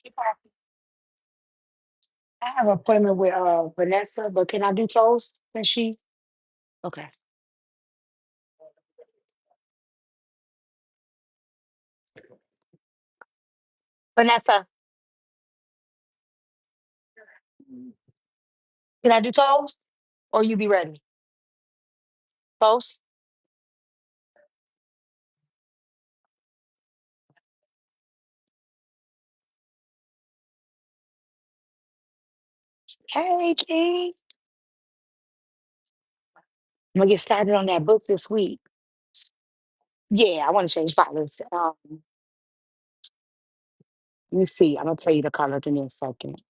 I have an appointment with Vanessa, but can I do toast? Can she? Okay. Vanessa, can I do toast? Or you be ready? Toast? Hey, King. I'm gonna get started on that book this week. Yeah, I want to change violence. Let me see. I'm gonna play you the color. Give me a second.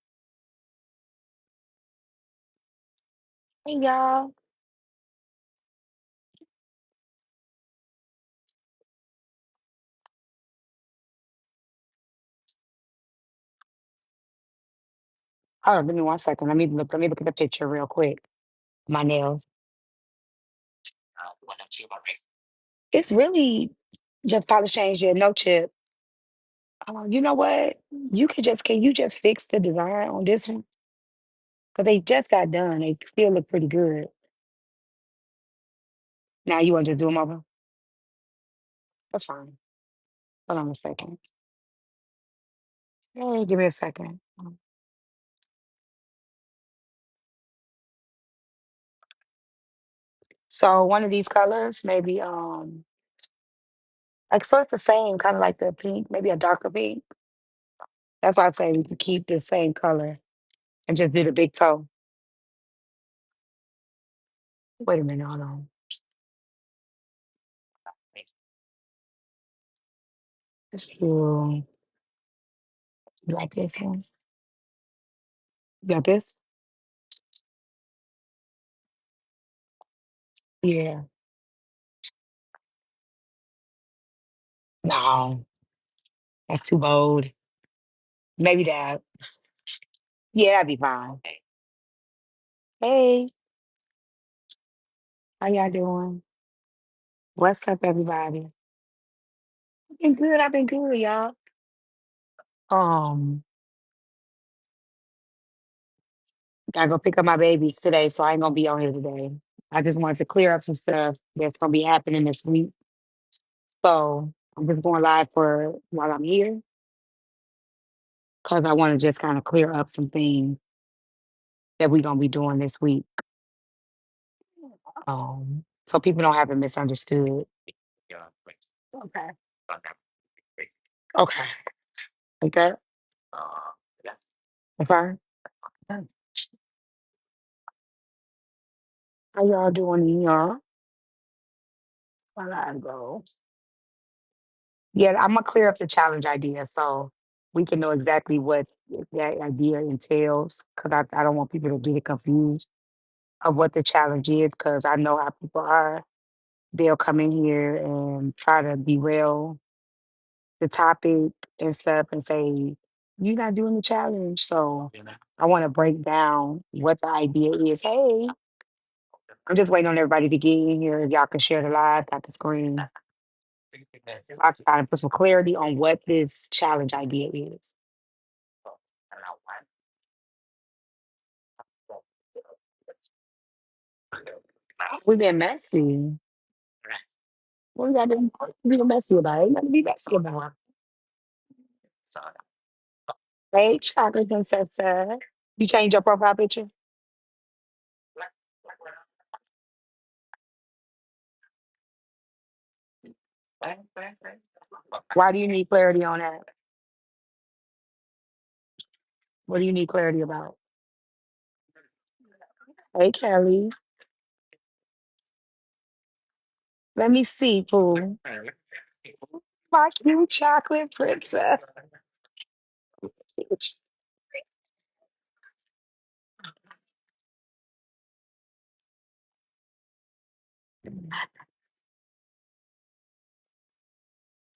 Hey, y'all. Hold on, give me 1 second. Let me look at the picture real quick. My nails. It's really just polish change your no chip. You know what? Can you just fix the design on this one? Because they just got done. They still look pretty good. Now you want to just do them over? That's fine. Hold on a second. Hey, give me a second. So one of these colors, maybe like so it's the same, kind of like the pink, maybe a darker pink. That's why I say we can keep the same color and just do the big toe. Wait a minute, hold on. Let's do you like this one. You got this? Yeah. No, that's too bold. Maybe that. Yeah, that'd be fine. Hey, how y'all doing? What's up, everybody? I've been good, y'all. Um, Gotta go pick up my babies today, so I ain't gonna be on here today. I just wanted to clear up some stuff that's gonna be happening this week. So I'm just going live for while I'm here because I want to just kind of clear up some things that we're gonna be doing this week. So people don't have it misunderstood. Okay. Okay. Okay. Okay. How y'all doing in y'all? While I go. Yeah, I'm gonna clear up the challenge idea so we can know exactly what that idea entails. Cause I don't want people to get confused of what the challenge is, because I know how people are. They'll come in here and try to derail the topic and stuff and say, you're not doing the challenge. So I want to break down what the idea is. Hey, I'm just waiting on everybody to get in here. If y'all can share the live, got the screen. I can kind of put some clarity on what this challenge idea is. We've been messy. What we got to be messy about? Ain't nothing to be messy about. Hey, chocolate princess. You change your profile picture? Why do you need clarity on that? What do you need clarity about? Hey, Kelly. Let me see, Pooh. My cute chocolate princess.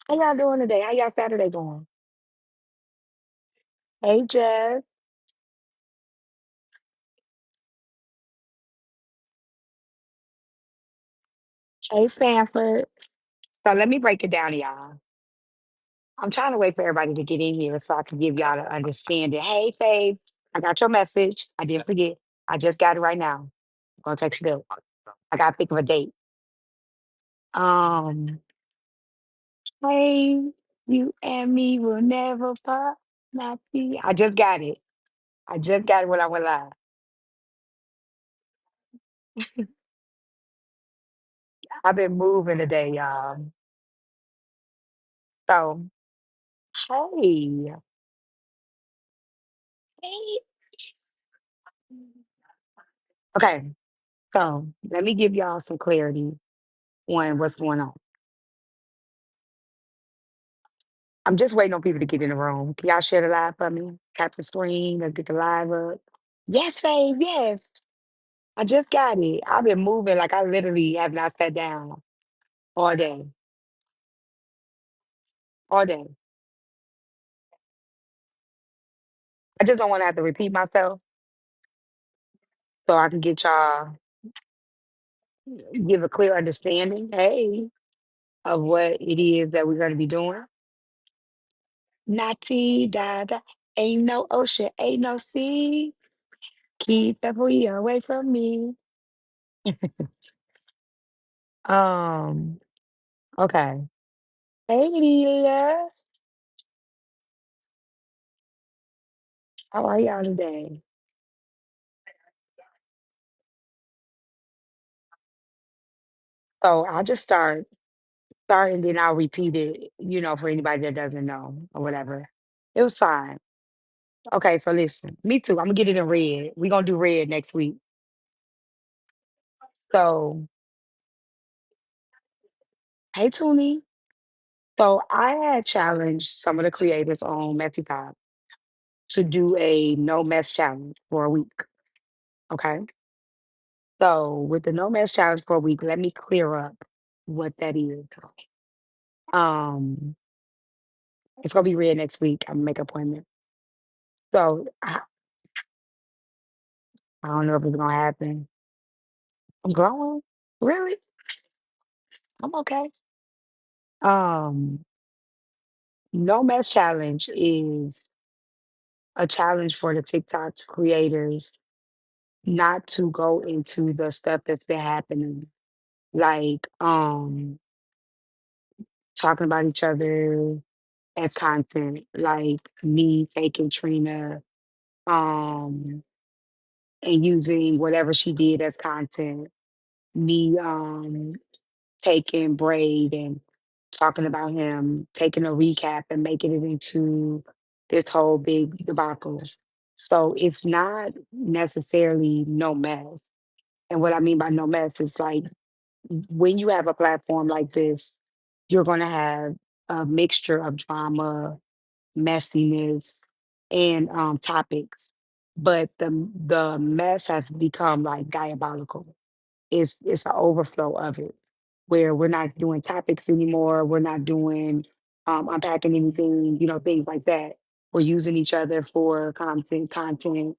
How y'all doing today? How y'all Saturday going? Hey, Jess. Hey, Sanford. So let me break it down to y'all. I'm trying to wait for everybody to get in here so I can give y'all the understanding. Hey, babe, I got your message. I didn't forget. I just got it right now. I'm gonna text you. I gotta think of a date. Um, hey, you and me will never part. Not be. I just got it. I just got it when I went live. I've been moving today, y'all. So, hey, hey. Okay, so let me give y'all some clarity on what's going on. I'm just waiting on people to get in the room. Can y'all share the live for me? Tap the screen. Let's get the live up. Yes, babe. Yes. I just got it. I've been moving like I literally have not sat down all day. All day. I just don't want to have to repeat myself so I can get y'all give a clear understanding, hey, of what it is that we're going to be doing. Natty dada. Ain't no ocean, ain't no sea. Keep the boy away from me. Um, okay. Hey, Leela. How are y'all today? So I'll just start and then I'll repeat it, for anybody that doesn't know or whatever. It was fine. Okay, so listen, me too. I'm gonna get it in red. We're gonna do red next week. So, hey Toonie. So I had challenged some of the creators on Messy Time to do a no mess challenge for a week. Okay. So with the no mess challenge for a week, let me clear up what that is. Um, it's gonna be red next week. I'm gonna make an appointment. So I don't know if it's gonna happen. I'm glowing. Really? I'm okay. Um, no mess challenge is a challenge for the TikTok creators not to go into the stuff that's been happening, like talking about each other as content, like me taking Trina um and using whatever she did as content, me taking Braid and talking about him, taking a recap and making it into this whole big debacle. So it's not necessarily no mess. And what I mean by no mess is like when you have a platform like this, you're going to have a mixture of drama, messiness, and topics. But the mess has become like diabolical. It's an overflow of it, where we're not doing topics anymore. We're not doing unpacking anything, things like that. We're using each other for content. Okay,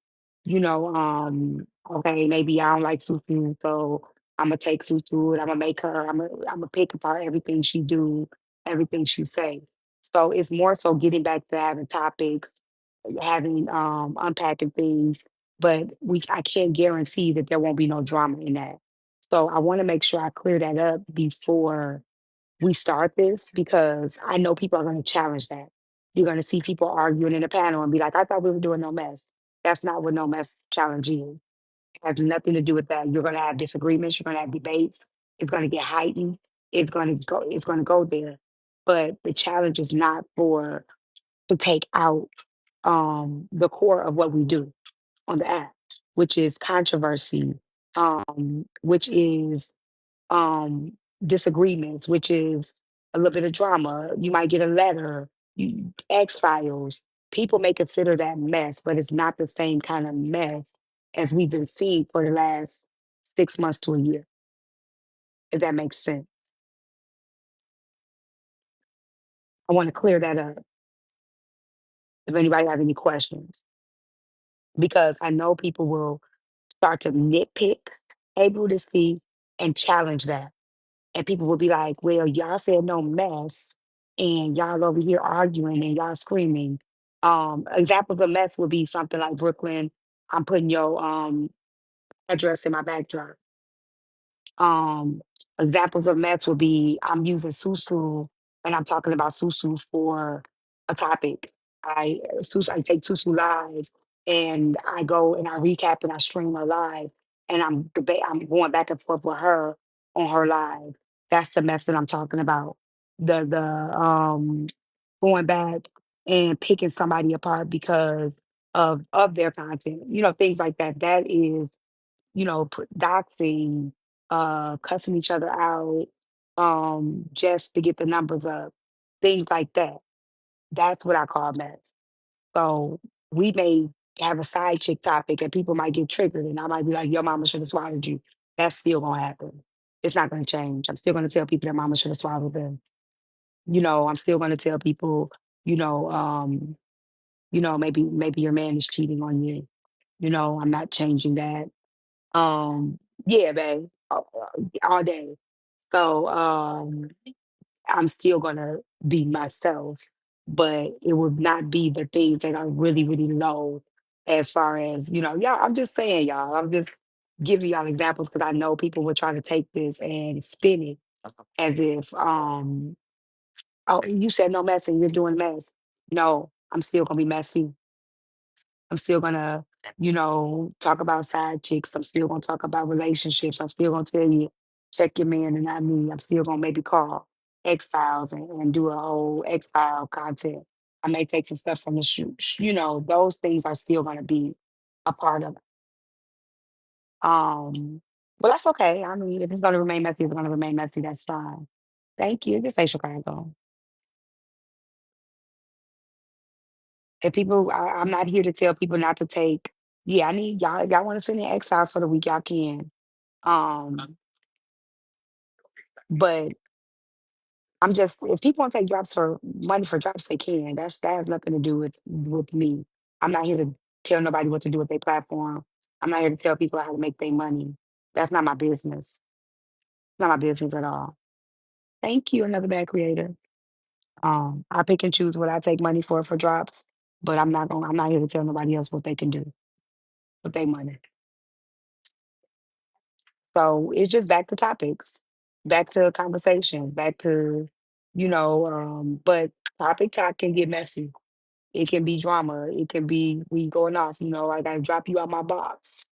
maybe I don't like Susu, so I'm gonna take Susu and I'm gonna make her. I'm gonna pick apart everything she do, everything she say. So it's more so getting back to having topics, having unpacking things, but I can't guarantee that there won't be no drama in that. So I want to make sure I clear that up before we start this because I know people are going to challenge that. You're going to see people arguing in a panel and be like, I thought we were doing no mess. That's not what no mess challenge is. It has nothing to do with that. You're going to have disagreements, you're going to have debates, it's going to get heightened, it's going to go there. But the challenge is not for to take out the core of what we do on the app, which is controversy, which is disagreements, which is a little bit of drama. You might get a letter, X files. People may consider that mess, but it's not the same kind of mess as we've been seeing for the last 6 months to a year, if that makes sense. I want to clear that up if anybody have any questions, because I know people will start to nitpick, able to see and challenge that. And people will be like, well, y'all said no mess. and y'all over here arguing and y'all screaming. Examples of mess would be something like Brooklyn. I'm putting your address in my backdrop. Um, Examples of mess would be I'm using susu and I'm talking about susu for a topic. I take susu live and I go and I recap and I stream her live and I'm going back and forth with her on her live. That's the mess that I'm talking about. The going back and picking somebody apart because of their content, things like that. That is doxing, cussing each other out, just to get the numbers up, things like that. That's what I call mess. So we may have a side chick topic and people might get triggered and I might be like, your mama should have swallowed you. That's still gonna happen. It's not gonna change. I'm still gonna tell people that mama should have swallowed them. I'm still gonna tell people, you know, um, maybe your man is cheating on you. I'm not changing that. Um, yeah, babe, all day. So, I'm still gonna be myself, but it would not be the things that are really, really low as far as, y'all, I'm just saying, y'all, I'm just giving y'all examples because I know people will try to take this and spin it as if, oh, you said no mess and you're doing mess. No, I'm still gonna be messy. I'm still gonna, talk about side chicks. I'm still gonna talk about relationships. I'm still gonna tell you, check your man and not me. I'm still gonna maybe call X Files and do a whole X File content. I may take some stuff from the shoot. Those things are still gonna be a part of it. Um, but that's okay. I mean, if it's gonna remain messy, it's gonna remain messy. That's fine. Thank you. Just say Chicago. If people, I'm not here to tell people not to take. Yeah, I need y'all. If y'all want to send in X Files for the week, y'all can. Um, but I'm just if people want to take drops for money for drops, they can. That has nothing to do with me. I'm not here to tell nobody what to do with their platform. I'm not here to tell people how to make their money. That's not my business. Not my business at all. Thank you, another bad creator. I pick and choose what I take money for drops, but I'm not here to tell nobody else what they can do with their money. So it's just back to topics, back to conversations, back to, but topic talk can get messy. It can be drama. It can be we going off, I gotta drop you out my box.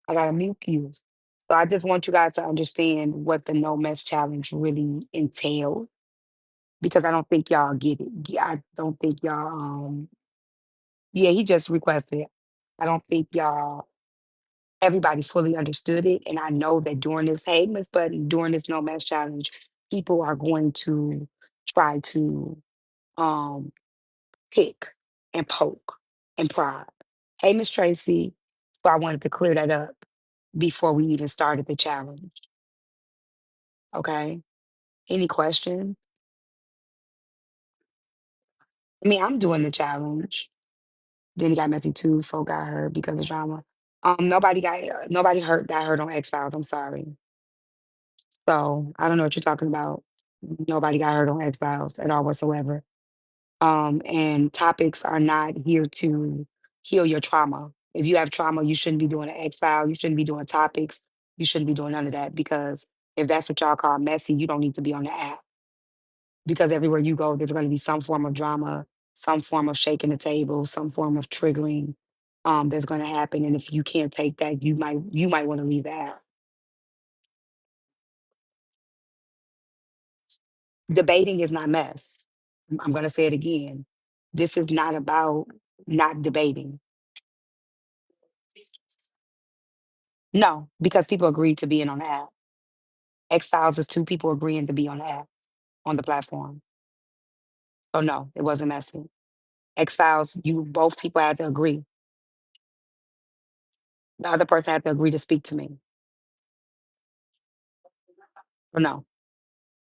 I gotta mute you. So I just want you guys to understand what the no mess challenge really entails because I don't think y'all get it. I don't think y'all yeah, he just requested it. I don't think y'all everybody fully understood it. And I know that during this, hey, Miss Buddy, during this No Match Challenge, people are going to try to um pick and poke and prod. Hey, Miss Tracy. So I wanted to clear that up before we even started the challenge. Okay. Any questions? I mean, I'm doing the challenge. Then it got messy too. Folk got hurt because of drama. Nobody got hurt on X Files. I'm sorry. So I don't know what you're talking about. Nobody got hurt on X Files at all whatsoever. And topics are not here to heal your trauma. If you have trauma, you shouldn't be doing an X file. You shouldn't be doing topics. You shouldn't be doing none of that because if that's what y'all call messy, you don't need to be on the app because everywhere you go, there's going to be some form of drama, some form of shaking the table, some form of triggering that's going to happen. And if you can't take that, you might want to leave the app. Debating is not mess. I'm going to say it again. This is not about not debating. No, because people agreed to being on the app. X Files is two people agreeing to be on the app, on the platform. So no, it wasn't messy. X Files, you both people had to agree. The other person had to agree to speak to me. But no,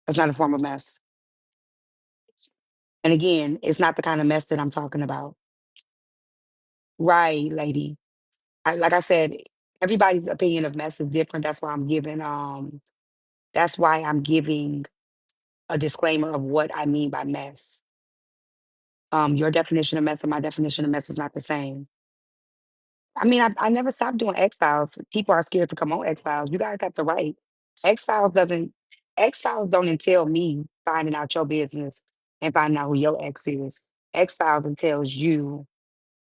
it's not a form of mess. And again, it's not the kind of mess that I'm talking about. Right, lady. Like I said, everybody's opinion of mess is different. That's why I'm giving a disclaimer of what I mean by mess. Your definition of mess and my definition of mess is not the same. I mean, I never stopped doing X Files. People are scared to come on X Files. You guys got the right. X Files doesn't. X Files don't entail me finding out your business and finding out who your ex is. X Files entails you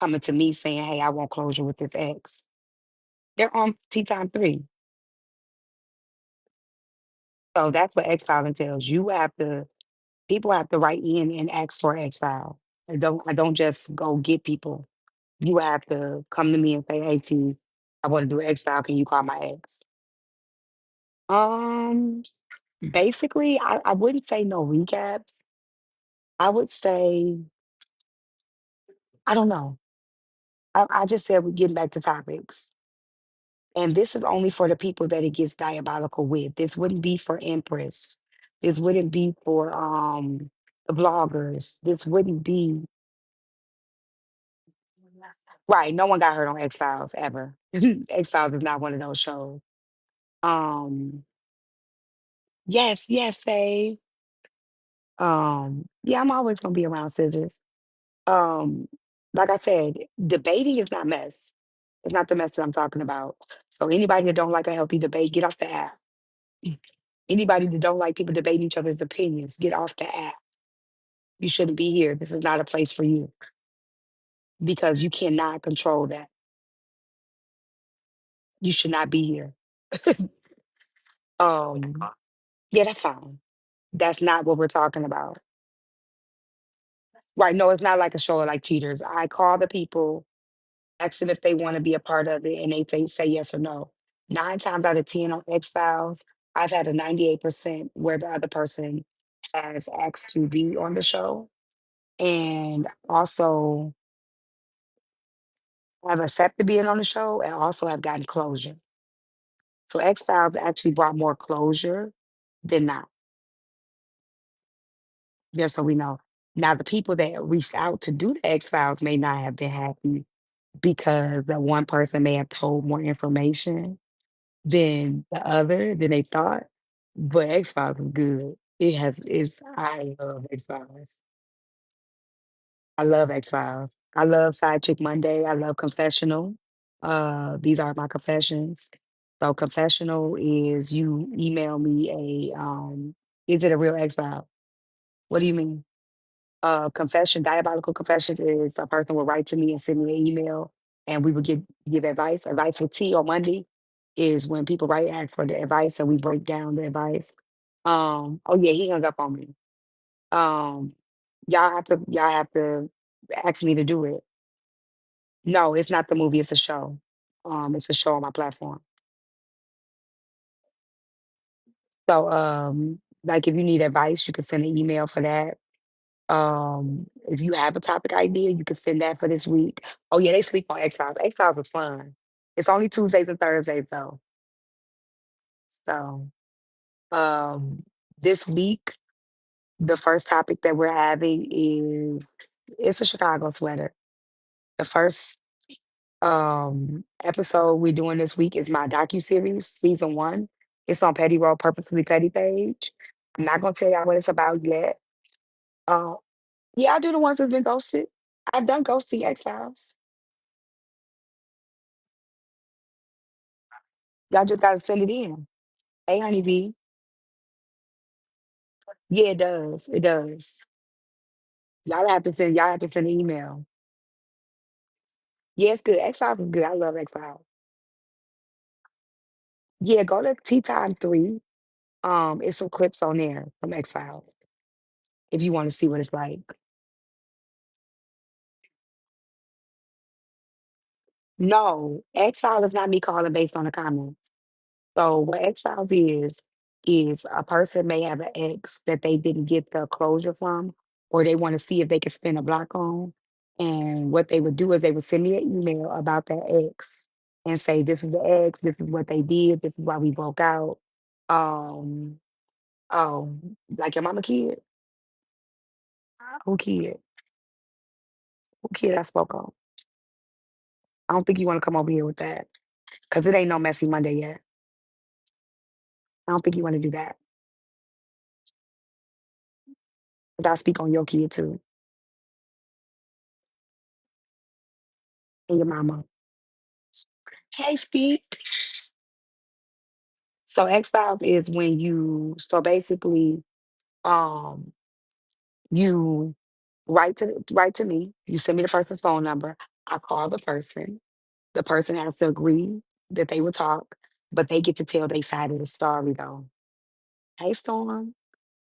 coming to me saying, "Hey, I want closure with this ex." They're on Tea Time 3. So that's what X Files entails. You have to people have to write in and ask for X File. I don't just go get people. You have to come to me and say, "Hey T, I want to do X File. Can you call my ex?" Um, Basically, I wouldn't say no recaps. I would say, I don't know. I just said we're getting back to topics. And this is only for the people that it gets diabolical with. This wouldn't be for Empress. This wouldn't be for the bloggers. This wouldn't be right. No one got hurt on X Files ever. X Files is not one of those shows. Um, yes, yes, Faye. Yeah, I'm always gonna be around scissors. Um, like I said, debating is not mess. It's not the mess that I'm talking about. So anybody that don't like a healthy debate, get off the app. Anybody that don't like people debating each other's opinions, get off the app. You shouldn't be here. This is not a place for you because you cannot control that. You should not be here. um, yeah, that's fine. That's not what we're talking about. Right. No, it's not like a show like cheaters. I call the people, ask them if they want to be a part of it, and say yes or no. 9 times out of 10 on X Files, I've had a 98% where the other person has asked to be on the show. And also have accepted being on the show and also have gotten closure. So X Files actually brought more closure than not, just so we know. Now, the people that reached out to do the X Files may not have been happy because that one person may have told more information than the other than they thought. But X Files is good. I love X Files. I love X Files. I love Side Chick Monday. I love Confessional. These are my confessions. So confessional is you email me is it a real X File? What do you mean? Diabolical confessions is a person will write to me and send me an email and we would give advice. Advice with T on Monday is when people write ask for the advice and we break down the advice. Oh yeah, he hung up on me. Um, y'all have to ask me to do it. No, it's not the movie, it's a show. It's a show on my platform. So like if you need advice, you can send an email for that. If you have a topic idea, you can send that for this week. Oh yeah, they sleep on X Files. X Files is fun. It's only Tuesdays and Thursdays though. So um this week, the first topic that we're having is it's a Chicago sweater. The first episode we're doing this week is my docu-series, season one. It's on Petty Road Purposely Petty page. I'm not gonna tell y'all what it's about yet. Uh, yeah, I do the ones that's been ghosted. I've done ghosting X Files. Y'all just gotta send it in. Hey, honeybee. Yeah, it does. It does. Y'all have to send an email. Yeah, it's good. X Files is good. I love X Files. Yeah, go to Tea Time 3. It's some clips on there from X Files if you want to see what it's like. No, X Files is not me calling based on the comments. So what X Files is a person may have an ex that they didn't get the closure from, or they want to see if they can spin a block on. And what they would do is they would send me an email about that ex and say, "This is the ex. This is what they did. This is why we broke out." Um, oh, like your mama kid? Who kid? Who kid I spoke on? I don't think you want to come over here with that because it ain't no messy Monday yet. I don't think you want to do that. 'Cause I speak on your kid too, and your mama. Hey, speak. So X Files is when so basically, um, you write to me, you send me the person's phone number, I call the person has to agree that they will talk, but they get to tell their side of the story though. Hey, Storm.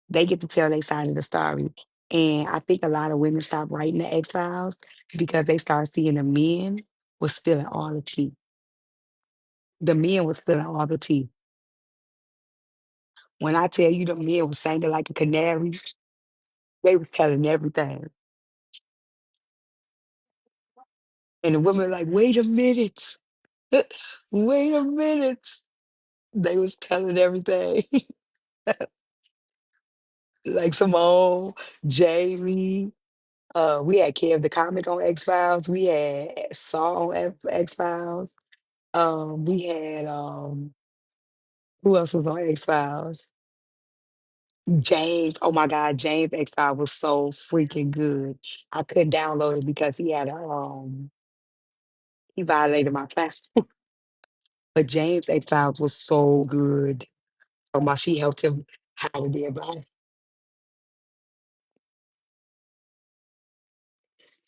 They get to tell their side of the story. And I think a lot of women stop writing the X Files because they start seeing the men was spilling all the tea. The men was spilling all the tea. When I tell you the men was singing like a canary, they was telling everything. And the women like, wait a minute. Wait a minute. They was telling everything. Like Simone, Jamie. We had Kev the comic on X Files. We had Saw on X Files. We had who else was on X Files? James. Oh my God, James X Files was so freaking good. I couldn't download it because he violated my platform. But James X Files was so good. Oh my, she helped him how to about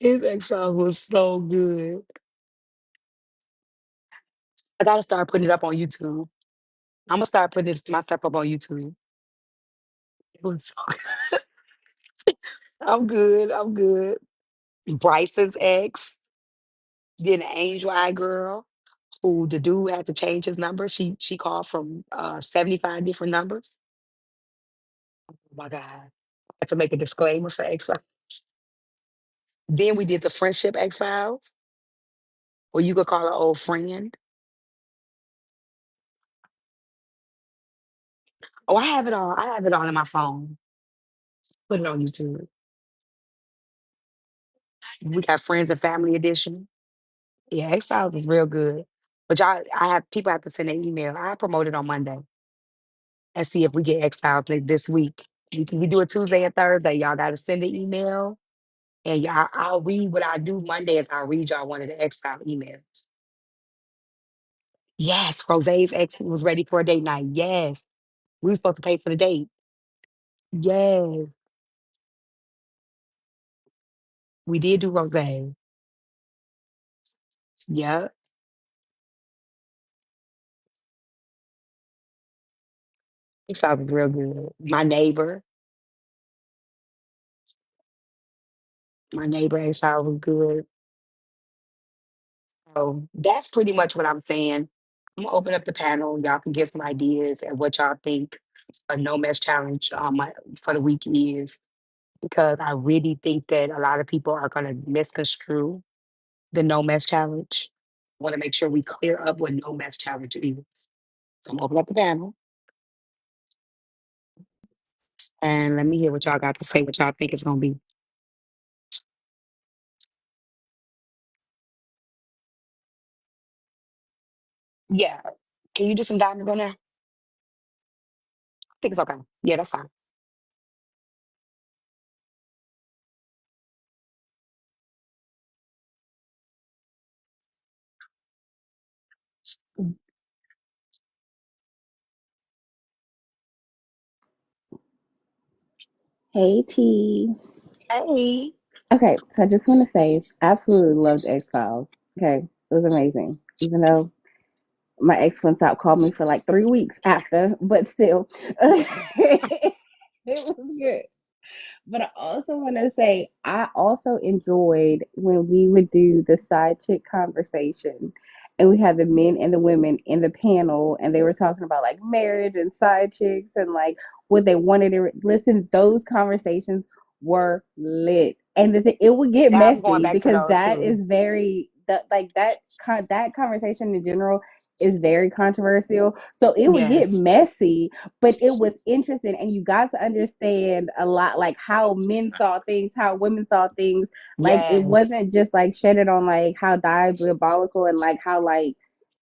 his X Files was so good. I gotta start putting it up on YouTube. I'm gonna start putting my stuff up on YouTube. It was so I'm good. I'm good. Bryson's ex, then the Angel Eye girl, who the dude had to change his number. She called from 75 different numbers. Oh my God. I had to make a disclaimer for X Files. Then we did the friendship X Files, where you could call an old friend. Oh, I have it all. I have it all in my phone. Put it on YouTube. We got friends and family edition. Yeah, X Files is real good. But y'all, I have people have to send an email. I promote it on Monday and see if we get X Files this week. We do it Tuesday and Thursday. Y'all got to send an email, and I'll read what I do Monday is I'll read y'all one of the X File emails. Yes, Rose's ex was ready for a date night. Yes, we were supposed to pay for the date. Yes, we did do Rose. Yep, X File was real good. My neighbor X File was good. So that's pretty much what I'm saying. I'm gonna open up the panel. Y'all can get some ideas and what y'all think a no mess challenge for the week is, because I really think that a lot of people are gonna misconstrue the no mess challenge. Want to make sure we clear up what no mess challenge is. So I'm gonna open up the panel and let me hear what y'all got to say. What y'all think it's gonna be? Yeah. Can you do some diamonds on there? I think it's okay. Yeah, that's fine. Hey T. Hey. Okay, so I just want to say, absolutely loved X Files. Okay, it was amazing. Even though my ex went out called me for like 3 weeks after, but still, it was good. But I also want to say I also enjoyed when we would do the side chick conversation and we had the men and the women in the panel and they were talking about like marriage and side chicks and like what they wanted to listen. Those conversations were lit. And it would get Yeah, I'm going messy back to because those that too. is very that like that conversation in general is very controversial. So it would get Yes. messy, but it was interesting and you got to understand a lot like how men saw things, how women saw things. Like it Yes. wasn't just like shedded on like how diabolical and like how like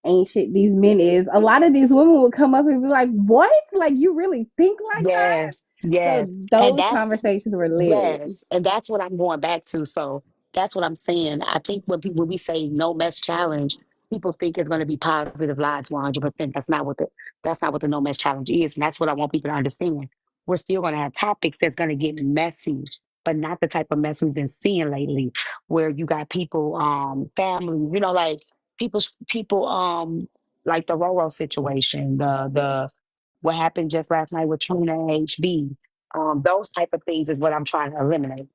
ancient these men is. A lot of these women would come up and be like, what, like you really think like that? Yes. Yeah. So And those that's conversations were lit. yes, and that's what I'm going back to. So that's what I'm saying. I think when we say no mess challenge, people think it's going to be positive lives 100%. That's not what the no mess challenge is, and that's what I want people to understand. We're still going to have topics that's going to get messy, but not the type of mess we've been seeing lately, where you got people, family, like people, like the Roro situation, the what happened just last night with Trina and HB, those type of things is what I'm trying to eliminate. Does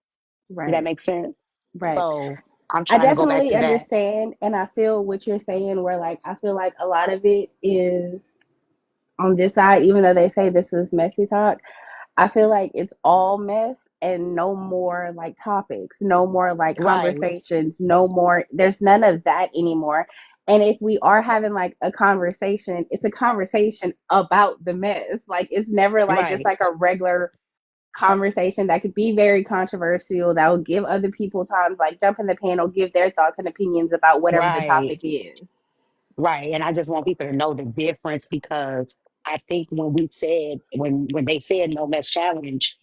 that Right. make sense? Right. So I'm I trying to go back definitely to that. understand and I feel what you're saying where like I feel like a lot of it is on this side, even though they say this is messy talk. I feel like it's all mess and no more like topics, no more like Right, conversations, no more, there's none of that anymore. And if we are having like a conversation, it's a conversation about the mess. Like it's never like just right, like a regular conversation that could be very controversial, that will give other people time like jump in the panel, give their thoughts and opinions about whatever the right, topic is. right. And I just want people to know the difference because I think when they said no mess challenge,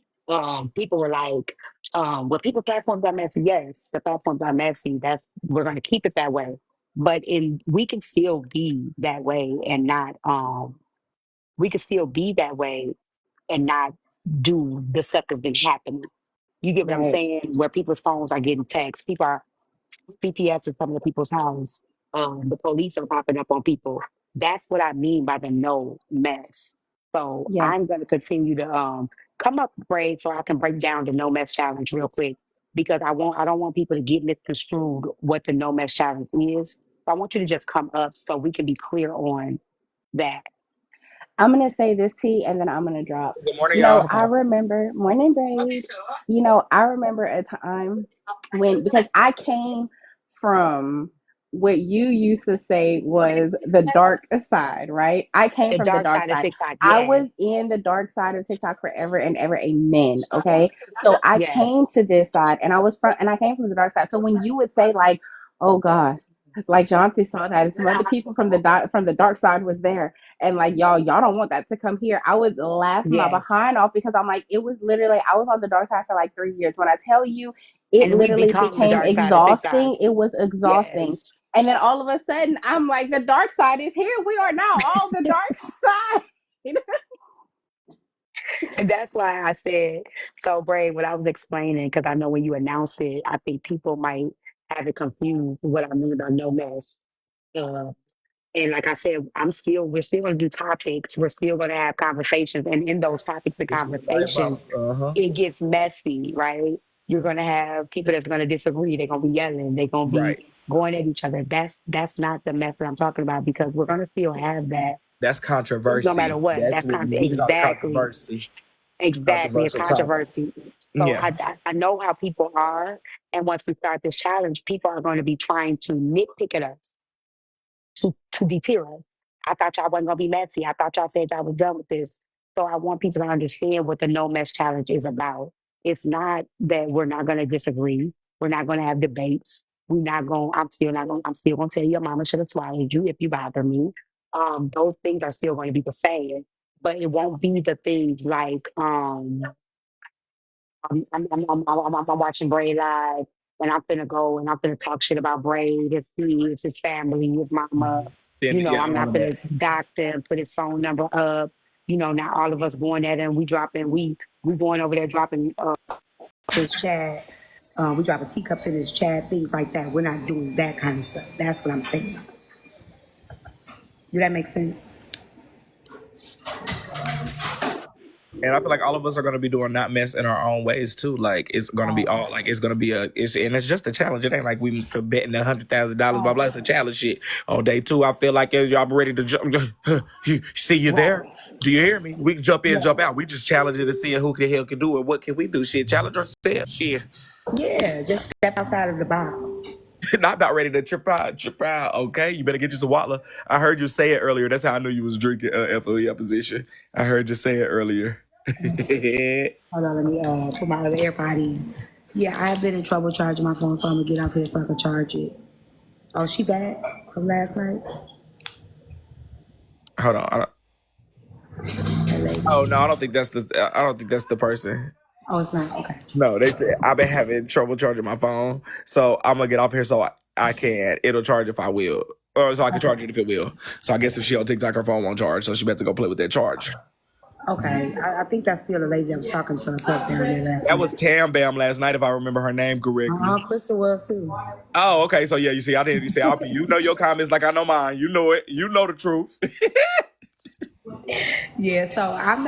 people were like, well, people platforms are messy. Yes, the platforms are messy. We're gonna keep it that way. But in we can still be that way and not we can still be that way and not do the stuff that's been happening. You get what I'm Right. saying? Where people's phones are getting texts, people are CPS is coming to people's homes. The police are popping up on people. That's what I mean by the no mess. So Yeah. I'm going to continue to come up brave so I can break down the no mess challenge real quick because I don't want people to get misconstrued what the no mess challenge is. So I want you to just come up so we can be clear on that. I'm gonna say this T and then I'm gonna drop. Good morning, You know, y'all. I Okay. remember morning braid. You know, I remember a time when because I came from what you used to say was the dark side, right? I came The from the dark dark side of side. TikTok, I yes. was in the dark side of TikTok forever and ever, amen. Okay. So I Yes. came to this side and I came from the dark side. So when you would say like, oh God, like John saw that and some other people from from the dark side was there and like y'all don't want that to come here. I would laugh my Yes. behind off because I'm like, it was literally I was on the dark side for like 3 years. When I tell you it And we literally become the became dark side of TikTok. exhausting, it was exhausting. Yes. And then all of a sudden I'm like, the dark side is here. We are now all the dark side. And that's why I said so brave what I was explaining, because I know when you announce it, I think people might have it confused what I mean by no mess. Uh, and like I said, we're still going to do topics. We're still going to have conversations. And in those topics and It's what I conversations, it gets messy, right? You're going to have people that's going to disagree. They're going to be yelling. They're going to be Right. going at each other. That's not the mess that I'm talking about because we're going to still have that That's no matter controversy. what. That's what we can call it Exactly. controversy. Exactly, it's Controversial topics. controversy. So Yeah. I know how people are, and once we start this challenge, people are going to be trying to nitpick at us to deter us. I thought y'all wasn't gonna be messy. I thought y'all said y'all was done with this. So I want people to understand what the no mess challenge is about. It's not that we're not gonna disagree. We're not gonna have debates. We're not going. I'm still not going. I'm still gonna tell you your mama should have swallowed you if you bother me. Those things are still going to be the same, but it won't be the things like I'm watching Bray live, and I'm finna go and I'm finna talk shit about Bray, his kids, his family, his mama. Then yeah, I'm all not of that. finna dock them, put his phone number up. Now all of us going at him, we going over there dropping his chat. We dropping teacups in his chat, things like that. We're not doing that kind of stuff. That's what I'm saying. Do that make sense? And I feel like all of us are gonna be doing not mess in our own ways too. Like it's gonna be Right. all like it's gonna be it's just a challenge. It ain't like we for betting $100,000, blah blah. It's a challenge shit. On day two, I feel like y'all ready to jump. You see you there? Right. Do you hear me? We can jump in, jump Yeah. out. We just challenge it and see who can hell can do it. What can we do? Shit, challenge ourselves. Shit. Yeah. Just step outside of the box. Not about ready to trip out, trip out. Okay, you better get you some water. I heard you say it earlier. That's how I knew you was drinking FOE position. I heard you say it earlier. Hold on, let me put my other AirPod in. Yeah, I have been in trouble charging my phone, so I'm gonna get off here so I can charge it. Oh, she back from last night? Hold on. Hold that lady? Oh no, I don't think that's the person. Oh, it's not. Okay. No, they said I've been having trouble charging my phone, so I'm gonna get off here so I can. It'll charge if I will, or so I can charge it if it will. So I guess if she on TikTok, her phone won't charge, so she better go play with that charge. Okay. I think that's still the lady that was talking to herself down there last That night. was Tam Bam last night, if I remember her name correctly. Crystal was too. Oh, okay. So yeah, you see, I didn't. You see, you know your comments like I know mine. You know it. You know the truth. Yeah, so I'm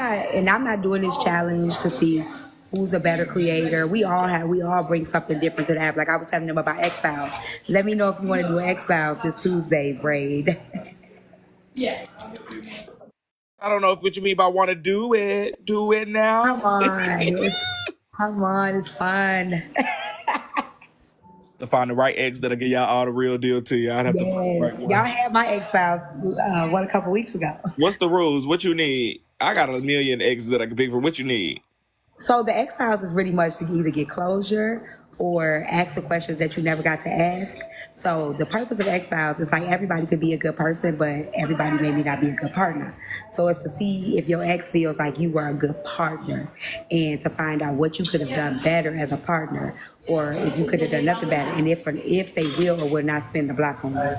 not doing this challenge to see who's a better creator. We all bring something different to the app. Like I was telling them about X Files. Let me know if you want to do X Files this Tuesday, Braid. I don't know what you mean by want to do it. Do it now. Come on, come on, it's fun. To find the right ex that'll give y'all all the real deal to you, I'd have to find the right Yes, one. y'all had my X Files a couple weeks ago. What's the rules? What you need? I got a million exes that I can pick from. What you need? So the X Files is really much to either get closure or ask the questions that you never got to ask. So the purpose of X Files is like everybody could be a good person, but everybody maybe not be a good partner. So it's to see if your ex feels like you were a good partner and to find out what you could have done better as a partner, or if you could have done nothing better, and if they will or will not spin the block on you.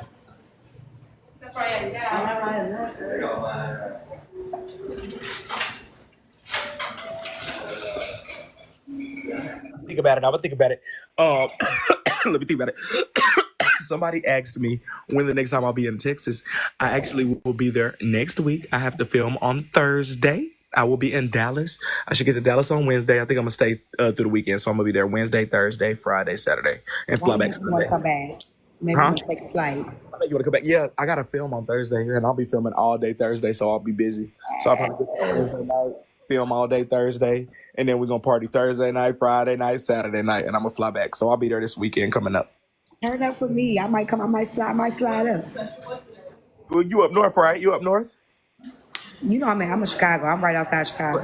Think about it. I'm gonna think about it. Let me think about it. Somebody asked me when the next time I'll be in Texas. I actually will be there next week. I have to film on Thursday. I will be in Dallas. I should get to Dallas on Wednesday. I think I'm gonna stay through the weekend, so I'm gonna be there Wednesday, Thursday, Friday, Saturday, and Why fly do back you want Sunday. to come back? Maybe you Huh? want to take a flight. I think you want to come back. Yeah, I got to film on Thursday, and I'll be filming all day Thursday, so I'll be busy. So I'll probably get there Thursday night, film all day Thursday, and then we're gonna party Thursday night, Friday night, Saturday night, and I'm gonna fly back. So I'll be there this weekend coming up. Turn up for me. I might come. I might slide up. Well, you up north, right? You up north? You know, I'm in Chicago. I'm right outside Chicago.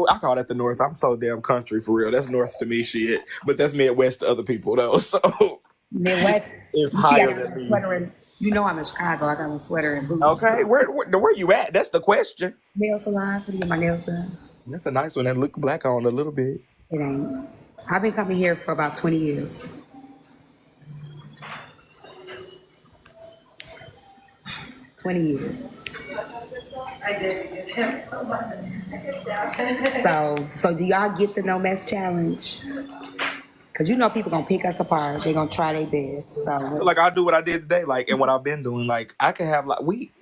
I call that the north. I'm so damn country for real. That's north to me, shit. But that's Midwest to other people though. So Midwest. it's You see, I higher got than a me. sweater and you know I'm in Chicago. I got a sweater and boots. Okay, where you at? That's the question. Nail salon to get my nails done. That's a nice one. That look black on a little bit. It ain't. I've been coming here for about 20 years. 20 years. So do y'all get the no mess challenge? Cause you know people gonna pick us apart. They gonna try their best. So Like I do what I did today, like and what I've been doing. Like I can have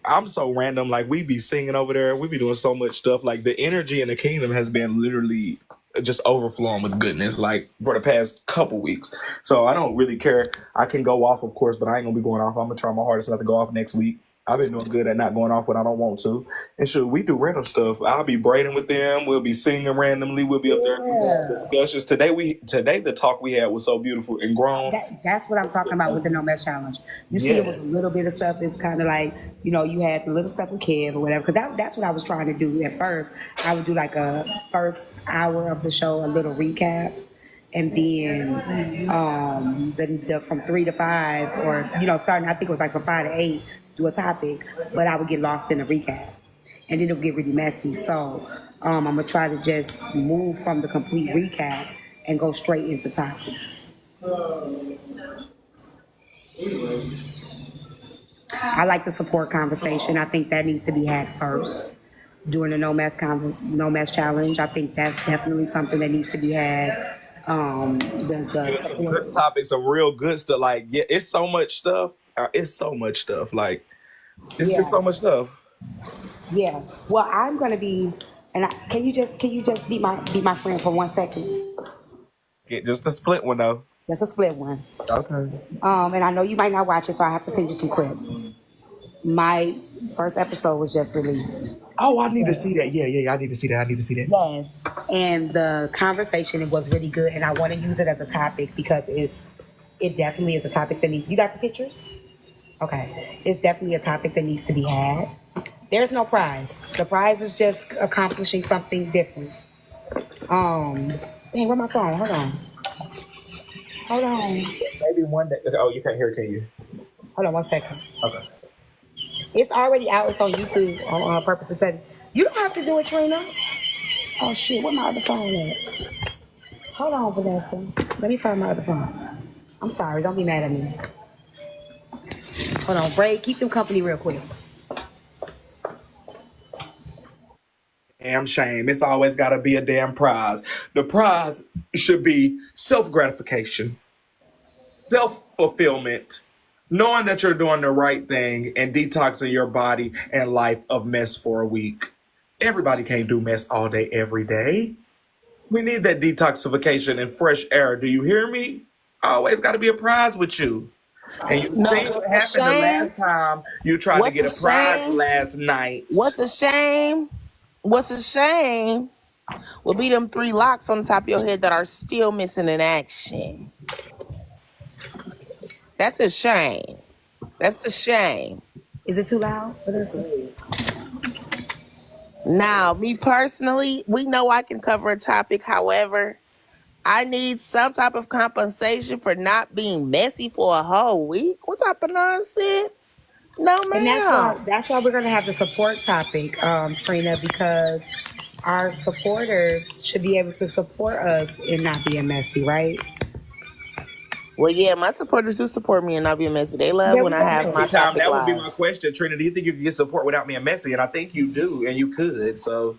I'm so random. Like we be singing over there. We be doing so much stuff. Like the energy in the kingdom has been literally just overflowing with goodness. Like for the past couple weeks. So I don't really care. I can go off, of course, but I ain't gonna be going off. I'm gonna try my hardest not to go off next week. I've been doing good at not going off when I don't want to. And sure, we do random stuff. I'll be braiding with them. We'll be singing randomly. We'll be up there yeah, discussions. Today the talk we had was so beautiful and grown. that's what I'm talking about with the no mess challenge. You see, it was a Yes. little bit of stuff. It was kind of like you had the little stuff with Kev or whatever. Because that's what I was trying to do at first. I would do like a first hour of the show, a little recap. And then the from 3 to 5, or starting, I think it was like from 5 to 8, do a topic, but I would get lost in the recap, and then it'll get really messy. So I'm gonna try to just move from the complete recap and go straight into topics. I like the support conversation. I think that needs to be had first during the no mess challenge. I think that's definitely something that needs to be had. The Some support. good topics, some real good stuff. Like, yeah, it's so much stuff. It's so much stuff. Like, it's just Yeah. so much stuff. Yeah. Well, I'm gonna be, and can you just be my friend for 1 second? Get just a split one though. Just a split one. Okay. And I know you might not watch it, so I have to send you some clips. My first episode was just released. Oh, I need to see that. Yeah. I need to see that. I need to see that. Yes. And the conversation, it was really good, and I want to use it as a topic because it definitely is a topic that needs. You got the pictures? Okay. It's definitely a topic that needs to be had. There's no prize. The prize is just accomplishing something different. Dang, where my phone? Hold on. Maybe one day. Oh, you can't hear it, can you? Hold on 1 second. Okay. It's already out. It's on YouTube on Purpose to Study. You don't have to do it, Trina. Oh shit, where my other phone at? Hold on, Vanessa. Let me find my other phone. I'm sorry, don't be mad at me. Hold on, Braid, keep them company real quick. Damn shame. It's always got to be a damn prize. The prize should be self gratification, self fulfillment, knowing that you're doing the right thing and detoxing your body and life of mess for a week. Everybody can't do mess all day, every day. We need that detoxification and fresh air. Do you hear me? Always got to be a prize with you. And you No, see what what's a happened the shame? last time you tried to What's get a a prize shame? last night. What's a shame? What's a shame will be them three locks on the top of your head that are still missing in action. That's a shame. That's the shame. Is it too loud, Vanessa? Now, me personally, we know I can cover a topic. However, I need some type of compensation for not being messy for a whole week. What type of nonsense? No, And ma'am. that's why we're gonna have the support topic, Trina, because our supporters should be able to support us in not being messy, right? Well, yeah, my supporters do support me and not being messy. They love Yeah, when we I gonna have know. my Time, topic that would be my lives. question, Trina. Do you think you could get support without being messy? And I think you do, and you could. So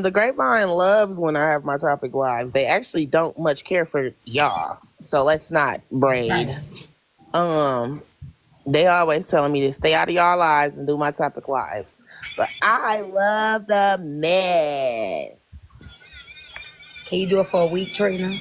The grapevine loves when I have my topic lives. They actually don't much care for y'all. So let's not braid. Right. Um, they always telling me to stay out of y'all lives and do my topic lives. But I love the mess. Can you do it for a week, Trina?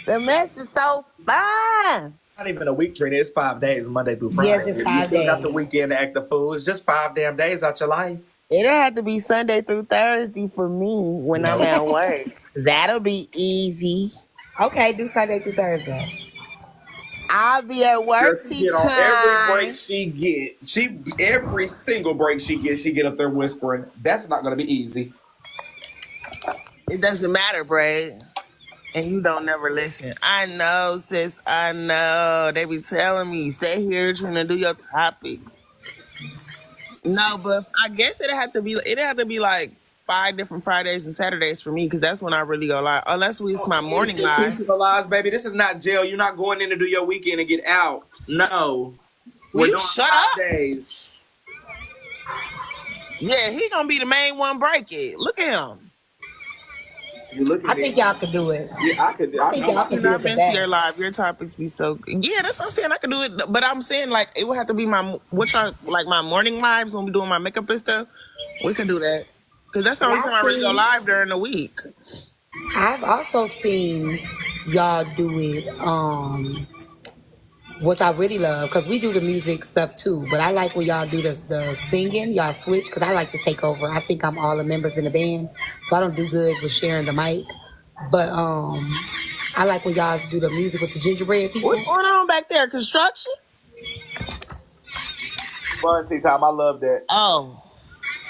The mess is so fun. not even a week, Trina. It's 5 days, Monday through Yeah, Friday. just You five still got the days. weekend to act the fool. It's just 5 damn days out your life. It'll have to be Sunday through Thursday for me when I'm No. at work. That'll be easy. Okay, do Sunday through Thursday. I'll be at Girl, work she tea get on every break time. she get. She every single break she gets, she get up there whispering. That's not gonna be easy. It doesn't matter, Bray. And you don't never listen. I know, sis. I know. They be telling me, stay here trying to do your topic. No, but I guess it'd have to be like 5 different Fridays and Saturdays for me because that's when I really go live. Unless it's my morning lives. Institutionalized, baby. This is not jail. You're not going in to do your weekend and get out. No. Will We're you doing shut 5 days. up? Yeah, he gonna be the main one break it. Look at him. You look at I me. think y'all could do it. Yeah, I could. I I think know y'all I could And do could. it I've the been to your best. live. Your topics be so good. Yeah, that's what I'm saying. I could do it, but I'm saying like it would have to be my morning lives when we doing my makeup and stuff. We can do that because that's the And only time I really go actually, live during the week. I've also seen y'all do it, which I really love because we do the music stuff too. But I like when y'all do the singing. Y'all switch because I like to take over. I think I'm all the members in the band, so I don't do good with sharing the mic. But I like when y'all do the music with the gingerbread people. What's going on back there? Construction? Fun tea time. I love that. Oh,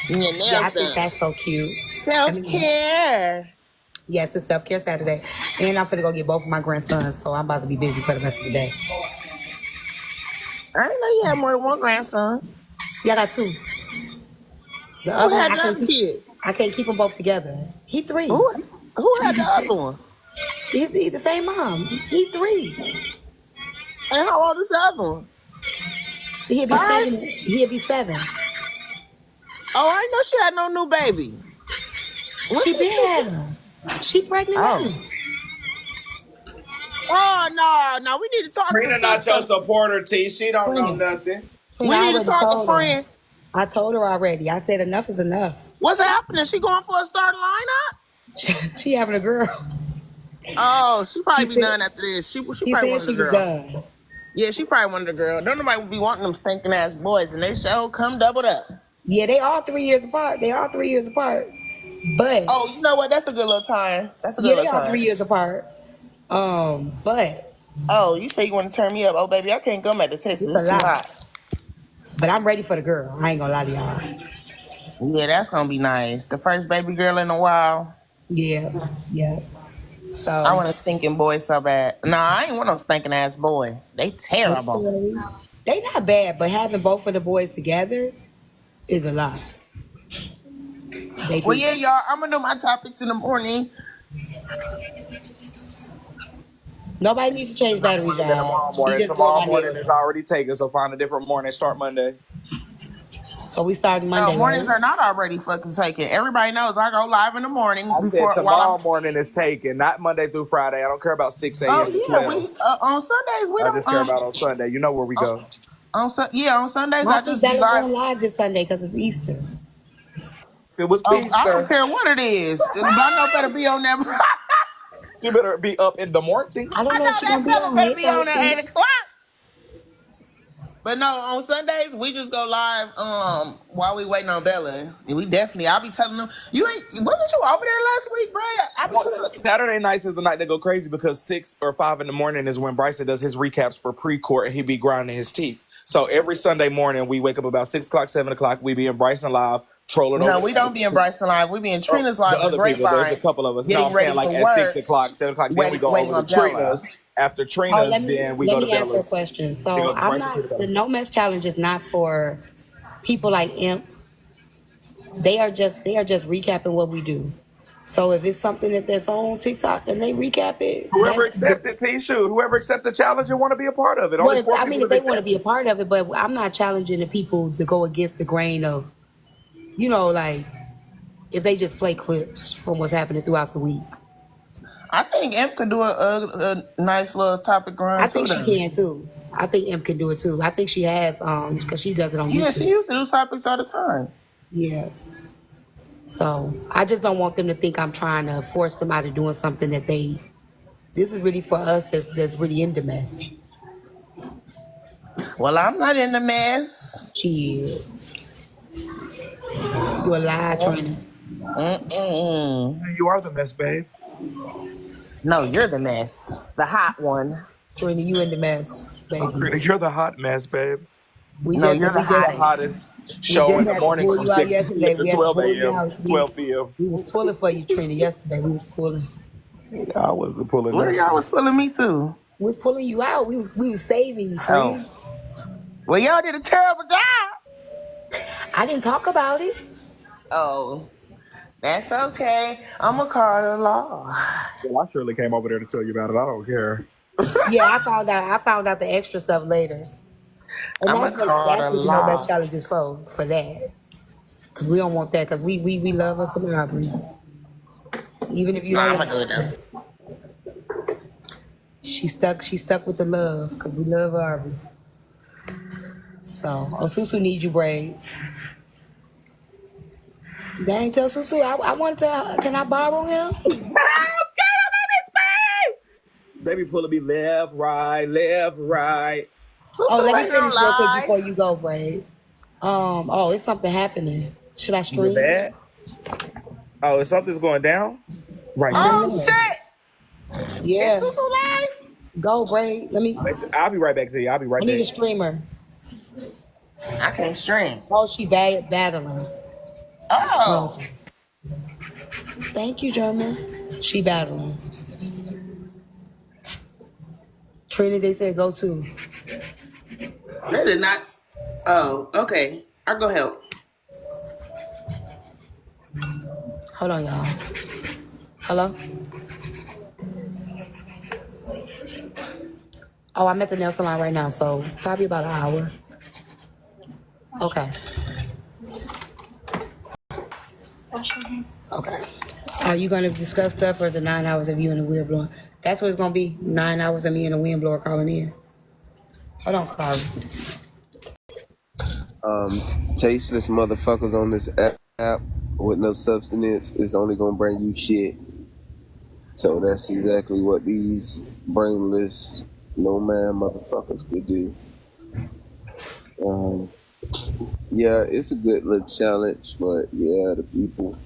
your Yeah, I nails think done. that's so cute. I Self mean, care. yes, it's self care Saturday, and I'm finna go get both of my grandsons, so I'm about to be busy for the rest of the day. I didn't know you had more than one grandson. Yeah, I got two. The Who other one, had the other kid? I can't keep them both together. He three. Who who had the other one? He the same mom. He three. And how old is the other one? He'll be 7. 5? He'll be 7. Oh, I didn't know she had no new baby. When She she been speak? had him. She pregnant now. Oh. Oh no, we need to talk to Trina not your sister. supporter, T. She don't know Trina. nothing. Trina, We I need to already talk to told her. friend. I told her already. I said enough is enough. What's happening? She going for a starting lineup? She having a girl. Oh, she She probably be said done after this. She she probably said one of the she was girls. done. Yeah, she probably one of the girls. Don't nobody be wanting them stinking ass boys, and they show come doubled up. Yeah, they all 3 years apart. They all 3 years apart. But Oh, you know what? That's a good little time. That's a good yeah, they little all time. 3 years apart. But Oh, you say you want to turn me up? Oh, baby, I can't come back to Texas. it's a It's too lot. hot. But I'm ready for the girl. I ain't gonna lie to y'all. Yeah, that's gonna be nice. The first baby girl in a while. Yeah, yeah. I So want a stinking boy so bad. Nah, I ain't want no stinking ass boy. They terrible. okay. They not bad, but having both of the boys together is a lot. they Well, do. yeah, y'all. I'm gonna do my topics in the morning. Nobody needs to change I'm gonna batteries, do that y'all. tomorrow She morning. just throwing Tomorrow morning ideas. is already taken, so find a different morning. Start Monday. So we starting No, Monday, mornings right? are not already fucking taken. Everybody knows I go live in the morning I said before while I'm. tomorrow morning is taken, not Monday through Friday. I don't care about 6 Oh a.m. to yeah, 12. we on Sundays we I don't just care about on Sunday. You know where we go. on Sundays I I think just be Bella's live. going live this Sunday because it's Easter. It was Oh, I don't Easter. care what it is. I know better be on that. You better be up in the morning. I don't I know if know she's that gonna be fella on better it be though on at Sunday. 8 o'clock. But no, on Sundays we just go live while we waiting on Bella. And we definitely I'll be telling them you ain't wasn't you over there last week, bro? I be Well, telling them. Saturday nights is the night they go crazy because 6 or 5 in the morning is when Bryson does his recaps for pre-court and he be grinding his teeth. So every Sunday morning we wake up about 6 o'clock, 7 o'clock. We be in Bryson live, trolling No, over we there. don't be in Bryson live. We be in Oh, Trina's the live in the other people, there's a grapevine, couple of us. No, getting I'm saying ready like for at 6 work, o'clock, 7 o'clock. Then we go waiting over to on Bella. Trina's. After Oh, Trina's, then we let go to me answer a Bella's. question. They So go to I'm Bryson, not Trina, Bella. the No Mess Challenge is not for people like Imp. They are just recapping what we do. So if it's something that's on TikTok and they recap it, Whoever accepted, T-Shoot. Whoever accepted the challenge and want to be a part of it. Only well, 4 I mean, people if have they want to be a accepted. part of it, but I'm not challenging the people to go against the grain of, like if they just play clips from what's happening throughout the week. I think Imp could do a nice little topic I run too. think she Then can too. I think Imp can do it too. I think she has, because she does it on yeah, she YouTube. used to do topics all the time. Yeah. So I just don't want them to think I'm trying to force them out of doing something that they. This is really for us that's really in the mess. Well, I'm not in the mess. Shit, you a lie, Trina. Mm-mm. You are the best, babe. No, you're the mess, the hot one. Trina, you in the mess, Oh, baby. Trina, you're the hot mess, babe. We No, just you're the we just The hottest. hottest we show in just the had to morning pull from you out 6 yesterday. p.m. to We had to 12 pull you a.m. out. 12 p.m. We was pulling for you, Trina, yesterday. We was pulling. I wasn't pulling Where nothing. y'all was pulling me to? We was pulling you out. We was saving you, Oh, friend. well, y'all did a terrible job. I didn't talk about it. Oh, that's okay. I'm gonna call the law. Well, I surely came over there to tell you about it. I don't care. Yeah, I found out the extra stuff later. And I'm that's gonna what call that's the what the No Best law. Challenge is for that. Cause we don't want that. Cause we love us some Aubrey. Even if you Nah, don't I'm gonna do watch it her. though. She stuck with the love. Cause we love Aubrey. So Susu needs you, Braid. Dang, tell Susu I want to. Can I borrow him? They be pulling me left, right, left, right. Oh, Susu let me ain't gonna finish real quick lie. before you go, Braid. Oh, it's something happening. Should I The stream? bad? Oh, if something's going down? Right I don't there. Oh know. shit! Is Yeah, Susu live? go, Braid. I'll be right back to you. I'll be right I need back. a streamer. I can't stream. Oh, she battling. Oh, Okay. Thank you, German. She battling. Trina, they said go to. they did not. Oh, okay. I'll go help. Hold on, y'all. Hello? Oh, I'm at the nail salon right now, so probably about an hour. Okay. Okay. Are you going to discuss stuff or is it 9 hours of you and the wind blowing? That's what it's going to be. 9 hours of me and the wind blower calling in. Hold on, Carly. Tasteless motherfuckers on this app with no substance is only gonna bring you shit. So that's exactly what these brainless, no man motherfuckers could do. Um, yeah, it's a good little challenge, but yeah, the people,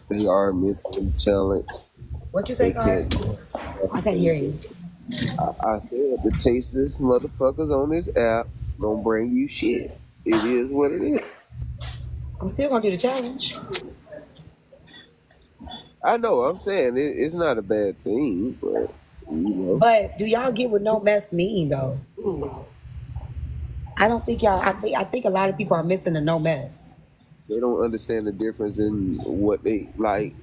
they are mentally challenged. What you say, They Carly? can't do I can't hear you. I said the tasteless motherfuckers on this app gonna bring you shit. It is what it is. I'm still going to do the challenge. I know, I'm saying it's not a bad thing, but you know. But do y'all get what no mess mean, though? I don't think y'all, I think a lot of people are missing the no mess. They don't understand the difference in what they like,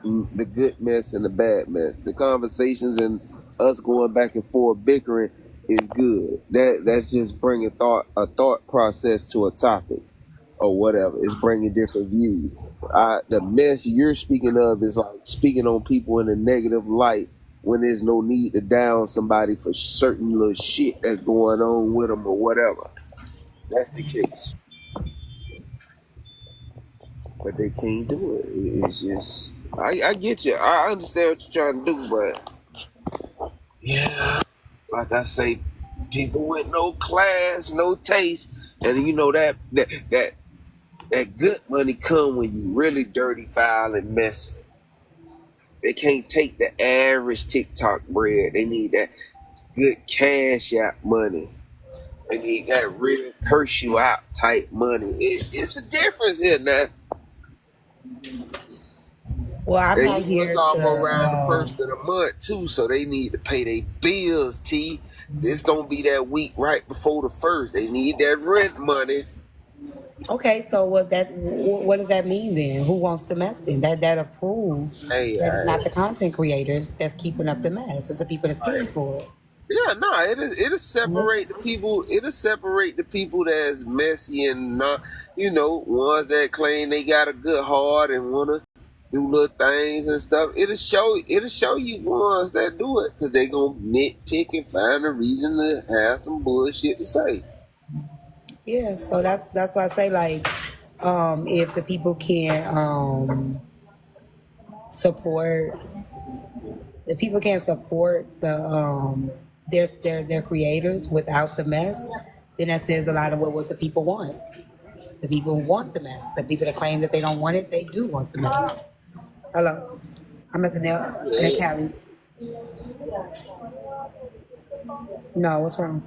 the good mess and the bad mess. The conversations and us going back and forth bickering is good. That's just bringing a thought process to a topic or whatever. It's bringing different views. The mess you're speaking of is like speaking on people in a negative light when there's no need to down somebody for certain little shit that's going on with them or whatever. That's the case. But they can't do it. It's just, I get you. I understand what you're trying to do, but yeah, like I say, people with no class, no taste, and you know that good money come when you really dirty, foul, and messy. They can't take the average TikTok bread. They need that good cash out money. They need that real curse you out type money. It's a difference here now. Well, I'm And not you know it's here almost around the to. first of the month too, so they need to pay their bills. T. This gonna be that week right before the first. They need that rent money. Okay, so what does that mean then? Who wants the mess then? That approves Hey, that it's not the content creators that's keeping up the mess. It's the people that's paying for it. yeah, nah, it'll separate the people. It'll separate the people that's messy and not, ones that claim they got a good heart and wanna do little things and stuff. It'll show you ones that do it because they gonna nitpick and find a reason to have some bullshit to say. Yeah, so that's why I say like, if the people can support, the people can't support their creators without the mess, then that says a lot of what the people want. The people want the mess. The people that claim that they don't want it, they do want the mess. Hello, I'm at the nail. I'm at Yeah, Cali. No, what's wrong?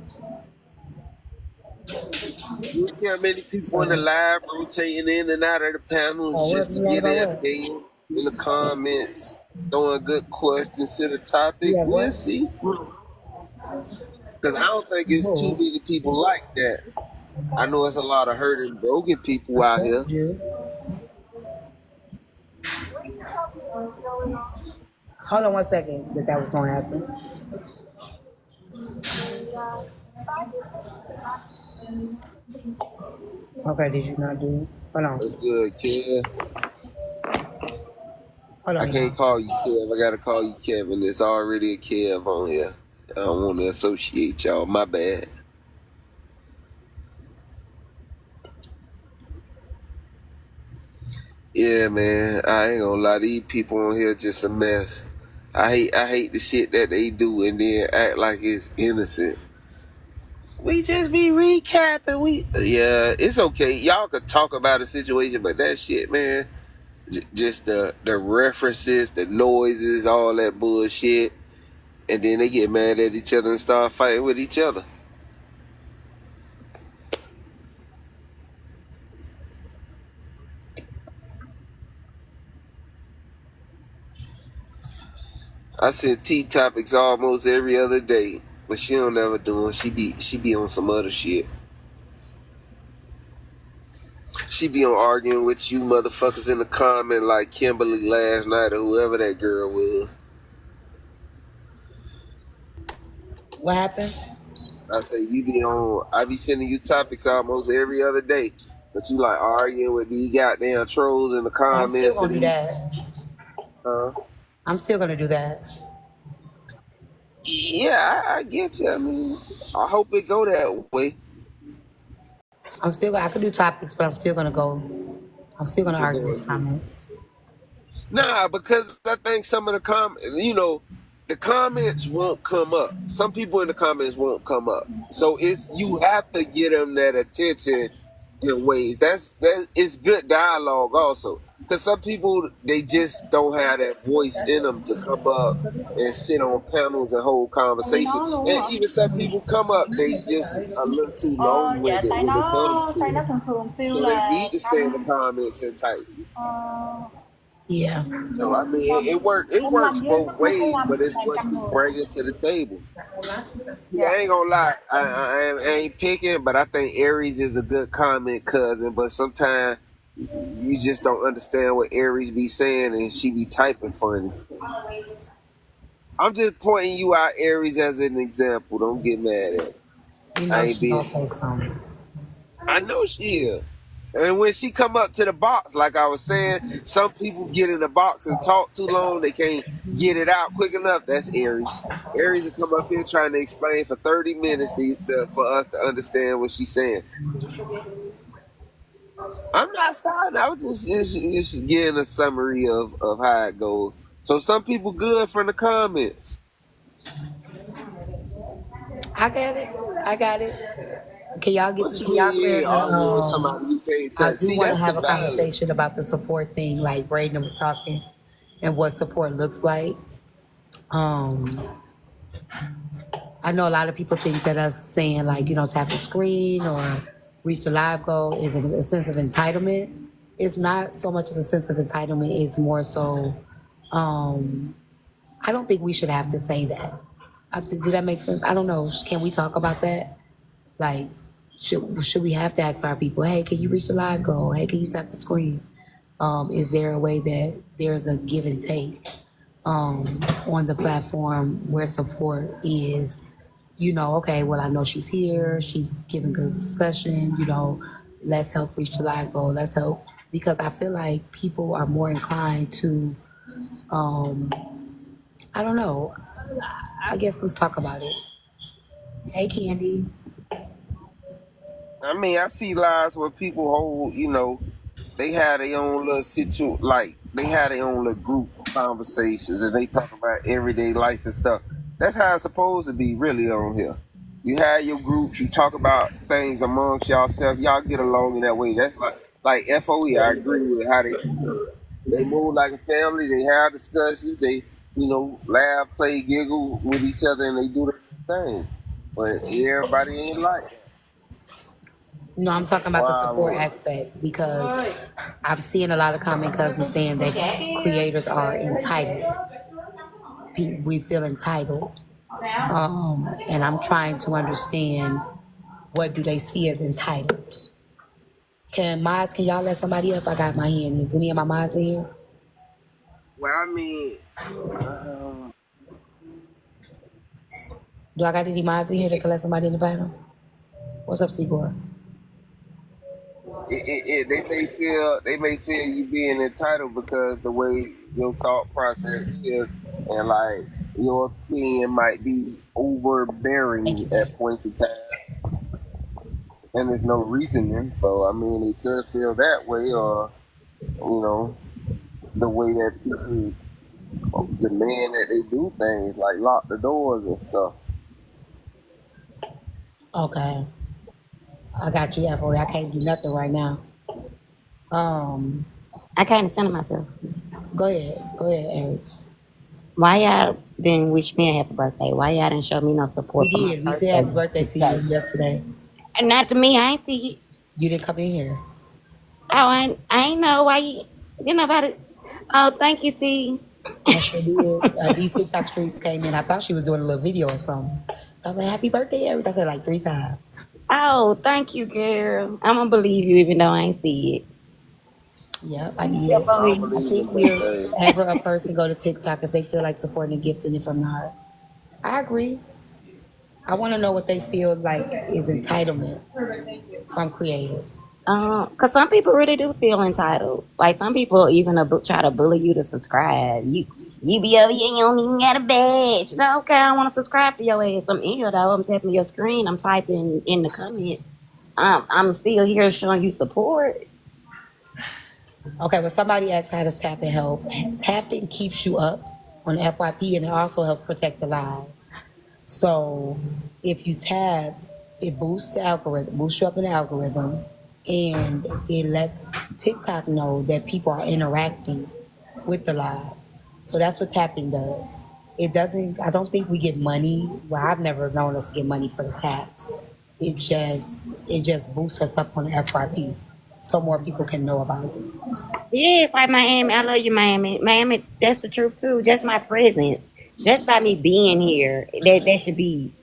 you see how many people in the So, live rotating in and out of the panels what just to you want get about their what? opinion in the comments, throwing good questions to the topic. You have We'll what? see. Because I don't think it's too Who? many people like that. I know it's a lot of hurt and broken people I out here. told you. Hold on one second. That was going to happen. Okay, did you not do it? Hold on. That's good, Kev. Hold I on, can't y'all. call you Kev. I gotta call you Kevin. There's already a Kev on here. I don't want to associate y'all. My bad. Yeah, man. I ain't gonna lie. These people on here just a mess. I hate the shit that they do and then act like it's innocent. We just be recapping. Yeah, it's okay. Y'all could talk about the situation, but that shit, man, just the references, the noises, all that bullshit, and then they get mad at each other and start fighting with each other. I send T topics almost every other day, but she don't ever do them. She be on some other shit. She be on arguing with you motherfuckers in the comment like Kimberly last night or whoever that girl was. What happened? I say I be sending you topics almost every other day, but you like arguing with these goddamn trolls in the I'm still comments going and to do these. that. Uh, I'm still going to do that. yeah, I get you. I mean, I hope it go that way. I could do topics, but I'm still going to It argue go with comments. Nah, because I think some of the comments won't come up. Some people in the comments won't come up. So you have to get them that attention in ways. That it's good dialogue also. Because some people they just don't have that voice in them to come up and sit on panels and hold conversation. And even some people come up, they just a little too long Dạ winded tại when it comes nó to it. thường thường feel So they là need to stay in the năm comments and type. Yeah. So I mean, năm it bốn works năm với both nó có ways, but năm it's là what trăm you người. bring it to the table. Yeah, I Dạ. ain't gonna lie, I ain't picking, but I think Aries is a good comment cousin. But sometimes You just don't understand what Aries be saying, and she be typing funny. I'm just pointing you out, Aries, as an example. Don't get mad at me. You I know ain't she gonna being. say something. I know she is. And when she come up to the box, like I was saying, some people get in the box and talk too long. They can't get it out quick enough. That's Aries. Aries will come up here trying to explain for 30 minutes for us to understand what she's saying. I'm not starting. I was just getting a summary of how it goes. So some people good from the comments. I got it. I got it. Can y'all get What this? you Can y'all mean you clear ain't the? arguing with somebody you can't I touch? do See, want to that's the have a balance. conversation about the support thing, like Braden was talking, and what support looks like. Um, I know a lot of people think that us saying like tap the screen or reach the live goal is a sense of entitlement. It's not so much as a sense of entitlement. It's more so. Um, I don't think we should have to say that. Do that make sense? I don't know. Can we talk about that? Like, should we have to ask our people, hey, can you reach the live goal? Hey, can you tap the screen? Is there a way that there's a give and take on the platform where support is, okay, well, I know she's here, she's giving good discussion, let's help reach the live goal, let's help. Because I feel like people are more inclined to, um, I don't know, I guess let's talk about it. Hey, Candy. I mean, I see lives where people hold, they have their own little like they have their own little group conversations and they talk about everyday life and stuff. That's how it's supposed to be, really, on here. You have your groups, you talk about things amongst yourself, y'all get along in that way. That's like FOE. I agree with how they move. They move like a family. They have discussions. They, laugh, play, giggle with each other, and they do their thing. But everybody ain't like that. No, I'm talking about the support Wow. aspect because I'm seeing a lot of comment cousins saying that creators are entitled. We feel entitled. And I'm trying to understand what do they see as entitled. Can y'all let somebody up? I got my hand. Is any of my mods in here? Well, I mean, um, Do I got any mods in here that can let somebody in the panel? What's up, Sigor? they may feel you being entitled because the way your thought process is, and like your opinion might be Thank overbearing you, babe. at points in time, and there's no reasoning. So I mean, they could feel that way, or you know, the way that people demand that they do things, like lock the doors and stuff. Okay. I got you, FOA. I can't do nothing right now. Um, I kind of center myself. Go ahead. Go ahead, Aries. Why y'all didn't wish me a happy birthday? Why y'all didn't show me no We support for my did. We said birthday? happy birthday to you Okay. yesterday. And not to me, I ain't see it. You didn't come in here. Oh, I ain't know why you know about it. Oh, thank you, T. I sure did. These TikTok streets came in. I thought she was doing a little video or something. So I was like, happy birthday, Aries. I said like 3 times. Oh, thank you, girl. I'm gonna believe you even though I ain't see it. Yep, I Yeah, did. I don't boy. I believe think in we're birthdays. ever a person go to TikTok if they feel like supporting a gift and if I'm not. I agree. I want to know what they feel like is entitlement from creators. Cause some people really do feel entitled. Like some people even try to bully you to subscribe. You be over here, you don't even got a badge. No, okay, I want to subscribe to your ass. I'm in here though. I'm tapping your screen. I'm typing in the comments. I'm still here showing you support. Okay, well, somebody asked how does tapping help? Tapping keeps you up on FYP and it also helps protect the live. So if you tap, it boosts the algorithm, boosts you up in the algorithm, and it lets TikTok know that people are interacting with the live. So that's what tapping does. It doesn't, I don't think we get money. Well, I've never known us to get money for the taps. It just boosts us up on the FYP so more people can know about it. Yeah, it's like Miami. I love you, Miami. Miami, that's the truth too. Just my presence, just by me being here, that should be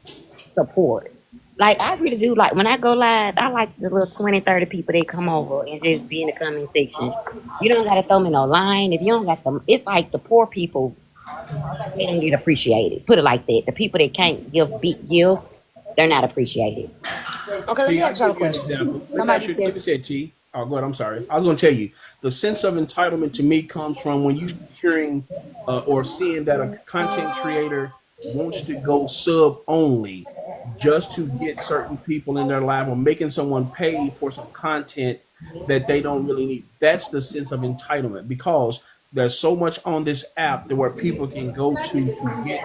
support. Like I really do like when I go live, I like the little 20, 30 people that come over and just be in the comment section. You don't gotta throw me no line. If you don't got them, it's like the poor people, they don't get appreciated. Put it like that. The people that can't give big gifts, they're not appreciated. Okay, let me See, I'll ask y'all a give you an question. example. Let me Somebody ask you. Let said, me say it, T. Oh, go ahead. I'm sorry. I was going to tell you the sense of entitlement to me comes from when you hearing or seeing that a content creator wants to go sub only just to get certain people in their life or making someone pay for some content that they don't really need. That's the sense of entitlement because there's so much on this app that where people can go to get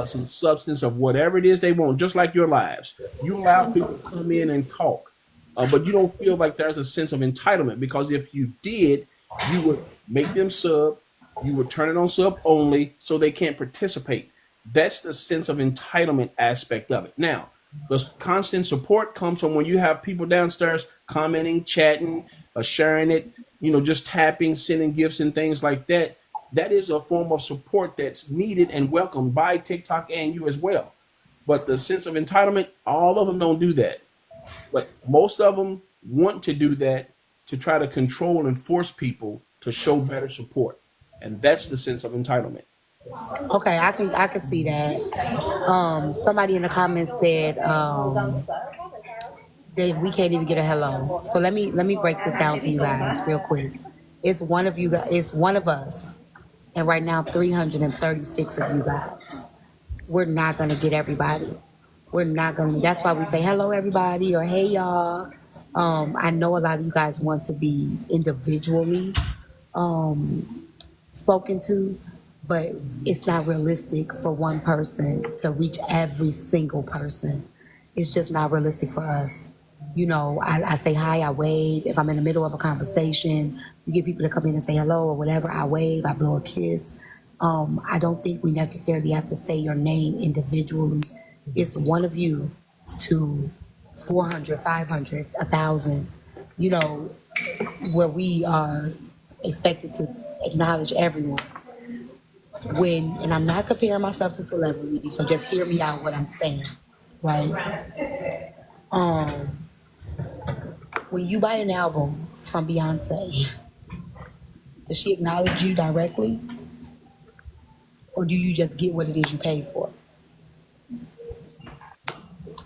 some substance of whatever it is they want, just like your lives. You allow people to come in and talk, but you don't feel like there's a sense of entitlement because if you did, you would make them sub, you would turn it on sub only so they can't participate. That's the sense of entitlement aspect of it. Now, the constant support comes from when you have people downstairs commenting, chatting, sharing it, just tapping, sending gifts and things like that. That is a form of support that's needed and welcomed by TikTok and you as well. But the sense of entitlement, all of them don't do that. But most of them want to do that to try to control and force people to show better support. And that's the sense of entitlement. okay, I can see that. Somebody in the comments said that we can't even get a hello. So let me break this down to you guys real quick. It's one of you guys. It's one of us, and right now 336 of you guys. We're not gonna get everybody. We're not gonna. That's why we say hello everybody or hey y'all. I know a lot of you guys want to be individually spoken to, but it's not realistic for one person to reach every single person. It's just not realistic for us. I say hi, I wave. If I'm in the middle of a conversation, you get people to come in and say hello or whatever, I wave, I blow a kiss. I don't think we necessarily have to say your name individually. It's one of you to 400, 500, 1,000, you know, where we are expected to acknowledge everyone. And I'm not comparing myself to celebrities, so just hear me out what I'm saying, right? Um, when you buy an album from Beyonce, does she acknowledge you directly, or do you just get what it is you paid for?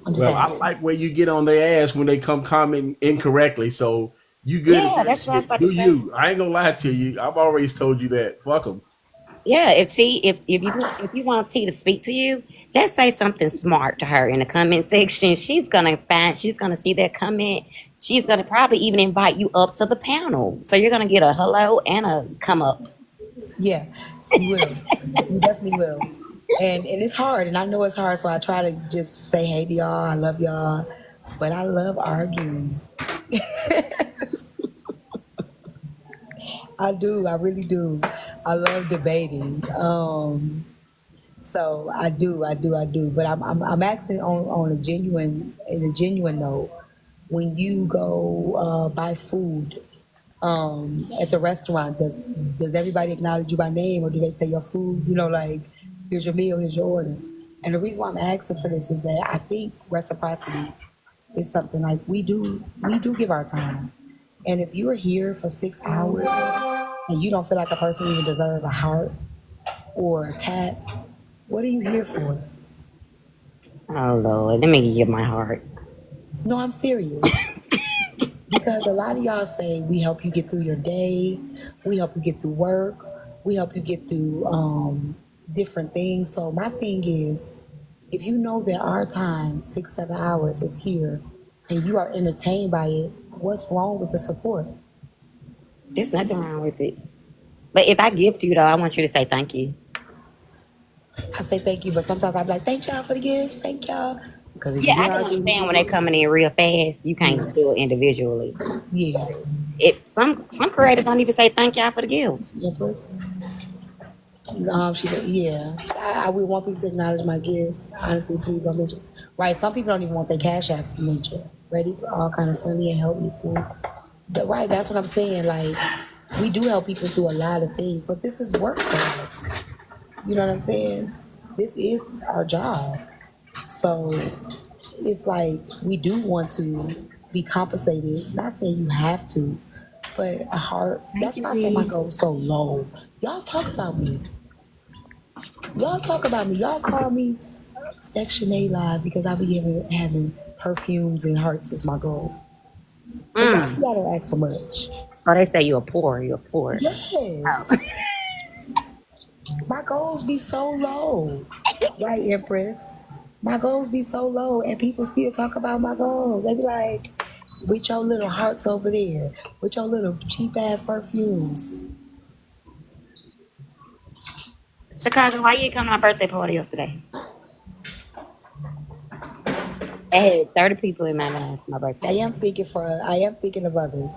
I'm just Well, I asking. like where you get on their ass when they come comment incorrectly. So you good at Yeah, that that's what I was shit. about to Do say. you? I ain't gonna lie to you. I've always told you that. Fuck them. Yeah, if you want T to speak to you, just say something smart to her in the comment section. She's gonna see that comment. She's gonna probably even invite you up to the panel. So you're gonna get a hello and a come up. Yeah, you will. You definitely will. And it's hard, and I know it's hard, so I try to just say hey to y'all, I love y'all, but I love arguing. I do, I really do. I love debating. So I do. But I'm asking on a genuine note. When you go buy food at the restaurant, does everybody acknowledge you by name, or do they say your food? Like here's your meal, here's your order. And the reason why I'm asking for this is that I think reciprocity is something like we do give our time. And if you're here for 6 hours and you don't feel like a person even deserve a heart or a tap, what are you here for? Oh Lord, let me give you my heart. No, I'm serious. Because a lot of y'all say we help you get through your day, we help you get through work, we help you get through different things. So my thing is, if you know there are times 6, 7 hours is here, and you are entertained by it, what's wrong with the support? There's nothing wrong with it. But if I gift you though, I want you to say thank you. I say thank you, but sometimes I'm like, thank y'all for the gifts, thank y'all. Because if Yeah, you I want can to understand when argue, they coming in real fast. You yeah, can't do it individually. yeah, It some creators don't even say thank y'all for the gifts. yeah, please. Yeah, I would want people to acknowledge my gifts. Honestly, please don't mention. Right, some people don't even want their cash apps mentioned. Ready, all kind of friendly and help me through. But right, that's what I'm saying. Like, we do help people through a lot of things, but this is work for us. You know what I'm saying? This is our job. So it's like we do want to be compensated. Not saying you have to, but a heart. Thank That's you, why I say my P. goal is so low. Y'all talk about me. Y'all talk about me. Y'all call me Section A Live because I be having perfumes and hearts is my goal. So y'all Mm. see, I don't ask for much. Oh, they say you're poor. You're poor. Oh. Yes, my goals be so low, right, Empress? My goals be so low, and people still talk about my goals. They be like, "With your little hearts over there, with your little cheap ass perfume." Chicago, why you didn't come to my birthday party yesterday? I had 30 people in my life for my birthday. I am thinking of others.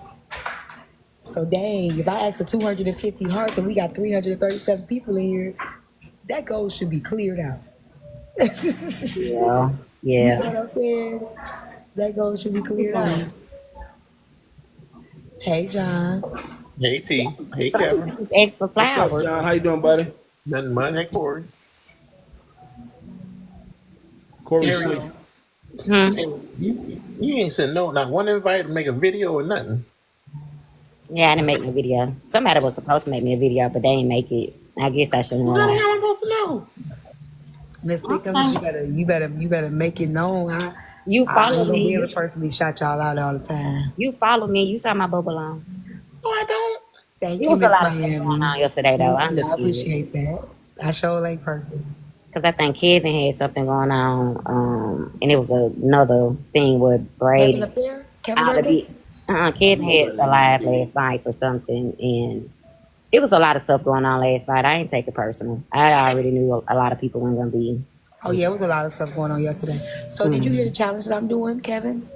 So dang, if I ask for 250 hearts and we got 337 people in here, that goal should be cleared out. Yeah. You Yeah. know what I'm saying? That goal should be Good cleared out. morning. Hey, John. Hey T. Hey Some Kevin. people just ask for What's up, flowers. John? How you doing, buddy? Nothing much. Hey Corey. Corey Terry, sleep. Hmm. hey, you ain't sent no not one invite to make a video or nothing. Yeah, I didn't make no video. Somebody was supposed to make me a video, but they didn't make it. I guess I shouldn't Well, went how the out. hell am I supposed to know? Miss Thickums, Okay. you better make it known. You I follow ain't gonna be able me. to personally shout y'all out all the time. You follow me. You saw my bubble on. No, I don't. Thank It you, was a Miss lot of stuff going Miami. on yesterday, though. Thank I you. I understood. appreciate that. I sure ain't perfect. Because I think Kevin had something going on. And it was another thing with Kevin Brady. up there? Kevin Out of birthday? it. Kevin had a live last night for something. And it was a lot of stuff going on last night. I ain't take it personal. I already knew a lot of people weren't going to be. Oh yeah, it was a lot of stuff going on yesterday. So did you hear the challenge that I'm doing, Kevin?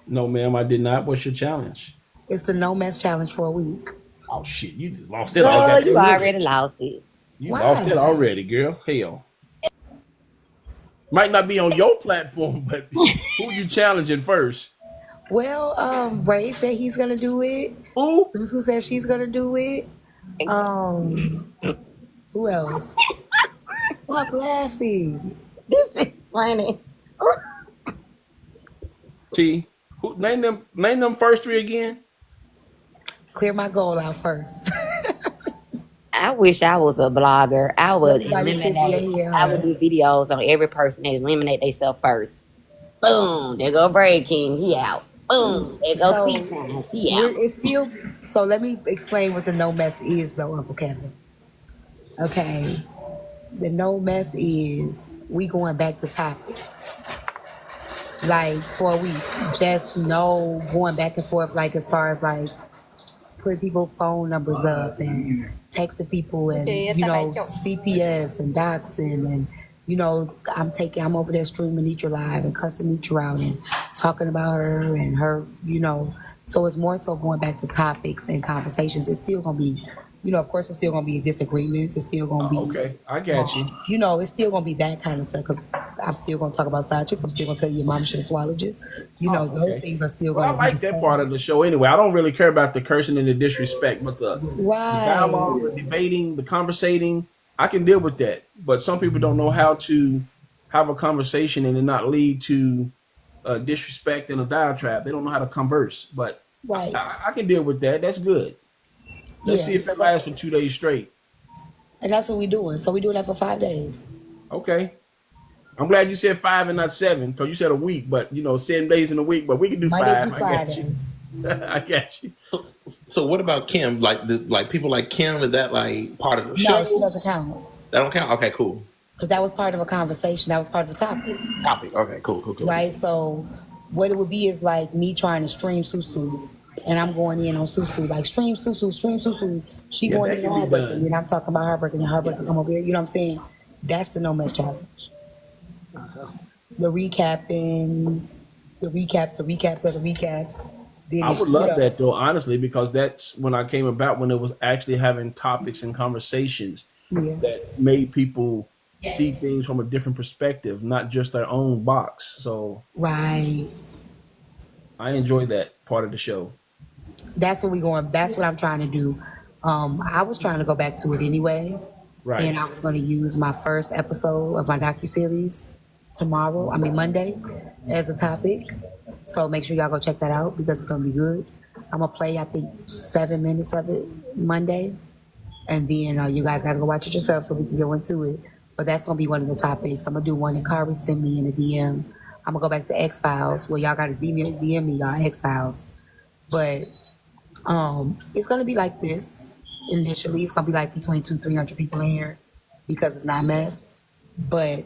No, ma'am, I did not. What's your challenge? It's the no mess challenge for a week. Oh shit, you just lost it all Girl, you goddamn minute. already lost it. You lost it Why? already, girl. Hell. Might not be on your platform, but who you challenging first? Well, Ray said he's gonna do it. Who? Susu said she's gonna do it. Um, who else? Stop laughing. This is funny. T. Who name them first three again? Clear my goal out first. I wish I was a blogger. I would Everybody sit there eliminate. hear I would her. do videos on every person and eliminate themselves first. Boom, there go Braid King. He out. Boom, there go So T-Time. She we're out. it's still so let me explain what the no mess is though, Uncle Kevin. Okay. The no mess is we going back to topic. Like for a week. Just no going back and forth like as far as like putting people's phone numbers up and texting people and CPS and doxing and I'm over there streaming Nitra live and cussing Nitra out and talking about her and her, so it's more so going back to topics and conversations. It's still gonna be, of course it's still gonna be disagreements. It's still gonna be Okay, I got you. it's still gonna be that kind of stuff because I'm still gonna talk about side chicks. I'm still gonna tell you your mom should have swallowed you. Those Okay. things are still Well, I gonna be like that part of the show anyway. I don't really care about the cursing and the disrespect, but the right. dialogue, the debating, the conversating, I can deal with that. But some people don't know how to have a conversation and it not lead to disrespect and a diatribe. They don't know how to converse. But Right. I can deal with that. That's good. Let's see if it lasts for 2 days straight. And that's what we're doing. So we're doing that for 5 days. Okay. I'm glad you said 5 and not 7 because you said a week, but 7 days in a week. But we can do Monday 5. through I got you. Friday. I got you. So what about Kim? Like people like Kim, is that like part of the No, she show? doesn't count. That don't count? Okay, cool. Because that was part of a conversation. That was part of a topic. Topic. Okay, cool. Right? So what it would be is like me trying to stream Susu. And I'm going in on Susu. Like stream Susu, stream Susu. She Yeah, going that in can on be her breaking. done. And I'm talking about her breaking and her breaking come over here. You know what I'm saying? That's the no mess challenge. The recapping, the recaps of the recaps. Then I would love that though, honestly, because that's when I came about when it was actually having topics and conversations Yeah. that made people see things from a different perspective, not just their own box. So Right. I enjoy that part of the show. That's what we going. That's what I'm trying to do. I was trying to go back to it anyway, Right. and I was going to use my first episode of my docuseries Monday, as a topic. So make sure y'all go check that out because it's gonna be good. I'm gonna play, I think, 7 minutes of it Monday, and then you guys gotta go watch it yourself so we can go into it. But that's gonna be one of the topics. I'm gonna do one that Kari sent me in a DM. I'm gonna go back to X Files. Well, y'all gotta DM me y'all X Files. But it's gonna be like this initially. It's gonna be like between 200-300 people in here because it's not mess. But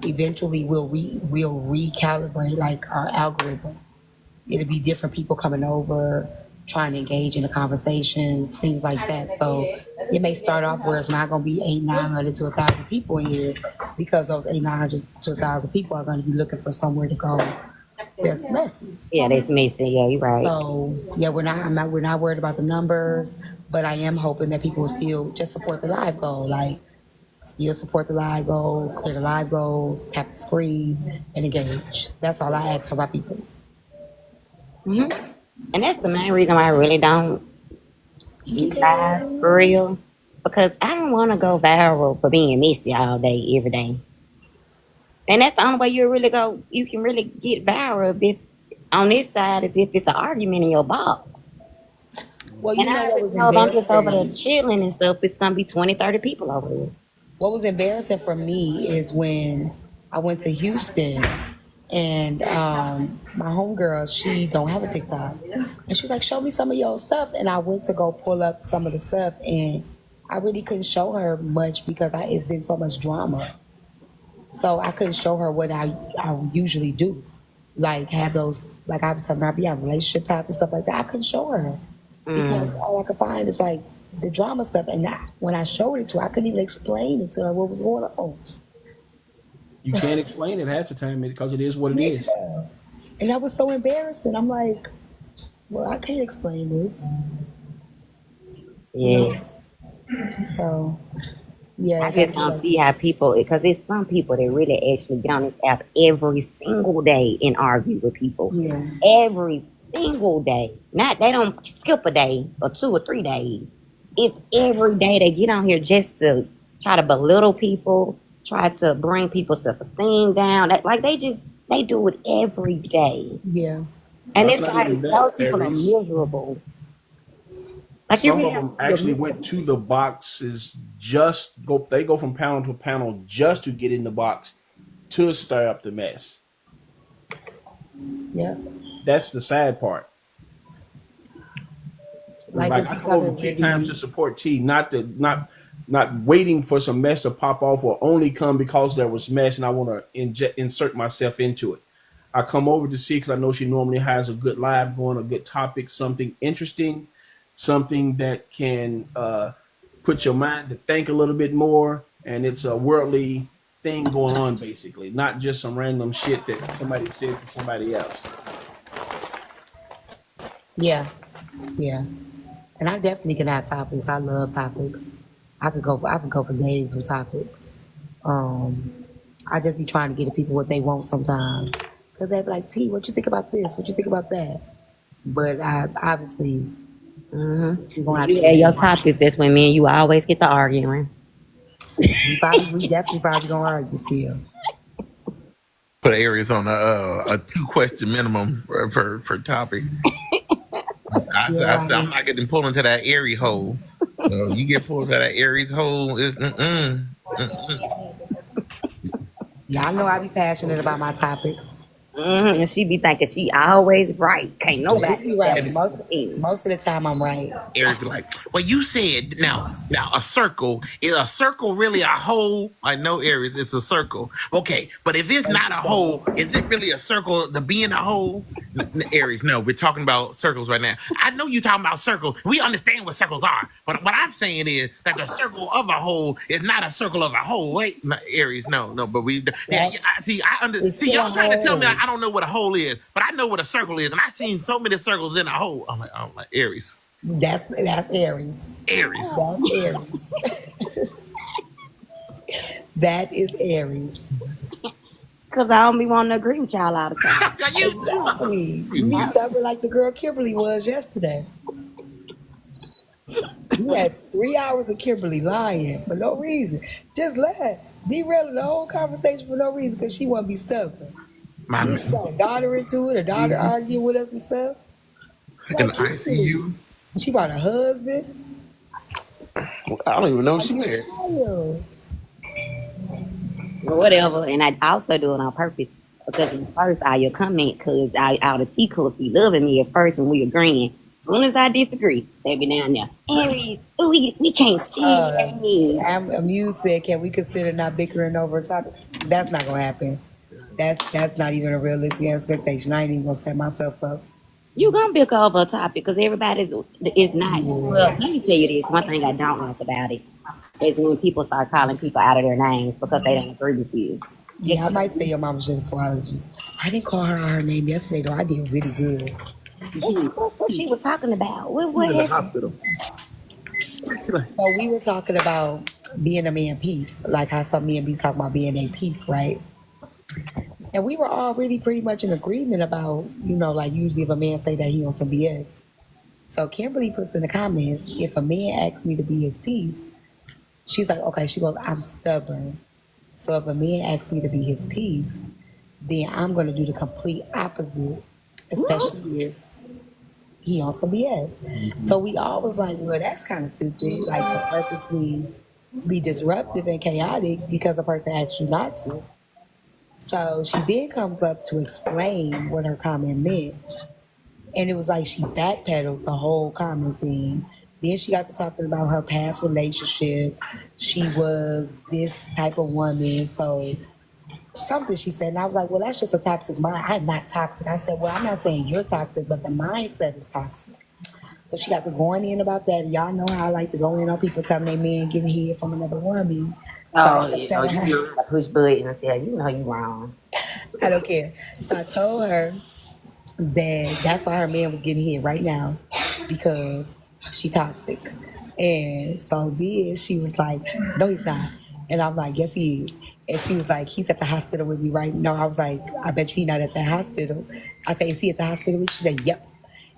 eventually we'll recalibrate like our algorithm. It'll be different people coming over, trying to engage in the conversations, things like that. So it may start off where it's not gonna be 800-900 to 1,000 people in here because those 800-900 to 1,000 people are gonna be looking for somewhere to go that's messy. Yeah, that's messy. Yeah, you're right. So yeah, we're not worried about the numbers, but I am hoping that people will still just support the live goal. Like still support the live goal, clear the live goal, tap the screen, and engage. That's all I ask for my people. And that's the main reason why I really don't do live for real. Because I don't want to go viral for being messy all day, every day. And that's the only way you can really get viral if on this side is if it's an argument in your box. Well, And you I know what already was know if I'm just over there embarrassing? chilling and stuff, it's gonna be 20-30 people over there. What was embarrassing for me is when I went to Houston and my homegirl, she don't have a TikTok. And she was like, show me some of your stuff. And I went to go pull up some of the stuff and I really couldn't show her much because it's been so much drama. So I couldn't show her what I usually do. Like have those, like I was telling her, I be on relationship type and stuff like that. I couldn't show her because all I could find is like the drama stuff. And when I showed it to her, I couldn't even explain it to her what was going on. You can't explain it half the time because it is what it is. And that was so embarrassing. I'm like, well, I can't explain this. Yes. So, yeah. I just don't see how people, because there's some people that really actually get on this app every single day and argue with people. Yeah. Every single day. They don't skip a day or 2 or 3 days. It's every day they get on here just to try to belittle people, try to bring people's self-esteem down. They do it every day. Yeah. And That's it's not like even that, those people are Aries. miserable. Like Some of them actually went to the boxes they go from panel to panel just to get in the box to stir up the mess. Yeah. That's the sad part. Like I go over T times to support T, not waiting for some mess to pop off or only come because there was mess and I want to insert myself into it. I come over to see because I know she normally has a good live going, a good topic, something interesting, something that can put your mind to think a little bit more, and it's a worldly thing going on basically, not just some random shit that somebody said to somebody else. Yeah. Yeah. And I definitely can have topics. I love topics. I could go for days with topics. I just be trying to get the people what they want sometimes. Because they be like, T, what you think about this? What you think about that? But I obviously your topics, that's when me and you always get to arguing. We definitely probably gonna argue still. Put Aries on a 2-question minimum per topic. I said I'm not getting pulled into that Aries hole. So you get pulled into that Aries hole, it's Y'all know I be passionate about my topic. And she be thinking she always right. Can't nobody be right. Most of the time I'm right. Eric be like, well, you said now a circle, is a circle really a hole? I know, Aries, it's a circle. Okay, but if it's not a hole, is it really a circle to be in a hole? Aries, no, we're talking about circles right now. I know you're talking about circles. We understand what circles are. But what I'm saying is that the circle of a hole is not a circle of a hole. Wait, no, Aries, no, but we y'all trying to tell me I don't know what a hole is, but I know what a circle is, and I've seen so many circles in a hole. I'm like Aries. That's Aries. Aries. That's Aries. That is Aries. Because I don't be wanting to agree with y'all all the time. Exactly. You be stubborn like the girl Kimberly was yesterday. You had 3 hours of Kimberly lying for no reason. Just lie. derailing the whole conversation for no reason because she want to be stubborn. My Then she got a daughter into it, a daughter arguing with us and stuff. in Like, the Kimberly. ICU. She brought a husband. I don't even know if Like, she you married. child. or whatever. And I also do it on purpose because at first I comment because I out of teacups be loving me at first when we agreeing. As soon as I disagree, they be down there. Aries, we can't stand Uh, Aries. Amuse said, "Can we consider not bickering over a topic?" That's not gonna happen. That's not even a realistic expectation. I ain't even gonna set myself up. You gonna bicker over a topic because everybody's is not. Well, Yeah, let me tell you this. One thing I don't like about it is when people start calling people out of their names because they don't agree with you. yeah. I might say your mama should have swallowed you. I didn't call her out her name yesterday though. I did really good. What she was talking about? She was What in the happened? hospital. So we were talking about being a man piece, like how some men be talking about being a piece, right? And we were all really pretty much in agreement about, like usually if a man say that he on some BS. So Kimberly puts in the comments, if a man asks me to be his piece, she's like, okay, she goes, I'm stubborn. So if a man asks me to be his piece, then I'm going to do the complete opposite, especially if he on some BS. So we all was like, well, that's kind of stupid, like to purposely be disruptive and chaotic because a person asked you not to. So she then comes up to explain what her comment meant. And it was like she backpedaled the whole comment thing. Then she got to talking about her past relationship. She was this type of woman. So something she said, and I was like, well, that's just a toxic mind. I'm not toxic. I said, well, I'm not saying you're toxic, but the mindset is toxic. So she got to going in about that. Y'all know how I like to go in on people telling their man getting hit from another woman. So I Oh kept yeah, oh telling you her, know how to push buttons and say, you know you wrong. I don't care. So I told her that that's why her man was getting hit right now because she toxic. And so then she was like, no, he's not. And I'm like, yes, he is. And she was like, he's at the hospital with me right now. I was like, I bet you he's not at the hospital. I said, is he at the hospital with you? She said, yep.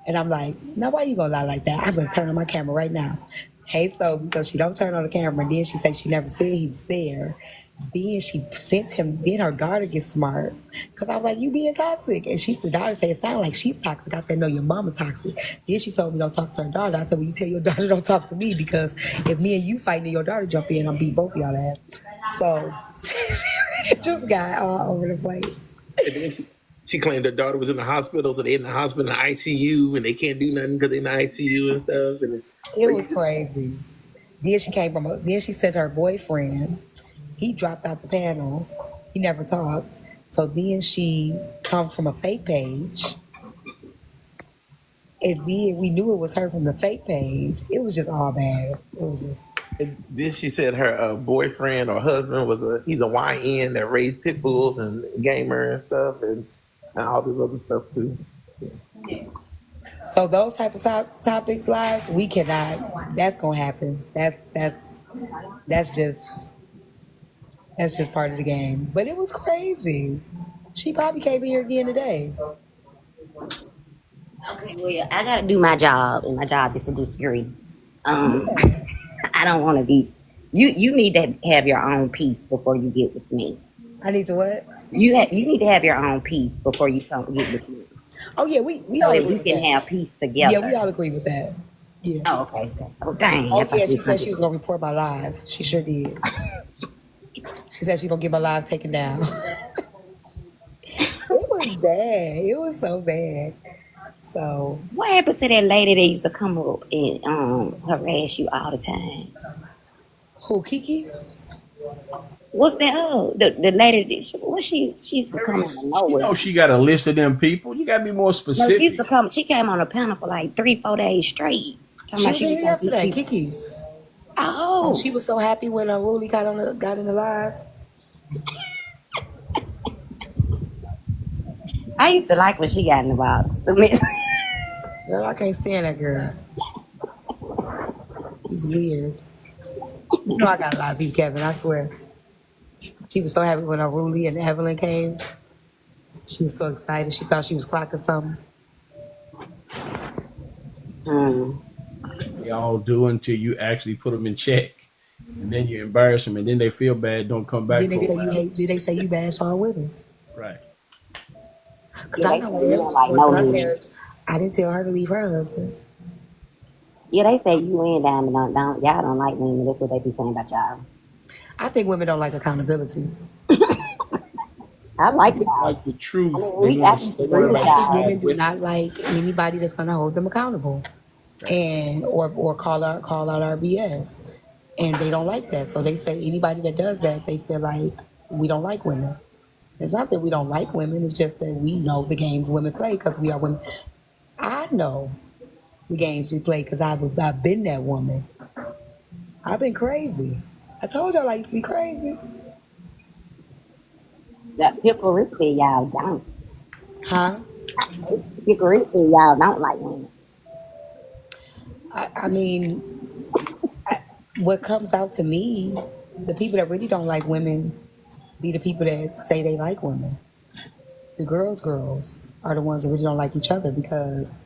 And I'm like, now why you gonna lie like that? I'm gonna turn on my camera right now. Hey, so she don't turn on the camera. And then she said she never said he was there. Then she sent him. Then her daughter gets smart because I was like, "You being toxic," and the daughter said, "It sounds like she's toxic." I said, "No, your mama toxic." Then she told me don't talk to her daughter. I said, "Well, you tell your daughter don't talk to me because if me and you fighting and your daughter jump in, I'll beat both of y'all ass." So it just got all over the place. And then she claimed her daughter was in the hospital, so they're in the hospital in the ICU, and they can't do nothing because they're in the ICU and stuff. And It was crazy. Then she came from. Then she sent her boyfriend. He dropped out the panel. He never talked. So then she come from a fake page. And then we knew it was her from the fake page. It was just all bad. It was just then she said her boyfriend or husband he's a YN that raised pit bulls and gamer and stuff and all this other stuff too. so those type of topics, lives, we cannot. That's gonna happen. That's just that's just part of the game. But it was crazy. She probably came in here again today. Okay, well I gotta do my job, and my job is to disagree. Um, Yeah, I don't want to be. You need to have your own peace before you get with me. I need to what? You need to have your own peace before you come get with me, Oh yeah, we so all that agree we with can that. have peace Yeah, we together. all agree with that. Yeah. Oh, okay, okay. Oh, dang! I Oh yeah, thought you she were said trying she to. was gonna report my live. She sure did. She said she gonna get my live taken down. It was bad. It was so bad. So What happened to that lady that used to come up and harass you all the time? who Kiki's? What's that? Oh, the lady. What she used to come out of You nowhere. know she got a list of them people. You got to be more No, she used to specific. come. She came on a panel for like 3-4 days straight. Talking She about was she in was here gonna get yesterday. people. Kiki's. And Oh, she was so happy when Ruli got in the live. I used to like when she got in the box. Girl, I can't stand that girl. She's weird. You know I got a lot of people, Kevin. I swear. She was so happy when Ruli and Evelyn came. She was so excited. She thought she was clocking something. Hmm. They all do until you actually put them in check. and then you embarrass them, and then they feel bad, don't come back Then they for a say you while. hate. Then they say you bash all women. Right. Because Yeah, I they know say my you ex don't like before no her men. marriage, I didn't tell her to leave her husband. Yeah, they say you and Diamond don't y'all don't like women. That's what they be saying about y'all. I think women don't like accountability. I I like think y'all. like the I truth. mean, I They disagree want to with I like think y'all. women side do with not it. like anybody that's going to hold them accountable, Right. and or call out our BS, and they don't like that. So they say anybody that does that, they feel like we don't like women. It's not that we don't like women. It's just that we know the games women play because we are women. I know the games we play because I've been that woman. I've been crazy. I told y'all I used to be crazy. That Pickle Rick said y'all don't. Huh? Pickle Rick said y'all don't like women. I mean, what comes out to me, the people that really don't like women be the people that say they like women. The girls are the ones that really don't like each other because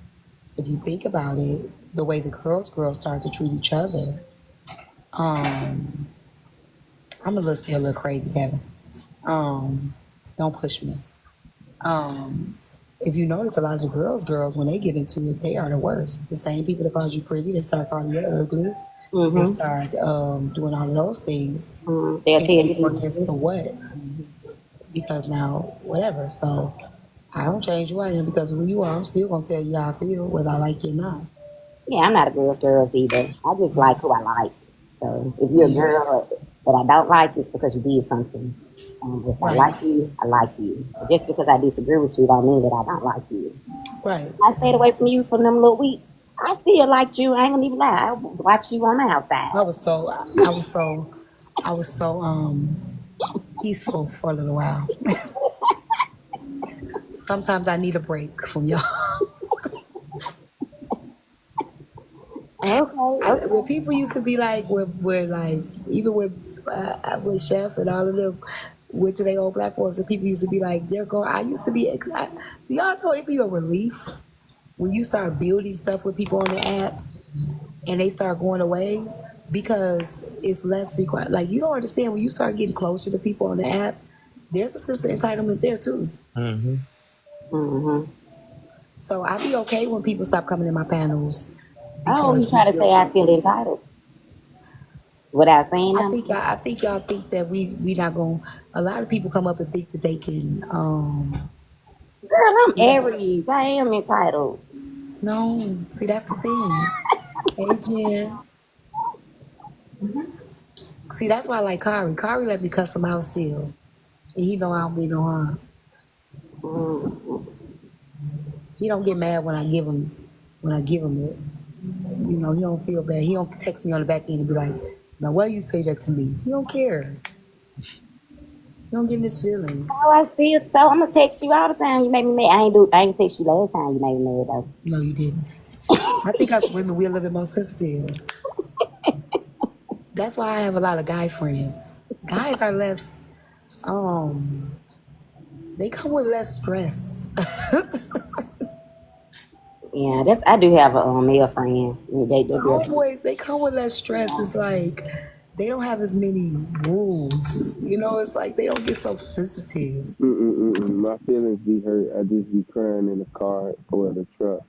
if you think about it, the way the girls start to treat each other, um, I'm a little still a little crazy, Kevin. Um, don't push me. Um, if you notice, a lot of the girls, when they get into it, they are the worst. The same people that call you pretty, they start calling you ugly. They Mm-hmm. start doing all of those things, Mm-hmm. They'll tell and you you go against this. the what? Because now, whatever. So I don't change who I am because of who you are. I'm still gonna tell you how I feel, whether I like you or not. Yeah, I'm not a girls either. I just like who I like. So if you're a Yeah, girl that I don't like, it's because you did something. If I right, like you, I like you. Just because I disagree with you, don't mean that I don't like you. right. I stayed away from you for them little weeks. I still liked you. I ain't gonna even lie. I watch you on the I outside. was so, I was so, I was so peaceful for a little while. Sometimes I need a break from y'all. Okay, When okay. people used to be like, with like, even with Chef and all of them went to their own platforms, and people used to be like, they're going. I used to be. Do y'all know it'd be a relief when you start building stuff with people on the app and they start going away because it's less required. Like you don't understand when you start getting closer to people on the app. There's a sense of entitlement there too. Mm-hmm. Mm-hmm. So I'd be okay when people stop coming in my panels Oh, you because we try to built say I feel something. entitled without saying nothing? I think y'all think that we not going. A lot of people come up and think that they can. Girl, I'm Let, Aries. I am entitled. no, see that's the thing. Hey Jen. See that's why I like Kari. Kari let me cuss him out still, and he know I don't mean no harm. Mm-hmm. He don't get mad when I give him it. You know he don't feel bad. He don't text me on the back end and be like, "Now why you say that to me?" He don't care. He don't get in his feelings. Oh, I still. So I'm gonna text you all the time. You made me mad. I ain't text you last time. You made me mad though. No, you didn't. I think us women we're a little bit more sensitive. That's why I have a lot of guy friends. Guys are less um they come with less stress. Yeah, that's. I do have a male friends. They definitely. Homeboys, they come with less stress. It's like they don't have as many rules. You know, it's like they don't get so sensitive. Mm-mm-mm. My feelings be hurt. I just be crying in the car or the truck.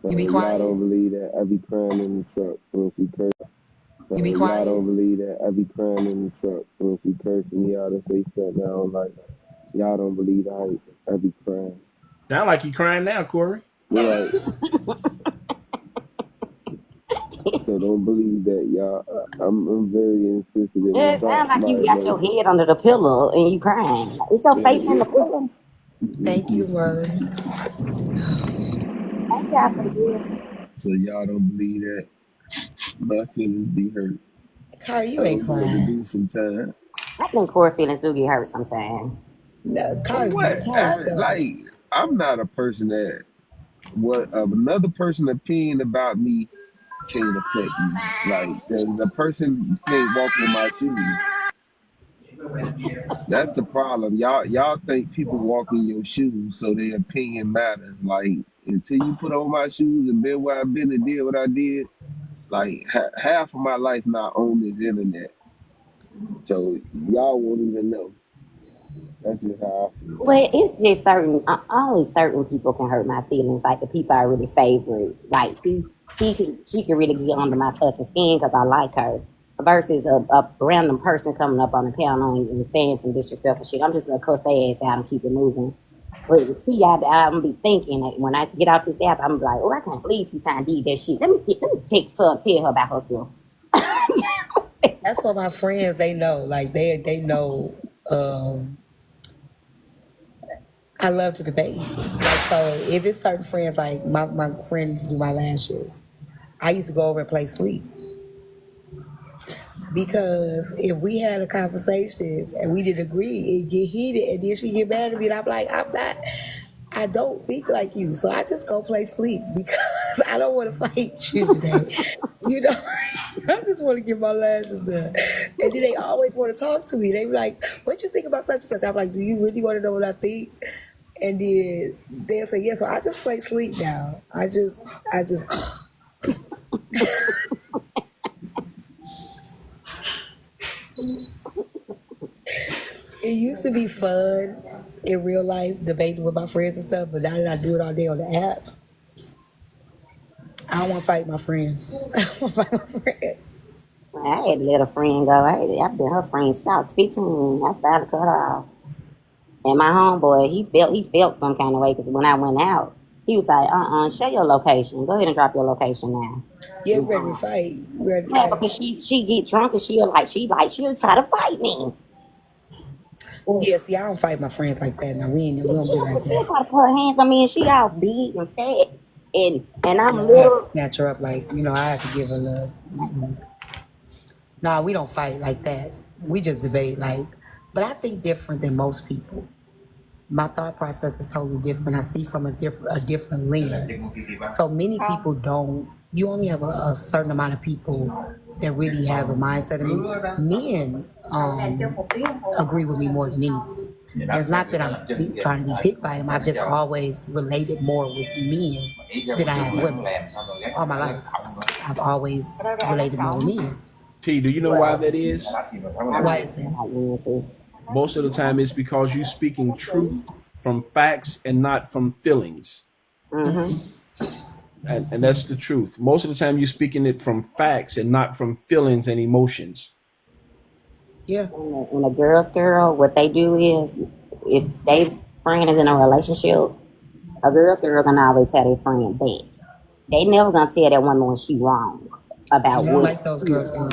You be So y'all don't quiet. believe that. I be crying in the truck when she curse. You be So y'all quiet. don't believe that. I be crying in the truck when she cursing me out or say something I don't like. Y'all don't believe the hype. I be crying. Sound like you crying now, Corey. Right. So don't believe that, y'all. I'm very insensitive Yeah, it about sounds like my you got your emotions. head under the pillow and you crying. Is your Yeah, face in yeah. the pillow? Thank you, Mm-mm. word. Thank y'all for the gifts. So y'all don't believe that. My feelings be hurt. Kari, I you ain't don't know what to crying. do sometimes. I think core feelings do get hurt sometimes. No, For what? Kari stuff. I'm not a person that what another person' opinion about me can't affect me. Like the person can't walk in my shoes. That's the problem. Y'all think people walk in your shoes, so their opinion matters. Like until you put on my shoes and been where I've been and did what I did, Like half of my life not on this internet, so y'all won't even know. That's just how I feel. Well, it's just certain. Only certain people can hurt my feelings. Like the people I really favorite. Like she can really get under my fucking skin because I like her. Versus a random person coming up on the panel and saying some disrespectful shit. I'm just gonna cuss their ass out and keep it moving. But with T, I'm gonna be thinking that when I get off this app, I'm like, oh, I can't believe T Time did that shit. Let me see. Let me text her and tell her about herself. That's what my friends they know. Like they know. I love to debate. Like so, if it's certain friends, like my friend used to do my lashes, I used to go over and play sleep because if we had a conversation and we didn't agree, it get heated, and then she get mad at me, and I'm like, I'm not. I don't think like you, so I just go play sleep because I don't want to fight you today. You know, I just want to get my lashes done. And then they always want to talk to me. They be like, "What you think about such and such?" I'm like, "Do you really want to know what I think?" And then they'll say, "Yeah." So I just play sleep now. I just. It used to be fun in real life debating with my friends and stuff, but now that I do it all day on the app, I don't want to fight my friends. I don't want to fight my friends. I had to let a friend go. I've been her friend since I was 15. I finally cut her off. And my homeboy, he felt some kind of way because when I went out, he was like, share your location. Go ahead and drop your location now. Yeah, we ready to fight. We ready to Yeah, fight. because she get drunk and she'll try to fight me. Yeah, see, I don't fight my friends like that. Now we don't do it like She'll that. try to put her hands on me and she all big and fat and I'm Yeah, I have to little. snatch her up like I have to give her love. Nah, we don't fight like that. We just debate like, but I think different than most people. My thought process is totally different. I see from a different lens. So many people don't. You only have a certain amount of people that really have a mindset. I mean, men agree with me more than anything. And it's not that trying to be picked by them. I've just always related more with men than I have women. All my life, I've always related more with men. T, do you know why that is? Why is that? Like women too. Most of the time, it's because you speaking truth from facts and not from feelings. Mm-hmm. And that's the truth. Most of the time, you're speaking it from facts and not from feelings and emotions. Yeah. And a girl's girl, what they do is if they friend is in a relationship, a girl's girl gonna always have their friend back. They never gonna tell that woman when she wrong I about don't what like those she girls. wrong.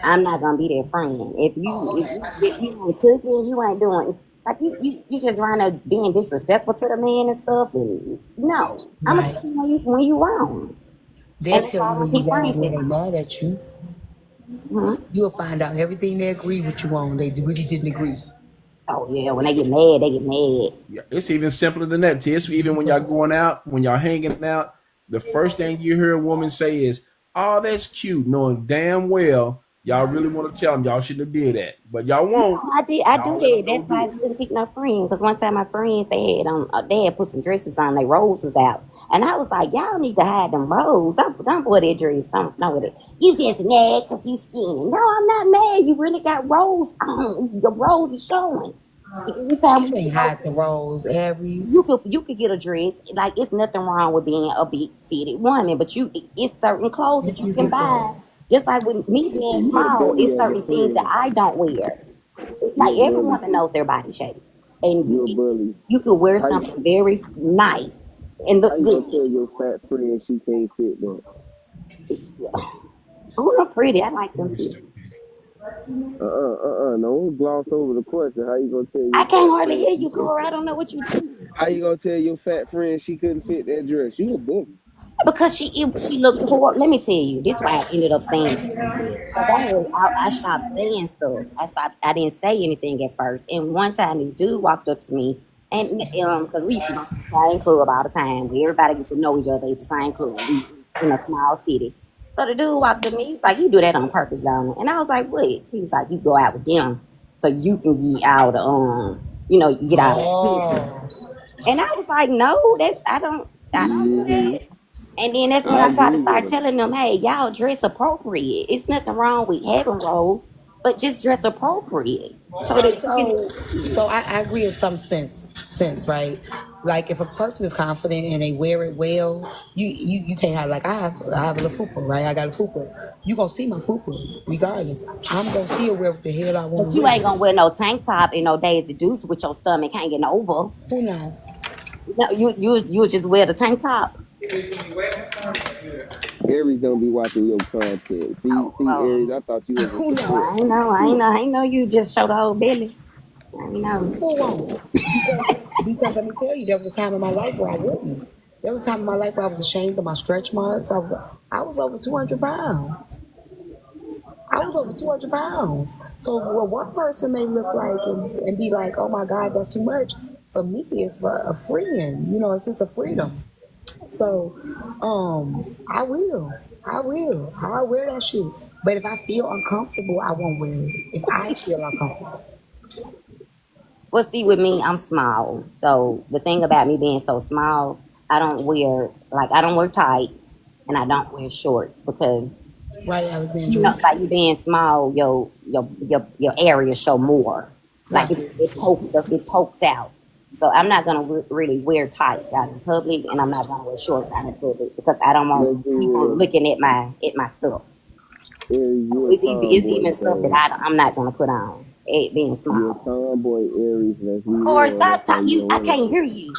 I'm not gonna be their friend. If you ain't cooking, you ain't doing like you just around there being disrespectful to the man and stuff. And no, I'm gonna Right. tell you when you wrong. And They'll that's tell why you I don't when you keep wrong friends when with they them. mad at you. Mhm. You'll find out everything they agree with you on. They really didn't agree. Oh yeah, when they get mad, they get mad. Yeah, it's even simpler than that. T. It's even when y'all going out, when y'all hanging out, the first thing you hear a woman say is, "Oh, that's cute," knowing damn well y'all really want to tell them y'all shouldn't have did that, but y'all won't. I do Y'all let that. them go That's why do I it. couldn't keep no friend. Because one time my friends they had put some dresses on. Their rose was out, and I was like, y'all need to hide them rose. Don't wear that dress. Don't wear it. You just mad because you skinny. No, I'm not mad. You really got rose on. Your rose is showing. Every time She we may go, hide the rose, you Aries. could get a dress. Like it's nothing wrong with being a big fitted woman, but it's certain clothes that If you you can get that. buy. Just like with me So being you would have small, bully it's as a certain things that friend. I don't wear. You Like a every bully. woman knows their body shape, and You a bully. you could wear How something very nice and how look you gonna good. tell your fat friend she can't fit that? Oh, I'm pretty. I like them too. Don't gloss over the question. How you gonna tell I your can't fat hardly friend hear she you, can't Cora. fit? I don't know what you saying. How you gonna tell your fat friend she couldn't fit that dress? You a bully. Because she looked horrible. Let me tell you, this is why I ended up saying it. Because I stopped saying stuff. I didn't say anything at first. And one time this dude walked up to me and because we used to go to the same club all the time. Where everybody get to know each other at the same club. We in a small city. So the dude walked up to me, he was like, "You do that on purpose, don't you?" And I was like, "What?" He was like, "You go out with them so you can get out of get out of that." Oh. And I was like, "No, I don't do Mm-hmm. that." And then that's when I I try to agree with start her. telling them, hey, y'all dress appropriate. It's nothing wrong with having roles, but just dress appropriate. So that you know, So I agree in some sense, right? Like if a person is confident and they wear it well, you can't have like I have a little fupa, right? I got a fupa. You gonna see my fupa regardless. I'm gonna still wear what the hell I want but to you wear. ain't gonna wear no tank top and no Daisy Dukes with your stomach hanging over. Who knows? No, you just wear the tank top. Aries don't be watching your content. See, Aries, Oh, I thought you was a Who oh, support I knows? ain't know, I ain't too. know, I ain't know. You just show the whole belly. I ain't know. Who won't? Because let me tell you, there was a time in my life where I wouldn't. There was a time in my life where I was ashamed of my stretch marks. I was over 200 pounds. I was over 200 pounds. So what one person may look like and be like, oh my God, that's too much. For me, it's for a freeing. It's just a freedom. So, I will. I'll wear that shit. But if I feel uncomfortable, I won't wear it. If I feel uncomfortable. Well, see, with me, I'm small. So the thing about me being so small, I don't wear tights and I don't wear shorts because Right, Alexandria? like you being small, your area show more. Like Right. it pokes out. So I'm not gonna really wear tights out in public, and I'm not gonna wear shorts out in public because I don't want Let's be people real. looking at my stuff. Aries, you a It's tomboy, even stuff that so I'm not gonna put on. It being you're a small. tomboy, Aries. Let's be Or real. That's stop why talking. you You, don't I want can't to. hear you.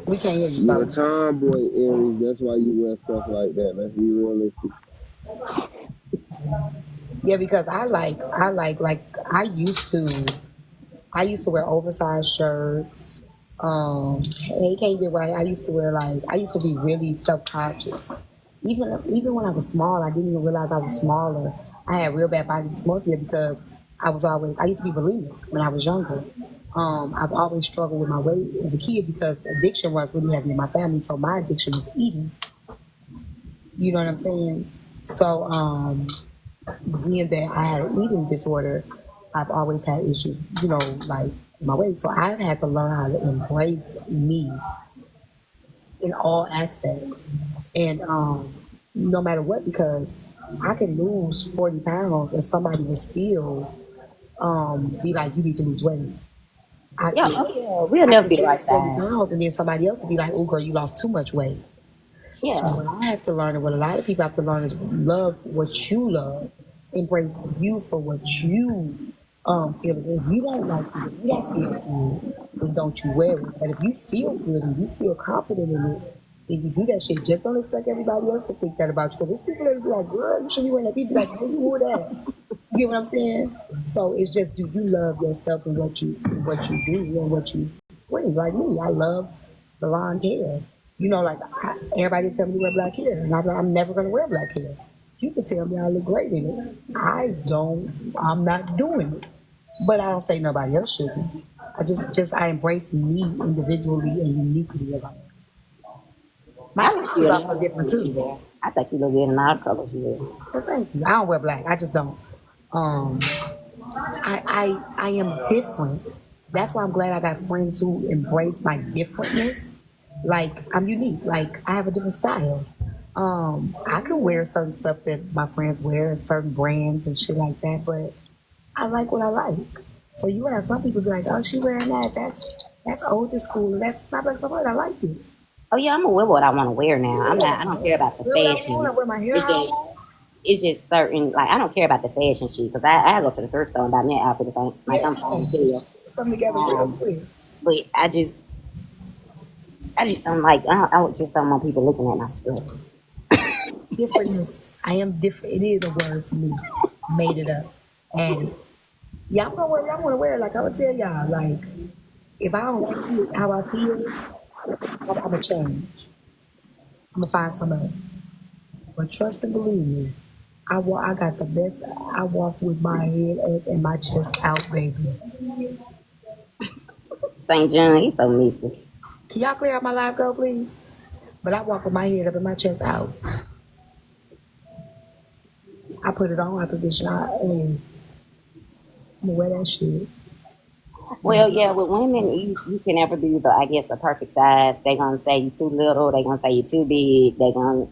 We can't hear you, You're a brother. tomboy, Aries. That's why you wear stuff like that. Let's be realistic. Yeah, because like I used to wear oversized shirts. Hey, can't get right. I used to be really self conscious. Even when I was small, I didn't even realize I was smaller. I had real bad body dysmorphia because I used to be bulimic when I was younger. I've always struggled with my weight as a kid because addiction was really heavy in my family. So my addiction was eating. You know what I'm saying? So being that I had an eating disorder, I've always had issues, like my weight. So I've had to learn how to embrace me in all aspects. And no matter what, because I can lose 40 pounds and somebody will still be like, you need to lose weight. I Yeah, could oh yeah, we'll I never could be the right lose 40 size. pounds and then somebody else will be like, oh girl, you lost too much weight. So Yeah. what I have to learn and what a lot of people have to learn is love what you love. Embrace you for what you feel. If you don't like it, if you don't feel good, then don't you wear it. But if you feel good and you feel confident in it, then you do that shit. Just don't expect everybody else to think that about you. Because there's people that be like, girl, you should be wearing that. People be like, girl, you wore that. You get what I'm saying? So it's just, do you love yourself and what you do and what you bring? Like me, I love blonde hair. Like everybody tell me to wear black hair, and I'm never gonna wear black hair. You can tell me I look great in it. I don't. I'm not doing it. But I don't say nobody else shouldn't. I embrace me individually and uniquely as I am. My I like style you is in also all the different colors you too. wear. I think you look good in all the colors you wear. Well, thank you. I don't wear black. I just don't. Um, I am different. That's why I'm glad I got friends who embrace my differentness. Like I'm unique. Like I have a different style. I can wear certain stuff that my friends wear, certain brands and shit like that, but I like what I like. So you have some people be like, "Oh, she wearing that? That's older school. That's not like somebody I like it. Oh yeah, I'm gonna wear what I want to wear now. I'm not. I don't care about the Wear what I want. I fashion. wear my hair It's how I just want. it's just certain. Like I don't care about the fashion shit because I go to the thrift store and buy me an outfit if like I'm Yeah, trying to feel. put them together real Um, quick. but I just don't like. I just don't want people looking at my stuff. Differentness. I am different. It is a word for me. Made it up. And yeah, I'm gonna wear it. I'm gonna wear it. Like I would tell y'all, like if I don't like it, how I feel, I'm gonna change. I'm gonna find something else. But trust and believe me, I walk. I got the best. I walk with my head up and my chest out, baby. St. John, he's so messy. Can y'all clear out my live go, please? But I walk with my head up and my chest out. I put it on. I position. I'm gonna wear that shit. Well, yeah, with women, you can never be the, I guess, the perfect size. They gonna say you too little. They gonna say you too big. They gonna,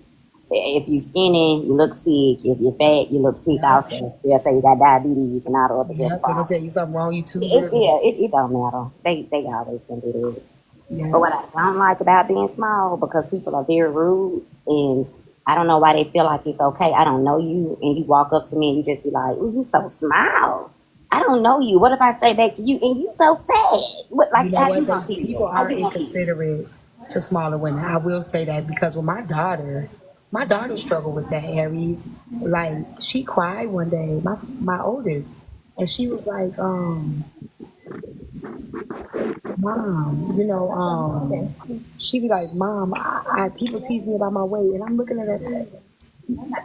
if you skinny, you look sick. If you're fat, you look sick. Yep. Also, they'll say you got diabetes and all the other good Yep. They're gonna stuff. tell you something wrong. You too It's little. yeah, it don't matter. They always can do that. But Yep. what I don't like about being small, because people are very rude, and I don't know why they feel like it's okay. I don't know you, and you walk up to me and you just be like, "Ooh, you so small." I don't know you. What if I say back to you and you so fat? What, You like, know how what? you They gonna people feel? How are you gonna feel? inconsiderate to smaller women. I will say that because with my daughter struggled with that, Aries. Like she cried one day, my oldest, and she was like, Mom, she be like, Mom, I people tease me about my weight, and I'm looking at her.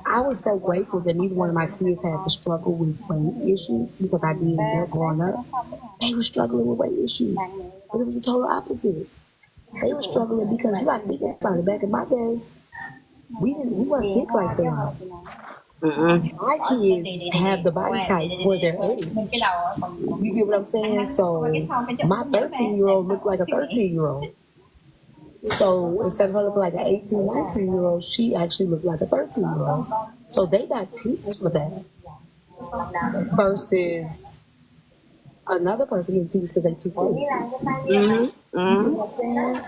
I was so grateful that neither one of my kids had to struggle with weight issues because I did that growing up. They were struggling with weight issues, but it was the total opposite. They were struggling because you got to think about it. Back in my day, we weren't thick like they are. Mm-mm. My kids have the body type for their age. You get what I'm saying? So my 13-year-old looked like a 13-year-old. So instead of her looking like an 18, 19-year-old, she actually looked like a 13-year-old. So they got teased for that versus another person getting teased because they too big. Mm-hmm. You get Mm-hmm. what I'm saying?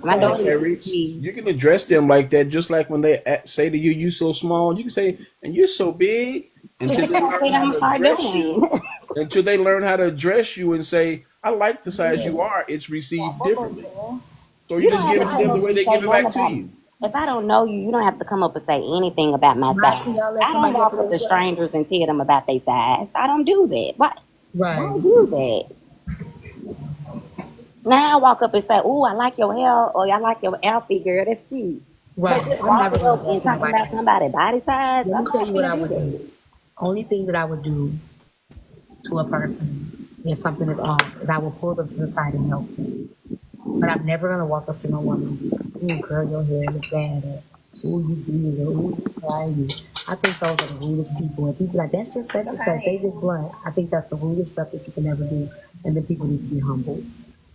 My And daughter So used to Aries, be. you can address them like that, just like when they say to you, "You so small." You can say, "And you're so big," until they That's learn what how I'm to gonna start address doing. you. Until they learn how to address you and say, "I like the size you are." It's received differently. So you You just don't have give to it to come them the up way and they say give it nothing back to about me. you. If I don't know you, you don't have to come up and say anything about my not size. see y'all let I don't somebody up walk in up their to dress. strangers and tell them about their size. I don't do that. Why Right, do that? Now I walk up and say, "Oh, I like your hair," or "I like your outfit, girl. That's cute." But right. just I'm never walking gonna up walk and to talking nobody. about somebody's body size, Let I'm me tell not you what gonna I do would that. do. Only thing that I would do to a person if something is off is I will pull them to the side and help them. But I'm never gonna walk up to no woman. Ooh, girl, your hair look bad. Or, ooh, you big. Or, ooh, you trying. I think those are the rudest people. And people like that's just such and such. They just blunt. I think that's the rudest stuff that you can ever do. And then people need to be humble.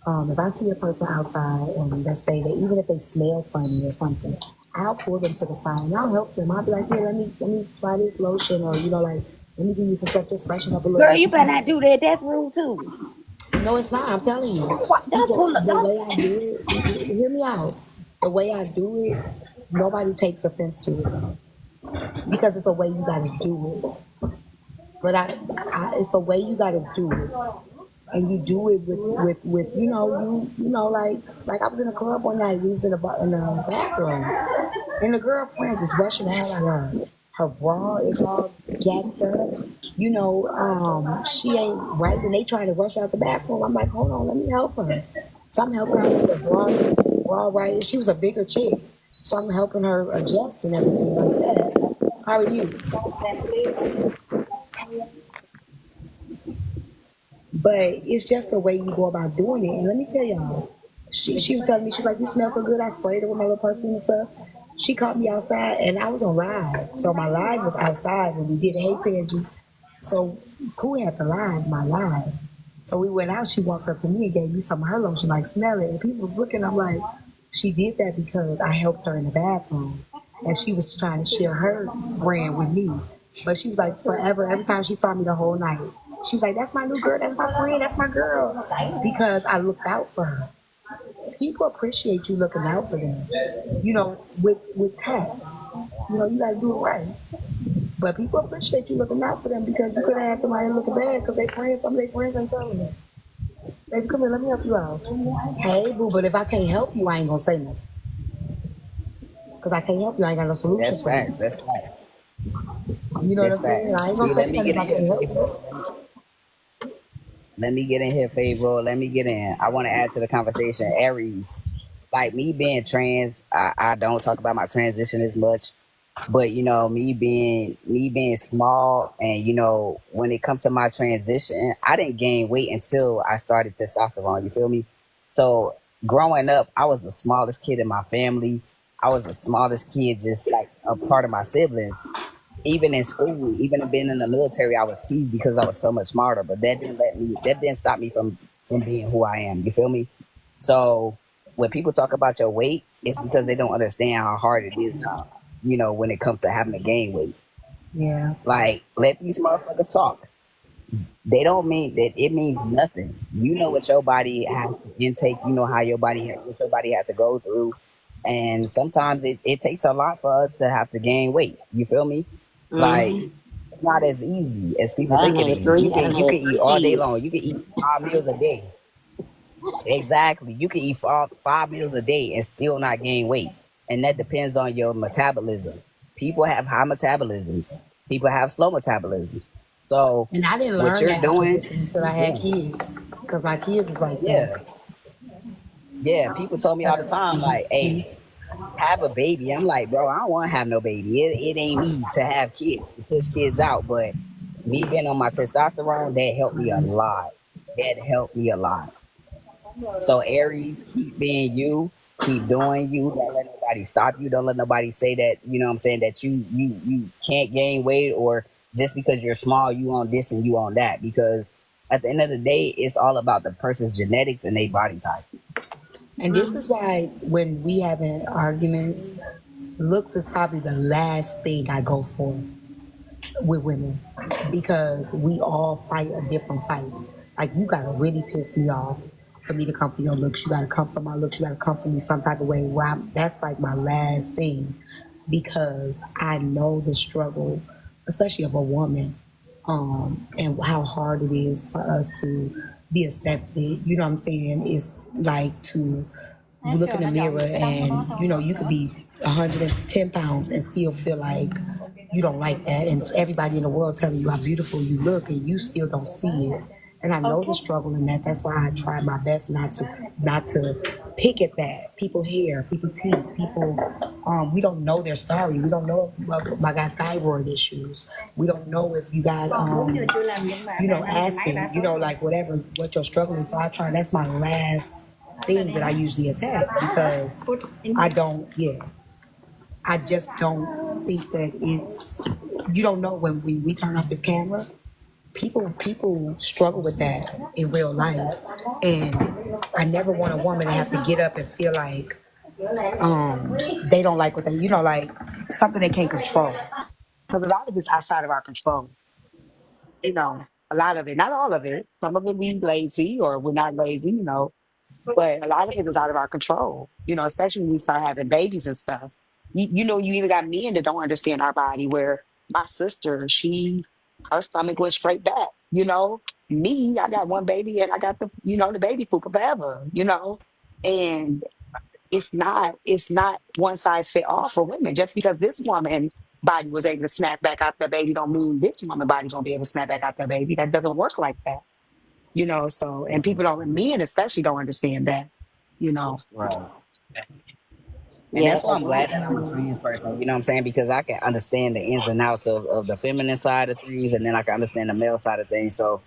If I see a person outside and let's say that even if they smell funny or something, I'll pull them to the side and I'll help them. I'll be like, here, let me try this lotion or like let me give you some stuff, just freshen up a little Girl, bit. you better not do that. That's rude too. No, it's not. I'm telling you. Don't pull up. The Don't. way I do it, hear me out. The way I do it, nobody takes offense to it because it's a way you got to do it. But it's a way you got to do it, and you do it with like I was in a club one night. We was in the bathroom, and the girlfriends is rushing the hell out of her. Her bra is all jacked up. She ain't right, and they trying to rush out the bathroom. I'm like, hold on, let me help her. So I'm helping her with the bra right. She was a bigger chick, so I'm helping her adjust and everything like that. How are you? But it's just the way you go about doing it. And let me tell y'all, she was telling me, she's like, you smell so good. I sprayed her with my little perfume and stuff. She caught me outside and I was on live. So my live was outside when we did it. Hey, Tangie. So Pooh had the live, my live. So we went out, she walked up to me and gave me some of her lotion, like, smell it. And people was looking, I'm like, she did that because I helped her in the bathroom. And she was trying to share her brand with me. But she was like, forever, every time she saw me the whole night, she was like, that's my new girl, that's my friend, that's my girl. Because I looked out for her. People appreciate you looking out for them, with tact. You gotta do it right. But people appreciate you looking out for them because you could have had somebody looking bad because some of their friends ain't telling them. Baby, come here, let me help you out. Hey, boo, but if I can't help you, I ain't gonna say nothing. Because I can't help you, I ain't got no solution That's for you. facts. That's facts. You know what That's I'm saying? facts. I ain't gonna See, say let me nothing get if in I here, can't help you. Favor. Let me get in here, Favor. Let me get in. I want to add to the conversation, Aries. Like me being trans, I don't talk about my transition as much. But me being small, and when it comes to my transition, I didn't gain weight until I started testosterone. You feel me? So growing up, I was the smallest kid in my family. I was the smallest kid, just like a part of my siblings. Even in school, even being in the military, I was teased because I was so much smarter. But that didn't stop me from being who I am. You feel me? So when people talk about your weight, it's because they don't understand how hard it is, when it comes to having to gain weight. Yeah. Like, let these motherfuckers talk. They don't mean that it means nothing. You know what your body has to intake. You know how what your body has to go through, and sometimes it takes a lot for us to have to gain weight. You feel me? Like, Mm-hmm. it's not as easy as people I done think it had is. three. You I can done you can had eat three all day kids. long. You can eat 5 meals a day. Exactly. You can eat 5 meals a day and still not gain weight. And that depends on your metabolism. People have high metabolisms. People have slow metabolisms. So And I didn't what learn you're that doing, until I keep had doing. kids, because my kids is like that. Yeah. Yeah. People told me all the time, like, hey, have a baby. I'm like, bro, I don't want to have no baby. It ain't me to have kids, to push kids out. But me being on my testosterone, that helped me a lot. That helped me a lot. So Aries, keep being you, keep doing you. Don't let nobody stop you. Don't let nobody say that, what I'm saying, that you can't gain weight, or just because you're small, you on this and you on that. Because at the end of the day, it's all about the person's genetics and their body type. And this is why when we having arguments, looks is probably the last thing I go for with women, because we all fight a different fight. Like, you gotta really piss me off for me to come for your looks. You gotta come for my looks. You gotta come for me some type of way. That's like my last thing, because I know the struggle, especially of a woman, and how hard it is for us to be accepted. You know what I'm saying? It's like to you look in the mirror and you could be 110 pounds and still feel like you don't like that, and everybody in the world telling you how beautiful you look and you still don't see it. And I know the struggle in that. That's why I try my best not to pick at that. People hair, people teeth, people, we don't know their story. We don't know if I got thyroid issues. We don't know if you got acid, like whatever what your struggle is. So I try, that's my last thing that I usually attack, because I don't, yeah, I just don't think that it's, you don't know when we turn off this camera, people struggle with that in real life. And I never want a woman to have to get up and feel like they don't like what they, like something they can't control. Because a lot of it's outside of our control. A lot of it, not all of it. Some of it we lazy or we're not lazy, but a lot of it is out of our control, especially when we start having babies and stuff. You even got men that don't understand our body, where my sister, her stomach went straight back, Me, I got one baby and I got the baby poop forever, and it's not one size fit all for women. Just because this woman body was able to snap back out the baby don't mean this woman body gonna be able to snap back out the baby. That doesn't work like that, so, and people don't, men especially don't understand that, you know. Right. And Yeah, that's why 'cause I'm glad that I'm a threes person, you know what I'm saying? Because I can understand the ins and outs of the feminine side of threes, and then I can understand the male side of things. So,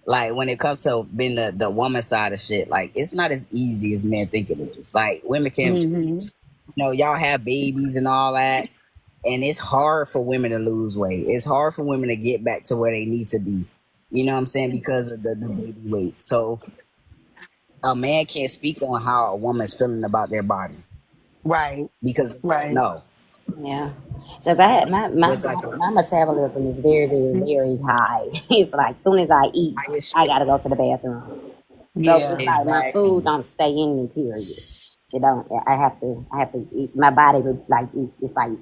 like, when it comes to being the woman side of shit, like, it's not as easy as men think it is. Like, women can, Hmm. y'all have babies and all that, and it's hard for women to lose weight. It's hard for women to get back to where they need to be. You know what I'm saying? Because of the baby weight. So a man can't speak on how a woman's feeling about their body Right, because they don't right. know. yeah, because I had Just like my metabolism is very, very, Mm. very high. It's like soon as I eat, high as I shit. gotta go to the bathroom. So it's Yeah. like my food Exactly. don't stay in me. Period. It don't. I have to eat. My body would like eat. It's like,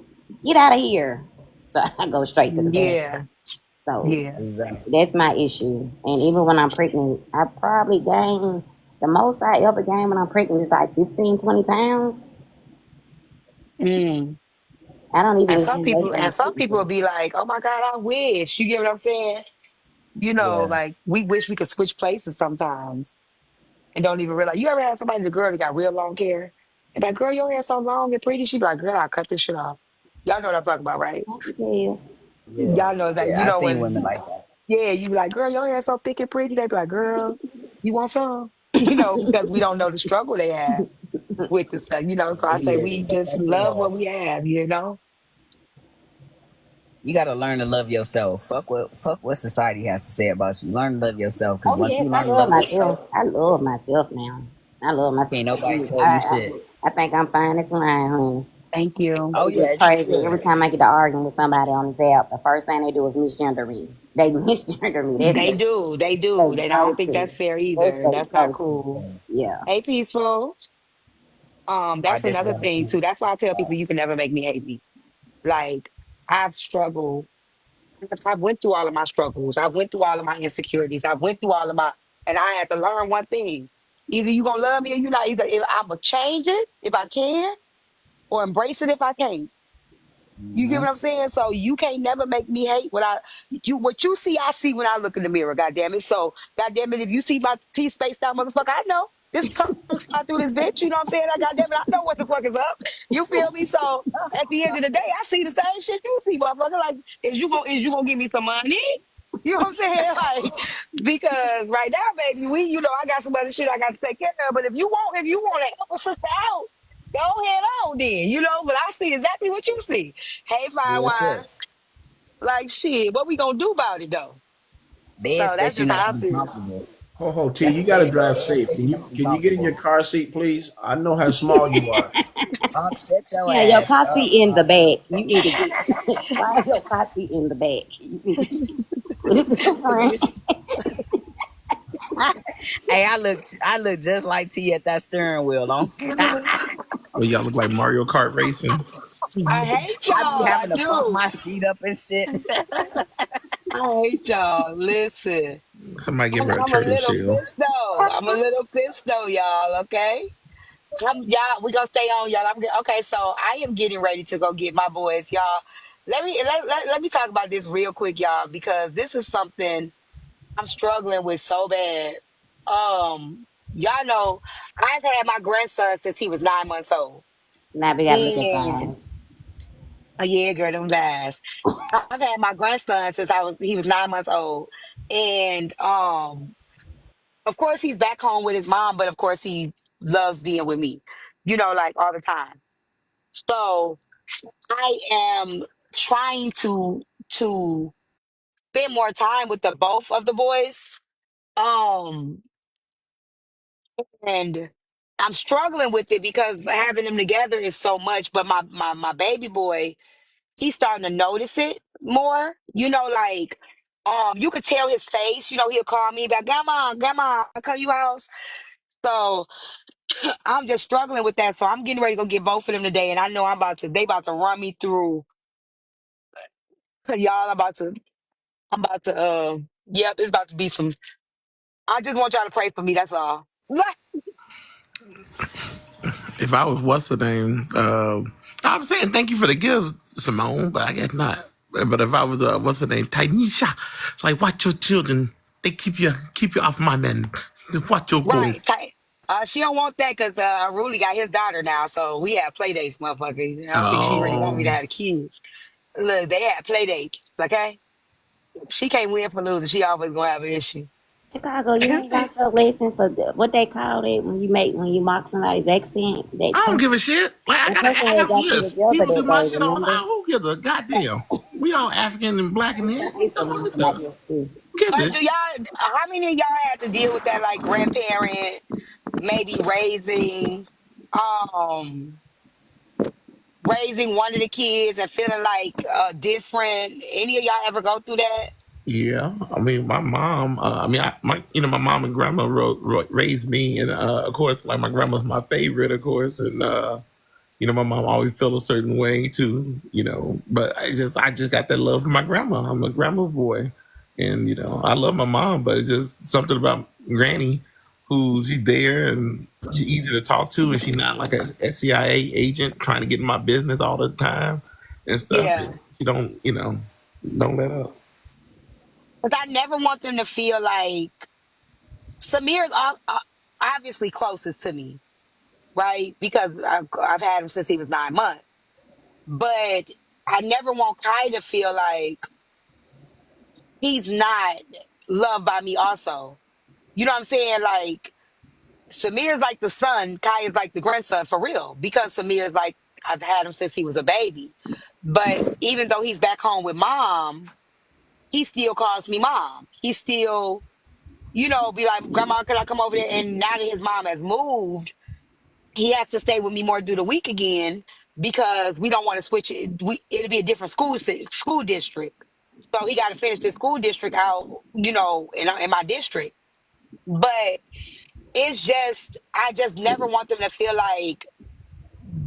get out of here. So I go straight to the bathroom. Yeah. So Yeah. Exactly. that's my issue. And even when I'm pregnant, I probably gain the most I ever gain when I'm pregnant is like 15, 20 pounds. Mm. I don't And even some gain weight people when and I'm some people will pregnant. be like, "Oh my God, I wish." You get what I'm saying? Yeah. Like we wish we could switch places sometimes and don't even realize. You ever had somebody, the girl that got real long hair, and that girl, your hair so long and pretty, she be like, "Girl, I'll cut this shit off." Y'all know what I'm talking about, right? Thank you, Kale. Yeah. Y'all know that. Yeah. I seen women When, like that. yeah, you be like, "Girl, your hair so thick and pretty." They be like, "Girl, you want some?" Because we don't know the struggle they have with the stuff. So I It say be we just that shit love what off. we have. You gotta learn to love yourself. Fuck what society has to say about you. Learn to love yourself, because Oh once yes, you I learn to love love yourself, myself. I love myself now. I love myself. can't nobody tell I, you I, shit. I think I'm fine as wine, honey. Thank you. Oh It's yeah, just you crazy. should. Every time I get to arguing with somebody on this app, the first thing they do is misgender me. They misgender me. They do. They They do. They I go don't think that's to. fair Yes, either. they That's not go to. cool. Yeah. Hey, peaceful. I That's another definitely thing too. That's why I tell people you can never make me hate me. Like I've struggled. I went through all of my struggles. I went through all of my insecurities. I went through all of my, and I had to learn one thing. Either you gonna love me or you not. Either if I'm gonna change it if I can, or embrace it if I can't. You get hmm what I'm saying? So you can't never make me hate what you see, I see when I look in the mirror, God damn it. So God damn it, if you see my T spaced out motherfucker, I know. This tongue fly through this bitch, you know what I'm saying? I God damn it, I know what the fuck is up. You feel me? So at the end of the day, I see the same shit you see, motherfucker. Like, is you gonna give me some money? You know what I'm saying? Like, because right now, baby, I got some other shit I got to take care of. But if you want to help a sister out, go ahead on then, but I see exactly what you see. Hey, fine real wine. shit. Like shit, what we gonna do about it though? They So that's expect you just not how to I be feel. comfortable. Ho ho T, That's you the gotta thing, bro. drive They safe. expect Can you you not to be can you get in your comfortable. car seat, please? I know how small you are. Set your Yeah, your ass car up, seat in the bro. back. You need to get. Why is your car seat in the back? You need to put it to the front. Hey, I look just like T at that steering wheel. On. Oh, y'all look like Mario Kart racing. I hate I be y'all. I having to pump do. my seat up and shit. I hate y'all. Listen, Somebody give I'm, her a I'm a turtle little shell. pissed though. I'm a little pissed though, y'all. Okay. Y'all, we gonna stay on, y'all. Okay. So I am getting ready to go get my boys, y'all. Let me talk about this real quick, y'all, because this is something I'm struggling with so bad. Y'all know I've had my grandson since he was 9 months old, Now we gotta look at and size. a year girl, them last. I've had my grandson since he was 9 months old, and of course he's back home with his mom, but of course he loves being with me, like all the time. So I am trying to spend more time with the both of the boys. Um, and I'm struggling with it because having them together is so much. But my baby boy, he's starting to notice it more. Like you could tell his face. He'll call me back, Grandma, I come you house. So I'm just struggling with that. So I'm getting ready to go get both of them today, and I know they about to run me through. So y'all, yep, it's about to be some. I just want y'all to pray for me. That's all. If I was what's the name, I'm saying thank you for the gift, Simone, but I guess not. But if I was what's the name, Tanisha, like watch your children. They keep you off my men. Watch your Right, boys. tight. She don't want that because Rudy got his daughter now, so we have play dates, motherfucker. I don't think she really want me to Oh have the kids. Look, they had play dates, okay? She can't win for losing. She always gonna have an issue. Chicago, you ain't got your lesson for what they call it when you mock somebody's accent. That I don't person, give a shit. Like I that gotta person I had have got you this. together People do that my day. shit all the Remember? time. Who gives a goddamn? We all African and black in here. It's a The fuck reason, you I know? guess too. Get But do this. y'all? How many of y'all had to deal with that, like grandparent, maybe um, raising one of the kids and feeling like different? Any of y'all ever go through that? Yeah, I mean, my mom. My mom and grandma raised me, and of course, like my grandma's my favorite, of course, and my mom always felt a certain way too, But I just got that love for my grandma. I'm a grandma boy, and I love my mom, but it's just something about Granny, who she's there and she's easy to talk to, and she's not like a CIA agent trying to get in my business all the time and stuff. Yeah, She don't let up. because I never want them to feel like Samir's obviously closest to me, right? Because I've had him since he was 9 months. But I never want Kai to feel like he's not loved by me also. You know what I'm saying? Like Samir's like the son, Kai is like the grandson for real. Because Samir's like I've had him since he was a baby. But even though he's back home with mom, he still calls me mom. He still, be like, Grandma, could I come over there? And now that his mom has moved, he has to stay with me more through the week again because we don't want to switch it. It'll be a different school district. So he got to finish the school district out, in my district. But it's just, I just never want them to feel like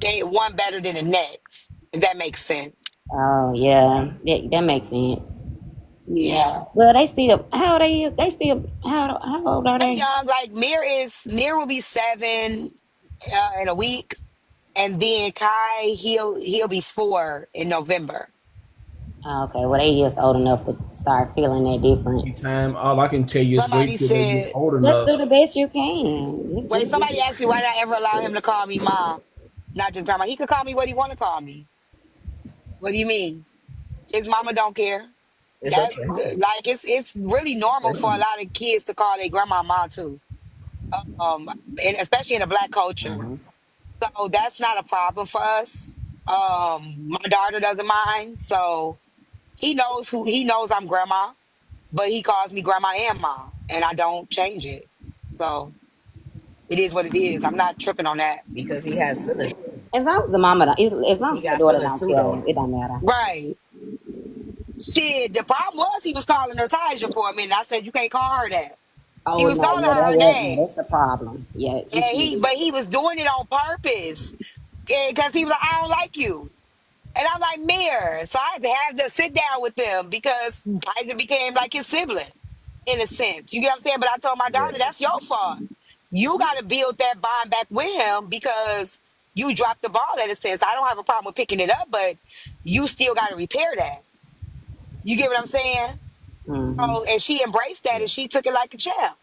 they one better than the next, if that makes sense. Oh yeah, that makes sense. Yeah. Well, they still how they is? They still how old are They're they? young. Like Mir will be 7 in a week. And then Kai, he'll be 4 in November. Oh, okay, well they just old enough to start feeling that difference. Time, all I can tell you is wait Somebody till they get said, old Just enough. do the best you can. Just wait, do somebody asked me why did I ever allow him to call me mom, not just grandma. He could call me what he want to call me. What do you mean? His mama don't care. It's That okay. like it's really normal for a lot of kids to call their grandma mom too. Um, and especially in a black culture. Mm-hmm. So that's not a problem for us. My daughter doesn't mind. So he knows I'm grandma, but he calls me grandma and mom, and I don't change it. So it is what it is. I'm not tripping on that. Because he has feelings. as long as the mama don't, as long He as the got daughter feelings don't too, care, though. it don't matter. Right. Shit, the problem was he was calling her Taja for a minute. I said, you can't call her that. He Oh was no, calling yeah, her that her was yeah, name. that's the problem. Yeah, he And should. but he was doing it on purpose. Because people like, I don't like you. And I'm like, Mirror. So I had to have to sit down with them because Tiger became like his sibling in a sense. You get what I'm saying? But I told my Yeah. daughter, that's your fault. You got to build that bond back with him because you dropped the ball in a sense. I don't have a problem with picking it up, but you still got to repair that. You get what I'm saying? Mm-hmm. Oh, and she embraced that and she took it like a champ.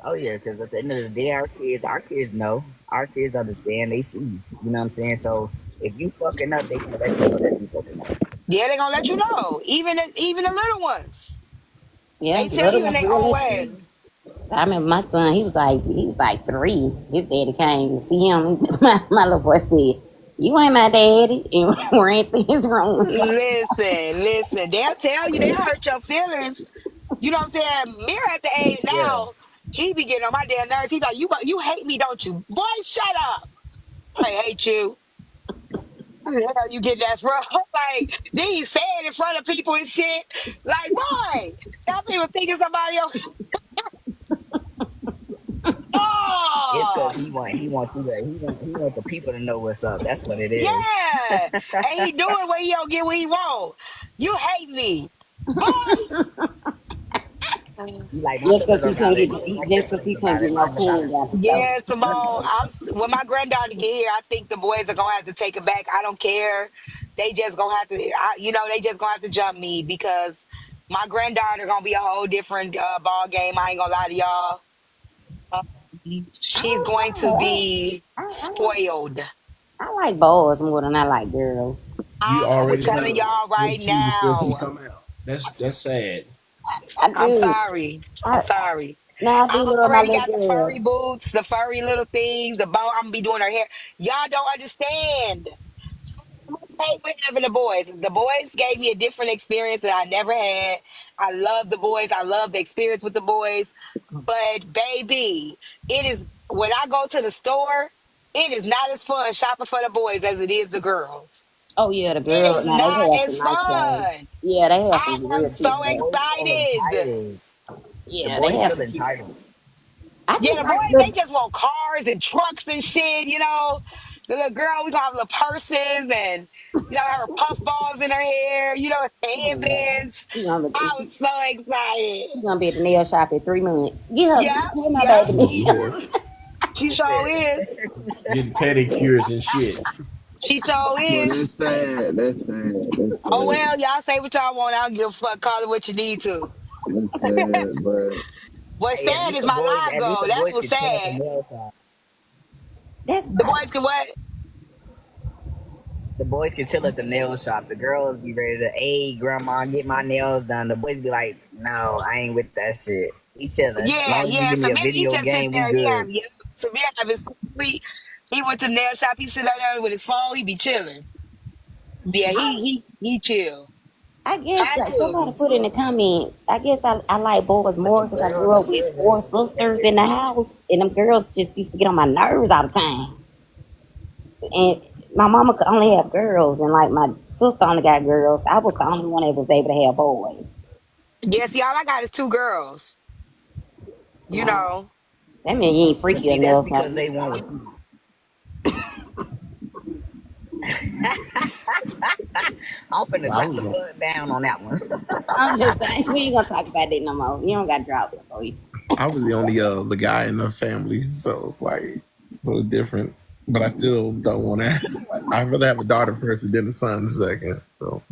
Oh yeah, because at the end of the day, our kids know, our kids understand, they see. You know what I'm saying? So if you fucking up, they gonna let you know that you fucking up. Yeah, they're gonna let you know. Even the little ones. Yeah, They tell little you in ones their will own let way. you. So I remember my son, he was like 3. His daddy came to see him. My little boy said, "You ain't my daddy," and ran to his room. Listen. They'll tell you, they'll hurt your feelings. You know what I'm saying? Mirror at the age Yeah. now, he be getting on my damn nerves. He like, you hate me, don't you? Boy, shut up. I hate you. How the hell you get that from? Like, then he say it in front of people and shit. Like, boy, y'all people thinking somebody else. It's because Oh, he wants you to he wants the people to know what's up. That's what it is. yeah. And he doing what he don't get what he want. You hate me. Boy. He like my Just feelings because are he couldn't valid. get, You don't like your just because feelings he are couldn't valid. get no Mine are king valid got too. him. So Yeah, Simone. When my granddaughter get here, I think the boys are gonna have to take it back. I don't care. They just gonna have to, they just gonna have to jump me because my granddaughter gonna be a whole different ball game. I ain't gonna lie to y'all. Uh, I she's don't going to know. be I like spoiled. I like boys more than I like girls. You I'm already telling know y'all what right T before she now. come out. That's sad. I I'm do. sorry. I'm I sorry. now I do I love my already little got the furry girl. boots, the furry little things, the bow. I'm gonna be doing her hair. Y'all don't understand. I'm okay with having the boys. The boys gave me a different experience that I never had. I love the boys. I love the experience with the boys. But baby, it is when I go to the store, it is not as fun shopping for the boys as it is the girls. Oh yeah, the It girl. is Now they not have as some nice clothes. fun. Yeah, they have I some am real so cute The clothes. boys feel excited. entitled. The Yeah, they boys have feel some cute. entitled. I Yeah, just the like boys, they the. just want cars and trucks and shit. The little girl, we gonna have little purses and, her puff balls in her hair, Yeah, headbands. she gonna I she, was so excited. she gonna be at the nail shop in 3 months. Yeah, Get my yeah, baby nail. Lord, she sure is. getting pedicures and shit. She sure But is. that's sad. That's sad. That's Oh, sad. well, y'all say what y'all want. I don't give a fuck. Call it what you need to. That's sad. But What's Hey, sad is my live at least goal. the That's boys what's can chill at the sad. nail shop. That's The boys can what? The boys can chill at the nail shop. The girls be ready to, hey, grandma, get my nails done. The boys be like, no, I ain't with that shit. We chilling. As Yeah, long as you yeah. give So me a maybe he video can sit game, we there. Yeah, good. yeah. So we having sweet. He went to the nail shop. He sit out there with his phone. He be chilling. Yeah, he chill. I guess Had somebody to. put in the comments. I guess I like boys more because I grew up with four sisters in the house, and them girls just used to get on my nerves all the time. And my mama could only have girls, and like my sister only got girls. I was the only one that was able to have boys. Yeah, see, all I got is two girls. You Wow, know. that mean you ain't But freaky see, that's enough. because they want with you. I'm finna I drop the was fuck down on that one. I'm just saying we ain't gonna talk about that no more. You don't got to drop it, boy. I was the only the guy in the family, so like a little different. But I still don't want to. I'd rather have a daughter first and then a son second. So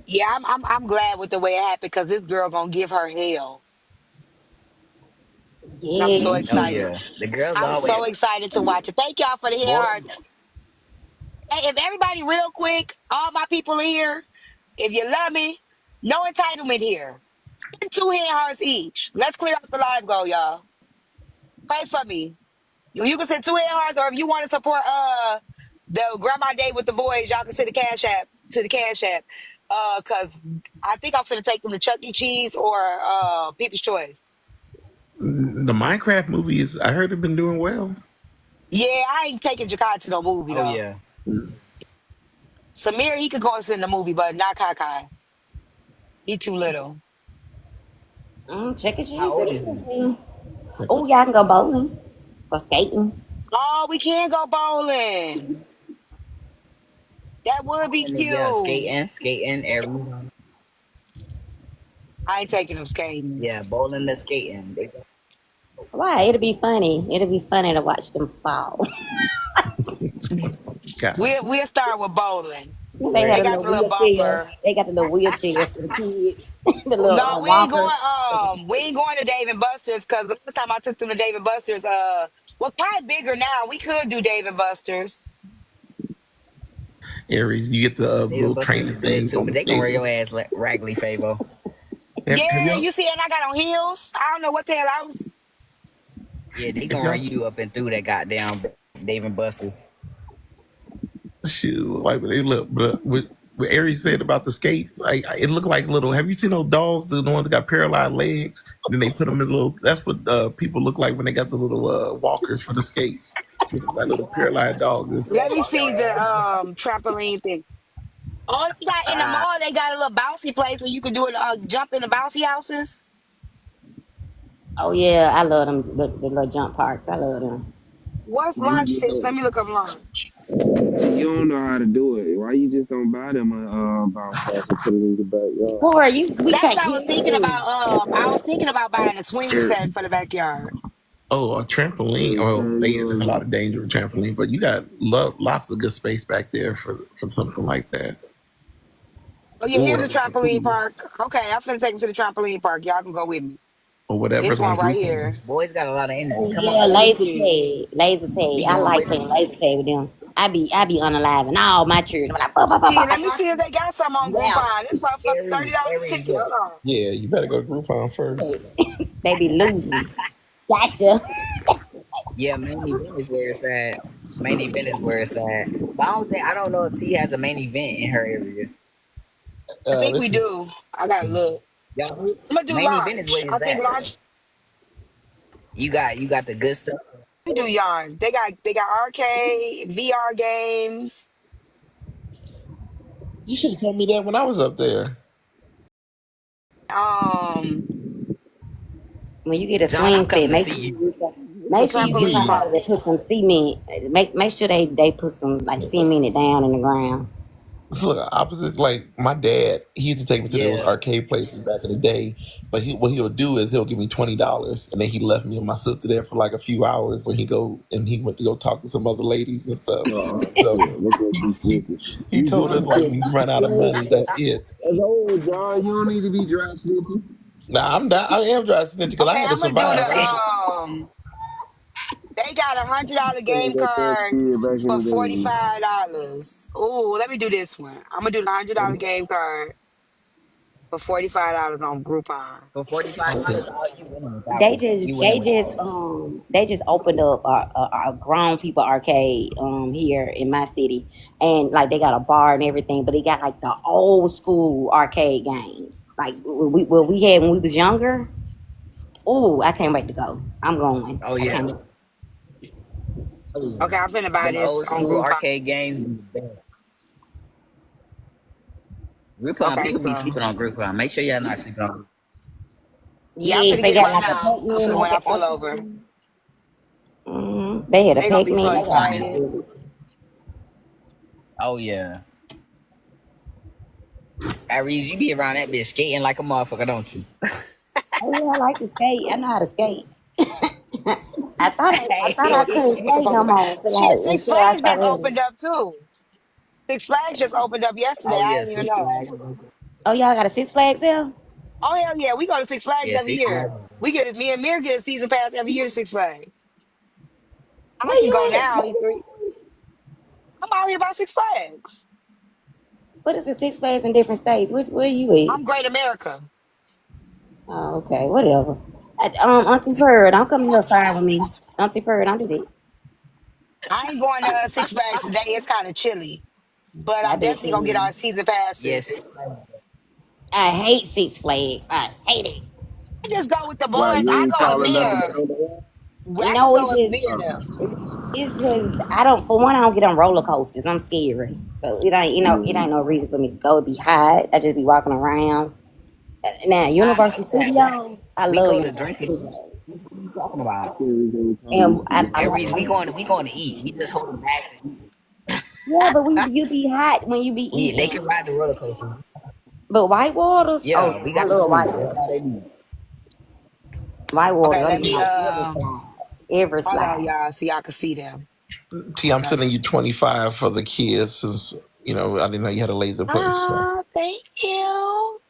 Yeah, I'm glad with the way it happened because this girl gonna give her hell. And I'm so Yeah. Oh excited. yeah, the girls I'm always so excited to watch it. Thank y'all for the hair boys. hearts. Hey, if everybody real quick, all my people in here, if you love me, no entitlement here. Two hair hearts each. Let's clear out the live goal, y'all. Pray for me. You can send two hair hearts, or if you want to support the grandma day with the boys, y'all can send the cash app to the cash app. Cause I think I'm finna take them to Chuck E. Cheese or People's Choice. the Minecraft movie is. I heard it been doing well. Yeah, I ain't taking Jakai to no movie Oh though. yeah, Samir, he could go and send the movie, but not Kakai. He too little. Check it, how cheese. old is he? Oh, y'all can go bowling or skating. Oh, we can go bowling. That would be And then, yeah, cute. skating, every I ain't taking him skating. yeah, bowling and skating. Why? It'll be funny. It'll be funny to watch them fall. God, We'll start with bowling. They Where got They a got little the little wheelchair. bumper. They got the little wheelchairs for the kids. The little No, walkers. we ain't going to Dave and Buster's because the last time I took them to Dave and Buster's, well, kind of bigger now. We could do Dave and Buster's. Aries, you get the David little Buster's trainer is good things too, on but the they gonna wear skating. your ass raggedy, Favo. Have Yeah, y'all? you see, and I got on heels. I don't know what the hell I was. Yeah, they If gonna y'all run you up and through that goddamn Dave and Buster's. shoot, like they look, but what Aries said about the skates, like it looked like little. Have you seen those dogs? The ones that got paralyzed legs. Then they put them in little. That's what people look like when they got the little walkers for the skates. They look like little paralyzed dogs and Let stuff. me see the trampoline thing. Oh, they got in the mall. They got a little bouncy place where you can do it. Jump in the bouncy houses. Oh yeah, I love them. The little jump parks. I love them. What's Why you lunch just tips? Let don't? me look up lunch. See, you don't know how to do it. Why you just don't buy them a bounce house and put it in your backyard? Corey, we That's can't what I hear was thinking about. you. I was thinking about buying a swing Er- set for the backyard. Oh, a trampoline. Every Oh, time there's a lot of danger with trampoline, but you got lots of good space back there for something like that, Oh yeah, here's a or trampoline park. Okay, I'm finna take them to the trampoline park. Y'all can go with me. whatever's It's on one right Groupon. here. Boys got a lot of energy. Oh Come yeah, on, Let me boys. laser see. tag. Laser tag. We I going like with playing it. laser tag with them. I be unalive and all my children. Like, bah, bah, bah, bah, Let me see if they got some on yeah. Groupon. This motherfucker Aries, $30 a Aries, ticket. look. Hold on. Yeah, you better go to Groupon first. They be losing. Gotcha. Yeah, main event is where it's at. Main event is where it's at. But I don't know if T has a main event in her area. I think we This is do. I gotta look. Y'all, I'm gonna do main event is lunch. where I it's think at. lunch. You got the good stuff. We do yarn. They got arcade, VR games. you should have told me that when I was up there. Um, When you get a John, I'm swing set, coming to see you. it's a make sure you get trampoline Please. somebody park. that put some cement. Make sure they put some like cement it down in the ground. So look, opposite, like my dad, he used to take me to those Yes. arcade places back in the day. But what he'll do is he'll give me $20, and then he left me and my sister there for like a few hours when he went to go talk to some other ladies and stuff. Oh So shit! Look what you he, did. he You told us drop like shit. when you run out of money, that's it. That's old, John. You don't need to be dry snitching. Now I'm not, I am dry snitching because I Okay, had to I'm gonna do survive. the I ain't, They got $100 Saying game that that card kid back in for the day. $45. Oh, let me do this one. I'm gonna do the $100 game card. for $45 on Groupon. For $45, all you winning with that They one. just You winning they with that just one. they just opened up a grown people arcade here in my city, and like they got a bar and everything, but they got like the old school arcade games like what we had when we was younger. Oh, I can't wait to go. I'm going. Oh I yeah. can't wait. Oh Okay, yeah. I'm finna buy Them this old on school Groupon. arcade games be the best. Groupon, Okay, people be so sleeping on Groupon. Make sure y'all not sleeping on. yeah, I'm Yes, finna they get it got right like a now. I'm Pac-Man finna when I pull over. arcade. They had a They gonna be so Pac-Man. They got Groupon is excited. good. Oh yeah. Aries, you be around that bitch skating like a motherfucker, don't you? oh yeah, I like to skate. I know how to skate. I Hey, thought I couldn't What's the skate no phone? more Shit, Six until I Flags just started. opened up too. Six Flags just opened up yesterday. oh I yeah, didn't even Six know. Flags. Oh, y'all got a Six Flags there? Oh hell yeah, we go to Six Flags Yeah, every Six year. Flags. We get me and Mir get a season pass every year to Six Flags. I Where can go you at? now. You three. I'm out here by Six Flags. What is the Six Flags in different states? Where you at? I'm Great America. Oh, okay, whatever. Auntie Bird, don't come here fire with me. Auntie Bird, don't do that. I ain't going to Six Flags today. It's kind of chilly, but I I'm bet definitely you gonna get our will. season Yeah, Six passes. Flags. I hate Six Flags. I hate it. I just go with the Why boys. you I ain't go with tall enough to get Mir. on the wall? I can No, go with Mir now. it's just I don't for one I don't get on roller coasters. I'm scary. So it ain't no reason for me to go. It be hot. I just be walking around. Now I Universal hate that. Studios, I We love go to Universal drinking. Studios. What you talking about? Kids ain't tall And enough to get I on Aries, the like wall. we going to eat. We just holding bags and eat. yeah, but you be hot when you be They eating. can ride the roller coaster. But White Waters, oh Yeah, we yeah, I got the love White food. That's Waters. all they need. White Waters, Okay, I let get me on every slide. Every hold on, slide. y'all, so y'all can see them. T, I'm Okay. sending you 25 for the kids since I didn't know you had a laser place. So Ah, thank you.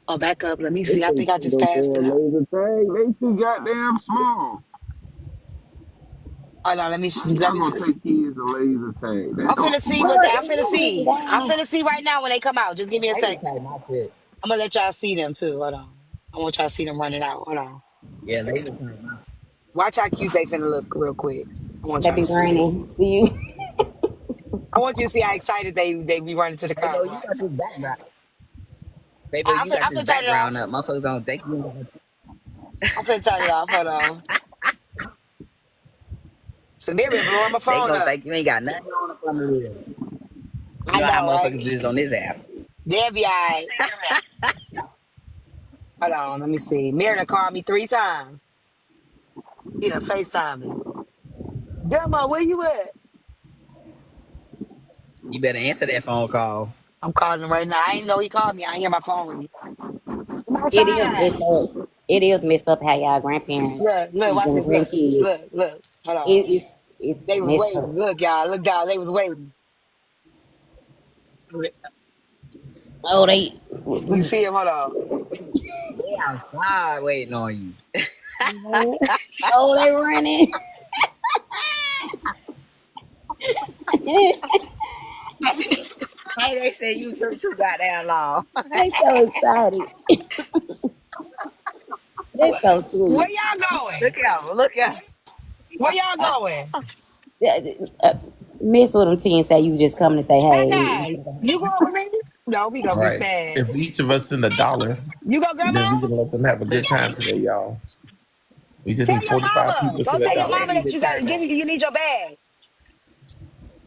Oh, back up. Let me They see. I think think I they just go passed for a it up. laser tag. They too goddamn small. Hold on. Let me How let y'all me. gonna take kids to laser tag? They I'm don't finna see what Girl, they. I'm if finna you lay see. I'm down, finna see right now when they come out. Just give me a Laser second. tag, my shit. I'm gonna let y'all see them too. Hold on. I want y'all to see them running out. Hold on. Yeah, laser tag, my shit. Watch how cute they finna look real quick. I want they y'all to be see. running. Do you? I want you to see how excited they be running to the car. Baby, you Right. got this background. Baby, you got I'm this finna turn it background off. up. Motherfuckers don't think you. I'm finna turn it off. Hold on. Samir been blowing my They phone gonna up. think you ain't got nothing on up under there. You I know how know, right? motherfuckers is on this app. They'll be all right. Hold on. Let me see. Mirna called me 3 times. He done FaceTime me. Grandma, where you at? You better answer that phone call. I'm calling him right now. I ain't know he called me. I ain't hear my phone ring. I'm It is outside. messed up. It is messed up how y'all grandparents Look, watch and this. Look, grandkids. look. Hold It, on. it's They was messed waiting. up. Look, y'all. Look, y'all. They was waiting. Oh, they. You see him? Hold on. They outside waiting on you. Oh, they running. Hey, they say you took too goddamn long. They so excited. They so Where sweet. y'all going? Look out, look out. Where y'all going? Yeah, Miss with them T and say you just coming to say hey. Okay. You going with me? No, we gonna all be right, sad. if each of us send $1, You go, then grandma? we can let them have a good Listen, time today, y'all. We just Tell need your 45 mama. people to Go send a tell your yeah, dollar. they mama need that to turn. you need your bag.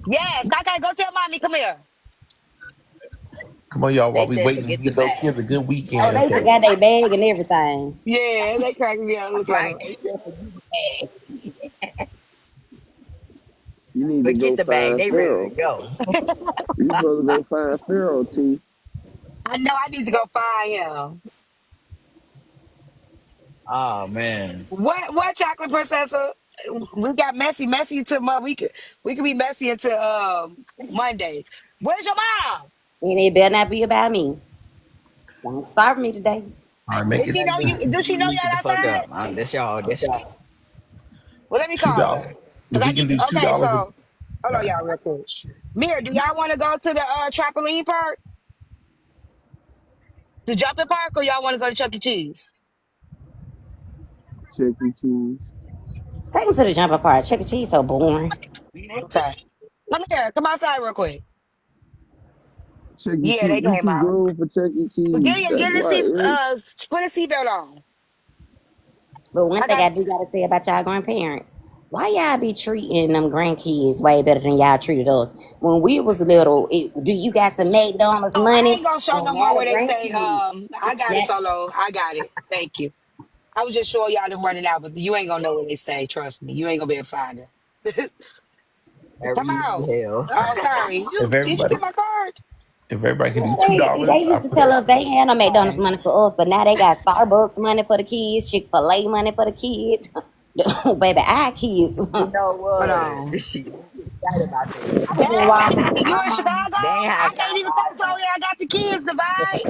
Yes, Kaka, go tell mommy, come here. Come on, y'all. While They we said waiting, forget the give those bag. kids a good Oh, weekend. they So forgot their bag and everything. Yeah, they crack me up. Look at Right? them. They said forget the bag. You need to Forget go the bag. find They ready to Pharaoh. go. You supposed to go find Pharaoh, T. I know I need to go find him. Oh man. What chocolate princess? We got messy to we could be messy until Monday. Where's your mom? And it better not be about me. Don't starve me today. all right, make Did it she know you? Does she know Get the y'all fuck outside? up. That's y'all. That's y'all. Well, let me call $2. her. If Cause I we can need do to. two Okay, dollars, so hold on, y'all, real quick. Mir, do y'all want to go to the trampoline park? The jumping park or y'all want to go to Chuck E. Cheese? Chuck E. Cheese. Take him to the jumper part. Chuck E. Cheese so boring. Okay. Come here. Come outside real quick. Chuck E. Yeah, Cheese. they You came too out. grown for Chuck E. But Cheese. Gideon, That's get the why, seat, Eric. put a seatbelt on. But one I thing got, I do gotta say about y'all grandparents, why y'all be treating them grandkids way better than y'all treated us? When we was little, do you got some McDonald's oh, I money? ain't gonna show And no now more the where they stay. grandkids, I got it, that, Solo. I got it. Thank you. I was just showing y'all them running out, but you ain't gonna know where they stay. Trust me. You ain't gonna be able to find them. Come Every out. hell. Oh, sorry. If Did you everybody get my card? if everybody can yeah, do two they dollars, I used to put tell it. us they ain't had no McDonald's Okay. money for us, but now they got Starbucks money for the kids, Chick-fil-A money for the kids. Baby, our kids. You know Hold what? on. You excited about that. I was in Dang, Walmart with you my in mom. Chicago? They ain't I have can't even come Popeyes. over here. I got the kids to buy.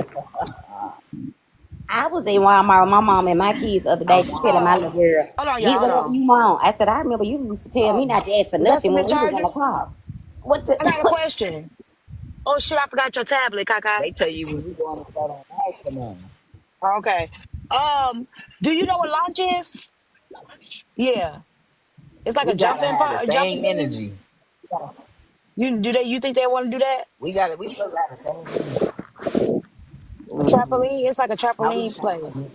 I was in Walmart with my mom and my kids the other day. She telling my little Oh. girl, Hold on, y'all. get Hold whatever on. you want. I said, I remember you used to tell me Oh. not to ask for Is that nothing when cement we was in charger? the car. What I got a the question. Oh shit, I forgot your tablet, Kaka. They tell you when you go on the start on maximum. Okay. Do you know what launch is? Yeah. It's like We a gotta have the jumping same thing. energy. You think they want to do that? We supposed to have the same energy. A trampoline? It's like a How we trampoline place. trying?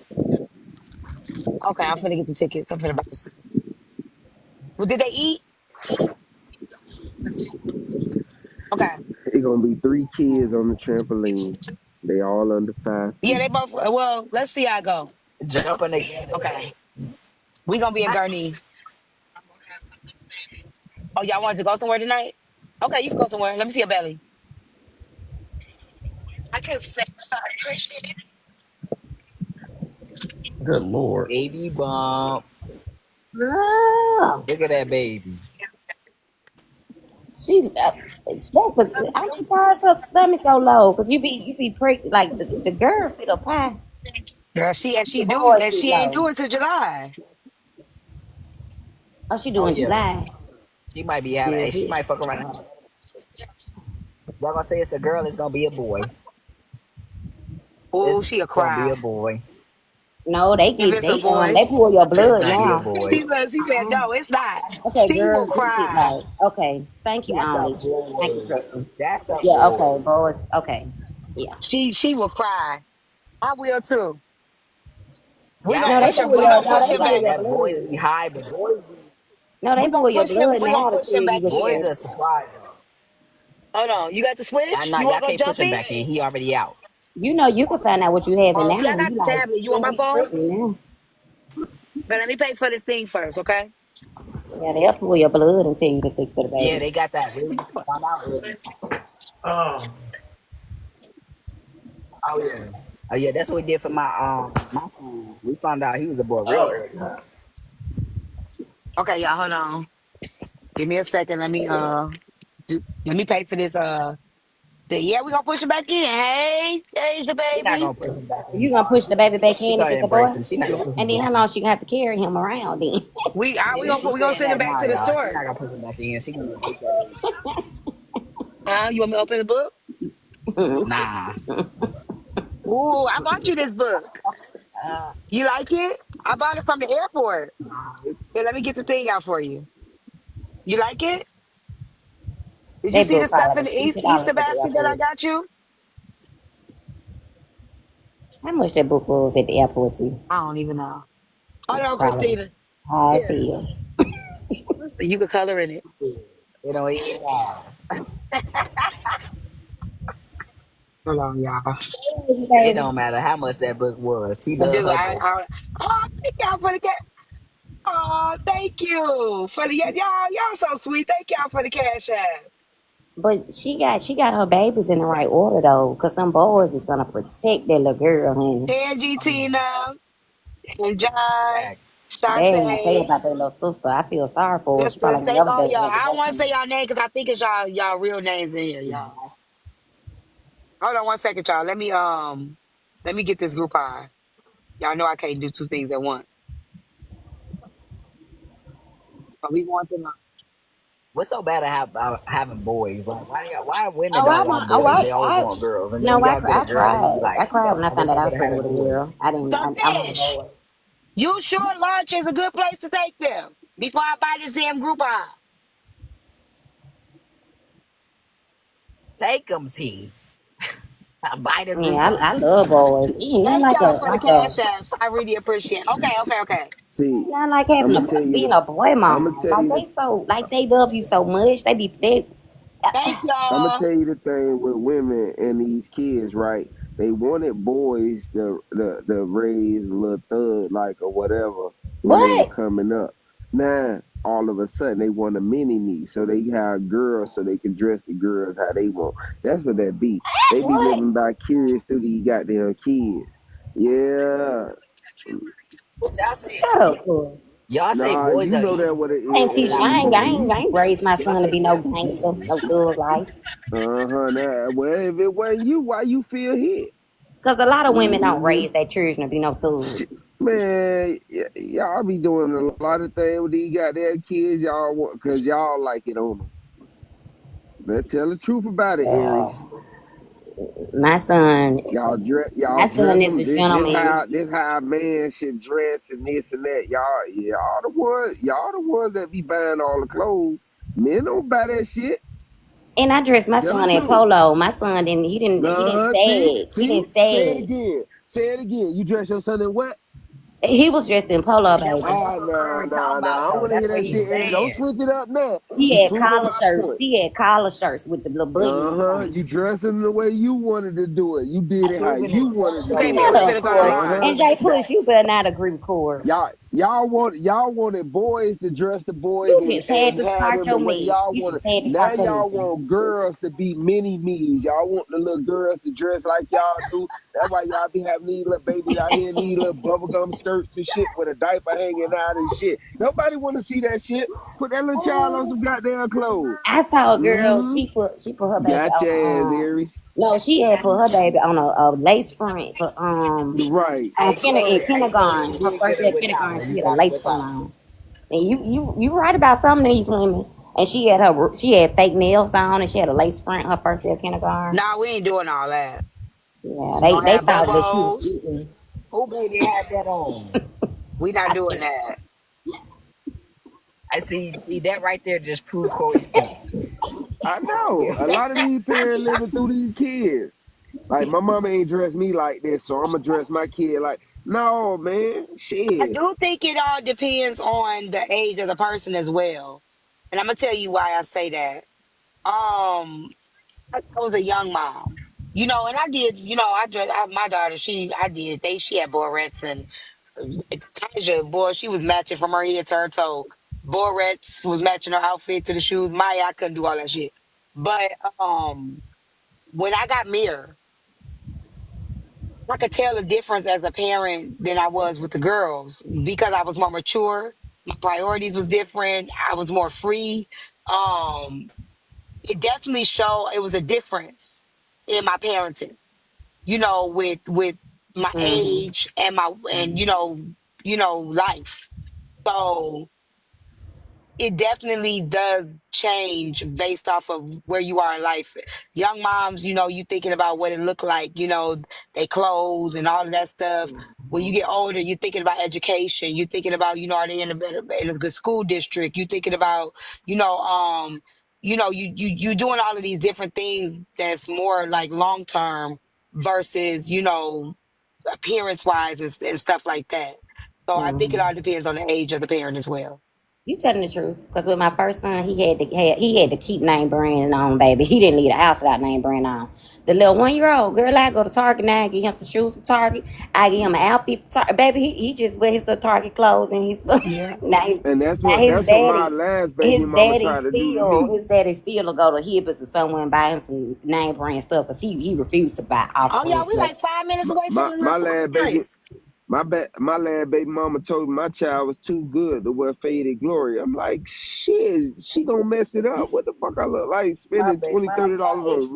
Okay, I'm finna get the tickets. I'm finna buy this. Well, did they eat? Okay. It gonna be three kids on the trampoline. They all under 5 feet. Yeah, they both. Well, let's see how I go. Jumping together. Okay. We gonna be in Gurney. Oh, y'all wanted to go somewhere tonight? Okay, you can go somewhere. Let me see your belly. Good lord. Baby bump. girl? Look at that baby. She I'm surprised her stomach so low because you be pregnant like the girls sit up high, Girl, the boys and sit she ain't low. doing till July. Oh, she Oh doing yeah. July. She might be having. Yeah. Hey, she might fuck around. Y'all gonna say it's a girl? It's gonna be a boy. Oh, It's she'll gonna be cry. a boy. No, they If get it's a boy. they pull your It's blood gonna be a now. boy. She said, no, it's not. Okay, She will girls do get cry. low. Okay, thank you, That's a Ollie. Thank you, boy. Crystal. That's a Yeah, boy. okay, boys. Okay, yeah. She will cry. I will too. Y'all No, they act so pull We your gonna funny. no, push Y'all they be him pull like back. your that. Boys blood. be high, but No, they pull your blood We gonna now to push him tell you back to boys in. stay. are surprised though. Hold on. You got the Y'all switch? not. You Y'all wanna go can't push him jumping? back in. He already out. You know you can find out what you having Oh, see, now I when got you the like tablet. You want 10 my weeks phone? pregnant now. But let me pay for this thing first, okay? Yeah, they'll pull your blood and tell you to stick to the Yeah, baby. they got that. They found out early. Oh yeah. Oh yeah. That's what we did for my son. We found out he was a boy real early. Okay, y'all, hold on. Give me a second. Let me pay for this yeah, we gonna push him back in. Hey, the She not baby. gonna push him back You in. gonna push the baby back She in if gonna it's a boy? embrace him. She not gonna push him And then back how in. long she gonna have to carry him around then? We Yeah, gonna she's we gonna saying send him that back now, to the y'all. She store. not gonna push him back in. She gonna embrace that baby. You want me to open the book? Nah. Ooh, I bought you this book. You like it? I bought it from the airport. Here, let me get the thing out for you. You like it? Did you That see the book stuff in probably the was $50 Easter at the basket that I airport. got you? How much that book was at the airport too? I don't even know. Hold on, Probably Christina. high as Here, hell. you could color in it. It don't even matter. Hold on, y'all. It Baby. don't matter how much that book was. T I love do. her book. Oh, thank y'all for the cat. Oh, thank you for the y'all so sweet. Thank y'all for the cash app. But she got her babies in the right order though, cause them boys is gonna protect that little girl, honey. Angie, Oh yeah. Tina, and John, Facts. They ain't gonna play Shantae. about their little sister. I feel sorry for her. She Mister, probably thank never all date y'all. another I don't want to say boyfriend. y'all name because I think it's y'all real names in here, y'all. Hold on one second, y'all. Let me get this group on. Y'all know I can't do two things at once. So we want to know. What's so bad about having boys? Like, why women Oh, don't want boys? They always I want girls, and then no, y'all get a I girl and you cried. like, I cried when I I found wish out I I would was have had pregnant a with a boy. girl. I didn't. So I want a fish, boy. you sure lunch is a good place to take them before I buy this damn Groupon? Take them, T. Buy the Yeah, Groupon. I love boys. Yeah, Thank y'all for the cash apps. I really appreciate it. Okay, okay, okay. See, not like I'm having gonna tell you being the a boy I'm gonna mom. tell Like you the they so like they love you so much. They Thank I'm gonna y'all. tell you the thing with women and these kids, right? They wanted boys to raise a little thug like or whatever when they were what? coming up. Now all of a sudden they want a mini me, so they have girls so they can dress the girls how they want. That's what that be. They be What? living by curious through these goddamn kids. Yeah, What y'all say? Shut up, boy. Y'all say nah, boys you are know that easy. what it I ain't is, teach. Y'all say Aries. I ain't raised my y'all son to say be no boys are gangster, easy. no thug life. Uh-huh. Nah, well, if it wasn't you, why you feel hit? Cause a lot of women don't Mm-hmm. raise their children to be no thugs. Man, y'all be doing a lot of things with these goddamn kids. Y'all want because y'all like it on them. Let's tell the truth about it, Aries. Uh, my son, Y'all my son dress is them. a How gentleman. this how a man should dress and this and that. Y'all the ones that be buying all the clothes. Men don't buy that shit. And I dressed my Tell the son in truth. polo. My son didn't. He didn't. He didn't Nah, sag. He see, didn't say it sag. again. Say it again. You dress your son in what? He was dressed in polo, That's what baby. Oh no, I'm talking no, no. about I don't though. want to That's hear what that he's shit, Aries. Don't saying. switch it up now. You He had proving collar my shirts. point. He had collar shirts with the little buttons Uh-huh. on. You dress him the way you wanted to do it. You did He's it how proving his you point wanted to though, Okay, do man, it. Shut we Corey. finna up, go to the Corey. Uh-huh. line. And Jay Push, you better not agree with Corey. Y'all wanted boys to dress the boys You and, just had and to have start them the your way mess. y'all You wanted. just had to Now start your y'all mess. want girls to be mini me's. Y'all want the little girls to dress like y'all do. That's why y'all be having these little babies out here in these little bubblegum skirts and shit with a diaper hanging out and shit. Nobody want to see that shit. Put that little child on some goddamn clothes. I saw a girl. Mm-hmm. She put her baby Got on. your ass, Aries. No, she had put her baby on a lace front for Right. Hey in Corey, kindergarten. you Her did first get day her of with that kindergarten, one. she You had a got her lace with that front one. on. And you right about some of these women. And she had fake nails on and she had a lace front her first day of kindergarten. Nah, we ain't doing all that. Yeah, She gonna they have thought that she was bubbles. eating. Who baby had that on? We not doing that. I see that right there just proved Corey's point. I know. A lot of these parents living through these kids. Like my mama ain't dressed me like this, so I'ma dress my kid like no man. I Shit. do think it all depends on the age of the person as well. And I'm gonna tell you why I say that. I was a young mom, and I did, my daughter, she had barrettes and Tasia, boy, she was matching from her head to her toe. Barrettes was matching her outfit to the shoes. Maya, I couldn't do all that shit. But when I got Mir, I could tell the difference as a parent than I was with the girls because I was more mature. My priorities was different. I was more free. Um, it definitely showed it was a difference in my parenting. With my Mm-hmm. age and my and life. So it definitely does change based off of where you are in life. Young moms, you thinking about what it looked like, they clothes and all of that stuff. When you get older, you're thinking about education. You're thinking about, are they in a good school district? You're thinking about, you doing all of these different things that's more like long term versus, appearance wise and stuff like that. So I think it Mm-hmm. all depends on the age of the parent as well. You telling the truth? Because with my first son, he had to keep name brand on, baby. He didn't leave the house without name brand on. The little 1 year old girl, I go to Target now, get him some shoes from Target. I get him an outfit from Target. Baby, he just wear his little Target clothes and he's Yeah. now, And that's now what my last baby mama tried to do to me. his daddy still will go to Hibbers or somewhere and buy him some name brand stuff because he refused to buy off Oh, brand y'all, we stuff. like 5 minutes away from My the my little last baby place. my last baby mama told me my child was too good to wear faded glory. I'm like, shit, she gonna mess it up. What the fuck I look like spending $20-$30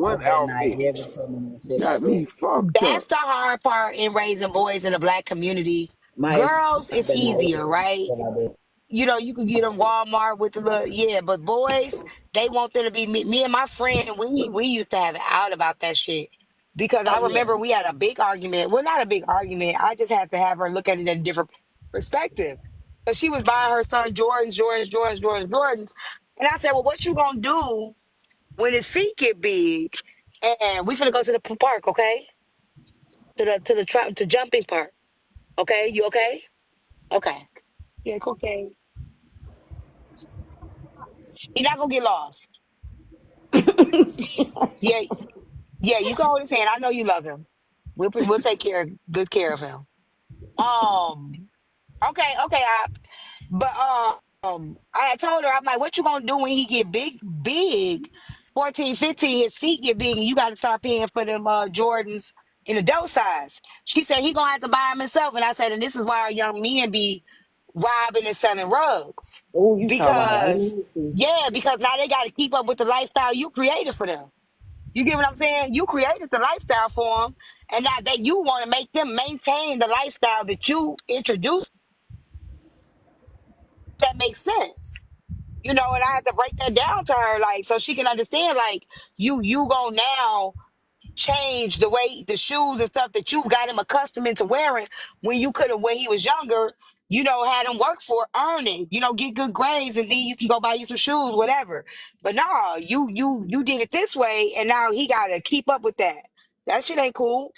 My on one better not outfit? ever tell me no shit like Got that. me fucked That's up. the hard part in raising boys in the black community. My ex Girls is better not ever easier, tell me no right? shit like that. You could get them Walmart with the little, yeah, but boys, they want them to be me and my friend, we used to have it out about that shit. Because Oh I yeah. remember we had a big argument. Well, not a big argument. I just had to have her look at it in a different perspective. Because she was buying her son Jordans. And I said, well, what you gonna do when his feet get big? And we finna go to the park, okay? To jumping park. Okay, you okay? Okay. Yeah, okay. You're not gonna get lost. Yeah, yeah, you can hold his hand. I know you love him. We'll take good care of him. Um, okay. But I had told her, I'm like, what you gonna do when he get big, 14, 15, his feet get big, and you got to start paying for them Jordans in adult size. She said he gonna have to buy them himself, and I said, and this is why our young men be robbing and selling rugs Oh, you talk about it. Let because me see. yeah, because now they got to keep up with the lifestyle you created for them. You get what I'm saying? You created the lifestyle for them, and now that you want to make them maintain the lifestyle that you introduced, that makes sense. And I had to break that down to her, like, so she can understand, like, you go now change the way the shoes and stuff that you got him accustomed to wearing when you could have when he was younger. Had him work for it, earn it, get good grades, and then you can go buy you some shoes, whatever. But no, you did it this way, and now he got to keep up with that. That shit ain't cool.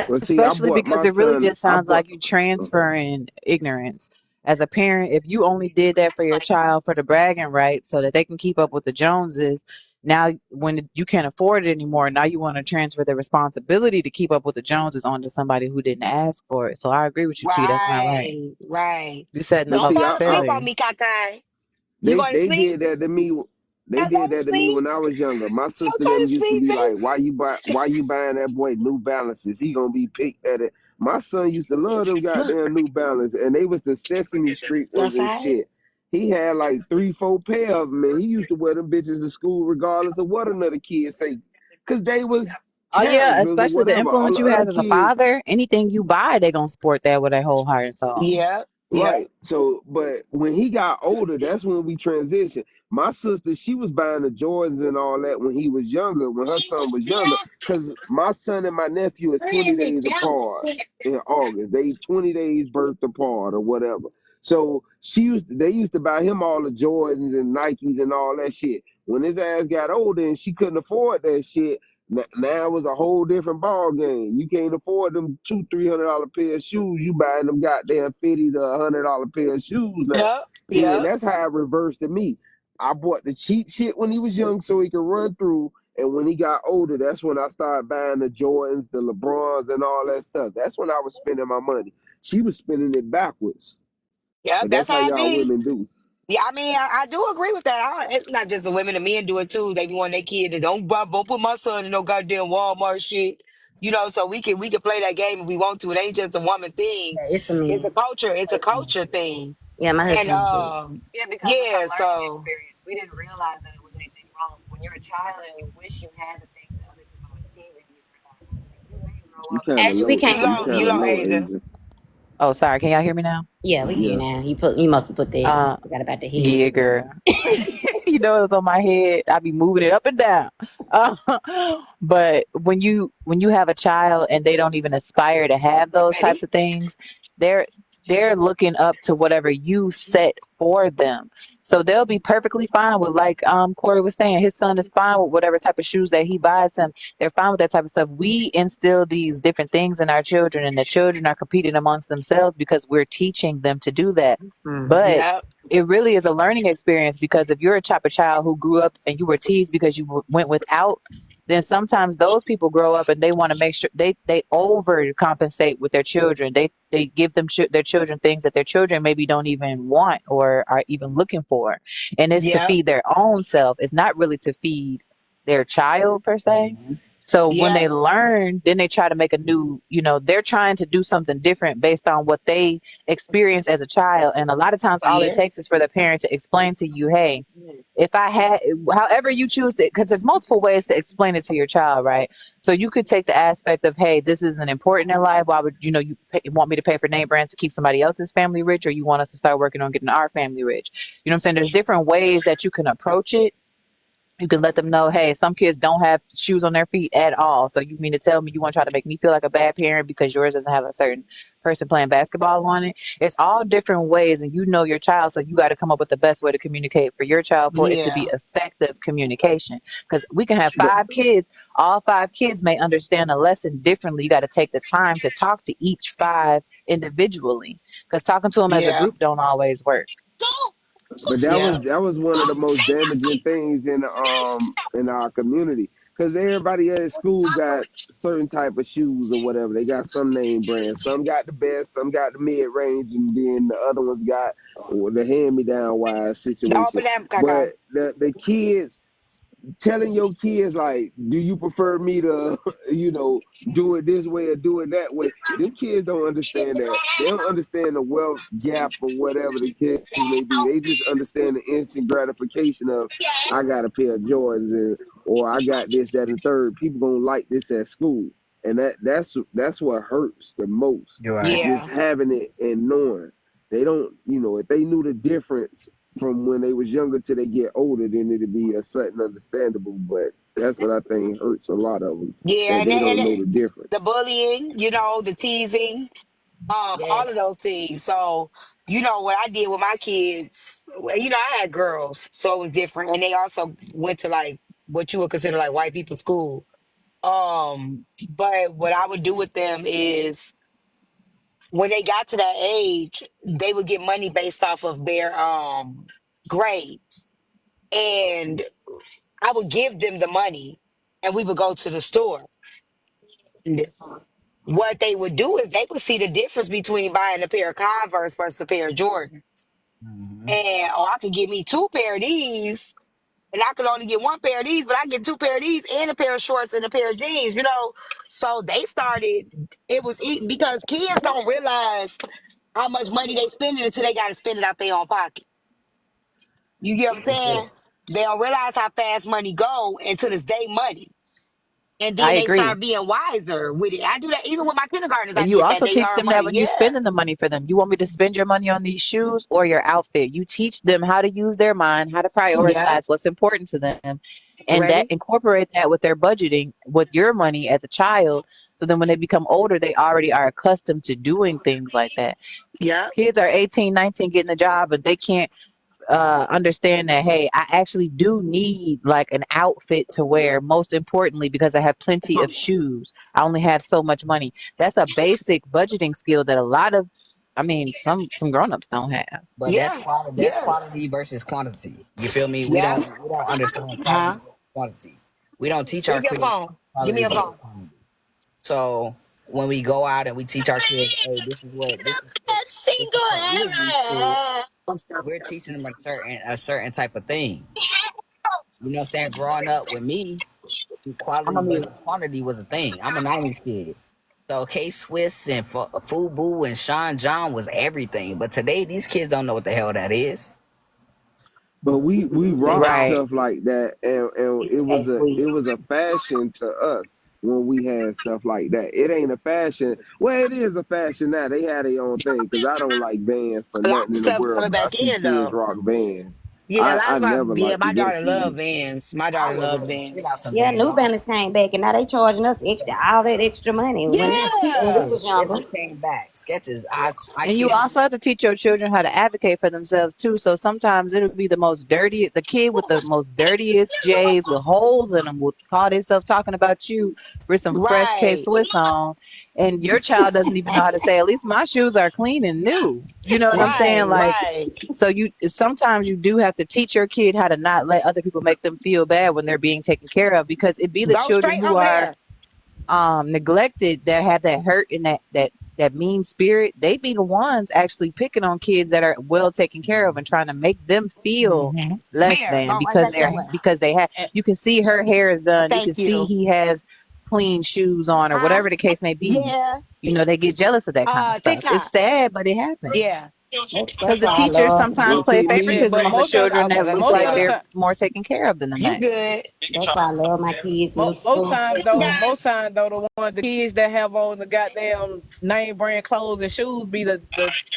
Well, see, I Especially bought because my it really son. just I sounds bought. like you transferring ignorance. As a parent, if you only did that for your child for the bragging rights so that they can keep up with the Joneses, now when you can't afford it anymore, now you want to transfer the responsibility to keep up with the Joneses onto somebody who didn't ask for it. So I agree with you, T. That's not right. Right. You're setting But them Don't up see, for fall I asleep on failure. me, Kakai. You they going to they sleep? did that to me. They Don't go did to that to me sleep. when I was younger. My Don't sister go them to used to sleep, be baby. like, why you buying that boy New Balances? He gonna be picked at it." My son used to love them Look, goddamn New Balance, and they was the Sesame Street ones stuff and I shit. He had like 3, 4 pair of them, and he used to wear them bitches to school regardless of what another kid say, cause they was Oh yeah, characters or especially the whatever. All influence the you other have as a kids. father. Anything you buy, they gonna support that with their whole heart and soul. Yep. Yep. Right. So, but when he got older, that's when we transitioned. My sister, she was buying the Jordans and all that when he was younger, when her son was younger. Because my son and my nephew is 20 days apart in August. They 20 days birth apart or whatever. So they used to buy him all the Jordans and Nikes and all that shit. When his ass got older and she couldn't afford that shit, now it was a whole different ball game. You can't afford them $200-300 pair of shoes. You buying them goddamn $50 to $100 pair of shoes now. Yep. See, and Yep. that's how it reversed to me. I bought the cheap shit when he was young so he could run through. And when he got older, that's when I started buying the Jordans, the LeBrons, and all that stuff. That's when I was spending my money. She was spending it backwards. Yep. But That's that's how how I y'all be. women do. Yeah, I mean, I do agree with that. It's not just the women, the men do it too. They be wanting their kid to don't put my son in no goddamn Walmart shit. So we can play that game if we want to. It ain't just a woman thing. Yeah, it's the It's a men. culture. It's a culture thing. Yeah, my And husband do. Yeah, because it's a yeah. learning So experience. We didn't realize that it was anything wrong. When you're a child and you wish you had the things that other people are teasing you for not, you may grow You up kind of Actually, we low. can't You hear kind you of know, you. low, Asia. Asia. Oh, sorry. Can y'all hear me now? Yeah, we hear you Yeah. now. You must have put that. Uh, Forgot about the yeah, headset. girl. It was on my head. I be moving it up and down. Uh, but when you have a child and they don't even aspire to have those types Ready? of things, they're they're looking up to whatever you set for them. So they'll be perfectly fine with, like Corey was saying, his son is fine with whatever type of shoes that he buys him. They're fine with that type of stuff. We instill these different things in our children, and the children are competing amongst themselves because we're teaching them to do that. But Yep. it really is a learning experience, because if you're a type of child who grew up and you were teased because you went without, then sometimes those people grow up and they want to make sure they overcompensate with their children. They give their children things that their children maybe don't even want or are even looking for, and it's to Yep. feed their own self. It's not really to feed their child per se. So when Yeah, they learn, then they try to make a new, they're trying to do something different based on what they experienced as a child. And a lot of times, all it yeah, takes is for the parent to explain to you, hey, if I had, however you choose it, because there's multiple ways to explain it to your child, right? So you could take the aspect of, hey, this isn't important in life. Why would, want me to pay for name brands to keep somebody else's family rich, or you want us to start working on getting our family rich? You know what I'm saying? There's different ways that you can approach it. You can let them know, hey, some kids don't have shoes on their feet at all. So you mean to tell me you want to try to make me feel like a bad parent because yours doesn't have a certain person playing basketball on it? It's all different ways, and you know your child, so you got to come up with the best way to communicate for your child for it to be yeah, effective communication. Because we can have But 5 kids, all 5 kids may understand a lesson differently. You got to take the time to talk to each 5 individually, because talking to them as a yeah, group don't always work. But yeah, that was one of the most damaging things in our community because everybody at school got certain type of shoes or whatever. They got some name brand. Some got the best. Some got the mid range, and then the other ones got the hand me down wise situation. open that, But Kaka. the kids telling your kids like, do you prefer me to, do it this way or do it that way? Them kids don't understand that. They don't understand the wealth gap or whatever the case may be. They just understand the instant gratification of I got a pair of Jordans or I got this, that, and third. People gonna like this at school. And that's what hurts the most. You're right. Just Yeah, having it and knowing. They don't, if they knew the difference from when they was younger till they get older, then it'd be a something understandable. But that's what I think hurts a lot of them yeah, that they don't know the the difference. bullying, the teasing, all of Yes. those things. So, what I did with my kids, well, I had girls, so it was different, and they also went to like what you would consider like white people school. But what I would do with them is when they got to that age, they would get money based off of their grades. And I would give them the money and we would go to the store. And what they would do is they would see the difference between buying a pair of Converse versus a pair of Jordan. Hmm. And I could get me 2 pair of these, and I could only get 1 pair of these, but I get 2 pair of these and a pair of shorts and a pair of jeans. So they started, because kids don't realize how much money they spending until they got to spend it out their own pocket. You get what I'm saying? They don't realize how fast money go until it's day money. And then I they agree. start being wiser with it. I do that even with my kindergartners. I And you did that. also They teach earn them that money. when you Yeah. spending the money for them, you want me to spend your money on these shoes or your outfit. You teach them how to use their mind, how to Yeah. prioritize what's important to them, and that Ready? incorporate that with their budgeting with your money as a child. So then when they become older, they already are accustomed to doing things like that. Yeah. Kids are 18, 19, getting a job, but they can't understand that, hey, I actually do need like an outfit to wear, most importantly because I have plenty of shoes, I only have so much money. That's a basic budgeting skill that a lot of, I mean, some grown-ups don't have. But that's Yeah. quality. That's Yeah. quality versus quantity. You feel me? We Yeah. don't understand quality Huh? versus quantity. We don't teach our Where's your kids phone? Give me quality your versus phone. quantity. So when we go out and we teach our kids, hey, this is what we're used to. We're teaching them a certain type of thing. You know what I'm saying? Growing up with me, I'm quality a versus mute. quantity was a thing. I'm a '90s kid. So K Swiss and Fubu and Sean John was everything. But today these kids don't know what the hell that is. But we They rock don't. Right. stuff like that, and it was a fashion to us when we had stuff like that. It ain't a fashion. Well, it is a fashion now. They had their own thing because I don't like Vans for A lot nothing of in the stuff world. coming But I back see in kids though. rock Vans. Yeah, a lot I of my never yeah, liked my it. Them daughter love shoes. Vans. My I daughter was love ready to get out Vans. some Yeah, Vans. New Balance came back and now they charging us extra all that extra money when we Yeah. was younger. Sketches came back. Sketches. I And you kid you. also have to teach your children how to advocate for themselves too. So sometimes it'll be the kid with the most dirtiest J's with holes in them will call themselves talking about you with some fresh K Right. Swiss on, and your child doesn't even know how to say, at least my shoes are clean and new. You know what I'm saying? Right. Like, Right. so you sometimes you do have to teach your kid how to not let other people make them feel bad when they're being taken care of, because it be the Go children straight who over are there. neglected, that have that hurt and that mean spirit. They be the ones actually picking on kids that are well taken care of and trying to make them feel Hmm. less Here, than go right because back this way. they have, Uh, you can see her hair is done, you can Thank see you. he has clean shoes on or Huh? whatever the case may be. Yeah, They get jealous of that kind of stuff. It's TikTok. sad, but it happens. Yeah. Because that's the why I teachers love. sometimes Well, play see me. favoritism But on the children Okay, that let me look most chill like of the out. they're time, more taken care of than the You next. good. That's why I love my kids in school. most times though, the kids that have on the goddamn name brand clothes and shoes be the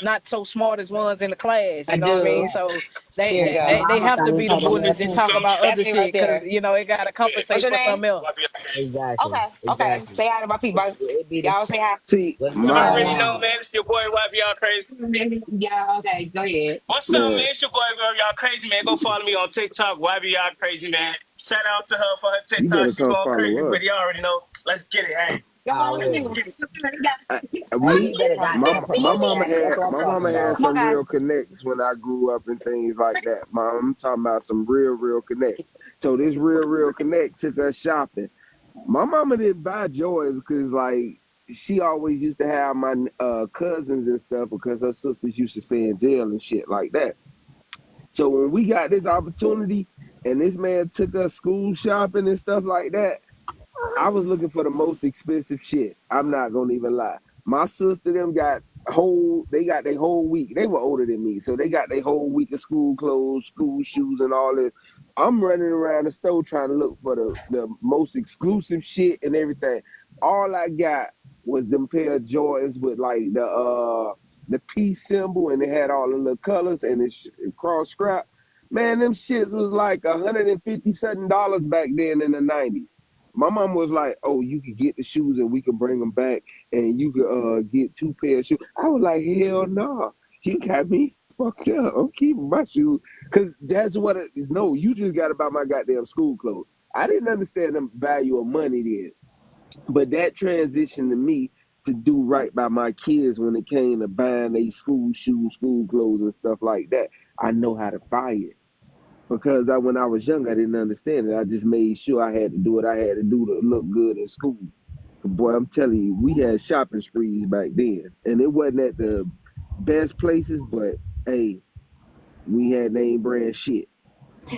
not so smartest ones in the class. I You know what I mean? do. So they Here you they, Their go. they, they mamas have don't to even be the pay them no bullies and talk attention. about other That's me right shit because there. it gotta What's compensate your for name? something else. Exactly. Okay. Okay. Exactly. Say hi to my people. It be the Y'all say hi. See what's You going my already know, on. man. It's your boy YB Y'all Crazy. Yeah, okay. Go ahead. What's up, man. man? It's your boy Y'all Crazy, man. Go follow me on TikTok, YB Y'all Crazy, man. Shout out to her for her You TikTok. better She come going crazy follow with her. it. You already know. Let's get it, hey. Come on, let me Already. get it. I, Hey, me, you better my goddamn my promote mama that. That's had what I'm my talking mama had about. Come on, some real guys. connects when I grew up and things like that. Mom, I'm talking about some real connects. So this real connect took us shopping. My mama didn't buy Joys because like she always used to have my cousins and stuff because her sisters used to stay in jail and shit like that. So when we got this opportunity and this man took us school shopping and stuff like that, I was looking for the most expensive shit. I'm not gonna even lie. My sister them got they got their whole week. They were older than me, so they got their whole week of school clothes, school shoes, and all this. I'm running around the store trying to look for the most exclusive shit and everything. All I got was them pair of Jordans with like the peace symbol, and they had all the little colors and it's cross scrap. Man, them shits was like $150 back then in the '90s. My mom was like, "Oh, you could get the shoes and we could bring them back, and you could get two pair of shoes." I was like, "Hell no, nah. You got me fucked up. I'm keeping my shoes because that's what. No, you just got about my goddamn school clothes. I didn't understand the value of money then, but that transitioned to me to do right by my kids when it came to buying their school shoes, school clothes, and stuff like that. I know how to buy it because when I was young, I didn't understand it. I just made sure I had to do what I had to do to look good in school. Boy, I'm telling you, we had shopping sprees back then, and it wasn't at the best places, but hey, we had name brand shit.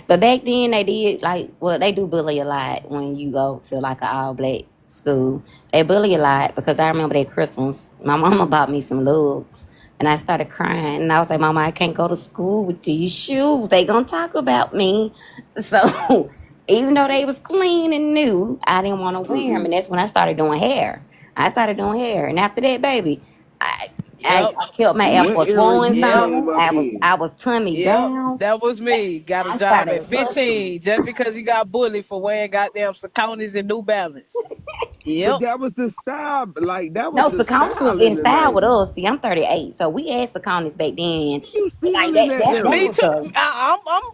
But back then they did like well they do bully a lot when you go to like an all black school. They bully a lot because I remember that Christmas my mama bought me some looks and I started crying and I was like, Mama, I can't go to school with these shoes. They gonna talk about me. So even though they was clean and new, I didn't want to wear them Mm-mm. and that's when I started doing hair. I started doing hair and after that, baby, I Yep, I kept my Air What Force era Ones you yep, came on. up I was in? I was tummy yep. down. That was me. Got a I job started at hustling. 15 just because you got bullied for wearing goddamn Saucony's and New Balance. But Yep. that was the style. Like that was No, the Sakonis was style in in the style with '90s. us. See, I'm 38, so we had Sakonis back then. You Like still in that, that that era? Me was too. the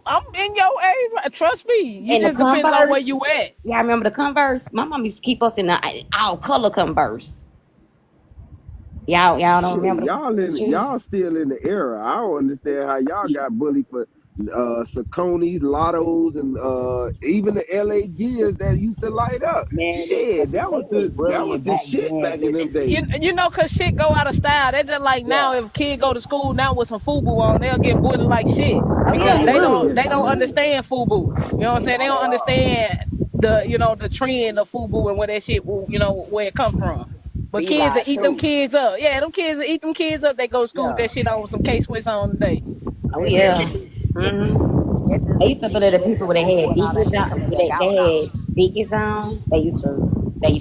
I'm in your age. Trust me. You and the just depends on Converse. where you at. Yeah, I remember the Converse. My mom used to keep us in the all color Converse. Y'all don't Shit, remember the shoes? y'all still in the era. I don't understand how y'all got bullied for Saucony's, Lottos, and even the LA Gears that used to light up. Man, Shit, they was that bullying was the back shit then. back in them days. You know, cause shit go out of style. They just like Yeah. now, if a kid go to school now with some FUBU on, they'll get bullied like shit Oh yeah, because they Oh would. yeah. they don't understand FUBU. You know what I'm saying? They don't understand the trend of FUBU and where that shit where it come from. But See, kids that lied eat them too. kids up. Yeah, them kids that eat them kids up. They go to school with Yeah. that shit on with some K Swiss on today. Oh Listen, yeah. Mm-hmm. sketches I and used to believe Key that people Swisses, would have Fubu, had and all that Dickies shit on, coming back they out now. had Dickies on. They used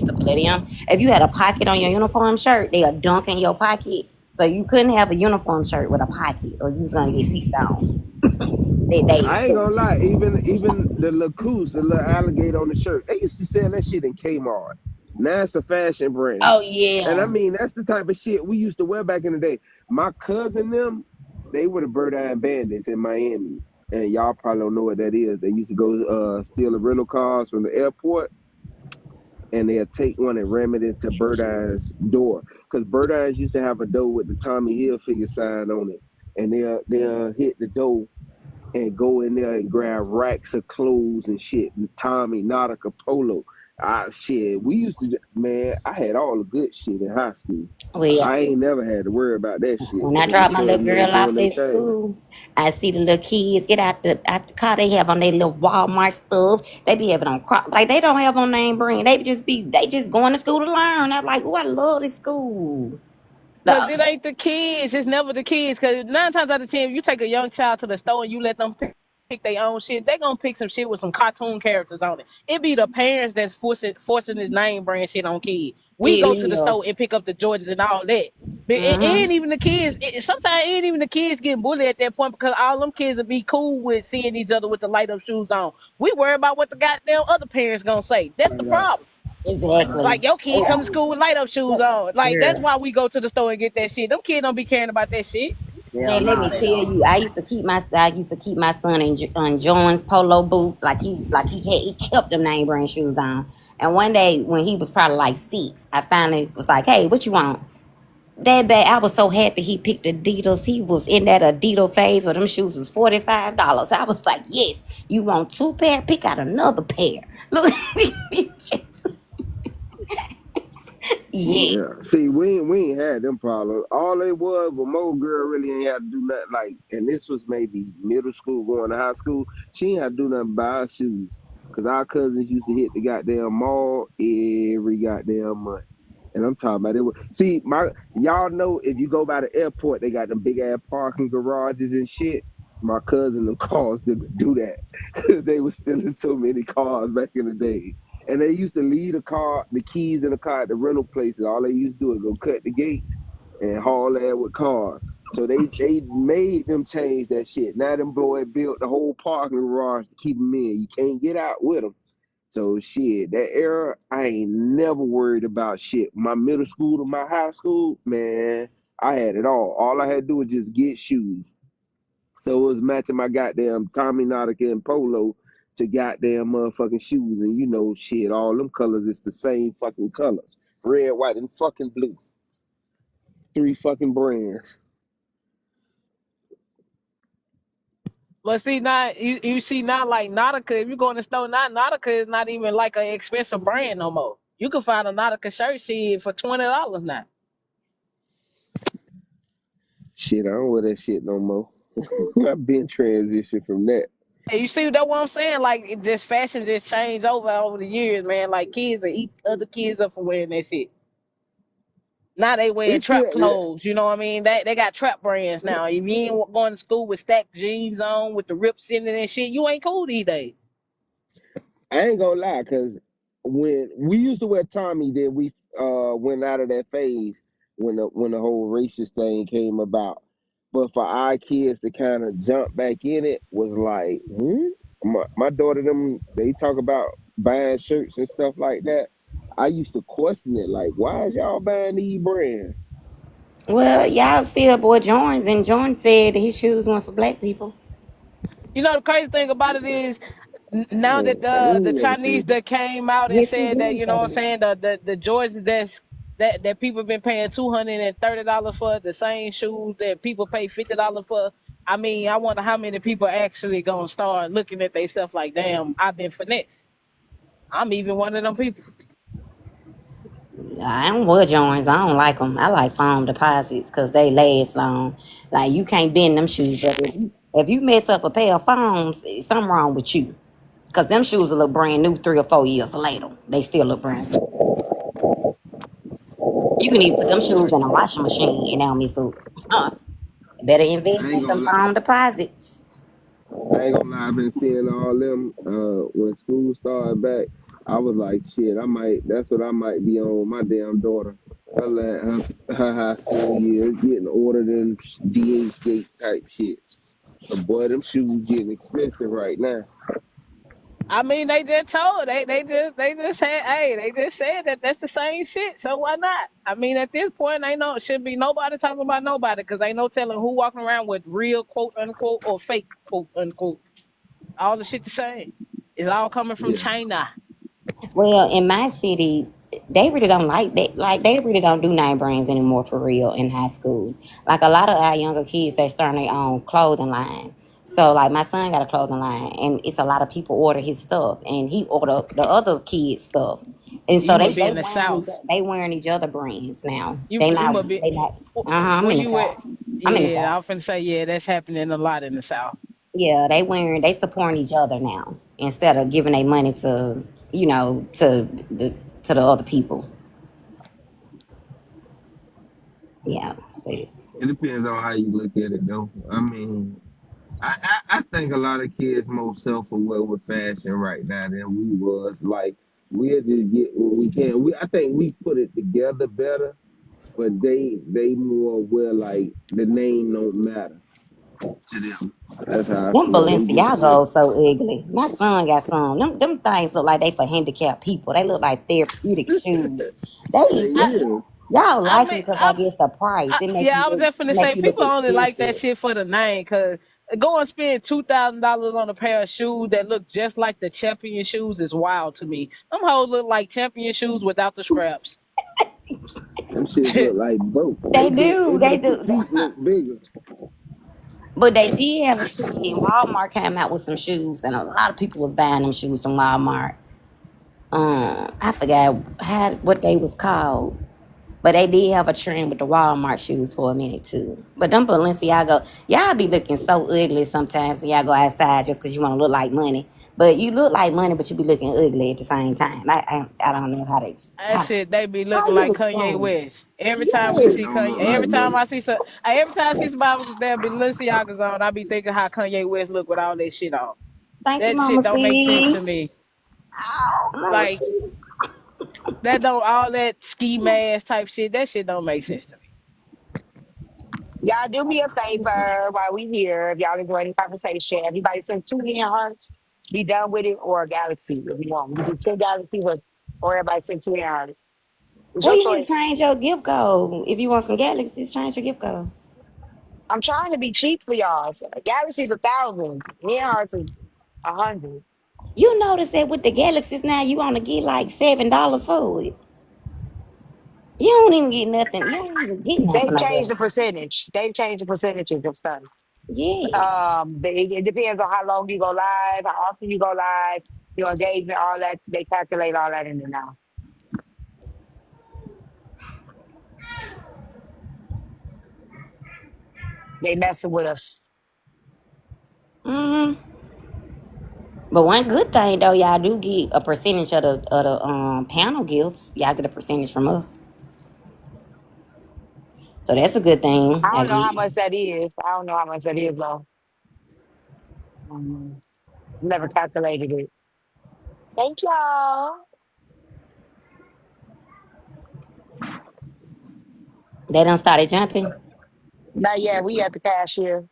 to believe them. If you had a pocket on your uniform shirt, they'll dunk in your pocket. So you couldn't have a uniform shirt with a pocket, or you was gonna get picked on. They I ain't gonna lie, even the Lacoste, the little alligator on the shirt, they used to sell that shit in Kmart. Now it's a fashion brand. Oh And I yeah. mean, that's the type of shit we used to wear back in the day. My cousin them, they were the Bird Eye Bandits in Miami. And y'all probably don't know what that is. They used to go steal the rental cars from the airport and they'll take one and ram it into Bird Eye's door. Because Bird Eyes used to have a door with the Tommy Hilfiger sign on it. And they'll hit the door and go in there and grab racks of clothes and shit, and Tommy, Nautica, Polo. Shit, we used to, man, I had all the good shit in high school. Well, I ain't never had to worry about that shit. when I But them drop my little cousins, they was girl doing off their at thing. school, I see the little kids get out the car. They have on their little Walmart stuff. They be having on like they don't have on name brand. They just going to school to learn. I'm like, oh, I love this school. Cause The- it ain't the kids, it's never the kids. Cause 9 times out of 10, if you take a young child to the store and you let them pick their own shit, they gonna pick some shit with some cartoon characters on it. It be the parents that's forcing this name brand shit on kids. We It go to the is. store and pick up the Jordans and all that. But it Mm-hmm. ain't even the kids. Sometimes it ain't even the kids getting bullied at that point because all them kids will be cool with seeing each other with the light up shoes on. We worry about what the goddamn other parents gonna say. That's the problem. Exactly. Like your kid come to school with light up shoes on. Like Yeah, that's why we go to the store and get that shit. Them kids don't be caring about that shit. hell Man, let nah, me they tell don't. you, I used to keep my son in on Jones polo boots, he kept them name brand shoes on. And one day when he was probably like 6, I finally was like, "Hey, what you want?" That bad, I was so happy he picked Adidas. He was in that Adidas phase where them shoes was $45. I was like, "Yes, you want 2 pair? Pick out another pair." Look, yeah. Yeah. See, we ain't had them problems. All it was, but Mo girl really ain't had to do nothing. Like, and this was maybe middle school going to high school. She ain't had to do nothing but buy her shoes. Cause our cousins used to hit the goddamn mall every goddamn month. And I'm talking about it. See, y'all know if you go by the airport, they got them big ass parking garages and shit. My cousin them cars didn't do that because they was stealing so many cars back in the day. And they used to leave the keys in the car at the rental places. All they used to do is go cut the gates and haul that with cars. So they made them change that shit. Now them boy built the whole parking garage to keep them in. You can't get out with them. So shit, that era, I ain't never worried about shit. My middle school to my high school, man, I had it all. All I had to do was just get shoes. So it was matching my goddamn Tommy Nautica and Polo to goddamn motherfucking shoes. And you know, shit, all them colors is the same fucking colors. Red, white, and fucking blue. 3 fucking brands. But see now you see now like Nautica, if you go in the store now, Nautica is not even like an expensive brand no more. You can find a Nautica shirt shit for $20 now. Shit, I don't wear that shit no more. I've been transitioned from that. And you see that what I'm saying? Like this fashion just changed over the years, man. Like kids will eat other kids up for wearing that shit. Now they wearing It's still, trap clothes. You know what I mean? They got trap brands now. If you ain't going to school with stacked jeans on with the rips in it and shit, you ain't cool these days. I ain't gonna lie, cause when we used to wear Tommy, then we went out of that phase when the whole racist thing came about. But for our kids to kind of jump back in it was like, my daughter them they talk about buying shirts and stuff like that. I used to question it, like, why is y'all buying these brands? Well, y'all still bought Jorns, and Jordan said that his shoes weren't for black people. You know the crazy thing about it is now that I the ain't never Chinese seen. that came out and Yes, he said that, did you know say what I'm that. saying, the Jordans that people been paying $230 for, the same shoes that people pay $50 for. I mean, I wonder how many people actually gonna start looking at themselves like, damn, I've been finessed. I'm even one of them people. I don't wear joints. I don't like them. I like foam deposits because they last long. Like you can't bend them shoes up. If you mess up a pair of foams, something wrong with you. Cause them shoes will look brand new 3 or 4 years later. They still look brand new. You can even put them shoes in a washing machine and they'll miss up. Huh. Better I invest ain't in some gonna lie. foam deposits. I ain't gonna lie, I've been seeing all them when school started back. I was like, shit, I might that's what I might be on with my damn daughter. Her high school years, getting ordered in DH gate type shit. But boy, them shoes getting expensive right now. I mean, they just told they just said, hey, they just said that that's the same shit. So why not? I mean, at this point, ain't no shouldn't be nobody talking about nobody because ain't no telling who walking around with real quote unquote or fake quote unquote. All the shit the same. It's all coming from Yeah. China. Well, in my city, they really don't like that. Like they really don't do name brands anymore for real in high school. Like a lot of our younger kids, they starting their own clothing line. So like my son got a clothing line, and it's a lot of people order his stuff, and he order the other kids stuff, and so You they must be they in the wearing South. they wearing each other brands now. You must be. They not. I'm Where in the you at? south. I'm in the Yeah, I'm south. finna say yeah. That's happening a lot in the South. Yeah, they supporting each other now instead of giving their money to the other people. Yeah, but It depends on how you look at it, though. I mean, I think a lot of kids more self-aware with fashion right now than we was. Like, we'll just get what we can. I think we put it together better, but they more aware, like, the name don't matter to them. That's how I them feel. They just aware. Balenciagos so ugly. My son got some. Them things look like they for handicapped people. They look like therapeutic shoes. They They I is. y'all I like mean them because I guess the price. yeah, I was just finna say Make you look people only like that expensive. shit for the name. Cause go and spend $2,000 on a pair of shoes that look just like the champion shoes is wild to me. Them hoes look like champion shoes without the scraps. Them shits look like broke. They do. They They make the do. feet look bigger. But they did have a trend. Walmart came out with some shoes, and a lot of people was buying them shoes from Walmart. I forgot what they was called. But they did have a trend with the Walmart shoes for a minute too. But them Balenciaga, y'all be looking so ugly sometimes when y'all go outside just because you want to look like money. But you look like money, but you be looking ugly at the same time. I don't know how to That shit, they be how looking you like Kanye explain. West. Every time we Yes. see Don't Kanye, look like money. every time I see somebody with there be Balenciagas on, I be thinking how Kanye West look with all that shit on. Thank you, That shit Mama don't make sense C. to me. Oh, Mama Like C. that don't all that ski mask type shit. That shit don't make sense to me. Y'all do me a favor while we here. If y'all enjoy the conversation, everybody send two hand hearts. Be done with it or a galaxy if you want. We do 10 galaxies or everybody send two hand hearts. It's Well, your you need to choice. change your gift code. If you want some galaxies, change your gift code. I'm trying to be cheap for y'all. So galaxies 1,000. Hand hearts is 100. You notice that with the galaxies now, you only get like $7 for it. You don't even get nothing. You don't even get nothing for They've no changed the galaxy. percentage. They've changed the percentages of stuff. Yes. It depends on how long you go live, how often you go live, your engagement, all that. They calculate all that in there now. They messing with us. Hmm. But one good thing though, y'all do get a percentage of the panel gifts. Y'all get a percentage from us, so that's a good thing. I I don't know how get. much that is. I don't know how much that is though. Um, Never calculated it. Thank y'all. They done started jumping. Not yet. We at the cashier.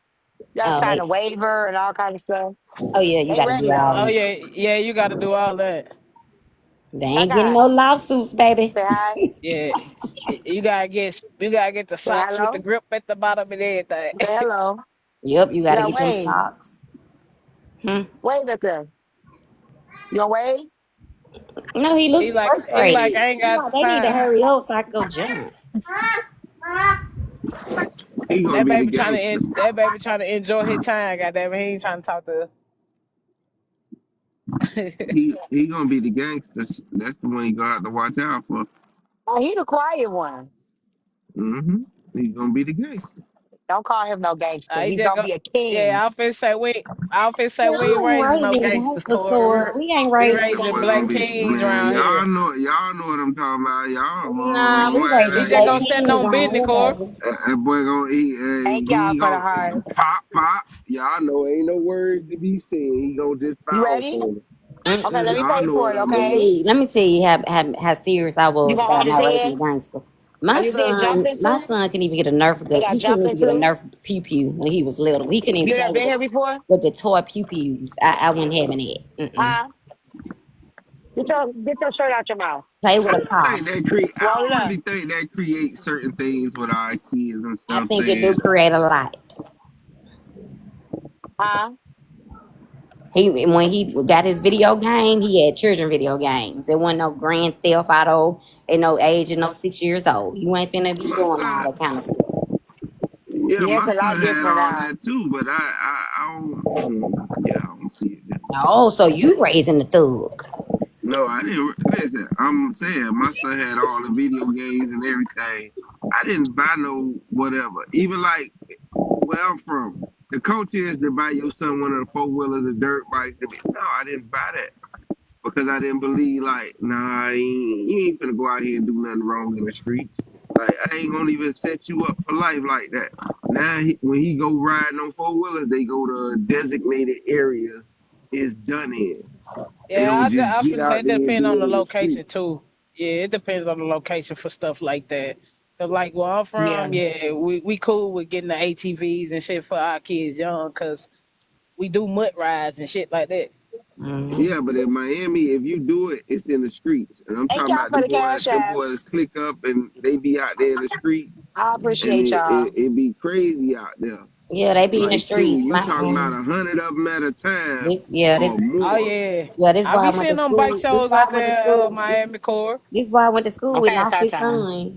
Y'all Oh, sign a waiver and all kind of stuff. oh yeah, you They got to do ready all Oh though. this. yeah, yeah, you got to do all that. They Like ain't getting hi. no lawsuits, baby. Say hi. Yeah, you gotta get the Say socks with the hello. grip at the bottom and everything. Say hello. Yep, you got You to gotta get them wave. socks. Hmm. Wave at them. You gonna wave? No, he he looked like he frustrated. like I ain't He got like they need to time. hurry up so I can go jump. He gonna be the gangster. That baby trying to enjoy his time. Goddamn it, he ain't trying to talk to. He gonna be the gangster. That's the one you gonna have to watch out for. Oh, he the quiet one. Hmm. He's gonna be the gangster. Don't call him no gangster. He He's just gonna go. be a Yeah, king. I'll finna say Well, we ain't we ain't raising no raising gangsters, gangsters, Corey. Cora. We ain't We raising That raising boy black gonna gangsters. be kings man. around here. Y'all know what I'm talking about. Nah, we He raising just black gonna stand kings on around business, here, Corey. baby. that boy gonna eat. Thank y'all He for the gonna hearts. pop. Y'all know ain't no words to be said. He gonna just You foul ready? for him. Okay, let Mm-mm. me Y'all pay know for what it, I okay? mean. Let me tell you how serious I You was gonna hold about his not raising a head? gangster. Are you saying jump My into? son couldn't even get a Nerf They gun. got He couldn't jump even get a into? Nerf pew pew when he was little. He couldn't even You play never been here before? with the toy pew pews. I wasn't having it. Mm-mm. Huh? Get your shirt out your mouth. Play with a car. I Roll it don't up. really think that creates certain things with our kids and I stuff. think it do That create a lot. Huh? He when he got his video game, he had children video games. There wasn't no Grand Theft Auto at no age of no 6 years old. You ain't finna be My doing all son, that kind of stuff. yeah, Yeah, it's my a lot son had different all now. that too, but I don't, yeah, I don't see it. Oh, so you raising the thug? No, I didn't. Listen, I'm saying my son had all the video games and everything. I didn't buy no whatever. Even like where I'm from, the coach is to buy your son one of the four wheelers or dirt bikes. No, I didn't buy that because I didn't believe like, nah, you ain't finna go out here and do nothing wrong in the streets. Like I ain't gonna even set you up for life like that. Now when he go riding on four wheelers, they go to designated areas. It's done in. They Yeah, don't just I get finna say out it there and depends do on it the in the location streets. too. Yeah, it depends on the location for stuff like that. Cause like where I'm Yeah. from, yeah, we cool with getting the ATVs and shit for our kids young, cause we do mud rides and shit like that. Hmm. Yeah, but in Miami, if you do it, it's in the streets. And I'm Thank talking y'all about for the cash them boys apps. click up and they be out there in the streets I and appreciate y'all. it be crazy out there. Yeah, they be in the Like shoot, streets. you talking about 100 of them at a time Yeah, or Oh more. yeah, this I boy I be went to seeing them bike school. This shows boy I out went to there, school. Miami Core. This boy I went to school with Okay, it's lost our his time. son.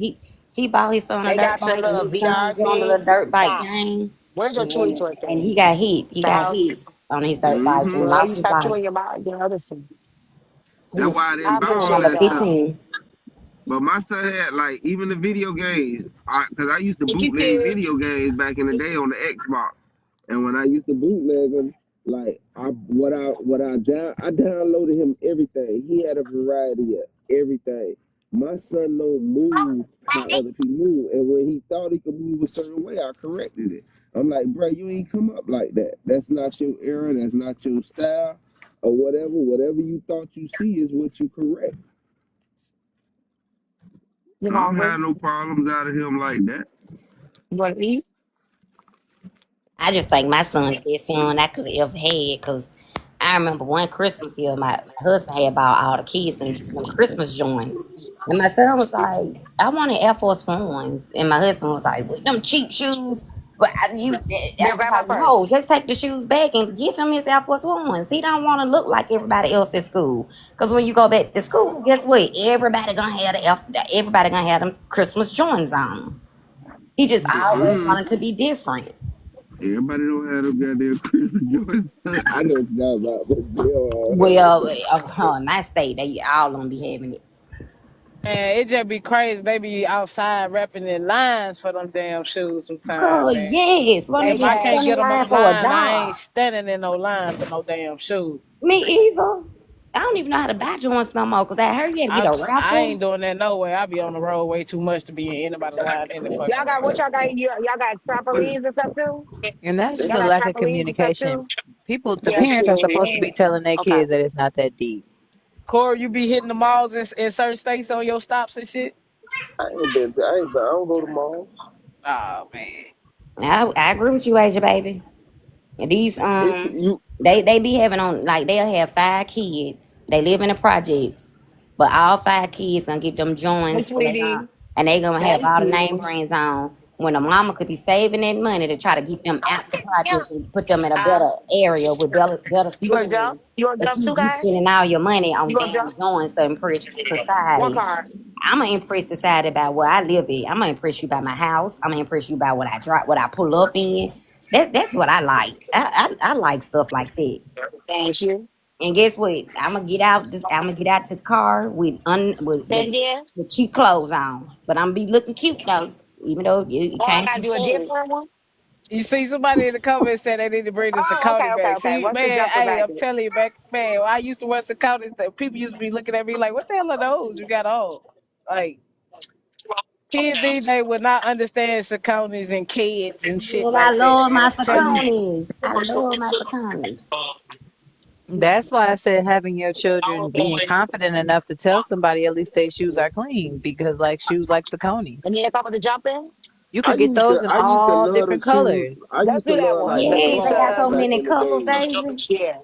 He bought his son a They dirt got the bike, and little his son VR was on the thing. little dirt bike Stop. game, Where's your chewy and toy he thing? got hit. He got Styles. hit on his dirt bike Mm-hmm. and Well, lost you his stop life. chewing your other son. He That's was why I I didn't buy born all appreciate number that y'all. stuff. 15. But my son had like even the video games, cause I used to Thank you, bootleg kids. video games back in the day on the Xbox, and when I used to bootleg them, like I downloaded him everything. He had a variety of everything. My son don't move how other people move, and when he thought he could move a certain way, I corrected it. I'm like, bro, you ain't come up like that. That's not your era. That's not your style, or whatever. Whatever you thought you see is what you correct. You I don't hungry? have no problems out of him like that. You want to eat? I just think my son the best son I could have ever had because I remember one Christmas year, my husband had bought all the kids some Christmas joints. And my son was like, I wanted Air Force Ones. And my husband was like, with them cheap shoes. But I Bill, was grab my like, no, purse. just take the shoes back and give him his Air Force Ones. He don't want to look like everybody else at school. Because when you go back to school, guess what? Everybody gonna have them Christmas joints on. He just always Mm-mm. wanted to be different. Everybody don't have them goddamn Christmas joints. I know what you're talking about, but Well, in my state, they all gonna be having it. And it just be crazy. They be outside rapping in lines for them damn shoes sometimes, Oh man. yes, one If nigga I used to can't stand Hashtag. in get them line on the for a line, I ain't job. standing in no line for no damn shoes. Me either. I don't even know how to buy joints no more because I heard you had to get a I raffle. ain't doing that no way. I be on the road way too much to be in anybody line any fucking Y'all got way. what y'all got? Y'all got but trampolines and stuff too? And that's just Y'all a got lack of trampolines and stuff communication. too? People, the Yeah, parents are shit. supposed to be telling their Okay. kids that it's not that deep. Corey, you be hitting the malls in certain states on your stops and shit. I don't go to malls. Oh man. I agree with you, Asia baby. And these It's you. they be having on like they'll have 5 kids. They live in the projects, but all 5 kids gonna get them Hey, joints sweetie. and they gonna have Thank all the name you. brands on. When the mama could be saving that money to try to get them out the projects and put them in a Uh, better area with better you gonna schooling, jump? You gonna but jump too, you guys? spending all your money You on gonna damn jump? joints to impress One society. car. I'm gonna impress society by where I live at. I'm gonna impress you by my house. I'm gonna impress you by what I drive, what I pull up in. That's what I like. I like stuff like that. Thank you. And guess what? I'm gonna get out. I'm gonna get out the car Say it again. with cheap clothes on, but I'm be looking cute though, even though it Oh, I came gotta from do a Shane. different one? You see somebody in the comments said they need to bring the Oh, okay, Saucony okay, back. okay. See, What's the man, jumper hey, I'm packet? telling you, back man, when I used to wear Saucony, people used to be looking at me like, "What the hell are those you got on?" Like kids these days would not understand Sauconys and kids and shit Girl, I like that, love man. my I'm telling you. Sauconys. I love my Sauconys. That's why I said having your children being confident enough to tell somebody at least their shoes are clean because like shoes like Saucony's. And then come with the jumper? You could get those in I used to all love the different shoes. colors. I Let's used to do that love one. like the Let's do Yes, they got clogs so the back many in the colors, days. Asia. yeah.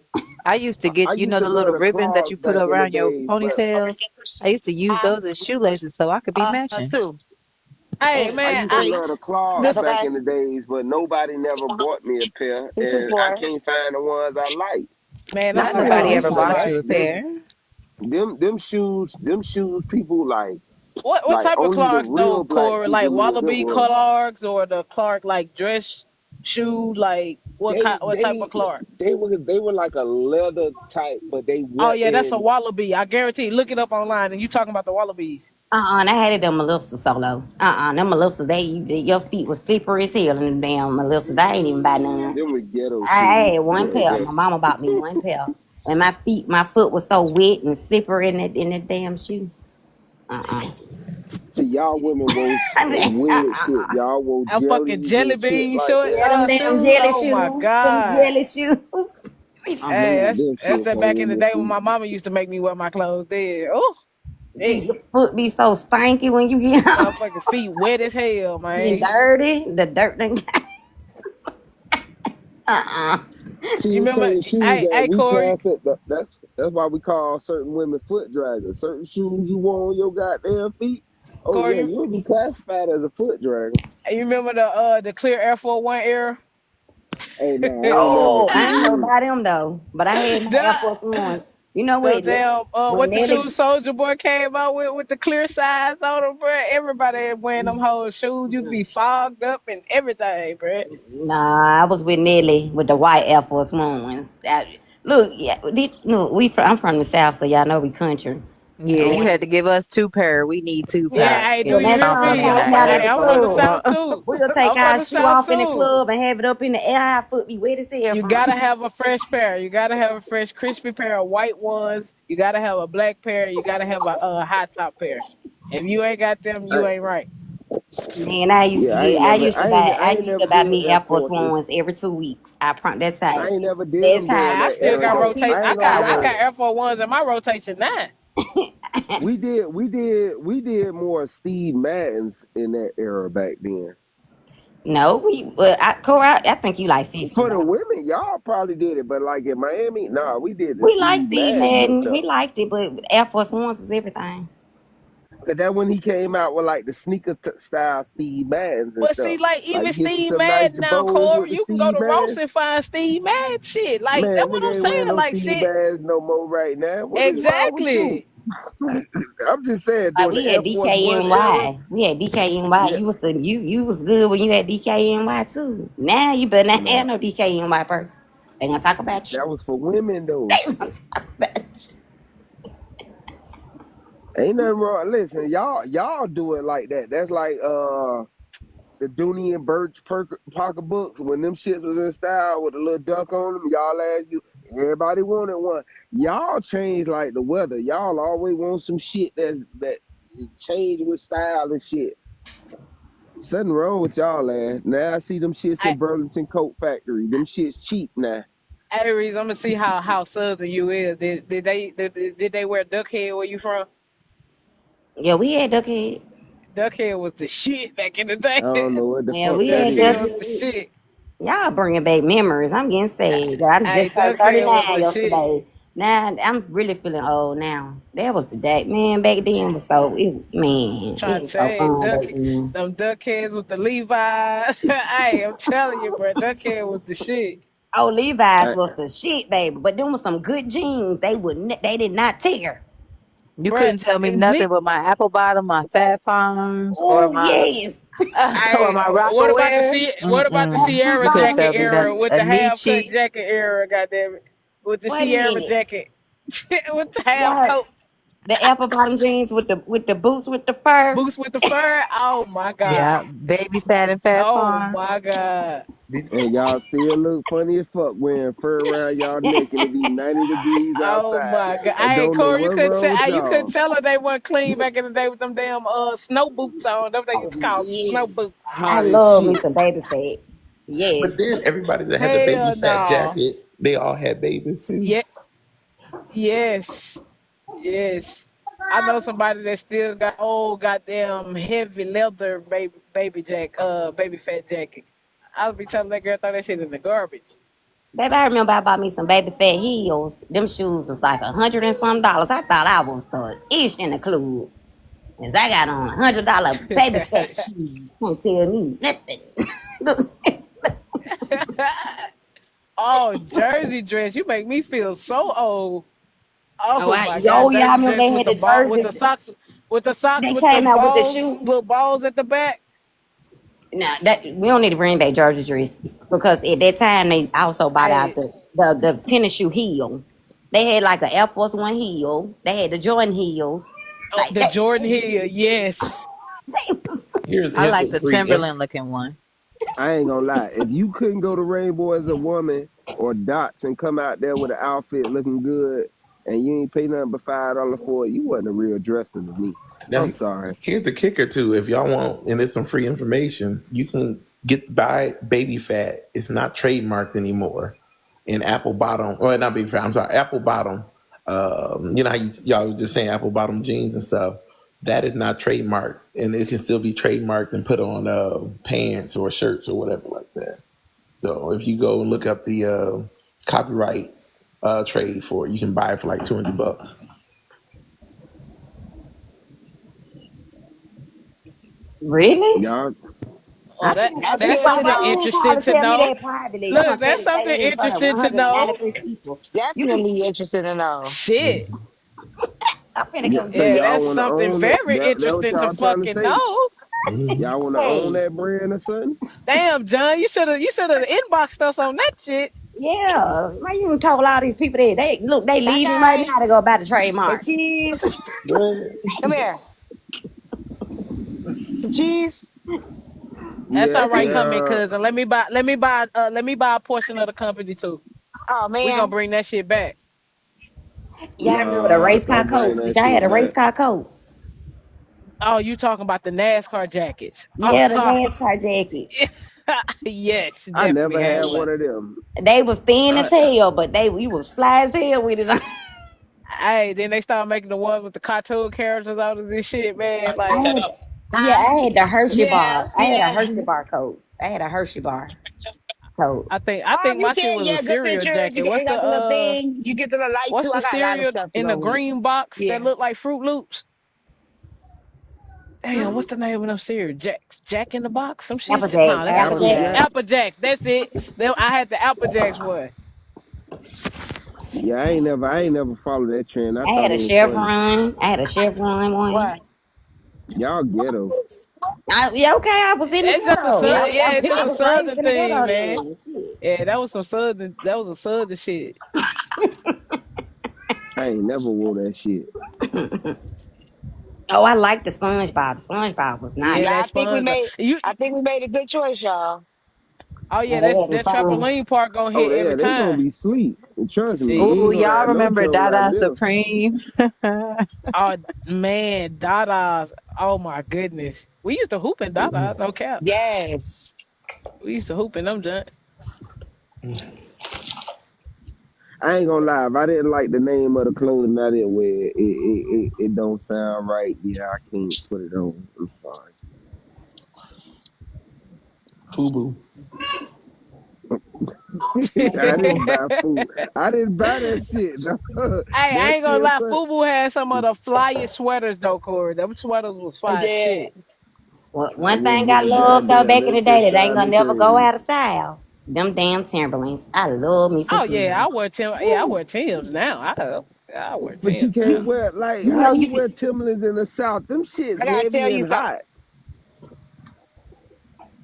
I used to get, I you used know, to the love little the ribbons that you clogs put back in the around your days, but ponytails. I used to use Uh, those as shoelaces so I could be matching. two. Hey, And I man, used to Three. love the clogs That's back okay. in the days, but nobody never bought me a pair, This is and I four. can't find the ones I like. Man, them I Not ain't sucker gonna nobody lie ever laces to is bought y'all. you a like Them pair. them shoes, people what like type of only the Clarks though, real black Corey? Like people knew what them Wallaby was. Clarks or the Clark like dress shoe? Like what kind? They What type they of Clark? they were like a leather type, but they Oh wet yeah, that's a in. Wallaby. I guarantee. Look it up online, and you talking about the Wallabies. I hated them Melissa solo. Them Melissas, your feet was slippery as hell in the damn Melissas. I ain't even buy none. Them with ghetto I shoes. had one That, pair. that, My mama bought me one pair. And my foot was so wet and slippery in that damn shoe. Uh See, y'all women want weird shit. uh. Y'all want I'm fucking jellies jelly and shit bean like short that. Yeah, them damn shoes. jelly Oh my shoes. Them god. jelly shoes. Hey, Man, them that's shits that ain't back in in the the day when feet. my mama used to make me wear my clothes. There. Oh, Be hey, your foot be so stanky when you get home. motherfucking feet wet as hell, Be man. dirty. The dirt done uh. See, You it's remember? certain shoes Hey, that hey, we Corey. class it. That's why we call certain women foot draggers. Certain shoes you want on your goddamn feet. Oh Corey, yeah, you'll be classified as a foot dragger. you remember the clear Air Force One era? Hey, nah, I ain't never Oh, I see ain't know them. about them though. But I had my Air Force Ones. You know The what? damn When what the Nelly shoes Soldier Boy came out with the clear sides on them, bro. Everybody wearing them whole shoes. You'd be fogged up and everything, bro. Nah, I was with Nelly with the white Air Force Ones. Look, yeah, look, I'm from the South, so y'all know we country. Yeah, And you had to give us two pair. We need two Yeah, pair. hey, do Get when me you that hear time stomping me? in came, the we out at Hey, the I'm from the club. South asphalt. too. We'll take I'm from our the shoe South off in the too. club and have it up in the air. Our foot be wet as hell You from. gotta have a fresh pair. You gotta have a fresh, crispy pair of white ones. You gotta have a black pair. You gotta have a high top pair. If you ain't got them, I, you ain't right. Man, I used yeah, to get. I I ain't used never to buy did me Air Air Force Forces. Ones every 2 weeks. That's I how. ain't never did That's them during I that still era got though. rotate. I how ain't I gonna got I I lie. got was. Air Force ones in my rotation now. We did Steve Madden's in that era back then. No, Corey, I think you like 50. For the women, y'all probably did it, but like in Miami, nah, we did the We like Steve Steve Maddens and Madden. We stuff. liked it, but Air Force Ones was everything. Cause that when he came out with like the style Steve Maddens and But stuff. see, like Like even you get you Steve some nice Madden now, Jabos with Corey, the you can go Steve to Ross Madden. and find Steve Madden shit. Like that's Man, what nigga I'm ain't wearing saying. no Like Steve shit. Maddens no more right now. What is wrong with you? Exactly. I'm just saying Like during the we Air had Force One era. DKNY. We had DKNY. Yeah, You was good when you had DKNY too. Now you better not nah, have no DKNY person. They gonna talk about you. that was for women though. They gonna talk about you. Ain't nothing wrong. Listen, y'all do it like that. That's like the Dooney and Birch pocketbooks when them shits was in style with a little duck on them. Y'all asked you, everybody wanted one. Y'all change like the weather. Y'all always want some shit that change with style and shit. Something wrong with y'all ass. Now I see them shits I in Burlington Coat Factory. Them shits cheap now. Aries, I'm gonna see how southern you is. Did they wear duck head where you from? Yeah, we had Duckhead. Duck head was the shit back in the I day. don't know what the Yeah, fuck we that Duck had head is. was the Duckhead. shit. Y'all bringing back memories. I'm getting sad. I Hey, just turned duck head was 39 the shit. yesterday. Now I'm really feeling old now. That was the day. Man, back then was it Trying to was so say fun back then. them duck heads with the Levi's. Hey, I'm telling you, bro, duck head was the shit. Oh, Levi's I, was the shit, baby. But them was some good jeans. They did not tear. You Bro, couldn't tell me Le- nothing with my apple bottom, my fat farms, or Oh, my yes. or Hey, my what about the Rockaware. What about the You Sierra couldn't jacket tell me era nothing. with A the half cut Nietzsche. jacket era? Goddamn it, with the Wait a Sierra minute. jacket with the half Y'all, coat the apple bottom jeans with the boots with the fur. boots with the fur. Oh my god. Yeah, baby fat and fat Oh farm. my god. and y'all still look funny as fuck wearing fur around y'all neck and it be 90 degrees Oh outside. my god. And Hey don't know Corey, what's wrong with you couldn't y'all. tell her they weren't clean back in the day with them damn snow boots on. Them they Oh, used to call snow yes. boots. I Hot as love me shit. some baby fat. Yes. But then everybody that had the baby Hell fat no. jacket, they all had babies too. Yeah. Yes. Yes. I know somebody that still got old goddamn heavy leather baby fat jacket. I'll be telling that girl throw that shit in the garbage. Baby, I remember I bought me some baby fat heels. Them shoes was like $100 and some. I thought I was the ish in the club. Cause I got on $100 baby fat shoes. Can't tell me nothing. Oh, Oh, jersey dress. You make me feel so old. Oh, Oh I, my oh God, yeah, I jersey remember dress they with had the the ball, with jersey. the socks, with the socks They with the came out with the balls, shoes. little balls at the back. Now that we don't need to bring back jersey dress because at that time they also bought out Hey, the tennis shoe heel. They had like an Air Force One heel. They had the Jordan heels. oh, Like the that. Jordan here, yes. They was, I Here's like some the free Timberland looking one. I ain't gonna lie. If you couldn't go to Rainbow as a woman or Dots and come out there with an outfit looking good and you ain't pay nothing but $5 for it, you wasn't a real dresser to me. Now, I'm sorry. here's the kicker too. If y'all want, and it's some free information, you can buy baby fat. It's not trademarked anymore in apple bottom, or not baby fat. I'm sorry, apple bottom. You know how y'all was just saying apple bottom jeans and stuff. That is not trademarked, and it can still be trademarked and put on pants or shirts or whatever like that. So if you go and look up the copyright trade for it, you can buy it for like $200. really? Y'all, Oh, that I That's see that's good why, to something why you know. didn't call interesting to to tell me know. that privately. I'm Look, gonna say that's it, say something it in front of interesting to know. 193 people. You know, Definitely interested to know. Shit. I'm finna yeah, go so get Yeah, it. y'all that's want to something own it? very That what interesting to y'all trying to fucking say? know. Y'all want to own Hey, that brand or something? Damn, John, you should have inboxed us on that shit. yeah. Why you done told all these people that they look they leaving right Okay. now to go buy the Hey, trademark? cheese. Right. Come here. Some cheese. That's Yeah, all right, Mm-mm. come in, yeah. cousin. Let me buy a portion of the company too. Oh We gonna man. bring that shit back. Y'all remember the Nah, race car don't bring coats? Did that y'all have shit the race back. car coats? Oh, you talking about the NASCAR jackets? Yeah, the NASCAR jackets. Yes, I definitely never had had one. one of them. They was thin as I, hell, but they you was fly as hell with it. Hey, then they started making the ones with the cartoon characters out of this shit, man. I Like, had, yeah, Huh? I had the Hershey Yeah, bar. I had a yeah. Hershey bar coat. I had a Hershey bar coat. I Oh, think you my shit can. was a Yeah, good cereal pictures. jacket. You got, What's you the got the little thing. You get the little light what's too. I the got a lot of cereal stuff to in the go with it. green box that Yeah. look like Fruit Loops? Damn, Hmm? what's the name of them cereal? Jack in the Box? Some Apple shit? No, Jacks, that ain't Apple it. Apple Jacks. Apple Jacks. Jacks. That's it. I had the Apple Jacks one. Yeah, I ain't never followed that trend. I I thought had it a was funny. Chevron. I had a Chevron one. What? Y'all ghetto. What? Yeah, okay, I was in the It's just a ghetto. Yeah. yeah, it's just I a was raised southern in the thing, ghetto man. then. Shit. Yeah, that was a southern shit. I ain't never wore that shit. Oh, I like the SpongeBob. The SpongeBob was Yeah, Yeah, that I nice. think we SpongeBob. made. I think we made a good choice, y'all. Oh Yeah, yeah, they that had them that fun. trampoline park gonna Oh, hit every they gonna time. be sleep. And trust me, you Ooh, ain't Shit. gonna y'all have no remember trouble Dada out there. Supreme? Oh man, Dada's. Oh my goodness. We used to hoop in Dada's, no cap. Yes. We used to hoop in them junk. I ain't gonna lie. If I didn't like the name of the clothing I didn't wear, it don't sound right. Yeah, I can't put it on. I'm sorry. Fubu. I didn't buy food. I didn't buy that shit. Hey, I That ain't gonna shit, lie, Fubu had some of the flyest sweaters though, Corey. Them sweaters was fire as Yeah. shit. Well, I one wouldn't thing I give a love though goddamn. back in That the shit day that ain't drive gonna me never go crazy. out of style. Them damn Timberlands. I love me some Oh yeah, Timberlands. I Woo. wear Tims now. I wear But you Tims can't now. wear like You how know you you wear could. Timberlands in the South? Them I shits gotta heavy tell you and something. hot.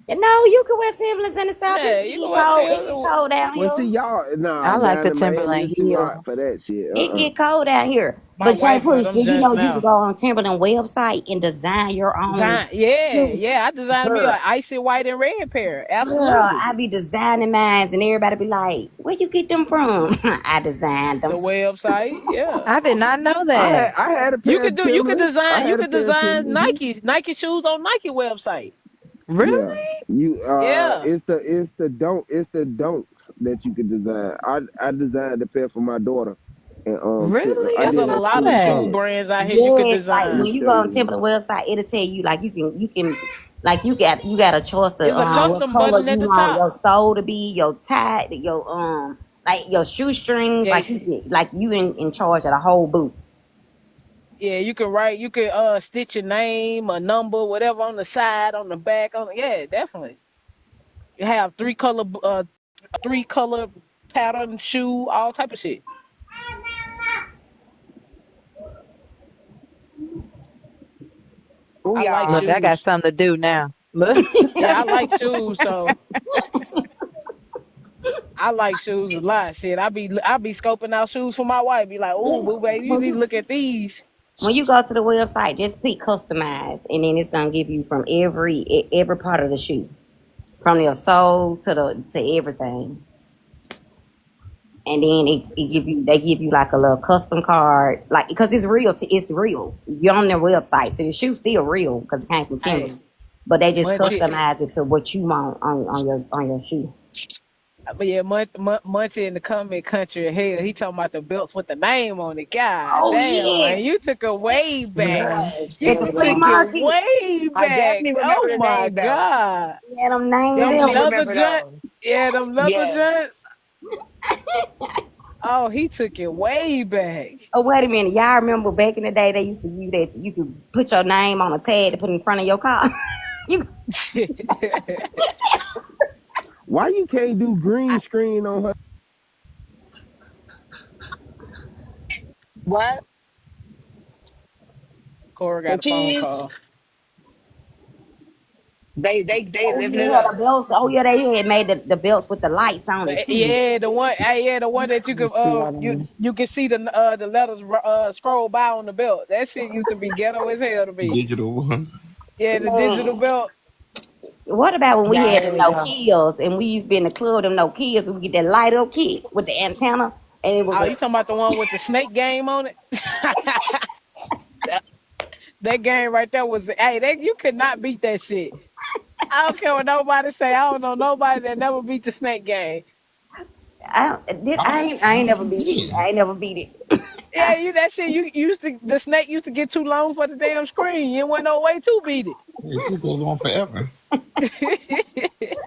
No, you can wear Timberlands in the south. Yeah, It you can get wear cold. It get Tims. cold down Well, see here. y'all, nah, I like down the in Miami Timberland it's too hot for heels. that shit. It get cold down here. My But Jay wife wear Push, them do you joints know you can now. go on Timberland website and design your own Design, yeah, shoe? yeah. I designed me Girl, a icy white and red pair. girl, Absolutely. I be designing mines and everybody be like, where you get them from? I designed The them. website, yeah. I did not know I that. had I had a You pair could of do Timberlands. I you had a could pair of design Timberlands. Yeah. Nike shoes on Nike website. Yeah, Really? you Yeah. it's the donks that you could design. I designed a pair for my daughter, and Really? I I It's a did did her not know lot school of shoe that. colors. brands out here you could Yes, like Let me design. when you show go on you. Timberland website, it'll tell you like you can like you got a choice to It's a what custom color button you at the want top. your sole to be, your tie, your like your shoestrings, Yeah, like you can like you in charge of the whole boot. yeah, you could stitch your name, a number, whatever on the side, on the back, on yeah, definitely. You have three color pattern, shoe, all type of shit. Ooh, I like y'all. Look, I got shoes. something to do now. Look. Yeah, I like shoes, so I like shoes a lot. Shit, I be scoping out shoes for my wife. Be like, "Ooh, Yeah. boo, baby, you need to look at these." When you go to the website, just click customize, and then it's gonna give you from every part of the shoe, from your sole to everything. And then they give you like a little custom card, like because it's real. It's real. You're on their website, so your shoe's still real because it came from Hey, Timberland. But they just munch it. customize it to what you want on your shoe. But yeah, munch in the comment country. Hell, he talking about the belts with the name on it. God Oh damn, man, yes, you took it way back. Yeah. You at Yeah, the flea took yeah. it market, way I back. definitely remember Oh the my name though. god. yeah, them named Them Definitely them. leather remember joint. those. Yeah, them leather Yes. joints. Oh, he took it way back. Oh wait a minute, y'all remember back in the day they used to use that you could put your name on a tag to put in front of your car. you Why you can't do green I, screen on her? What? Cora The got a phone cheese? call. They Oh living it yeah, up. the belts. Oh yeah, they had made the belts with the lights on it too. Yeah, the one. Yeah, the one that you Let me could see you that. you can see the letters scroll by on the belt. That shit used to be ghetto as hell to me. Digital ones. Yeah, the digital Man, belt. what about when we Yeah, had here them we go. Nokias and we used to be in the club, them Nokias, and we get that light up kit with the antenna, and it was Oh, a you talking about the one with the snake game on it? that, that game right there was. Hey, you could not beat that shit. I don't care what nobody say. I don't know nobody that never beat the snake game. I ain't never beat it. Yeah. I ain't never beat it. Yeah, that shit. You used to the snake used to get too long for the damn screen. You went no way to beat It just goes on forever. it.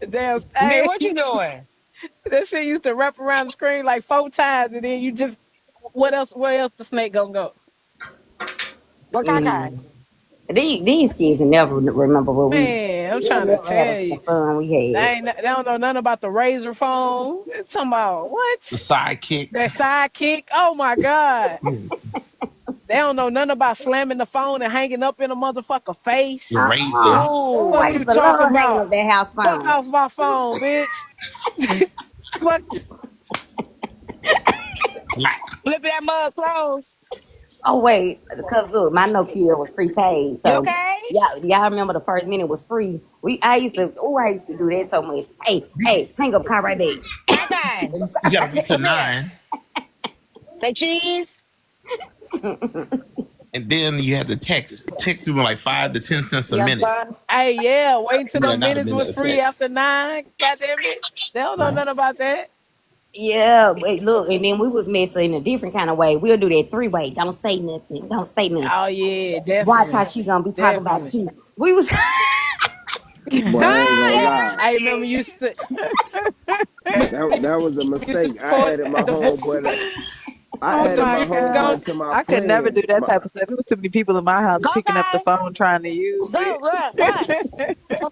Damn, Man, hey, what you doing? that shit used to wrap around the screen like 4 times, and then you just what else? Where else the snake gonna go? What kind? Man, these kids will never remember what we. Man, I'm They'll trying to never have tell the you, fun we had. they don't know nothing about the razor phone. They're talking about The what? sidekick. That sidekick. Oh my god. The They don't know nothing about slamming the phone and hanging up in a motherfucker face. razor. Oh, Fuck I you used to talking love hanging about? up that house Fuck phone. off my phone, bitch. Fuck. Like, flipping that mug clothes. Oh wait, because look, my Nokia was prepaid, You so okay? y'all remember the first minute was free. I used to do that so much. Hey, hang up, car right back. Tie tie. you gotta wait till Come here. 9. Say cheese. And then you had to text people like 5 to 10 cents a Yes, minute. sir. Hey, yeah, waiting till the Yeah, not a minutes was minute a free text. after 9. God damn it. They don't know Right. nothing about that. Yeah, wait, look, and then we was messing in a different kind of way. We'll do that three-way. Don't say nothing. Don't say nothing. Oh yeah, Watch how definitely. she gonna be talking about Definitely. you. We was Boy, I ain't gonna hey, lie. I remember That was a used to mistake. I record added my the voice. homeboy. I Oh The added my my music on. homeboy god. to my I could never plan. do that type of stuff. There was too many people in my house Go picking up the guys. phone trying to use Go run, run. it.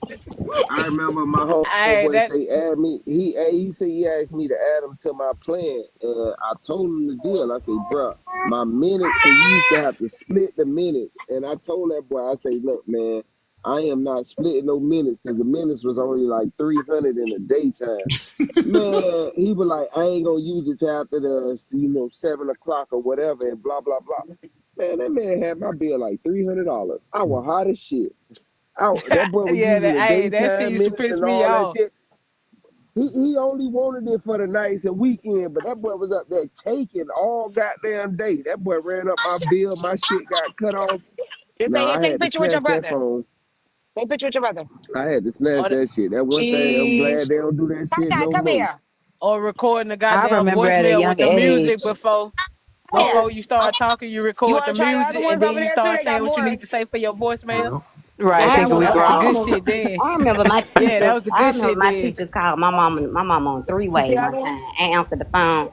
I remember my Hey, homeboy that say add me. He said he asked me to add him to my plan, and I told him the deal. I say, bruh, my minutes, cause you used to have to split the minutes, and I told that boy, I say, look, man, I am not splitting no minutes, cause the minutes was only like 300 in the daytime. Man, he was like, I ain't gonna use it till after the 7 o'clock or whatever, and blah blah blah. Man, that man had my bill like $300. I was hot as shit. That boy was yeah, using the that shit daytime used to minutes piss and me all that off. shit. He only wanted it for the nights and weekend, but that boy was up there taking all goddamn day. That boy ran up my bill. My shit got cut off. Just say Nah, here, I take a had to picture with your snatch that brother. phone. Take a picture with your brother. I had to snatch Or that shit. That one thing I'm glad Cheese. they don't do that Tie shit tie, no come more. here. recording the I goddamn remember at a voicemail with young the music age. before Come here. you start talking, you You record want the to try the other music and ones then over you there too? start They saying got what you more. need to say for your voicemail. Yeah. Right, I That thinking was we that remember was the I good grown. remember shit then. I remember my Yeah, that teachers was the I good remember shit my then. teachers called my mom on You see three-way the one other one? time. I answered the phone.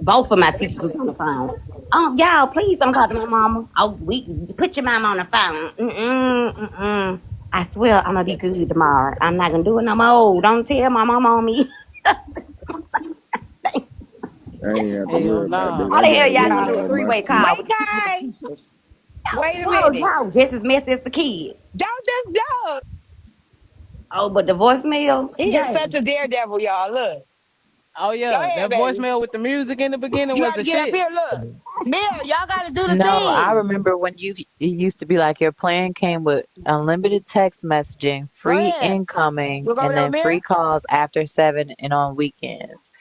Both of my teachers was on the phone. Y'all, please don't talk to my mama. Oh, we put your mama on the phone. I swear I'm gonna be good tomorrow. I'm not gonna do it no more. Don't tell my mama on me. I ain't have to Hell worry about that. nah. How I the hell got y'all women gonna Yeah. do a on my three-way feet. call Wait, with the Kai. teachers? Wait a minute. Y'all just as messy as the kids. Don't just go. Oh, but the voicemail, He is Jay. such a daredevil, y'all. Look. Oh Go yeah, ahead, that baby. voicemail with the music in the beginning You was got to the get up shit. here. Look. Mill, y'all got to do the No, I thing. remember when it used to be like your plan came with unlimited text messaging, Go free ahead. incoming, You go over and there, then Mill? free calls after 7 and on weekends.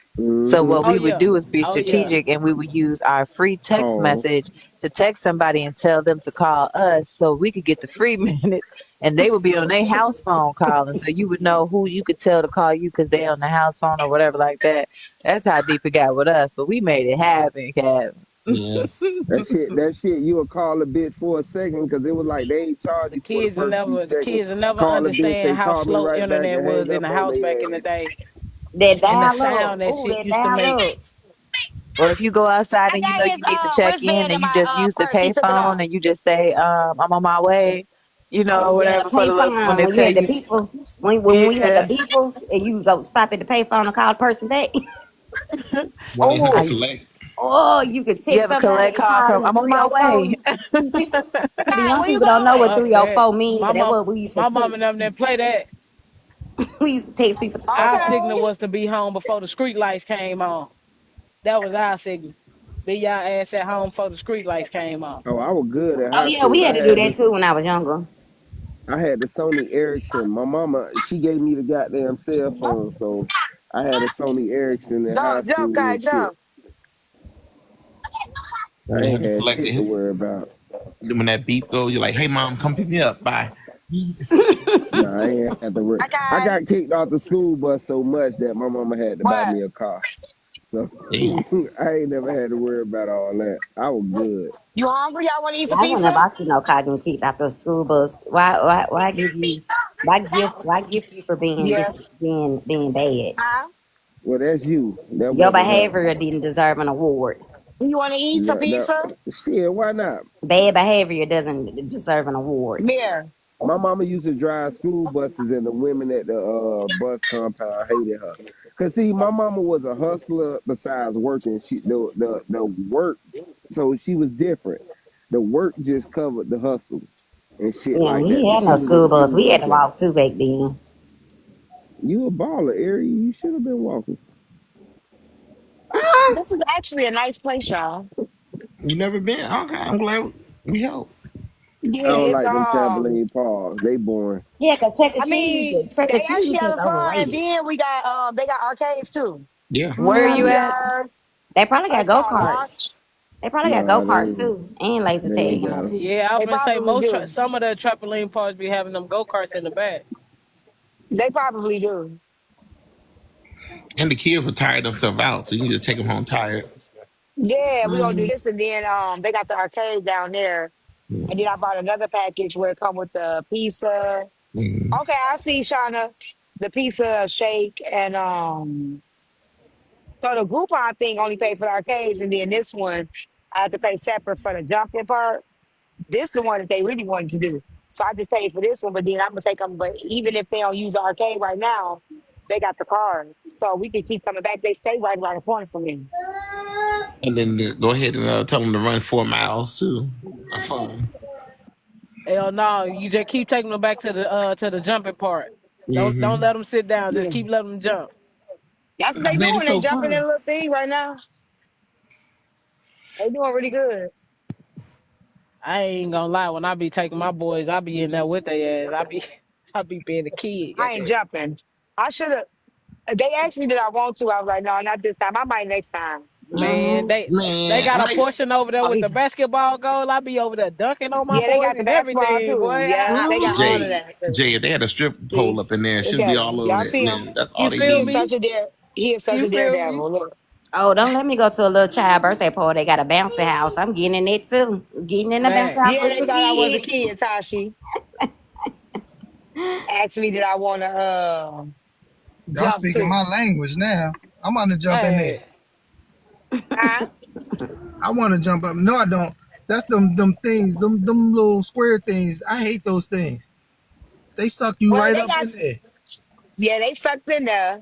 So Mm-hmm. what Oh we would yeah. do is be Oh yeah. strategic and we would use our free text Call. message to text somebody and tell them to call us so we could get the free minutes and they would be on their house phone calling. So you would know who you could tell to call you because they on the house phone or whatever like that. That's how deep it got with us. But we made it happen, Cap. Yes. That shit, you would call a bitch for a second because it was like they ain't charge The you for the kids will first few never the seconds. kids will never Call a bitch, understand say, how call me slow right back internet and was hang in up the on house back in their the ass. day That and the dial up. sound that Ooh, shit that used to dial make. up. Or if you go outside I and you got know his you need to check in wristband and in you my just use the purse. He took it payphone off. and you just say, I'm on my way, Oh or yeah, the whatever for the look when payphone. they When you tell had the you, people, when we had the yeah. peoples, and you go stop at the payphone and call the person back. 1-800 Oh, I collect. oh, you could You text ever somebody collect and call call from them I'm on my 304. way. See, the Kai, young where you people don't know what going? Fuck that. 304 mean, My but that's mom what we used to my mom and them text. didn't play that. We used to text people Our 304. signal Okay. was to be home before the street lights came on. That was our signal. Be y'all ass at home before the street lights came on. Oh, I was good at Oh high yeah, school. we had to do that too when I was younger. I had the Sony Ericsson. My mama, she gave me the goddamn cell phone, so I had a Sony Ericsson in Go, high jump, school Kai, and shit. jump. I ain't 1-800 had collect shit to it. worry about. When that beep goes, you're like, "Hey, mom, come pick me up." Bye. Nah, I ain't had to worry. Hi, I Kai. got kicked off the school bus so much that my mama had to buy What? me a car. So Damn. I ain't never had to worry about all that. I was good. You hungry? Y'all want to eat some I wouldn't pizza? about you no cotton kicked after a school bus. Why give you? Why gift you for Yeah. being bad? Huh? Well, that's you. That Your wasn't her. behavior didn't deserve an award. You want to eat some No, no, pizza? shit. Why not? Bad behavior doesn't deserve an award. Here. My mama used to drive school buses, and the women at the bus compound hated her. Cause see, my mama was a hustler. Besides working, she the work, so she was different. The work just covered the hustle and shit Yeah, like we that. But had she no was a school bus. school We had bus to driver. walk too back then. You a baller, Ari. You should have been walking. This is actually a nice place, y'all. You never been? Okay, I'm glad we helped. I Yeah, don't it's like them trampoline parks. They boring. Yeah, cause I mean, Chuck E. they actually Cheese have is a fun, and overrated. then we got they got arcades too. Yeah. Where are you Hmm. at? VRs. They probably got It's go called kart. Launch. They probably got go Nah, karts too, and laser they tag ain't in there got 'em. too. Yeah, I was They gonna say probably do. some of the trampoline parks be having them go karts in the back. They probably do. And the kids were tired themselves out, so you need to take them home tired. Yeah, we gonna do Hmm. this, and then they got the arcade down there, and then I bought another package where it come with the pizza. Mm-hmm. Okay, I see, Shauna, the pizza shake, and so the Groupon thing only paid for the arcades, and then this one I had to pay separate for the jumping part. This is the one that they really wanted to do. So I just paid for this one, but then I'm gonna take them. But even if they don't use the arcade right now, they got the card, so we can keep coming back. They stay right around the corner from me. And then go ahead and tell them to run 4 miles too. Fun. Hell no, you just keep taking them back to the jumping part. Don't Mm-hmm. let them sit down. Just Yeah, keep letting them jump. that's what they Man, doing. it's They so jumping in fun. a little thing right now. They doing really good. I ain't gonna lie. When I be taking my boys, I be in there with their ass. I be being a kid. I ain't Goddamn. jumping. I should have. They asked me that I want to. I was like, no, not this time. I might next time. Man, Hmm. they Man, got a why? portion over there Oh, with the he's basketball goal. I be over there dunking on my yeah. They boys got the and basketball everything, tole. boy. Yeah, they got all of Jay, Hmm. that. Jay, if they had a strip pole See, up in there, look she'll be at all him. over Y'all that. see him? Man, that's all You they He feel is need. such me? a dare. He is such You a feel me? daredevil. Look. Oh, don't let me go to a little child birthday party. They got a bouncy house. I'm getting in it too. Getting in the bouncy house Yeah, Facts. with they the thought I was a kids. kid. Tashi asked me did I want to Y'all jump speaking too. my language now. I'm gonna jump in there. Hey, Huh? I want to jump up. No, I don't. That's them things, them little square things. I hate those things. They suck you Well, right they up got in there. yeah. They sucked in there.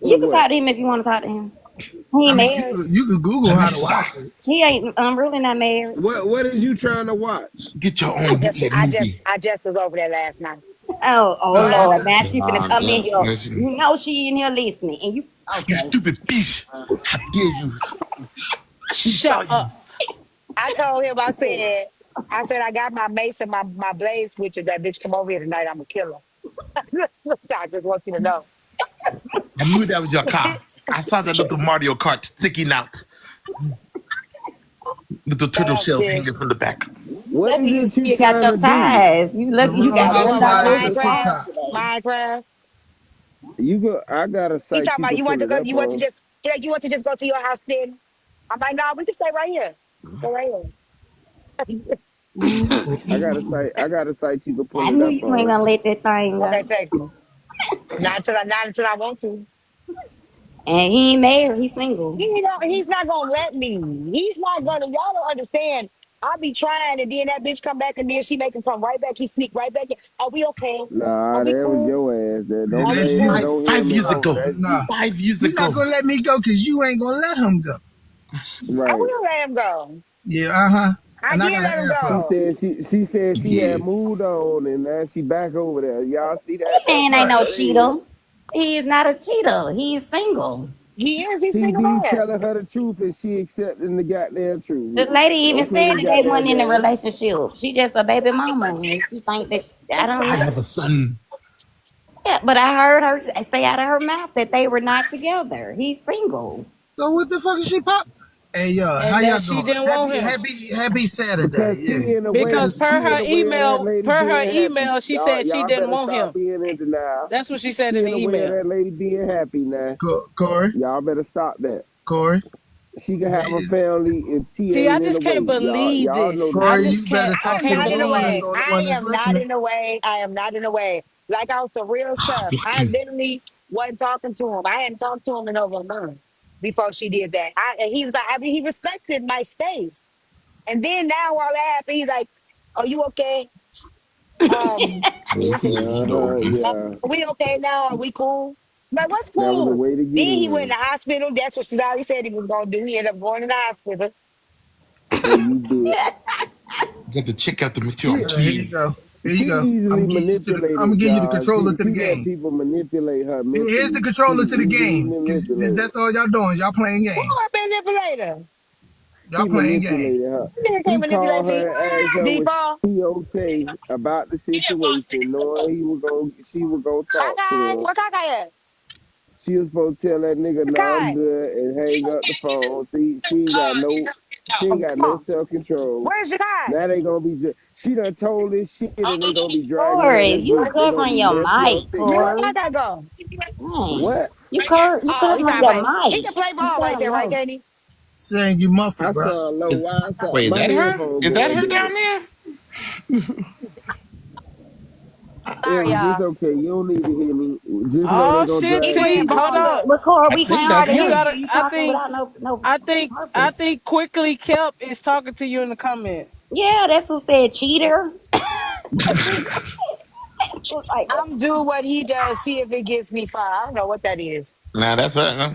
What You can what? talk to him if you want to talk to him. He I ain't mean, married. you could Google how to Vanessa, watch it. He ain't really not married. What is you trying to watch? get your I own just, bootleg I just, movie. I just was over there last night. Oh Uh, Lord, now she finna come in here. Listen, You know she in here listening, and you you okay? stupid bitch. How dare you? He saw Shut you. up. I told him, I said, I got my mace and my blade switches. That bitch come over here tonight. I'm gonna kill her. I just want you to know. I knew that was your car. I saw that little Mario Kart sticking out, little turtle That's shells it. hanging from the back. What Lucky is you it you still got trying your to do? ties. You the lucky you Real got You one of talking about those Housewives little of Minecraft? ties TikTok. today. Minecraft? I got a He site talking you about can you want pull to it go, up you want to on. just, you want to just go to your house then? I'm like, no, we can stay right here. Stay right here. I got a site. I got a site you can pull I it knew up you ain't on. gonna let that thing Okay, go. text me. Not until I want to. And he ain't married. He's single. He's not gonna let me. He's not gonna. Y'all don't understand. I be trying, and then that bitch come back, and then she make him come right back. He sneak right back in. Are we okay? Are Nah, we that was cool? your ass. There, Yeah, don't Are we that's blame that you. cool? on Five him years and her. ago. That's Nah, you. 5 years he not ago. gonna let me go because you ain't gonna let him go. I Right. will let him go. Yeah, uh-huh. I And I did got an let him air for She it. go. said she had Yeah. moved on and now she back over there. Y'all see that? That That's man what ain't Right. no that is. cheater. He is not a cheater. He's single. He is. He's He single be man. telling her the truth and she accepting the goddamn The truth. lady even Don't play said them that they goddamn weren't in a games. relationship. She just a baby mama, and she think that I don't I know. have a son. Yeah, but I heard her say out of her mouth that they were not together. He's single. So what the fuck is she pop? Hey, how And y'all that she doing? didn't want Happy, him. happy, happy Saturday. Because Yeah. Because Just, per she in her the way of that email, lady per her being happy. email, she Y'all said she y'all didn't better want stop him. being in denial. That's what she said She in in the the way of email. that lady being happy now. Corey, Y'all better stop that. Corey, She can have a family if T See, I ain't in the just can't way. Y'all believe y'all know this. the I Corey, truth. just you better can't. I I talk am to can't the not in the girl. believe That's way. the it. only one I that's am not listening. in the way. I am not in the way. Like on some real stuff. I Blocking. literally wasn't talking to him. I hadn't talked to him in over a month before she did that. And he was like, I mean, he respected my space. And then now all that happened, he's like, "Are you okay? Um, They say, are yeah. we okay now? Are we cool?" I'm like, what's That was the cool? way to get Then he went in in. the hospital. That's what Cesare said he was gonna do. He ended up going in the hospital. And you did. Got to check out to make sure I'm Here you clean. go. Here you She go. easily I'm gonna manipulated, give you the y'all. controller to the She let game. people manipulate her Here's the mentally. She controller to the easily game. Cause manipulated. that's all y'all doing. Y'all playing Who games. a manipulator? Y'all He playing manipulated games. her. Nigga can't He manipulate called me. her and asked her was Default. she okay about the situation, knowing she was gonna talk to Kakai. him. Where Kakai at? She was supposed to tell that nigga, "Nah, I'm Kakai. good," and hang up the phone. See, she ain't Oh, got come no on. self control. Where's Kakai? Now they gonna be, she done told this shit, and they gonna be dragging her Corey, this you week. They gonna covering be your messy on mic, Yeah, where TikTok. Corey. Kakai go? Dang. What? You Oh, he covering trying to your play. He mic. can play You ball right sound there, right, low. Katie? Saying you muffled, I bro. saw low. Is, Why I saw wait, is my that her? headphone Is that going her dead. down there? Sorry, Aries, it's y'all. okay. You don't need to hear me. Just know they Oh gonna shit, He drag playing T. Hold ball. TT. on. Look. But Corey, I we think can't that's hardly You hear her. you. gotta. You I talking think. without no I think. I purpose. think quickly kept is talking to you in the comments. Yeah, that's who said cheater. Who's like that? I'm do what he does. See if it gets me fired. I don't know what that is. Nah, that's her.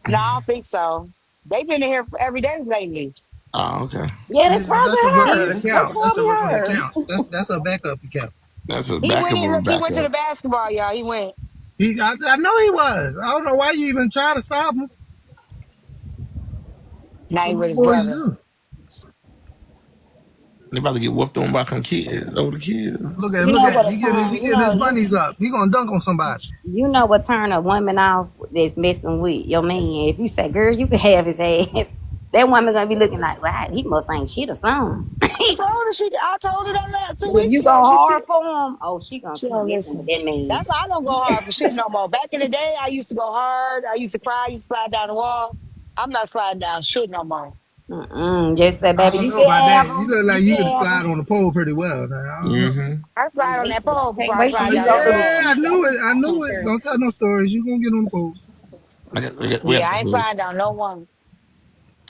No, I don't think so. They've been in here every day lately. Oh, okay. Yeah, that's Yeah, that's a probably working her. That's account. That's a probably working her. account. That's a backup account. That's a He went backup in. of a Look, he went to the backup. basketball, y'all. He went. I know he was. I don't know why you even try to stop him. Now What he with them his boys brother. do? They about to get whooped on by some kids, older kids. You Look know at what it. a He turn. getting his bunnies up. He gonna dunk on somebody. You know what turn a woman off that's messing with your man. If you say, "Girl, you can have his ass," that woman gonna be looking like, "Wow, he must ain't shit or something." but I told her I told her that last two if weeks you ago. go She hard still. for him, oh, she gonna She keep don't messing with listen. that man. That's why I don't go hard for shit no more. Back in the day, I used to go hard. I used to cry. I used to slide down the wall. I'm not sliding down shit no more. Just say, I baby, don't you know can about have that. You him. look You like you can could have slide him. on the pole pretty well. Now I don't know. Mm-hmm. I slide on Wait, that pole can't before I wait till slide you down go that through the wall. Yeah, season. I knew it. Don't tell no stories. You gonna get on the pole. We Yeah, got the I ain't food. sliding down no one.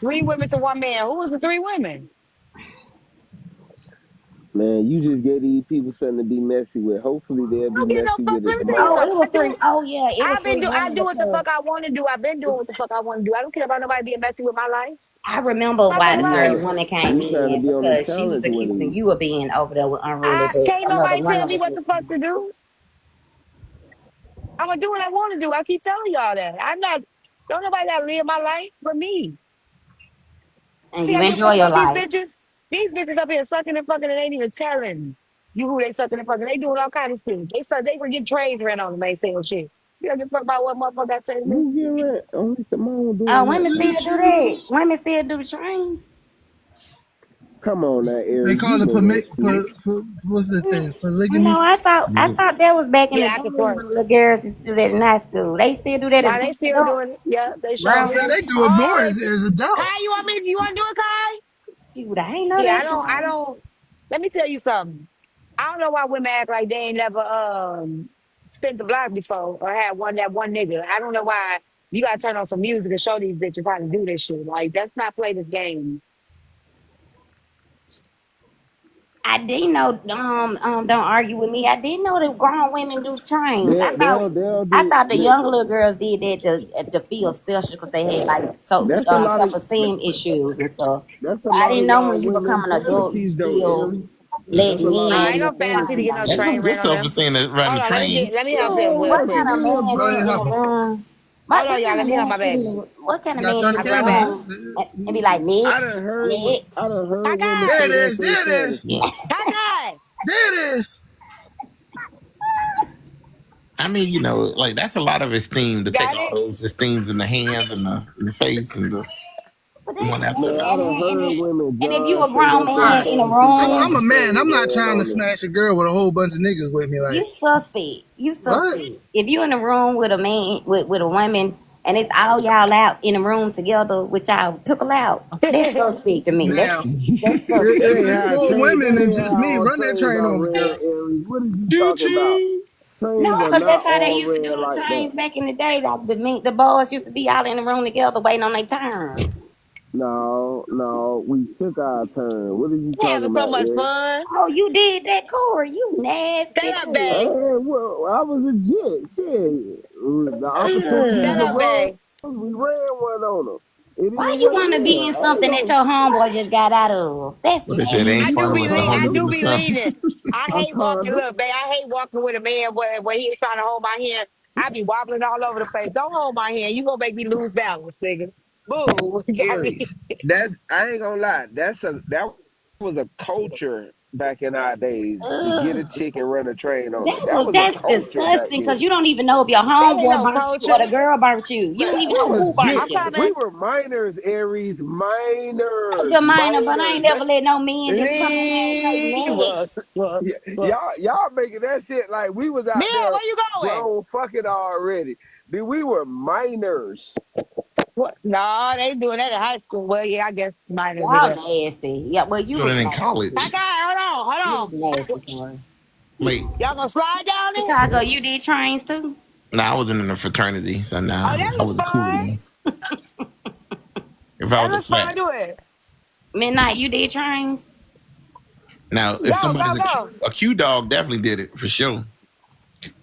Three women to one man. Who was the three women? Man, you just gave these people something to be messy with. Hopefully they'll I be don't get no messy fuck. with Let it me tell you tomorrow. Oh, something. it was three. Oh yeah, it was three I women do what the because fuck I want to do. I've been doing what the fuck I want to do. I don't care about nobody being messy with my life. I remember My why fucking the You life. three gotta women came you trying to in be on a because she was challenge with accusing him. you of being over there with unruly, I but can't another nobody one tell of me us what was. the fuck to do. I'm gonna do what I want to do. I keep telling y'all that. I'm not. Don't nobody gotta live my life but me. And See, you I give a fuck enjoy your about these life. bitches. These bitches up here sucking and fucking and ain't even telling you who they sucking and fucking. They doing all kind of shit. They suck. They forget trades ran on them. They saying shit. You don't give a fuck about what motherfucker got say to me. Who get rent? Only Simone Oh, doing that women shit. still Choo do that. choo. Women still do the trains. Come on now, They Aries. call You it know that shit. what's the Mm, thing? No, Polygamy. I thought that was back in the Yeah, day I when support. the girls used to do that in high school. They still do that as Now they grown still doing it. adults. Yeah, they sure Grown Yeah, do. they women. do it more Oh, they see. as Kai, you adults. want me? You want to do it, Kai? Shoot, I ain't know Yeah, that. I don't. Let me tell you something. I don't know why women act like they ain't never spent the block before or had one nigga. I don't know why you gotta turn on some music and show these bitches how to do this shit. Like that's not play this game. I didn't know. Don't argue with me. I didn't know that grown women do trains. They'll I do. thought the younger little girls did that to feel special because they had like That's a lot of self esteem issues and stuff. that's a I lot of didn't know y'all when you become women an adult, you fantasies though, still Aries. let That's a lot of I ain't men women no fantasy to fantasies. get no That's train some good ran on self them. esteem to ride Hold the on, train. let me help them Man, real What yes quick. kind it of is, man Go sit ahead, in bro. help the them. room? Hold on, What y'all. kind Let of me help man my sit in baby. the what kind You of gotta man turn sit the I in the grab camera her. room on. and be like next, I next? done heard women Kaka, There say it that's is. their There it is. fantasy. Yeah. Kaka. There it is. I mean, like that's a lot of esteem to take Got all it. those esteems in the hands and the face and the But one that's after Man, the I and done and, heard it, women, and if you John, a say grown that's All their man right. in a fantasy to have I'm room, a a man. I'm train not ran trying to on them. smash a girl with a whole bunch of niggas with me. Like you suspect. You what? suspect. If you in a room with a man with a woman and it's all y'all out in a room together with y'all pickle out, that's suspect to me. Now, That's That if suspect. ain't it's how full trains. women That and ain't just how me, all run that trains train are over, ran, girl. Aries. What is you choo talking about? choo. Trains No, are because not that's how they all used to ran do the like that. trains back in the day. Like the boys used to be all in the room together waiting on their turn. No, no, we took our turn. What are you We talking having so about, much Aries? fun. Oh, you did that, Corey. You Shut nasty up, too. babe. Hey, well, I was a jet. Shit, the opportunity Shut up, Ugh. arose. babe. We ran one on them. It is Why you what it want to be is. in I ain't something that gonna. your homeboy just got out of? That's What they said, it ain't You fun I a unless the homie condom? give do me be something. leaning. I A hate walking. condom? Look, babe, I hate walking with a man where he's trying to hold my hand. I be wobbling all over the place. Don't hold my hand. You gonna make me lose balance, nigga. Boo. Got me. Aries. I ain't gonna lie. That was a culture back in our days to get a ugh. chick and run a train on her. That was a That's culture back disgusting because then. you don't even know if your That ain't homeboy no burnt you or culture. the girl burnt you. You Man, don't even we know was who burnt I'm jits. you. We coming. were minors, Aries. As a Minors. minor, but I Minors. ain't never let no men just come in there and say Leave next. us. Look. Y'all making that shit like we was Man, out there where you going? grown fucking already. Dude, we were minors. What? No, they doing that in high school. Well, yeah, I guess minors do Y'all that. nasty. Yeah, well, you Doing was it in nasty. college. Okay, You hold was on. nasty, Corey. Like, Y'all gonna slide down there? Chicago, you did trains too? now I wasn't in a fraternity, so Oh, nah, that I looks wasn't cool fun. enough. If I That was a looks fun. frat. Do it. Midnight, you did trains? Now, if Go, somebody's go, go. A Q dog, definitely did it for sure.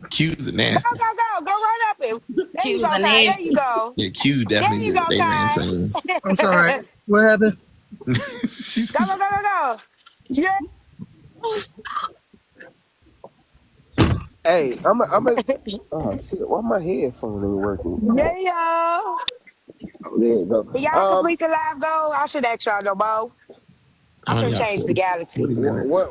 Q's are Go, nasty. go, go. Go run up it. There you Cues go, are Kai. There you nasty. go. Yeah, Q There definitely you did it. go, They ran Kai. trains. I'm sorry. What happened? Go, go, go, go, go. Yeah. Hey, I'm a oh shit, why my headphone ain't working? Come on. Yeah. Oh, there you go. Can y'all complete the live goal? I should ask y'all no more. I I'm only gonna got change the 40 galaxies. minutes.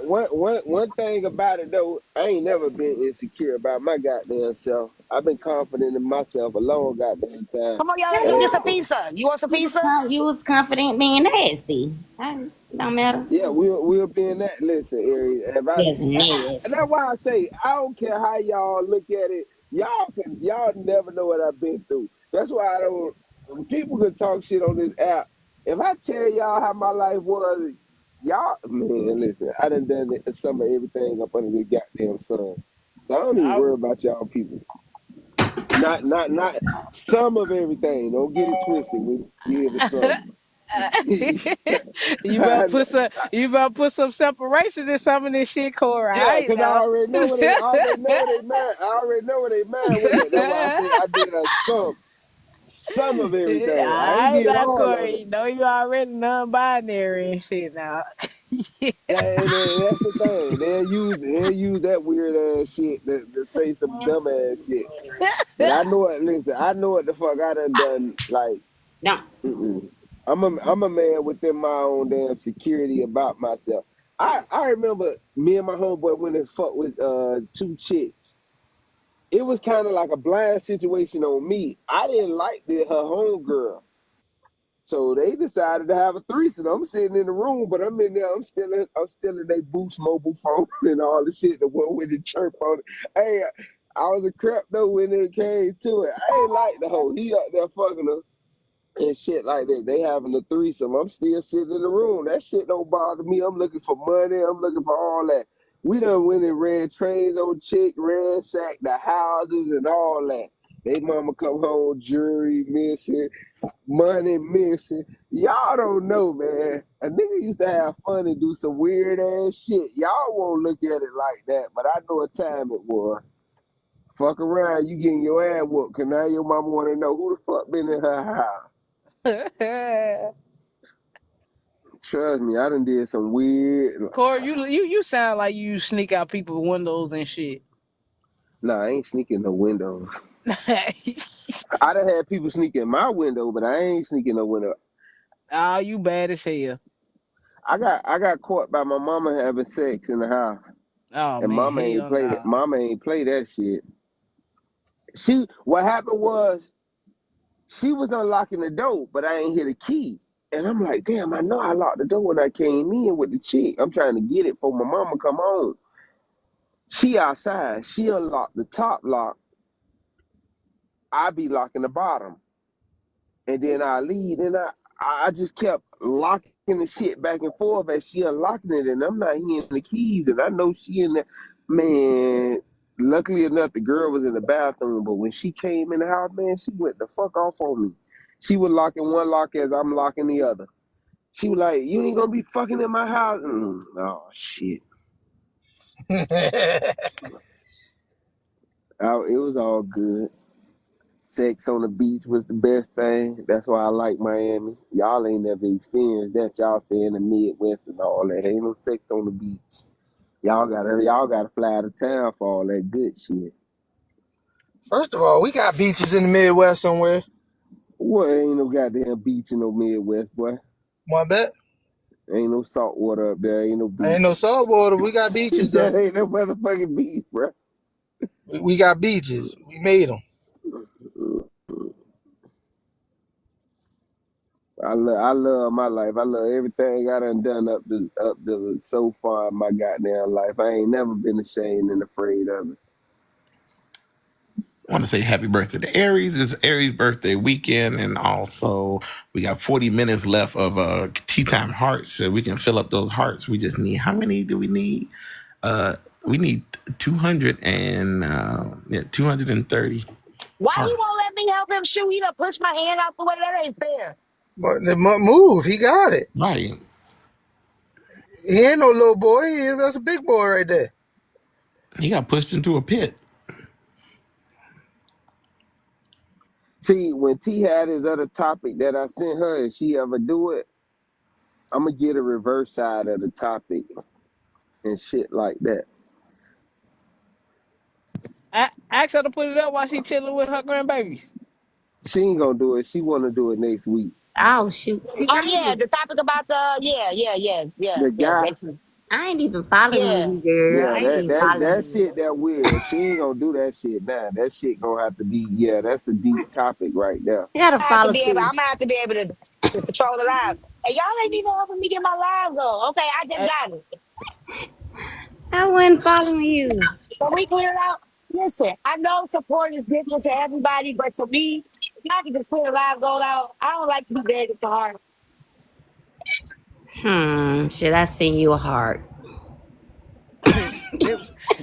One thing about it though, I ain't never been insecure about my goddamn self. I've been confident in myself a long goddamn time. Come on, y'all. Let's go And get some pizza. You want some pizza? You was confident being nasty. That don't matter. yeah, we'll be in that. Listen, Ari, if That's nasty. that's why I say I don't care how y'all look at it. Y'all never know what I've been through. That's why I don't. People can talk shit on this app. If I tell y'all how my life was, y'all man, listen. I done some of everything up under the goddamn sun. So I don't even Oh, worry about y'all people. Not some of everything. Don't get it twisted when you hear the some. You better put some separation in some of this shit, Corey. Yeah, I cause I know. already know what they mind. I already know what they mind with it. That's why I say I did a some of everything. I ain't I did know, all of Corey. it. You know you already non-binary and shit now. And that's the thing. They'll use that weird ass shit to say some dumb ass shit. But I know it. Listen, I know what the fuck I done. Like, No. mm-mm. I'm a man within my own damn security about myself. I remember me and my homeboy went and fucked with two chicks. It was kind of like a blind situation on me. I didn't like her homegirl. So they decided to have a threesome. I'm sitting in the room, but I'm in there. I'm still in their Boost mobile phone and all the shit. The one with the chirp on it. Hey, I was a crap though when it came to it. I ain't like the hoe. He up there fucking her and shit like that. They having a threesome. I'm still sitting in the room. That shit don't bother me. I'm looking for money. I'm looking for all that. We done went and ran trains on chick, ransacked the houses and all that. They mama come home, jewelry missing, money missing. Y'all don't know, man. A nigga used to have fun and do some weird ass shit. Y'all won't look at it like that, but I know what time it was. Fuck around, you getting your ass whooped, cause now your mama wanna know who the fuck been in her house. Trust me, I done did some weird. Corey, you sound like you sneak out people's windows and shit. Nah, I ain't sneaking no windows. I done had people sneak in my window, but I ain't sneaking no window. Oh, you bad as hell. I got caught by my mama having sex in the house, Oh and man, mama ain't hell played it. no. Mama ain't play that shit. What happened was she was unlocking the door, but I ain't hit a key. And I'm like, damn, I know I locked the door when I came in with the chick. I'm trying to get it for my mama come home. She outside. She unlocked the top lock. I be locking the bottom. And then I leave, and I just kept locking the shit back and forth as she unlocking it, and I'm not hearing the keys, and I know she in there. Man, luckily enough, the girl was in the bathroom, but when she came in the house, man, she went the fuck off on me. She was locking one lock as I'm locking the other. She was like, "You ain't gonna be fucking in my house." Oh shit! It was all good. Sex on the beach was the best thing. That's why I like Miami. Y'all ain't never experienced that. Y'all stay in the Midwest and all that. Ain't no sex on the beach. Y'all gotta fly out of town for all that good shit. First of all, we got beaches in the Midwest somewhere. What ain't no goddamn beach in no Midwest, boy. My bet. Ain't no salt water up there. Ain't no Ain't no beach. salt water. We got beaches though. That ain't no motherfucking beach, bro. We got beaches. We made them. I love my life. I love everything I done up to so far in my goddamn life. I ain't never been ashamed and afraid of it. I want to say happy birthday to Aries. It's Aries' birthday weekend, and also we got 40 minutes left of tea time hearts, so we can fill up those hearts. We just need, how many do we need? We need 230 Why you hearts. won't let me help him shoot? He done push my hand out the way. That ain't fair. But the move, he got it. Right. He ain't no little boy. That's a big boy right there. He got pushed into a pit. See, when T had his other topic that I sent her, if she ever do it, I'm gonna get a reverse side of the topic and shit like that. Ask her to put it up while she chilling with her grandbabies. She ain't gonna do it. She wanna do it next week. Oh shoot. See, Oh yeah, the topic about the The yeah. guy, I ain't even following Yeah. you, girl. yeah, I ain't that even that following that you. shit that weird. She ain't gonna do that shit now. That shit gonna have to be, yeah, that's a deep topic right there. I gotta I have to follow be able. T. I'm gonna have to be able to control the live. Hey, y'all ain't even helping me get my live go. Okay, I just Hey, got it. I wasn't following you. But we clear it out. Listen, I know support is different to everybody, but to me, if I can just clear the live go out, I don't like to be begging for heart. Should I send you a heart?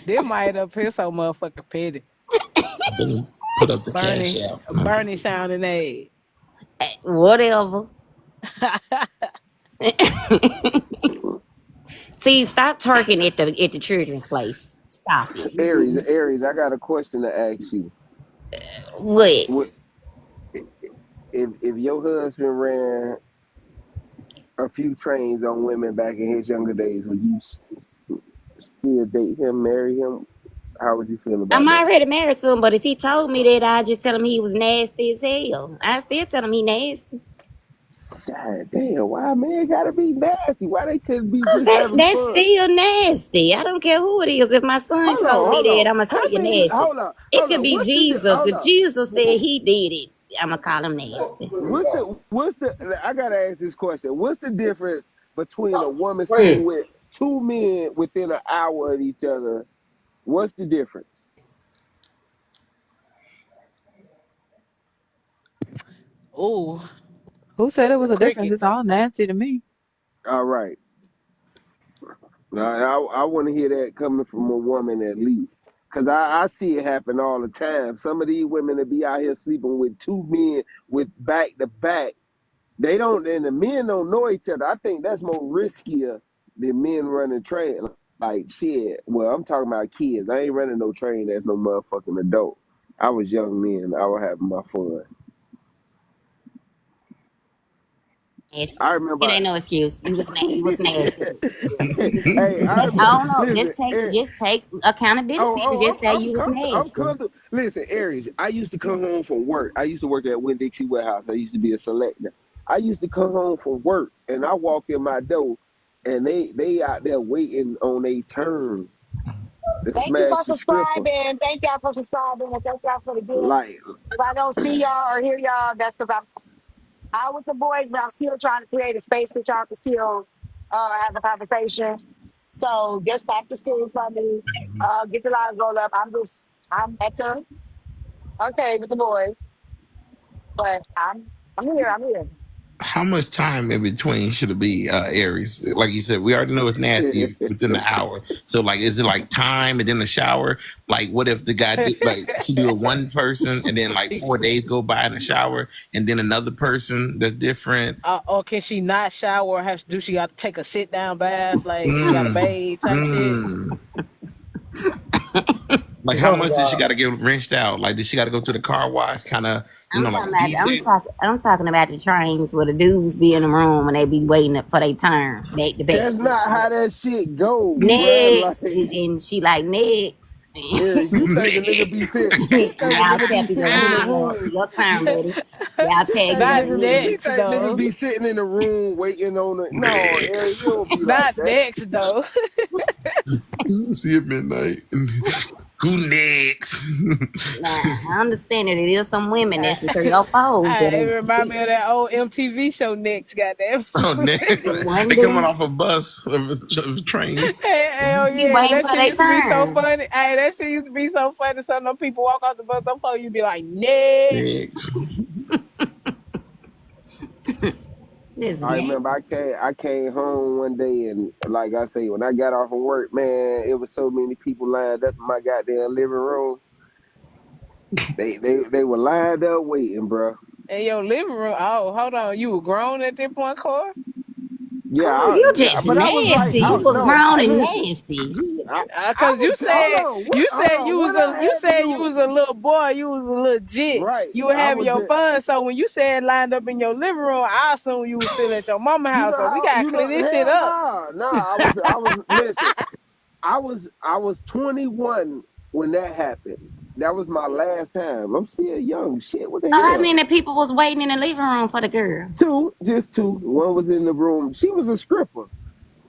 they might up here so motherfucking petty. Billy, put up the cash Bernie, app. Bernie sounding aid. Whatever. See, stop twerking at the children's place. Stop it. Aries, I got a question to ask you. What? What if your husband ran a few trains on women back in his younger days? Would you still date him, marry him? How would you feel about I'm that? already married to him, but if he told me that, I just tell him he was nasty as hell. I still tell him he nasty. God damn, why man gotta be nasty? Why they couldn't be Cause just having that's fun? still nasty. I don't care who it is. If my son told me Hold that, on. I'ma say How you're many? nasty. It Hold could on. be What's the? Jesus. Hold If on. Jesus said he did it, I'ma call him nasty. What's the? I gotta ask this question. What's the difference between a woman sleeping Friend. with two men within an hour of each other? What's the difference? Ooh, Who said it was a difference? It's crickets. all nasty to me. All right. I want to hear that coming from a woman at least. Because I see it happen all the time. Some of these women that be out here sleeping with two men with back to back, they don't, and the men don't know each other. I think that's more riskier than men running train. Like, shit. Well, I'm talking about kids. I ain't running no train as no motherfucking adult. I was young men. I was having my fun. Nasty. I It remember. ain't no excuse. You was nasty. Hey, I That's I remember. don't know. Listen, Just take accountability and just say you was I'm nasty. comfortable. Listen, Aries, I used to come home from work. I used to work at Winn-Dixie Warehouse. I used to be a selector. I used to come home from work, and I walk in my door, and they out there waiting on a turn to Thank you for smash the stripper. subscribing. Thank y'all for subscribing. And thank y'all for the gift. Like, If I don't see y'all or hear y'all, that's because I'm out with the boys, but I'm still trying to create a space that y'all can still have a conversation. So just practice skills for me. Get the line rolled up. I'm at the arcade with the boys, but I'm here. I'm here. How much time in between should it be, Aries? Like you said, we already know it's nasty within the hour. So, like, is it like time and then the shower? Like, what if the guy do like she do it one person and then like 4 days go by in the shower and then another person that's different? Or can she not shower? Do she got to take a sit down bath? Like she got to Mm, bathe type shit? mm. Like, how So much did she got to get rinsed out? Like, did she got to go to the car wash? Kind of, like detail. I'm talking about the trains where the dudes be in the room and they be waiting for their turn back to back. that's not how that shit go, bruh. Next, Like, and she like next. Aries, you think a nigga be sitting? She think a Y'all nigga be tapping your sitting in the hand like room. your turn, buddy. Y'all She tag think your Not niggas. friend. She next think niggas though. be sitting in the room waiting on it. No, Aries, you Next. don't be like Not that. next though. See you at midnight. Who next? Now I understand that it is some women that's in three or fours It that remind me of that old MTV show next, goddamn. Oh, next. the one They coming that off a bus of a train. Hell be yeah, waiting that for shit their used to be so turn. funny. Hey, that shit used to be so funny. Some of them people walk off the bus, some folks you be like, next. Next. This I man. remember I came home one day and like I say, when I got off of work, man, it was so many people lined up in my goddamn living room. They were lined up waiting, bro. In your living room. Oh, hold on. You were grown at that point, Core? Yeah, Oh, you yeah, just but I was like, nasty. You was no, grown and listen, nasty. I Cause was hold on, you hold said on, what I you had to said you do, was a little boy, you was a little jit. right? You were I having was your just, fun. So when you said lined up in your living room, I assume you was still at your mama you house. know So we how, gotta clear this shit hell up. nah, I was listen, I was 21 when that happened. That was my last time. I'm still young. Shit, what the So how hell? many people was waiting in the living room for the girl? Two, just two. One was in the room. She was a stripper.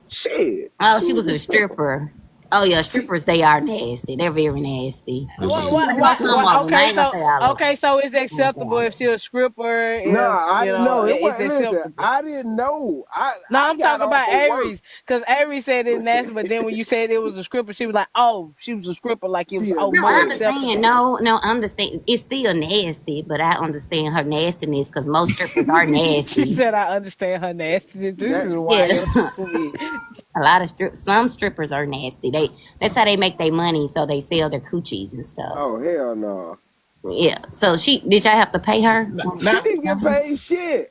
Shit, Oh, she she was was a a stripper. stripper. Oh yeah, She strippers they are nasty. They're very nasty. she was I a know some stripper. of them. I Okay, ain't gonna so say all of them. it's I ain't gonna say acceptable all of if them. you're a stripper, Nah, if I didn't know. It it's wasn't. Listen, acceptable. I didn't know. No, I I'm got talking off about of work. Aries, because Aries said it's nasty, but then when you said it was a stripper, she was like, "Oh, she was a stripper, like it was She a No, more I yeah. understand. acceptable." No, I understand. It's still nasty, but I understand her nastiness because most strippers are She nasty. said, "I understand her nastiness. This That is Yeah, wild to me." a lot of some strippers are nasty. That's how they make their money, so they sell their coochies and stuff. oh hell no. Yeah. So did y'all have to pay her? She Now, didn't get paid shit.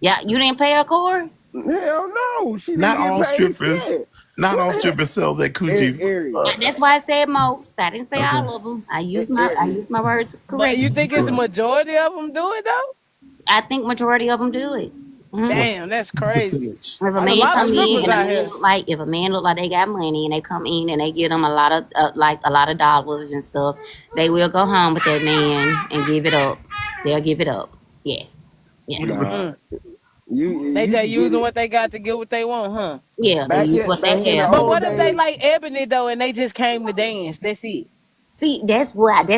Yeah, you didn't pay her, Corey? Hell no, she didn't Not get all paid strippers, shit. not What all the hell? strippers sell that coochie. Aries, That's why I said most. I didn't say Okay. all of them. I Aries. use my words But you correctly. think it's the majority of them do it though? I think majority of them do it. What Damn, that's crazy. percentage? If a There's a man lot of come in strippers and a out man here. look like if a man look like they got money and they come in and they get them a lot of like a lot of dollars and stuff, they will go home with that man and give it up. They'll give it up. Yes. Yeah. Nah, Mm. They you just can get using it what they got to get what they want, huh? Yeah, they use what back they in the have. But old what if they days. like Ebony though and they just came to dance? That's it. See, that's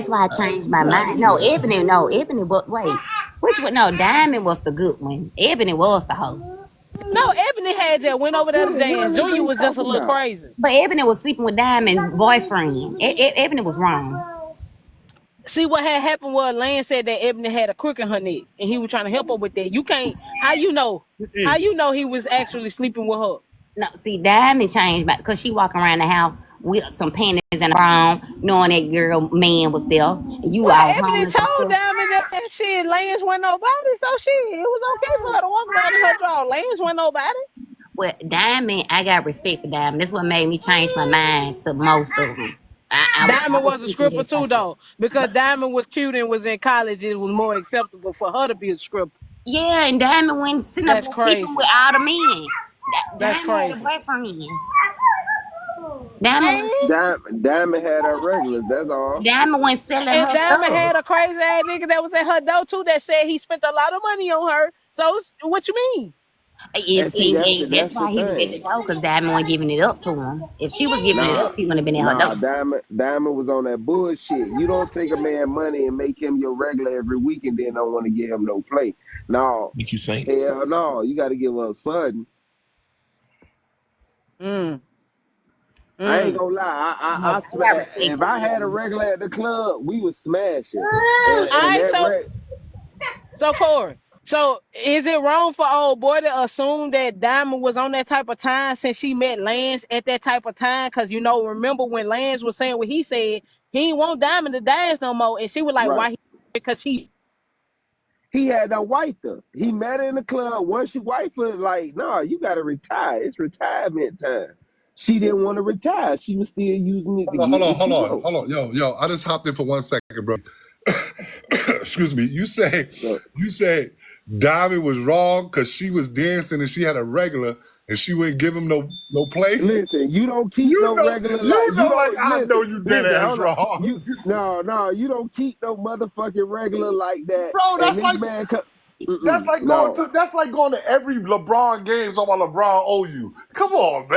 why I changed my I mind. get it. No, Ebony, but wait, which one? No, Diamond was the good one. Ebony was the hoe, No, Ebony had just went over there What to the dance. hell is Junior they was just a talking little about? crazy. but Ebony was sleeping with Diamond's boyfriend. Ebony was wrong. See what had happened was Lance said that Ebony had a crook in her neck and he was trying to help her with that. You can't how you know? How you know he was actually sleeping with her? No, see, Diamond changed because she walking around the house with some panties and a bra, knowing that girl man was there. And you Well, out Ebony homeless and told stuff. Diamond that shit, Lance wasn't nobody, so shit, it was okay for her to walk around in her draw. Lance wasn't nobody. Well, Diamond, I got respect for Diamond. That's what made me change my mind to most of them. I Diamond was was a thinking stripper this too, myself. though, because Diamond was cute and was in college. It was more acceptable for her to be a stripper. Yeah, and Diamond went sitting up That's there sleeping with crazy. all the men. That's Diamond had a crazy. boyfriend. Diamond was Diamond had her regulars. That's all. Diamond went selling And her Diamond stuff. had a crazy ass nigga that was at her door too that said he spent a lot of money on her. So what you mean? And see, And that's that's the why he was at the thing. door because Diamond wasn't giving it up to him. If she was giving it Nah, up, he wouldn't have been at her nah. door. Diamond was on that bullshit. You don't take a man money and make him your regular every week, and then don't want to give him no play. No, Make you saint. hell no. You got to give up sudden. Mm, I ain't mm. gonna lie. No, I I got smash. respect If for I had a him. regular at the club, we was smashing. All And right, that so Corey. So is it wrong for old boy to assume that Diamond was on that type of time since she met Lance at that type of time? Cause remember when Lance was saying what he said, he didn't want Diamond to dance no more, and she was like, right. "Why?" Because she He had done wiped her. He met her in the club. Once you wife her, like, nah, you gotta retire. It's retirement time. She didn't want to retire. She was still using it to get what she wrote. Hold on. Yo, I just hopped in for 1 second, bro. Excuse me. So, You say Diamond was wrong because she was dancing and she had a regular and she wouldn't give him no play. listen, you don't keep no regular like you Like don't I know listen. you dead Listen, ass hold on. wrong. You no, you don't keep no motherfucking regular like that. Bro, And this man, no, that's like going to every LeBron game talking about LeBron owe you. Come on,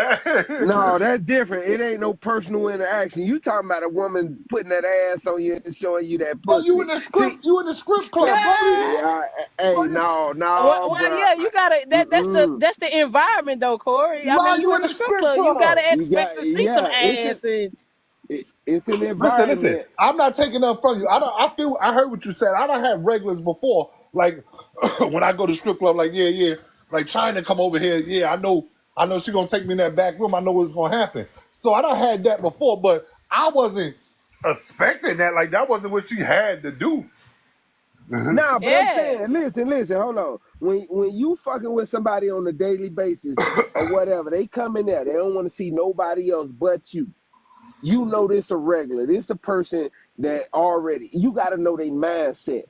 no, man. that's different. It ain't no personal interaction. You talking about a woman putting that ass on you and showing you that Bro, pussy. See, you in the script club, Brody. yeah, hey, no, well, bro. yeah, you gotta Mm-mm. that's the environment though, Corey. I Nah, mean, you you in in the the strip script club, you club. gotta You got, expect to see some yeah. ass and It's an Listen. environment. I'm not taking up from you. I heard what you said. I don't have regulars before. Like when I go to strip club, like yeah. Like China come over here. Yeah, I know she gonna take me in that back room. I know what's gonna happen. So I don't had that before, but I wasn't expecting that. Like that wasn't what she had to do. Nah, but I'm yeah. saying, listen, hold on. When you fucking with somebody on a daily basis or whatever, they come in there, they don't want to see nobody else but you. You know this a regular. This a person that already you got to know their mindset.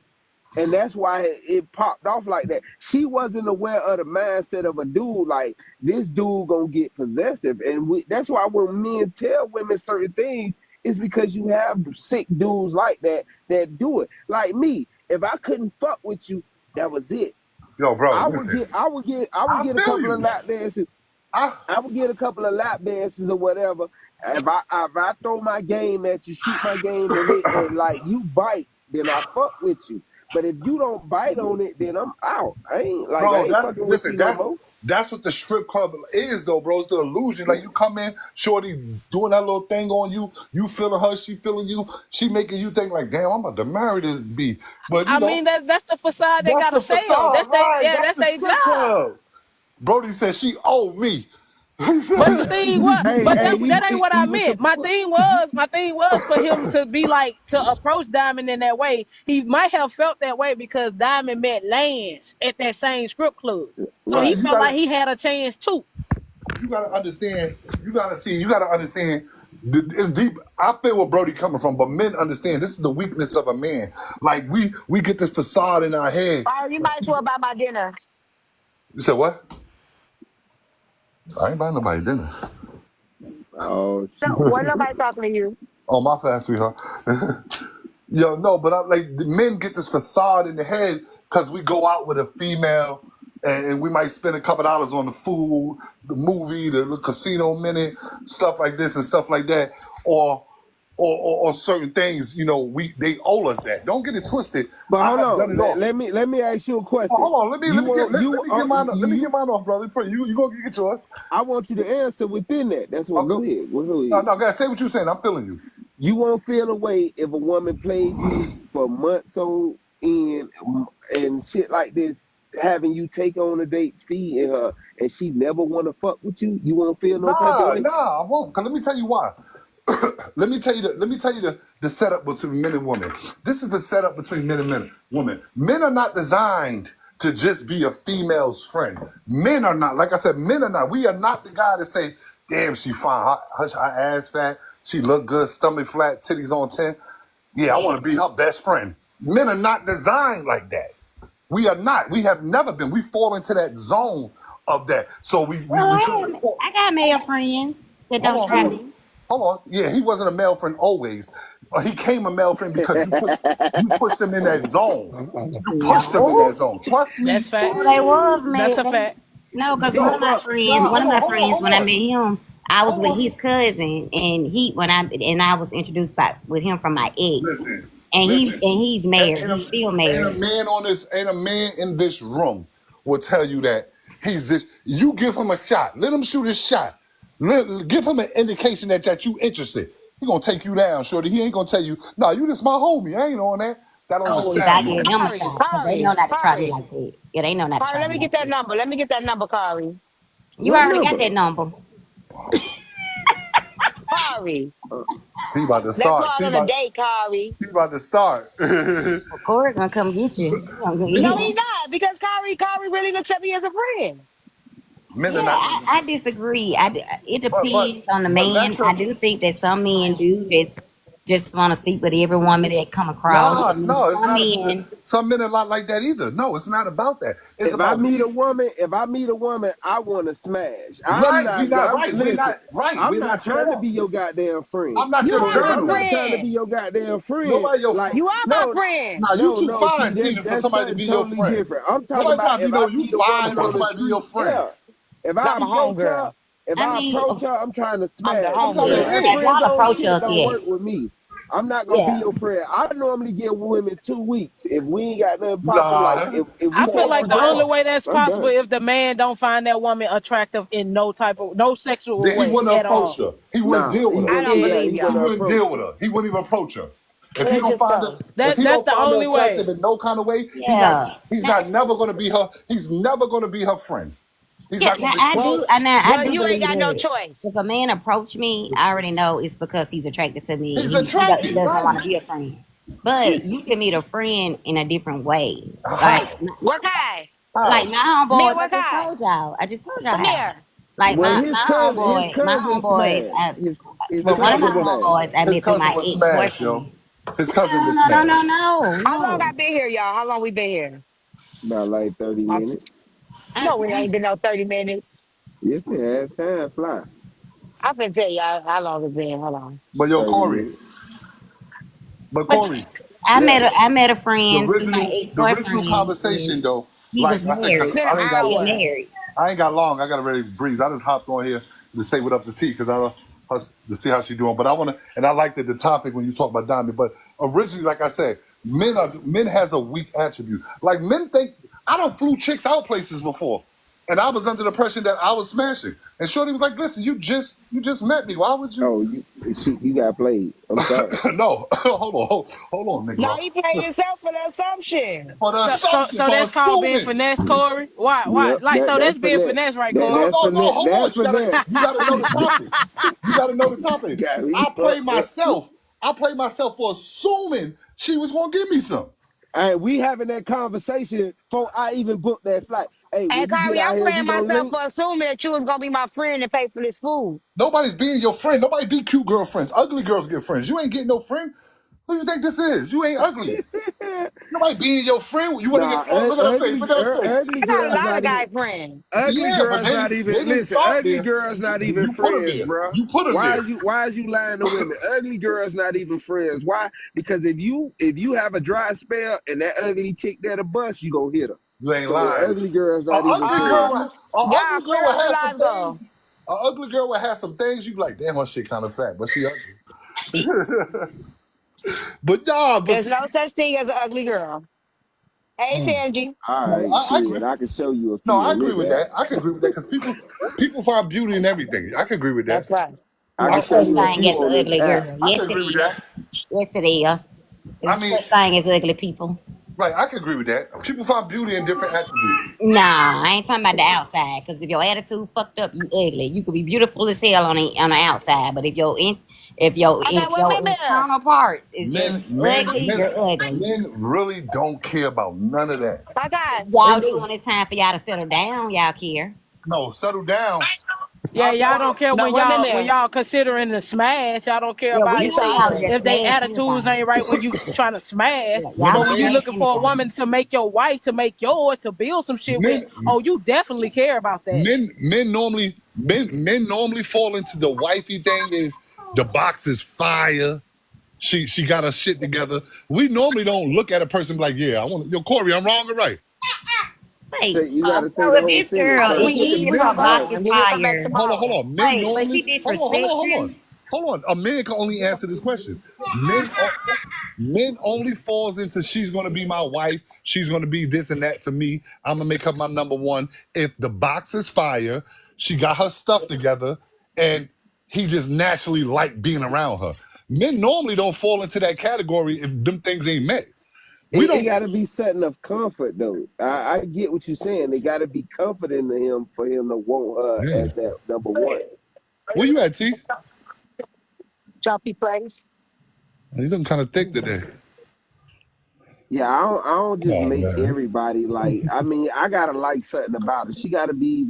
And that's why it popped off like that. She wasn't aware of the mindset of a dude like this dude gonna get possessive, and that's why when men tell women certain things, it's because you have sick dudes like that that do it. Like me, if I couldn't fuck with you, that was it. Yo, bro, I would listen. get, I would get, I would I get a feel couple of you. lap dances. I I would get a couple of lap dances or whatever. If I throw my game at you, shoot my game, and like you bite, then I fuck with you. But if you don't bite on it, then I'm out. I Bro, ain't fucking with you no more. that's what the strip club is, though, bro. It's the illusion. Like you come in, shorty doing that little thing on you, you feeling her, she feeling you, she making you think like, damn, I'm about to marry this B. But I mean that's the facade they that's gotta the sell. facade, right? That's That's the their strip job. club. Brody said she owed me. But the thing was, but hey, that ain't what I he was meant. My thing was for him to be like to approach Diamond in that way. He might have felt that way because Diamond met Lance at that same script club, so See, he right. you felt gotta like he had a chance too. you gotta understand. You gotta understand. It's deep. I feel where Brody coming from, but men understand this is the weakness of a man. Like we get this facade in our head. Or you might as well buy my dinner. You said what? I ain't buying nobody dinner. Oh No, shit. well, nobody talking to you. Oh, my fast sweetheart. Yo, no, but I'm like the men get this facade in the head because we go out with a female and we might spend a couple dollars on the food, the movie, the casino minute, stuff like this and stuff like that, or certain things. You know, they owe us that. Don't get it twisted. But I hold have done on. it all. Let me ask you a Oh, question. hold on, You want let me get mine. Let me get mine off, brother. You go get yours. I want you to answer within that. That's what. Okay. Go ahead. Go No, ahead. no, guys, say what you're saying. I'm feeling you. You won't feel a way if a woman played you for months on end and shit like this, having you take on a date, feeding her, and she never want to fuck with you. You won't feel no type of Nah, way. nah, I won't. Cause let me tell you why. Let me tell you the setup between men and women. This is the setup between men and women. Men are not designed to just be a female's friend. Men are not, like I said, men are not. We are not the guy to say, damn, she fine. Her ass fat. She look good, stomach flat, titties on 10. Yeah, I want to be her best friend. Men are not designed like that. We are not. We have never been. We fall into that zone of that. So Well, we try to I got male friends that hold don't on, try hold on. me. Hold on. Yeah, he wasn't a male friend always. He came a male friend because you pushed him in that zone. You pushed him in that No, zone. Trust me. That's no, facts. they was That's mad. a fact. No, because No, no, one of my friends, hold when I on. met him, I was Hold with on. his cousin, and I was introduced by with him from my ex, Listen, and listen. he's married. He's still married. Ain't a man in this room will tell you that he's this. You give him a shot. Let him shoot his shot. Give him an indication that you interested. He gonna take you down, shorty. He ain't gonna tell you, no, you just my homie. I ain't on that. That don't even Oh, if I sound gave right. them a Kari, shot, because they know Kari, not to try me Kari, like that. Yeah, they know not to Kari, try let me me get like that that. number. Let me get that number, Kari. You What already got number? that number. Kari, He about to let's go start. out on a date, Kari. He about to start. Well, Corey gonna come get you. No, he not because Kari really looks at me as a friend. Men are Yeah, not. I disagree. It But depends on the let man. I your do think that some men do just want to sleep with every woman that come across. no, I mean, no, it's some not. men. Some men are not like that either. No, it's not about that. It's about we. If I meet a woman, I want to smash. I'm Right, we not. not I'm right. We're listen. not right. I'm We're not not set trying to up. be your goddamn friend. I'm not You your So are if my I'm not journalist. trying to be friend. your goddamn friend, Nobody your. like You are my no, friend. Now you too no, fine, T. Tina, for That's somebody to something be your totally friend. different. I'm talking Nobody about trying to be if I no. You meet a fine woman for on the somebody to be your street. friend. Yeah, if I'm I a approach her, homegirl. I mean, I'm trying to I'm the smash. I'm trying to yeah, Friend, say, that if hey, friend y'all zone approach shit us, don't yes, work with me. I'm not gonna be yeah. your friend. I normally give women 2 weeks. If we ain't got nothing popping, like nah. if we I You feel can't over like the progress, only dog. way that's I'm possible done. if the man don't find that woman attractive in no sexual Then he way wouldn't at approach all. her. He wouldn't Nah, deal with he her. I wouldn't. don't Yeah, believe he He wouldn't y'all. wouldn't deal approach with her. her. He wouldn't even approach her. If he That's don't just find her, so. if he That's don't the find her only attractive way. in no kind of way, Yeah. he's Now, not never gonna be her. He's never gonna be her friend. He's yeah, not gonna be. Well, I well, do you ain't believe got no that choice. if a man approach me, I already know it's because he's attracted to me. He's He attracted, doesn't right? want to be a friend. But you can meet a friend in a different way. Like How? What kind? like How? my Mia, homeboys, what kind? I just told y'all how. Samir. Like Well, his my cousin homeboys, smashed. His well, His one of my cousin cousin was smashed. homeboys I his met through cousin my was ex smashed, yo. boyfriend. His cousin was smashed. How long No. I been here, y'all? How long we been here? About like 30 Um, minutes. I, no, it ain't been no 30 minutes. Yes, it has. Time fly. I can tell y'all how long it's been. Hold on. But yo, 30 Corey. minutes. But but Corey, Yeah. I met a friend through my ex the original boyfriend, conversation and though, he was like I said, It's cause married. been an I ain't He's got still hour. married. I ain't got long. I got to ready to breathe. I just hopped on here to say what up to T because I to see how she doing. But I want to, and I liked the topic when you talk about Diamond. But originally, like I said, men has a weak attribute. Like men think I don't flew chicks out places before, and I was under the impression that I was smashing. And Shorty was like, "Listen, you just met me. Why would you?" Oh, you got played. I'm sorry. No, hold on, No, Negro. he played himself for the assumption. For the assumption, So for that's called being assuming. finesse, Corey. Why? Yep, Like so that's that's being finesse. finesse, right, That Corey? that's finesse. Hold on. That's finesse. You gotta know the topic. You gotta know the topic. Got me I play fucked up. myself. I play myself for assuming she was gonna give me some. Hey, we having that conversation before I even booked that flight. Hey, And when you get Kyrie, out I'm here, playing we gonna myself link. for assuming that you was gonna be my friend and pay for this food. Nobody's being your friend. Nobody be cute girlfriends. Ugly girls get friends. You ain't getting no friend. Who you think this is? You ain't ugly. Nobody being your friend. You want to get Nah, flirted? Look at her face. Look at her face. ugly I got a girls lot of not even. guy friends. Ugly Yeah, but girls not they even. didn't Listen, start ugly there. girls not even You put them friends, there. bro. You put them there. Why is you lying to women? Ugly girls not even friends. Why? Because if you have a dry spell and that ugly chick there to bust, you gonna hit her. You ain't So lying. ugly girls An not even ugly girl friends. would. Yeah, Ugly girl clear would up where have some lives go. things. An ugly girl would have some things. You be like, damn, her shit kind of fat, but she ugly. But nah, but There's see, no such thing as an ugly girl. Hey, Tangy. All no, right, I agree. shit. I can show you a No, few I on agree this with app. that. I can agree with that because people find beauty in everything. I can agree with that. That's right. I I, can No show such you a thing few as on an this ugly app. girl. I Yes, can it agree with is. that. Yes, it is. I There's mean, such thing as ugly people. right? I can agree with that. People find beauty in different attributes. Nah, I ain't talking about the outside. Cause if your attitude fucked up, you ugly. You could be beautiful as hell on the outside, but I got if your women there. internal parts is just Men, men, ugly, men, you're ugly. men really don't care about none of that. I got Y'all Men, do when it's time for y'all to settle down. Y'all care. no, settle down. Yeah, I y'all prefer. don't care no women when there. y'all considering the smash. Y'all don't care Yeah, about we Me if know they y'all either. just if they smash attitudes anything. ain't right when you trying to smash. Yeah, When a y'all But when you man, smash looking for a anything. woman to make your wife, to make yours, to build some shit with, men, oh, you definitely care about that. men normally fall into the wifey thing. Is the box is fire? She got her shit together. We normally don't look at a person like, yeah, I want yo Corey, I'm wrong or right. Wait, You Huh? gotta say so the if whole this sentence girl, first. even if Men, her hold box on, Tomorrow. is And then we'll come back fire, tomorrow. Men wait, but she normally disrespects you. hold on. A man can only answer this question. Men only falls into she's gonna be my wife, she's gonna be this and that to me. I'm gonna make her my number one. If the box is fire, she got her stuff together, and he just naturally like being around her. Men normally don't fall into that category if them things ain't met. We It don't. got to be something of comfort, though. I get what you're saying. It got to be comforting to him for him to want her Yeah. as that number one. Where you at, T? Choppy place. You looking kind of thick today. Yeah, I don't just Oh make man. everybody like. I mean, I gotta like something about her. She gotta be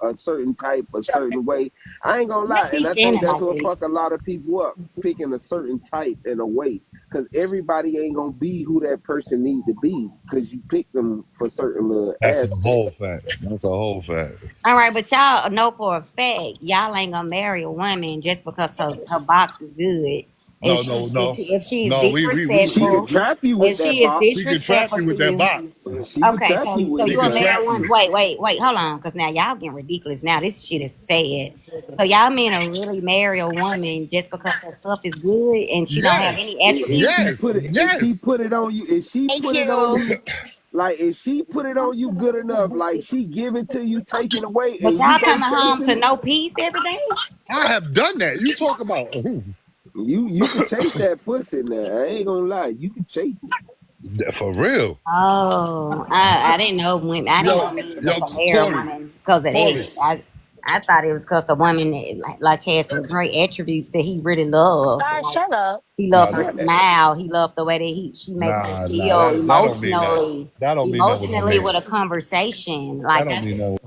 a certain type, a certain way. I ain't gonna Why lie, and she I think standing that's like what that? fuck a lot of people up, picking a certain type and a way. Because everybody ain't gonna be who that person need to be. Because you pick them for certain little That's a aspects. whole fact. That's a whole fact. All right, but y'all know for a fact y'all ain't gonna marry a woman just because her box is good. No, no, no. If she is No, She could disrespectful, trap you with if that she is box. we can trap disrespectful you to with that you, box. She could okay, trap you so with We it. you can a Cause trap married you. woman. Wait, hold on, because now y'all getting ridiculous. Now this shit is sad. So y'all men are really marry a woman just because her stuff is good and she don't have Yes. any if attributes. she Yes. put it, if she Yes. put it on you, if she Thank put it on you. you, like if she put it on you good enough, like she give it to you, take it away, But and you y'all go coming home chasing to it, no peace every day. I have done that. You talk about you could chase that pussy now. I ain't gonna lie, you could chase it. for real. Oh, I didn't know women. I didn't Yo, know men yo, just to marry a Corey, woman because of Corey. that. I thought it was because the woman that, like had some great attributes that he really loved. God, Like shut up. he Nah, loved her Nah, smile. He loved the way that she makes her feel that don't mean that. That don't mean that with no emotionally man. with a conversation. That Like don't that. mean that.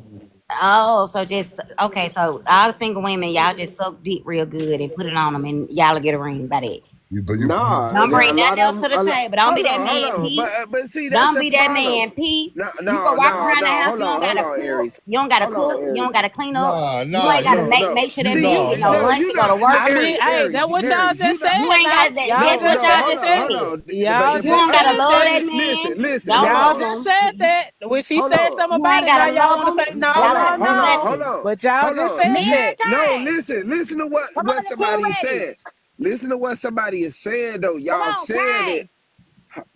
Oh, so just okay. So all single women, y'all just suck dick real good and put it on them, and y'all will get a ring by that. But nah. Don't A bring lot nothing of else them. to the table. Don't be that Hold man. on. Peace. But see, that's Don't the be that problem. man. Peace. No, You can no, walk no, around the no. house. Hold You don't on, hold gotta on, cook. Aries. You don't gotta Hold on, cook. You don't Aries. gotta clean up. Nah, You nah, ain't gotta you, No. make sure that See, meal you nah, get no nah. no, lunch you to go know, to work. I mean, hey, Aries, that what y'all Aries. just said You ain't now. gotta. Y'all That's No, what just no, y'all said hold just on, that. hold said. on. Y'all You But just don't gotta said love that. that man. listen, Don't hold Y'all love on. just him. said that. When she Hold said on. something You about ain't it, now gotta y'all love want to him. say no, Y'all Hold gotta on, no, do hold on, no. hold nothing. on, But y'all hold just on. said Listen, that. no, American. listen to Come what on, the food somebody is ready. saying. Listen to what somebody is saying though. Come Y'all on, saying it.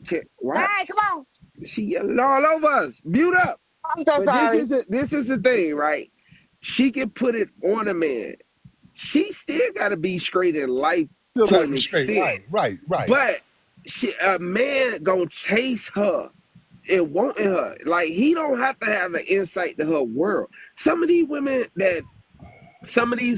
Kai. Why Kai, come on. she yelling all over us? Mute up. I'm so But sorry. this is the thing, right? She can put it on a man. She still got to be straight in life Still to gotta an be straight. extent. Right. But a man gonna chase her and wanting her. Like he don't have to have an insight to her world. Some of these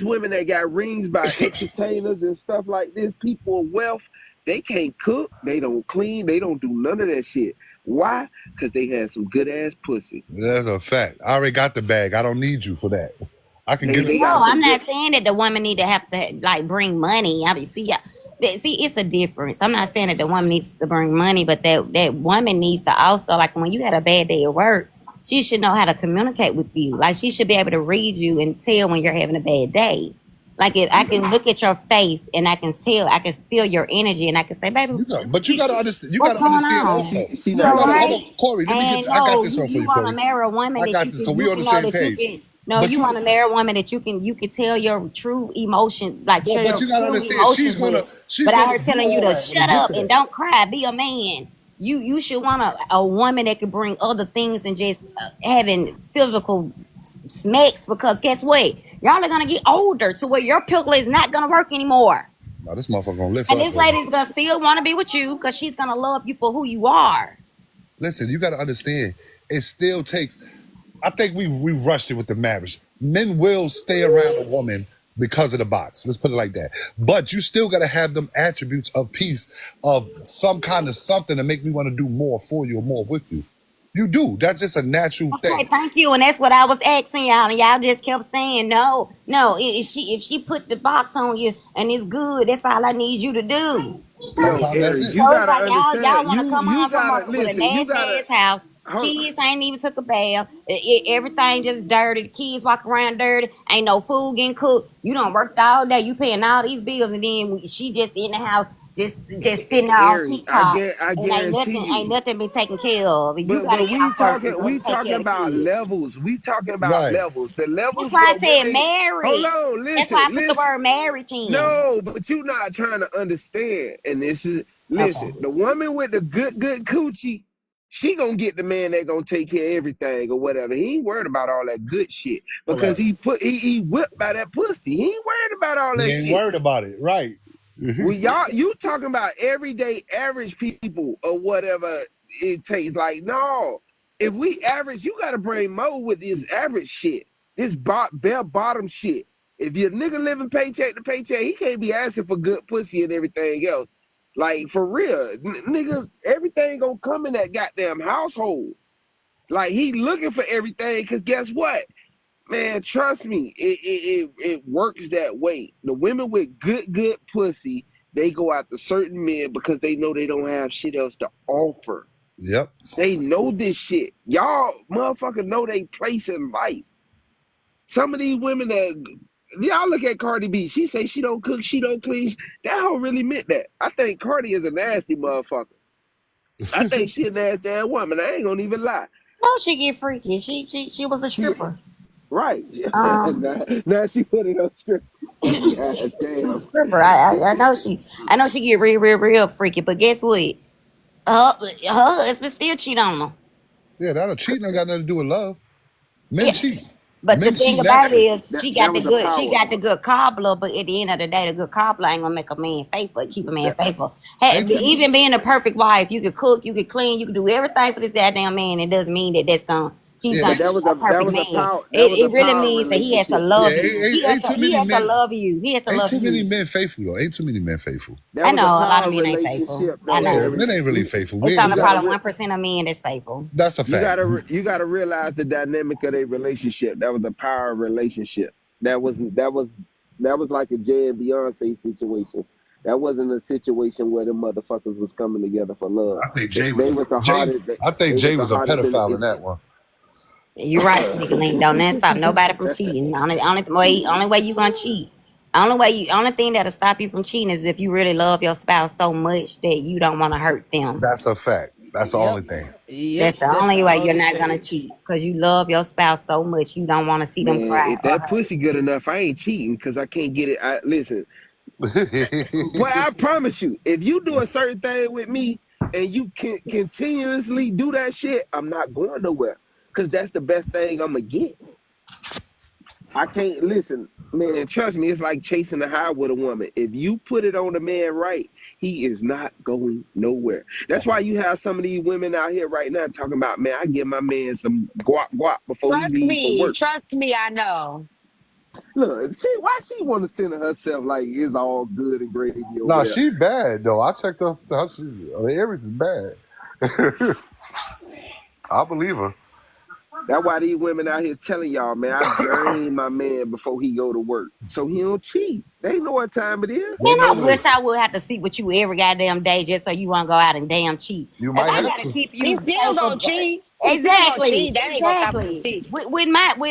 women that got rings by entertainers and stuff like this, people of wealth, they can't cook, they don't clean, they don't do none of that shit. Why? Because they had some good ass pussy. That's a fact. I already got the bag. I don't need you for that. I can give it They No, got somebody. some I'm good. not saying that the woman need to have to like bring money. I mean, see, see, it's a difference. I'm not saying that the woman needs to bring money, but that woman needs to also like when you had a bad day at work, she should know how to communicate with you. Like she should be able to read you and tell when you're having a bad day. Like if I can look at your face and I can tell, I can feel your energy, and I can say, "Baby, But you gotta understand. You what's gotta going understand on? also. She You not all You gotta hold saying on, right?" Corey. Let me get. And I got no, this one for you you, want to Corey. marry a woman I that got this because we you on the can know same that you page. can. No, But you you, want to marry a woman that you can tell your true emotion, like share but your you gotta true understand. emotions with. She's But out gonna here do telling you all to that when it shut get up to and that. don't cry, be a man. You should want a woman that can bring other things than just having physical smacks. Because guess what, y'all are gonna get older to where your pickle is not gonna work anymore. Now this motherfucker gonna lift And up, this baby. lady's gonna still want to be with you because she's gonna love you for who you are. Listen, you gotta understand. It still takes. I think we rushed it with the marriage. Men will stay around a woman because of the box. Let's put it like that. But you still got to have them attributes of peace, of some kind of something to make me want to do more for you or more with you. You do. That's just a natural Okay, thing. thank you. And that's what I was asking y'all. And y'all just kept saying no, no. If she put the box on you and it's good, that's all I need you to do. no, Sometimes that's Aries. it. You So it's gotta like y'all understand. want to come You home from gotta work with a listen. You nasty gotta ass house. hold. Kids ain't even took a bath. Everything just dirty. The kids walk around dirty. Ain't no food getting cooked. You done worked all day. You paying all these bills, and then she just in the house, just sitting there on Aries, TikTok, I and guarantee ain't you. nothing been taken care of. And you But got to get off work and go we take care talking of the about kids. levels. We talking about Right. levels. The That's levels why where I said women. Hold marriage. on, That's why listen, I put the listen. word marriage in. No, but you not trying to understand. And this is Okay. listen. The woman with the good coochie, she gonna get the man that gonna take care of everything or whatever. He ain't worried about all that good shit because Correct. he whipped by that pussy. He ain't worried about all He that ain't shit. worried about it. Right. Well, y'all, you talking about everyday average people or whatever it takes. Like, no, if we average, you got to bring more with this average shit, this bare bottom shit. If your nigga living paycheck to paycheck, he can't be asking for good pussy and everything else. Like, for real, nigga, everything gonna come in that goddamn household. Like, he looking for everything because guess what? Man, trust me, it works that way. The women with good pussy, they go after certain men because they know they don't have shit else to offer. Yep. They know this shit. Y'all motherfucker know they place in life. Some of these women that y'all look at Cardi B, she say she don't cook, she don't clean. That hoe really meant that. I think Cardi is a nasty motherfucker. I think she a nasty ass woman. I ain't gonna even lie. No, she get freaky. She was a She stripper. right. Um, Now she put it on script. God she was damn. a stripper. I know she get real freaky. But guess what? Her husband still cheat on her. Yeah, that cheating ain't got nothing to do with love. Men Yeah. cheat. But the Men cheat thing about it naturally. is, That was a she power. got the good cobbler. But at the end of the day, the good cobbler ain't gonna make a man faithful, keep a man That faithful. Hey, ain't too even being a perfect wife, you could cook, you could clean, you could do everything for this goddamn man. It doesn't mean that he's yeah, gonna But be a that perfect was a man. power It really power means that he has to relationship. yeah. love you. Ain't too He many has to men. love you. He has to Ain't love too many you. men faithful though. Ain't too many men faithful. That I was know a a lot power of men ain't faithful. relationship I though, Yeah, know. Aries. men ain't really faithful. It's We only You gotta probably re- 1% of men that's faithful. that's a fact. you gotta realize the dynamic of their relationship. That was a power relationship. That was like a Jay and Beyonce situation. That wasn't a situation where the motherfuckers was coming together for love. I think Jay was They a was the Jay. hardest. I think They was Jay the was a hardest in pedophile the. in that one. You're right, Sneaker Link. Don't never stop nobody from cheating. Only way you gonna cheat. Only thing that'll stop you from cheating is if you really love your spouse so much that you don't want to hurt them. That's a fact. That's the only Yep. thing. Yep. That's the That's the only way you're only not gonna thing. cheat because you love your spouse so much you don't want to see them Man, cry if or that hurt. pussy good enough, I ain't cheating because I can't get it. Listen, boy, I promise you, if you do a certain thing with me and you can continuously do that shit, I'm not going nowhere. because that's the best thing I'm gonna get. I can't listen, man. Trust me, it's like chasing a high with a woman. If you put it on the man right, he is not going nowhere. That's why you have some of these women out here right now talking about, man, I give my man some guap guap before he leave for work. Trust me, I know. Look, why she want to center herself like it's all good and gravy over Nah, there? she bad though. I checked her. Aries is bad. I believe her. That's why these women out here telling y'all, man, I drain my man before he go to work, so he don't cheat. They know what time it is. They Man, I know what wish I would have to sleep with you every goddamn day just so you want to go out and damn cheat. you If might I have gotta to. keep He you still safe gonna from cheat. He still gonna exactly, cheat. That ain't gonna stop him from exactly. cheating. With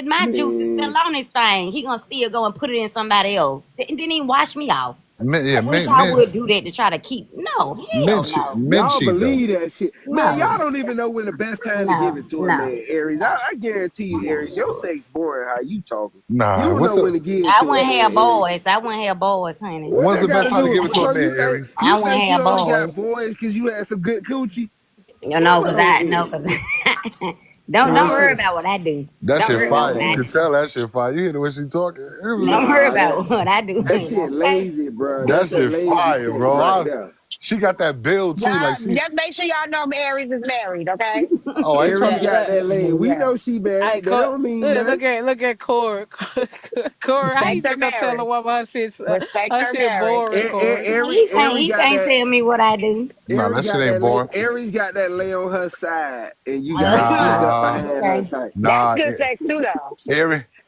my juices still Man, on this thing, he gonna still go and put it in somebody else. Didn't even wash me off. Men, I yeah, wish men, I men, would do that to try to keep. No, hell no, men y'all cheat though. believe that shit. Man, no, y'all don't even know when the best time to give no, it to a no, man, Aries. no, I guarantee you, no. Aries, your sex boring how you talking. You Nah, don't know when to give it I to a wouldn't man, have Aries. boys. I wouldn't have boys, honey. What when's that the got best to time to do? give it to a So man, Aries? I you wouldn't think you have only boys. got boys because you had some good coochie? You Man, know, cause no, I no, Aries. cause don't That don't worry shit, about what I do. that Don't shit worry about fire. what You I No, can do. tell that shit fire. You hear the way she talking? Don't worry nah, about what I do. that shit Okay. lazy, bro. That That's that shit lazy fire, sex bro. right there. She got that build too. Like Y'all she. just make sure y'all know Aries is married, okay? Oh, I ain't trying Aries to. got Look, that lazy. We Yeah. know she I married. That Cor- don't mean look, nothing. look at Corey. Corey, how you Respect her just gonna tell a marriage. woman Respect her her shit boring, marriage. Corey? Aries He got can't that. tell me what I do. Nah, Aries that shit got ain't that lay. boring. Aries got that lay on her side, and you got to sneak up Nah, behind her Okay. type. That's nah. good sex too, though.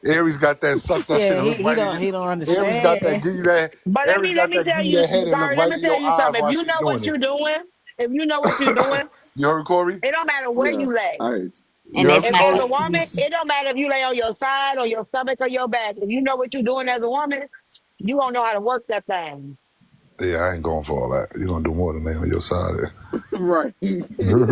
Aries got that suck that shit Yeah, and look right in he don't your. Aries got that understand. give you that. But Aries let got me that tell give you you, that head and look sorry, let right me in tell your you eyes something. If while you she know what doing it. you're doing, if you know what you're doing, You heard Corey? it don't matter where Yeah, you lay. I You And heard that's me, If my as Corey? a same woman, position. it don't matter if you lay on your side or your stomach or your back. If you know what you're doing as a woman, you gonna know how to work that thing. Yeah, I ain't going for all that. You're gonna do more than lay on your side right.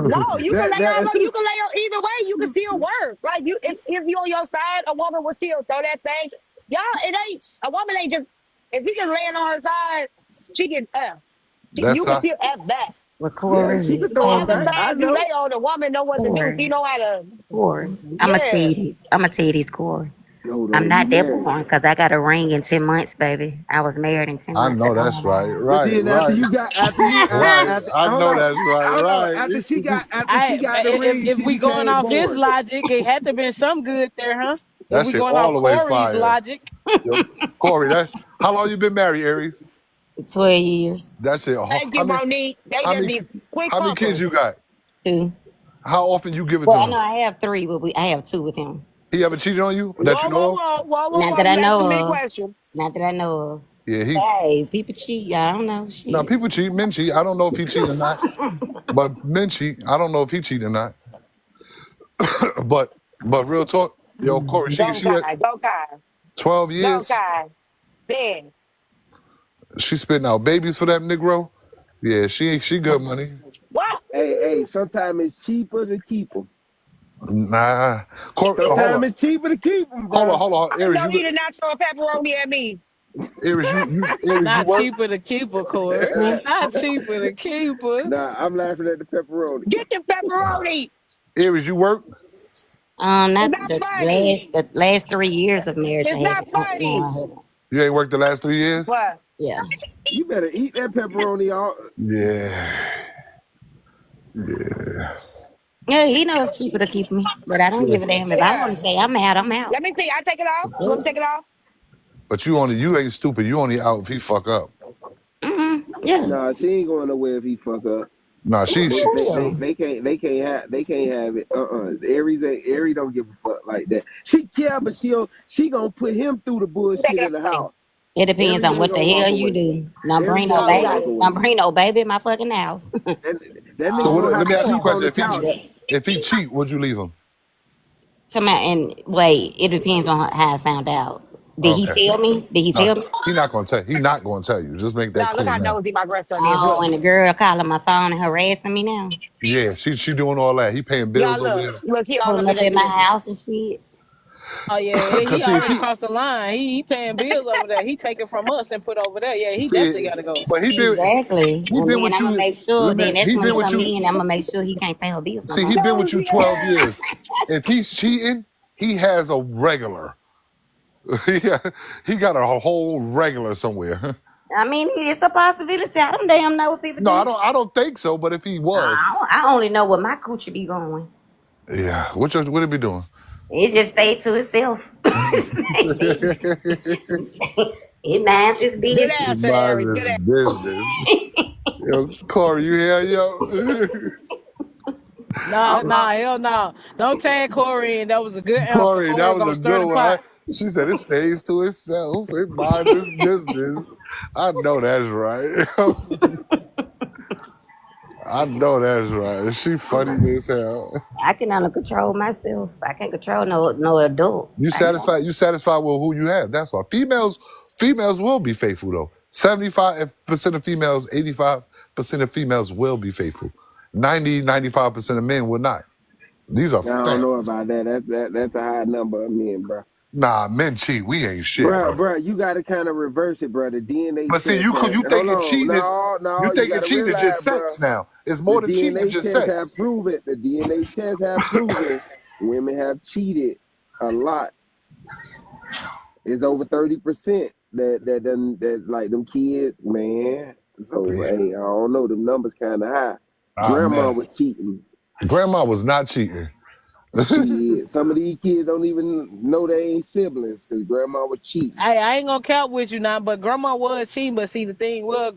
No, there. you can that lay that you can lay on either way. You can still work. Like you, if you on your side, a woman will still throw that thing. Y'all, it ain't a woman ain't just if you just laying on her side, she can F. That's You can how. still F back. With yeah, she Corey, could throw it Whatever back. Corey, I side you know. lay on, the woman know what to do. She Corey, know how to. Corey. I'ma tell Yeah. you this. I'ma tell you this, Corey. Hold I'm on, you not that married. boring because I got a ring in 10 months, baby. I was married in ten I months know ago. that's right. But Right, then after right, you got after you right. after I hold know on. that's right, Hold on. right. After she got the ring, If she we going became off his boring. logic, it had to been some good there, huh? If That we shit going all off the way Corey's fire. logic, Yo, Corey, that how long you been married, Aries? 12 years. That shit. Thank How you, many? Monique. They How just many? be quick How many kids fuckers. you got? Two. How often you give it to Well, I know him? I have three, but I have two with him. He ever cheated on you that you Whoa, whoa, know of? whoa, whoa, whoa, Not whoa. that I You asking me know a of. question. Not that I know of. Yeah, he. Hey, people cheat. I don't know. Now Shit. people cheat, men cheat. I don't know if he cheat or not, but men cheat. I don't know if he cheat or not. But real talk, yo, Corey, Go she had Kai, go Kai, 12 go years. Kai. Ben, She spitting out babies for that Negro. Yeah, she good money. what? Hey, sometimes it's cheaper to keep them. Nah, Corey, Sometimes it's cheaper to keep them, bro. hold on, I Aries, know he did not throw a pepperoni at me. Aries, you not work. cheaper to keep her, Corey. Not cheaper to keep her. Nah, I'm laughing at the pepperoni. Get the pepperoni. Aries, you work. It's Not not funny. the last 3 years of marriage. I It's haven't. not No, I funny. haven't. You ain't worked the last 3 years. What? Yeah. You better eat that pepperoni all Yeah, yeah, Yeah, he knows it's cheaper to keep me, but I don't yeah. give a damn. If I want Yeah. to say I'm out, I'm out. Let me see. I take it off. You want me to take it off? But you ain't stupid. You only out if he fuck up. Yeah. Nah, she ain't going nowhere if he fuck up. Nah, Yeah, she for real. They can't have it. Aries don't give a fuck like that. She care, but she gonna put him through the Take bullshit it in the off. house. It depends Aries on ain't what the gonna walk hell you away. do. Don't bring Aries no ain't gonna No, walk baby. okay. away. Don't bring no baby in my fucking house. That So nigga what? gonna Let have me to ask you a sleep on question. the couch. If he cheat, would you leave him? And wait, it depends on how I found out. Did he Okay. tell me? Did he No, tell me? he not gonna tell. He not gonna tell you. Just make that Now look clear how now. nosy my grandson is. Oh, Look. and the girl calling my phone and harassing me now, Yeah, she doing all that. He paying bills Y'all over look. there. Look, he all pulling up in up their at my business. house and shit. Oh yeah, he Cause see if already he crossed the line. He paying bills over there. He taking from us and put over there. Yeah, he definitely see, gotta go. but Exactly. he And been then with I'm gonna you. make sure. Let me. Then that's He when been it with come you. in. I'm gonna make sure he can't pay her bills no See, he more. been with you Nosy 12 years. ass. If he's cheating, he has a regular. he got, he got a whole regular somewhere. I mean, it's a possibility. I don't damn know what people No, I do. don't. I don't think so. But if he was, I only know what my coochie be going. yeah, what he be doing? It just stayed to itself. It minds its Good business. answer, Mind Aries. Good his answer. business. Yo, Corey, you here, yo? Nah, I'm nah, hell no. Don't tag Corey in. That was a good answer. Corey. That Corey was gonna a stir good the one. pot. She said it stays to itself. It minds its business. I know that's right. I know that's right. She funny as hell. I can only control myself. I can't control no adult. You I know. satisfied? You satisfied with who you have? That's why females will be faithful though. 75% of females, 85% of females will be faithful. 95% of men will not. These are I don't know facts. about that. That's a high number of men, bro. Nah, men cheat. We ain't shit, Bruh, bro. bruh, you got to kind of reverse it, bro. The DNA But see, test has. you Hold thinking on, cheating is no, you no, you thinking got to cheating is just realize, bruh. sex now. It's The more than cheating. It's DNA just tests have sex. proven. The DNA tests have proven women have cheated a lot. It's over 30% that like them kids, man. So Yeah. hey, I don't know. The numbers kind of high. Ah Grandma man, was cheating. grandma was not cheating. Shit, some of these kids don't even know they ain't siblings because grandma was cheating. I ain't gonna count with you now, but grandma was cheating. But see, the thing was,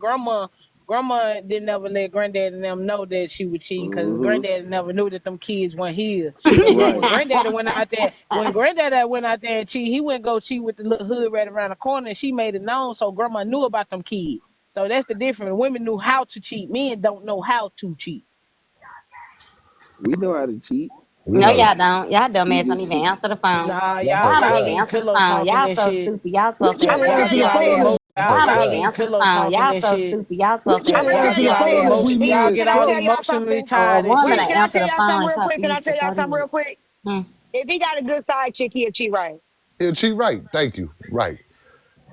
grandma didn't never let granddad and them know that she was cheating because Hmm. granddad never knew that them kids weren't his. And then Right. when granddaddy went out there and cheat, he went go cheat with the little hood right around the corner, and she made it known, so grandma knew about them kids. So that's the difference. Women knew how to cheat. Men don't know how to cheat. We know how to cheat. We No, know y'all that. don't. Y'all We dumbass don't just even cheat. answer the phone. Nah, That's y'all Y'all don't y'all even be answer the pillow phone. talking Y'all and so shit. stupid. Y'all supposed to I'm have Y'all y'all answering the y'all y'all be phone. ass. y'all, Y'all don't y'all even be answer the pillow phone. talking Y'all and so shit. stupid. Y'all supposed to I'm have Yeah, y'all y'all answering answering the the get all phones. phone. We y'all miss. get Can I all tell y'all emotionally something? for a tired and woman Wait, to can shit. I answer tell the y'all phone something and real talk quick? to Can you. I tell So y'all go something ahead. real quick? Hmm. If he got a good side chick, he'll cheat right. He'll cheat right. Thank you. Right.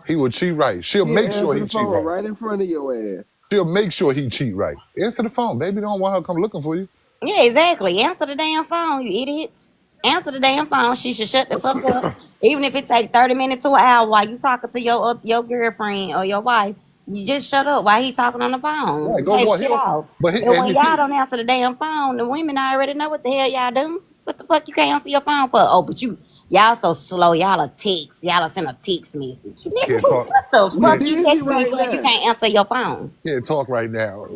He will cheat right. She'll Yeah, make sure answer he the cheat phone right. right in front of your ass. She'll make sure he cheat right. Answer the phone, baby. Don't want her to come looking for you. Yeah, exactly. Answer the damn phone, you idiots. Answer the damn phone. She should shut the fuck up. Even if it take 30 minutes to an hour while you talking to your girlfriend or your wife, you just shut up while he talking on the phone. Right. You Go play the what shit he'll off. but But and when if y'all he don't answer the damn phone, the women already know what the hell y'all do. What the fuck you can't answer your phone for? Oh, but y'all so slow. Y'all a text. Y'all a send a text message. Nigga, can't talk what the We fuck can't you busy text me right for if you now. can't answer your phone? can't talk right now.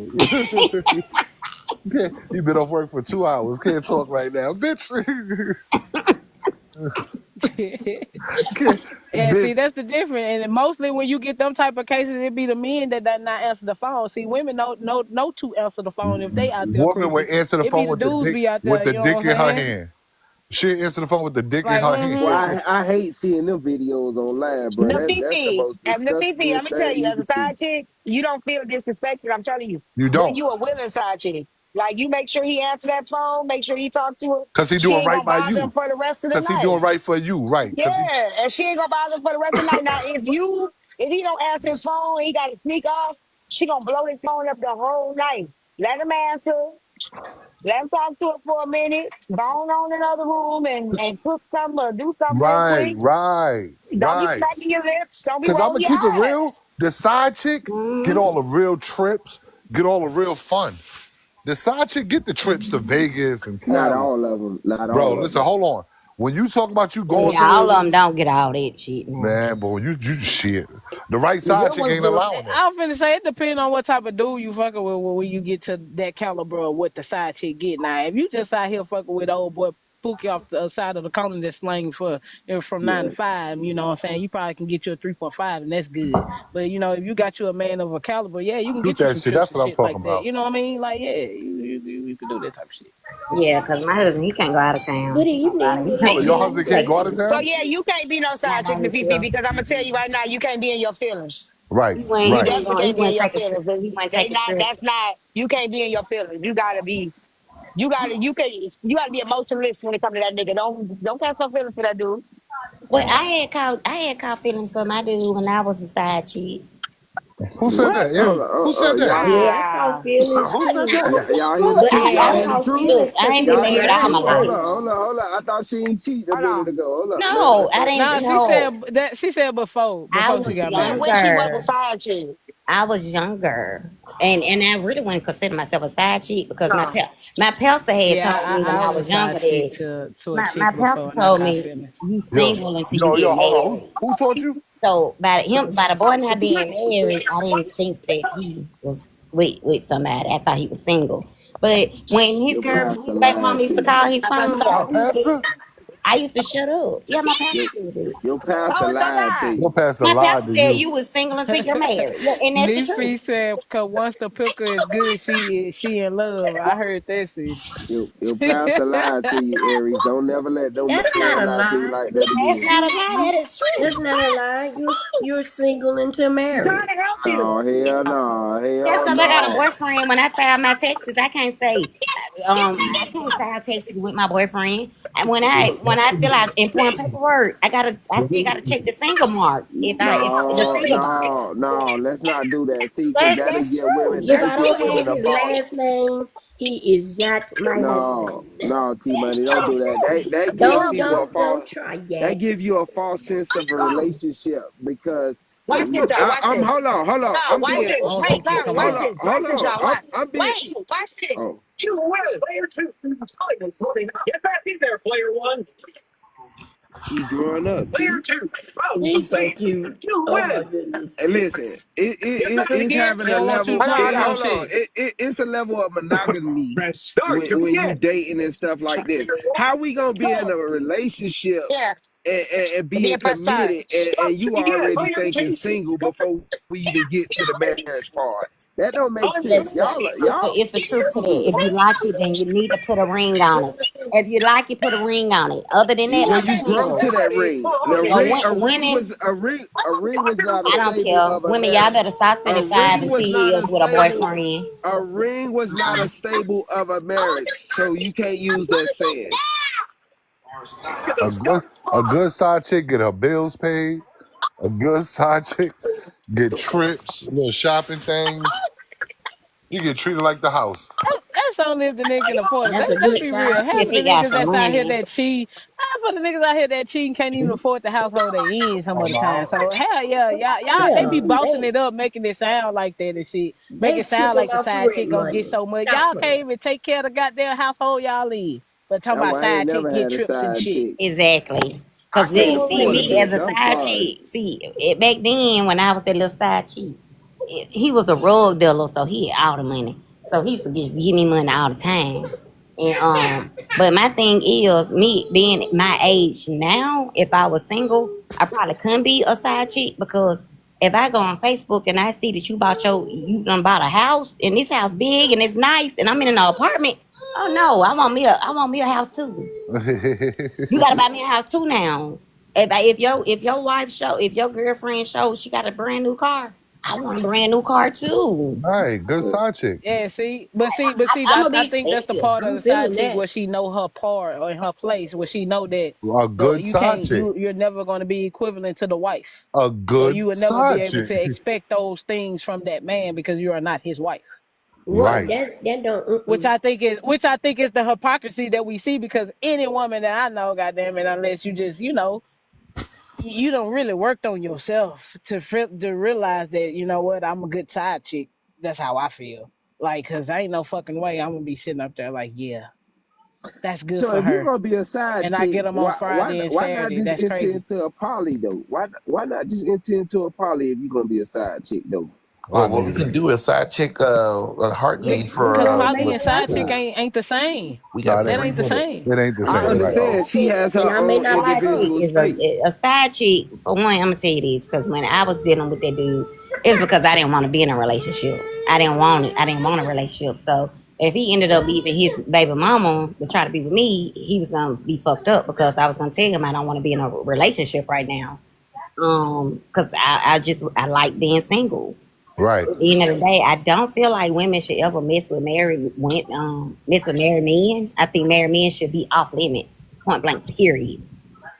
You been off work for 2 hours. Can't talk right now. Bitch. Can't- And see, bitch. that's the difference. And mostly when you get them type of cases, it be the men that does not answer the phone. See, women know to answer the phone if they out there Woman would cooking. answer the It be phone the dudes be out with there, the you know dick what in I'm her saying? hand. She'll answer the phone with the dick in Like, her hand. Well, mm-hmm. I hate seeing them videos online, bro. That's the most The Fifi, disgusting I'm gonna tell thing you, you as can a see. side chick, you don't feel disrespected. I'm telling you, You when don't. you a willing side chick, like you make sure he answer that phone, make sure he talk to her. Cause he She doing ain't right gonna by bother him you. for the rest of the Cause he night. doing right for you. Right. Yeah, and she ain't gonna bother him for the rest of the night. Now, if he don't answer his phone, he got to sneak off. She gonna blow his phone up the whole night. Let him answer. Let him talk to her for a minute. Go on in the other room and cook something or do something real right, quick. right, Don't be right. smacking your lips. Don't be Cause I'm rolling gonna your keep it real. eyes. The side chick get Mm-hmm. all the real trips, get all the real fun. The side chick get the trips to Vegas and Not Cali. all of them. Not Bro, all of listen, them. hold on. When you talk about you going Yeah, somewhere, all of them don't get all that shit now. man, boy, you shit. The right The side good chick ones ain't do. allowing that. I'm finna say it depends on what type of dude you fucking with when you get to that caliber of what the side chick get. Now, if you just out here fucking with old boy Pookie off the side of the corner that's slang for from nine to Yeah. five, you know what I'm saying? You probably can get you a 3.5 and that's good. But you know, if you got you a man of a caliber, yeah, you can Shoot get you that some shit. trips That's and what I'm shit talking like that. about. You know what I mean? Like, yeah, you can do that type of shit. Yeah, cause my husband he can't go out of town. Good He gonna evening. bother Good Oh, me. your evening. husband Good can't Take go out of it. So town? evening. yeah, you can't be no Not side by chick to Fifi himself. because I'm gonna tell you right now, you can't be in your feelings. He went. You He Right. went definitely going. He can't be in went your take a trip. feelings. They, He went they take a not. trip. That's not. You can't be in your feelings. You gotta be. You gotta. You can. You gotta be emotionless when it comes to that nigga. Don't catch no feelings for that dude. Well, I had caught feelings for my dude when I was a side chick. Who said What? that? Eric, who said that? Y'all, Yeah, I caught Wow. feelings Who said too. that? y'all hear the Well, truth? I Y'all I hear the caught truth? look, feelings I because ain't he been Y'all was hear married the all my truth? younger. Hold life. on, hold on, hold on. I thought she ain't cheated a Hold minute on. ago. Hold on. No, I didn't Nah, she know. said that she said I before was she got Yeah, married. when she was a younger. side chick. I was younger, and I really wouldn't consider myself a side chick because No. my pastor had Yeah, told me when I I was a was side younger chick that to a my chick pastor before, and I told caught me feelings. you Yo, single until you get hold on. married. Who taught you? So by the boy not being married, I didn't think that he was with somebody. I thought he was single. But when his Your girl, pastor his baby mama lied to used to you. call his I'm phone, You got a sorry. pastor? I used to shut up. Yeah, my pastor Your did it. your pastor Oh, lied to Tata. you. Your pastor My lied pastor to said you. you was single until you're married. Yeah, and that's the Nispi truth. said, "Cause once the picker is good, she in love." I heard that shit. Your pastor lied to you, Aries. Don't never let no That's not man a lie to you lie. like that That's again. not a lie. That is That's true. not a lie. You're single until I'm trying married. to help Oh you. hell no, That's hell because I got a no. boyfriend. When I file my taxes, I can't say, I can't file taxes with my boyfriend. And when I fill out important paperwork, I still gotta check the single mark. If the No, single box. no, no. Let's not do that. See, cause that'll That's give women. true. If That's That I give don't true. women have a his false. last name, he is not my No, husband. no, T That's Money, don't true. do that. They give Don't people a don't false. don't try They yet. give you a false sense of a relationship because Watch this, though. Watch I'm. this. Hold on, hold on. No, I'm watch being. this. Oh, Wait, Kiki, Carla, come watch Hold on. on, this. hold Watch this, on. y'all. Watch. I'm being. Wait, watch this. Oh, You win. Player two. Get back in there, player one. he growing up, Player T. two. Oh, you He's so win. cute. You Oh my win. goodness. And listen, Get back it's again. having He a don't want you to level. Hold play on, with It, hold him. on. hold on. Shit. It's a level of monogamy Press start. Do it when you again. dating and stuff like this. How we gonna be in Go. a relationship Yeah. and And being then press start. committed Start. and Do you it again. already Player thinking two. single before we even get to the marriage part? That don't make sense. Listen, it's the truth to that. If you like it, then you need to put a ring on it. If you like it, put a ring on it. Other than that, Well, I'm you grow to single. that ring. The But ring, women, a ring was not a I don't stable care. of a Women, y'all better marriage. stop A spending five ring and ten was not years a with a stable. boyfriend. A ring was not a stable of a marriage, so you can't use that saying. A good a good side chick get her bills paid. A good side chick get trips, little shopping things. You get treated like the house. That's only if the nigga can afford it. That's a Let's good be real. side If Half of the chick. he got niggas some that's out here money, that cheat, half of the niggas out here that cheating can't even afford the household they in some Oh of the time. no. So hell yeah, y'all they be Yeah, bossing it up, making it sound like that and shit. Make they it sound tripping like the off the side chick rent gonna get money. so much. Stop Y'all playing. can't even take care of the goddamn household y'all in. But talking That's about why I ain't side chick never get had a trips and side shit. chick. exactly. I Cause can't see afford a me as bitch. a I'm side sorry. chick. Back then when I was that little side chick, he was a rug dealer, so he had all the money. So he used to just give me money all the time. And but my thing is, me being my age now, if I was single, I probably couldn't be a side chick because if I go on Facebook and I see that you done bought a house and this house big and it's nice and I'm in an apartment, oh no, I want me a house too. You gotta buy me a house too now. If your girlfriend shows she got a brand new car, I want a brand new car too. Right, good Uh, side chick. Yeah, see, I'm a I big think that's the fan. part of I'm the side feeling chick that. where she know her part or in her place, where she know that A good you side can't chick. you're never gonna be equivalent to the wife. A So good you would never be side able chick. to expect those things from that man because you are not his wife. What? Right. That don't. Which I think is the hypocrisy that we see because any woman that I know, goddamn it, unless you just you don't really worked on yourself to realize that what I'm a good side chick. That's how I feel. Like, cause I ain't no fucking way I'm gonna be sitting up there like, yeah, that's good So for if you're her, gonna be a side and I chick, get them on Friday and why not Saturday. just That's enter crazy. into a poly though? Why not just enter into a poly if you're gonna be a side chick though? A lot of What we niggas can ain't. do is side check a heart It's, need it's for Cause gonna poly make and a side chick profit. ain't the same. we No, got it That free ain't the ain't. minutes. same. It ain't the I same, right? understand she has And her I may own not like her. individual Is space. a side chick for one. I'm gonna tell you this because when I was dealing with that dude, it's because I didn't want to be in a relationship. I didn't want it. I didn't want a relationship. So if he ended up leaving his baby mama to try to be with me, he was gonna be fucked up because I was gonna tell him I don't want to be in a relationship right now. Because I like being single. Right. At the end of the day, I don't feel like women should ever mess with married men. I think married men should be off limits, point blank, period.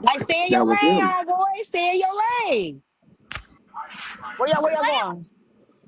Like, stay in your That was lane, him. homeboy. Stay in your lane. Where y'all going?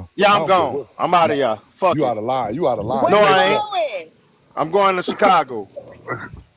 now. Yeah, I I'm don't care gone. what. I'm out You, of here. Fuck you it. out of line. You out of line. Where No, You you I make ain't. sure. going? I'm going to Chicago.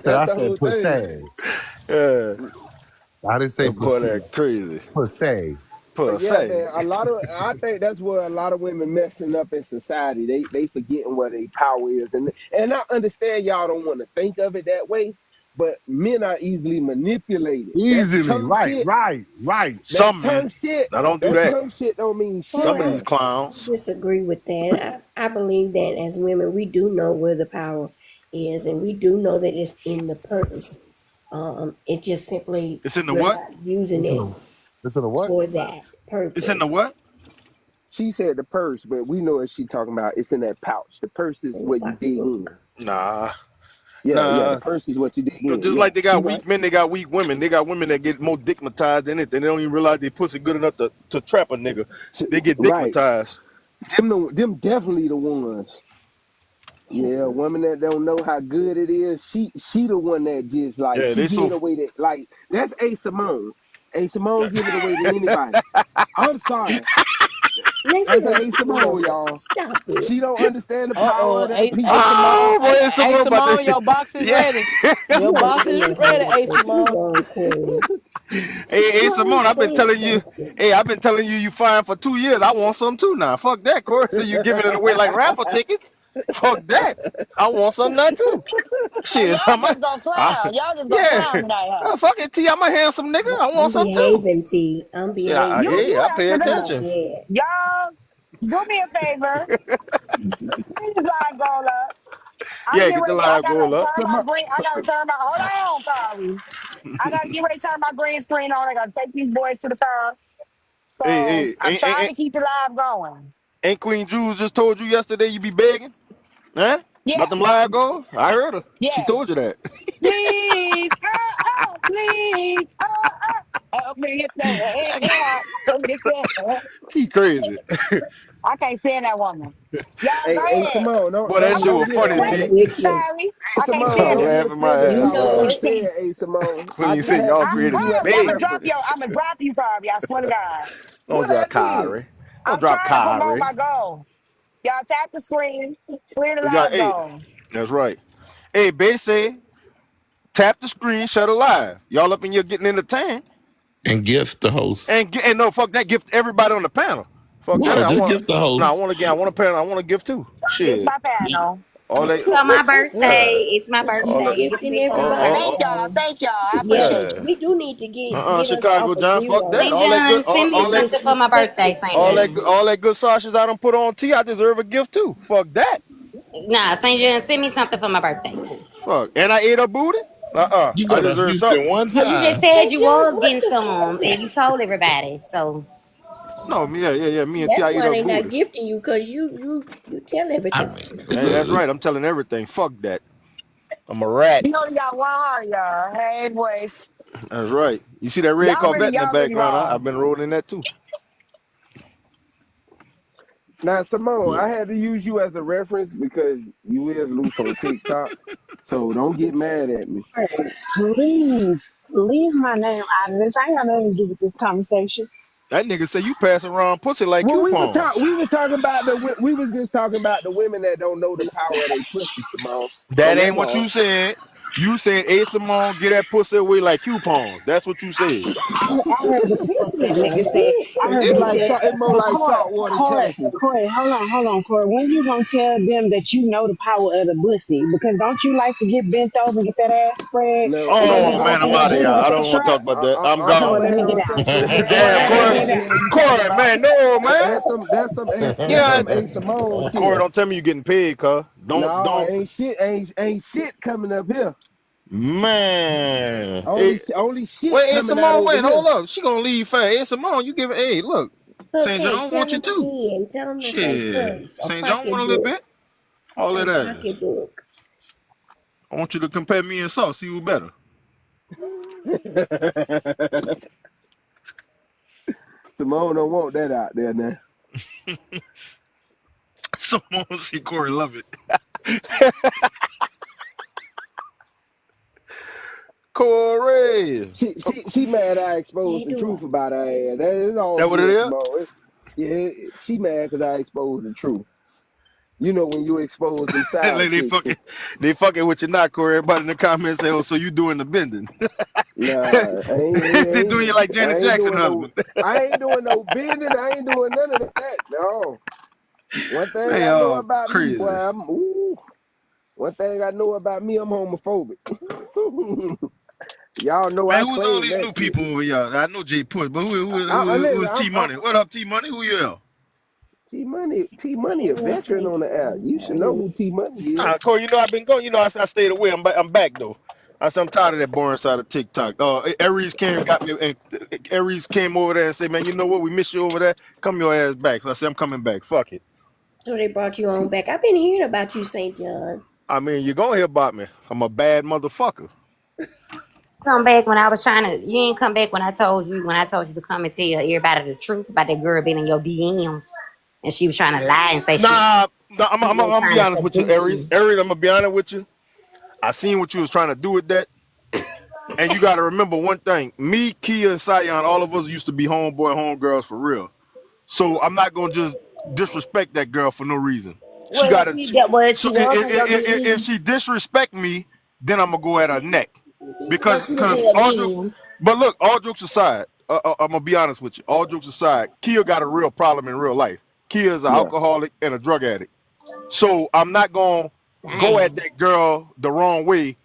said, That's I the said whole thing. pussy. Yeah, I didn't say that boy pussy. that crazy. Pussy. per But yeah, se. man, I think that's where a lot of women messing up in society. They forgetting where their power is, and I understand y'all don't want to think of it that way, but men are easily manipulated. Easily. Right, right, right. That Some men. tongue shit, Now don't do that that. tongue shit don't mean shit, Some of Well, these man. I clowns. disagree with that. I believe that as women, we do know where the power is, and we do know that it's in the purse. It just simply It's in the we're what? not using It's in it a, it's in a what? for that It's in the purpose. what? She said the purse, but we know what she talking about. It's in that pouch. The purse is In the where you dig in. pocketbook. Nah. Yeah, the Nah. purse is what you dig Cause in. just Yeah, like they she got right. weak men, they got weak women. They got women that get more dickmatized in it, and they don't even realize they pussy good enough to trap a nigga. They get Right. dickmatized. Them definitely the ones. Yeah, a woman that don't know how good it is, she the one that just like Yeah, she they give so. it away to like that's A Simone. A Simone give it away to anybody. I'm sorry. Now you That's a don't A do Simone, that. y'all. Stop it. She don't understand the power Uh-oh. of that A people. Simone. Oh boy, it's some A more about Simone, to. your box is Yeah. ready. You Your don't box even is know how to ready, work A that. You Simone. wrong, Corey. Hey, Corey, Simone, I've been say telling you. something. Hey, I've been telling you you fine for 2 years. I want some too now. Fuck that, Corey. So you giving it away like raffle tickets? Fuck that. I want some now too. Oh, Shit, y'all just gonna I, clown. Y'all just gonna clown yeah. tonight, huh? Fuck it, T. I'm a handsome nigga. I want I'm some too. behaving, T. I'm Shit, I, You behaving. hey, you I have pay to That's look. not attention. bad. Y'all, do me a favor. Please live goal up. I'm Yeah, getting get the ready. I live gotta goal up. turn So, my green. I gotta turn my. Hold on, Carly. I gotta get ready to turn my green screen on. I gotta take these boys to the car. Hey, So hey, I'm trying to keep the live going. ain't Queen Jules just told you yesterday you be begging? Huh? About them Yes, live goals? I heard her. She yes. told you that. Please, please, help me get there. Help me get there. She crazy. I can't stand that woman. Y'all go hey ahead. Simone, Boy, don't that Hold shit get was on. offended funny, now. I'm T. Wait, with you. sorry. Hey I can't Simone, stand I'm don't it. get laughing my offended You ass about what off. I Can't know, stand. said, A Simone. I Queen just said had y'all to use created you me as a I'm gonna begging. drop reference. I'm gonna drop you, Carly. I swear to God. Don't What I drop did? Kyrie. Don't I'm drop trying to promote Kyrie. my goal. Y'all tap the screen, clear the We got live eight. goal. That's right. Hey, Bay say, tap the screen, shut it live. Y'all up in here getting entertained. And gift the host. And no, fuck that, gift everybody on the panel. Fuck that. No, I just want gift the no, I host. want to get I want a panel, I want to gift too. It's Shit. my panel. All they So my birthday. yeah. It's my but you All that birthday. Gift gifting me for my everybody. all, Thank birthday. y'all. Thank y'all. I Yeah, appreciate yeah. you. we do need to get us off Chicago of John, fuck that. zero. St. All that good John, send me It's something for my disrespect birthday, to St. all that John. Stacy. all that good sausage I don't put on T, I deserve a gift too. Fuck that. Nah, St. John, send me something for my birthday too. Fuck. And I ate her booty? You I go to deserve Houston something. one You just time. said St. you John, was what getting the some and you told everybody. So No, yeah. Me and T, That's I ate why her they not booty. gifting you, cause you tell I everything. mean, Hey, that's right. I'm telling everything. Fuck that. I'm a rat. You only got one heart, y'all. Hey, boys. That's right. You see that red Corvette in the Y'all really background? I've wrong. been rolling in that too. Now, Simone, I had to use you as a reference because you is loose on TikTok. So don't get mad at me. Hey, please leave my name out of this. I ain't got nothing to do with this conversation. That nigga say you pass around pussy like Well, coupons. we was talking about we was just talking about the women that don't know the power of their pussy, Simone. That And ain't that's what all. you said. You said, hey, Simone, get that pussy away like coupons. That's what you said. I heard what the This fuck that nigga nigga is said. good I too. heard he said, It's more well, like saltwater taffy. Corey, hold on, Corey. When you gonna tell them that you know the power of the pussy? Because don't you like to get bent over and get that ass spread? No, And then no, you Oh, go man, up in I'm that out of here. booty with I that don't want to strap. talk about that. I'm Okay, well, gone. I'm a let me get out. heterosexual man. All I right, Damn, don't know let me Corey. what get the out. hell you talking Corey, about. man, no, man. That's Yeah, some A Simone Corey, shit. don't tell me you getting paid, cuz. No, Don't. ain't shit coming up here. Man. Only shit Wait, hey, coming out Simone, over wait, here. hold up. She gonna leave fast. Hey, Simone, you give it, hey, look. St. Okay, John tell want you him too. again. Tell him to say Shit. purse or St. John want a little pocketbook. bit. All that Say ass. pocketbook. I want you to compare me and Sauce, see who better. Simone don't want that out there now. Simone see Corey love it. Corey. She mad I exposed Hey, the do truth about her ass. That is all That what it good, is? Simone. Yeah, she mad because I exposed the truth. You know when you expose them side Like chicks. they fucking with you not, Corey. Everybody in the comments say, "Oh, so you doing the bending?" Nah, They doing you like I Janet ain't Jackson doing no, husband. I ain't doing no bending. I ain't doing none of that. No. One thing They I know are about me, boy, crazy. one thing I know about me, I'm homophobic. Y'all know Man, I who's all claim these that new shit. people over here? I know Jay Push, but who Listen, is T Money? What up, T Money? Who you are? T Money, a veteran on the app. You should know who T Money is. Corey, you know I've been going. You know I stayed away. I'm back though. I said I'm tired of that boring side of TikTok. Aries came got me, and Aries came over there and said, "Man, you know what? We miss you over there. Come your ass back." So I said, "I'm coming back. Fuck it." So they brought you on back. I've been hearing about you, St. John. I mean, you're gonna hear about me. I'm a bad motherfucker. Come back when I was trying to. You ain't come back when I told you to come and tell everybody the truth about that girl being in your DMs, and she was trying to lie and say Nah, nah she I'm was gonna be trying to honest with you, seduce Aries. you. Aries, I'm gonna be honest with you. I seen what you was trying to do with that. And you got to remember one thing: me, Kia, and Sion, all of us used to be homeboy, homegirls for real. So I'm not gonna just disrespect that girl for no reason. She Well, got to. she So was in your if DMs. she disrespect me, then I'm gonna go at her neck, Well, because she was in your all jokes. DMs. But look, all jokes aside, I'm gonna be honest with you. All jokes aside, Kia got a real problem in real life. Kia is an Yeah. alcoholic and a drug addict. So I'm not gonna go at Damn. that girl the wrong way,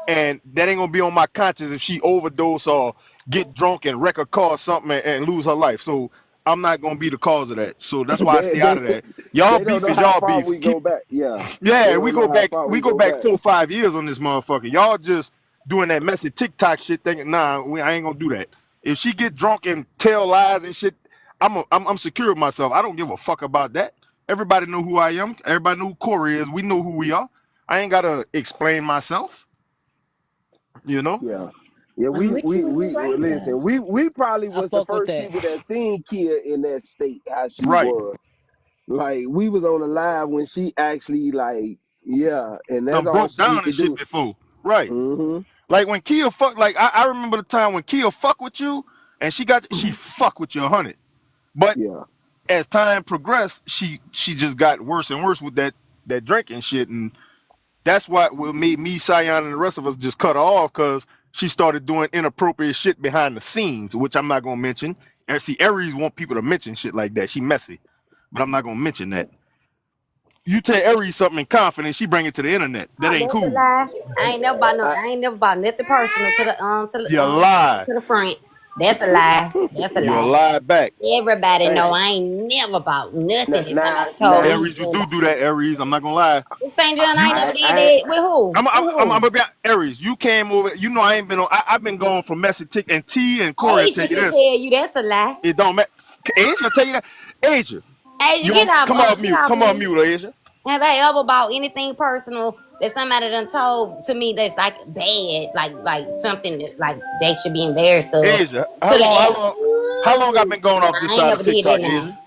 and that ain't gonna be on my conscience if she overdose or get drunk and wreck a car or something and lose her life. So I'm not gonna be the cause of that. So that's why I they, stay out they, of that. Y'all they don't beef know is how y'all far beef. we go back. Yeah. They Yeah, don't know how far we we go go back back. 4 or 5 years on this motherfucker. Y'all just doing that messy TikTok shit thinking, nah, I ain't gonna do that. If she get drunk and tell lies and shit, I'm secure with myself. I don't give a fuck about that. Everybody know who I am. Everybody know who Corey is. We know who we are. I ain't gotta explain myself, you know? Yeah. Yeah, I'm with you when you're well, right though. listen, we probably I was the fuck with first that. people that seen Kia in that state, how she Right. was. Like we was on the live when she actually like, yeah, and that's Done all broke she used down to and shit do. before. Right. Hmm. Like when Kia fuck, like I remember the time when Kia fuck with you and she fuck with you 100. But Yeah. as time progressed, she just got worse and worse with that drinking shit, and that's what made me, Sion, and the rest of us just cut her off, because she started doing inappropriate shit behind the scenes, which I'm not gonna mention. And see, Aries want people to mention shit like that. She messy, but I'm not gonna mention that. You tell Aries something in confidence, she bring it to the internet. That Oh, ain't that's a cool. lie. I, I ain't never bought nothing personal You lie. to the front. That's a lie. That's a You lie. lie back. Everybody I, know I ain't never bought nothing that now, somebody told now, me Aries, you to buy. do that, Aries. I'm not gonna lie. This St. John, I ain't You never did I, that. With who? With I'm who? gonna be Aries. You came over. You know I ain't been on. I've been gone from messy tick, and T and Corey will tell Asia you can this. tell you that's a lie. It don't matter. Asia will tell you that. Asia, Asia, you want come off get mute? off Come off me. mute, Asia. Have I ever bought anything personal that somebody done told to me that's like bad, like something that like they should be embarrassed of Asia, to the how app? long, how long I've been going off this I ain't side of never did that TikTok, now. Asia?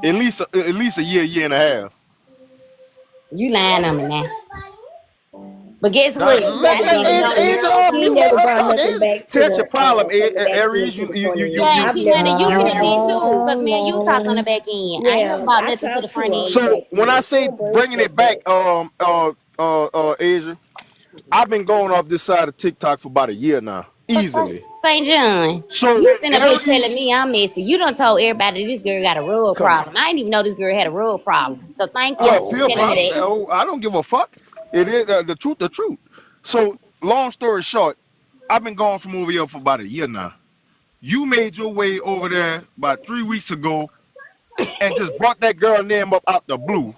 At least a year and a half. You lying on me now. But guess She what? ain't never Let did it I Asia, now. Asia now off She ain't mute. too. Let never her brought talk. nothing Asia, back see, to that's your the problem, from the back end Aries. to the front end. Yeah, and I've T never Money, you did can that. admit too, because me and you talk on the Hello. back end. I ain't never Yeah, bought I nothing to the talked to front her on the end. So back when I end. She say don't bring bringing stuff it back, back. Asia, I've been going off this side of TikTok for about a year now, easily. St. John, So you sitting up here telling Aries, me I'm messy. You done told everybody this girl got a road come on. problem. I didn't even know this girl had a road problem. So thank you Well, for pure telling me problem. that. Oh, I don't give a fuck. It is the truth. The truth. So, long story short, I've been gone from over here for about a year now. You made your way over there about 3 weeks ago and just brought that girl name up out the blue.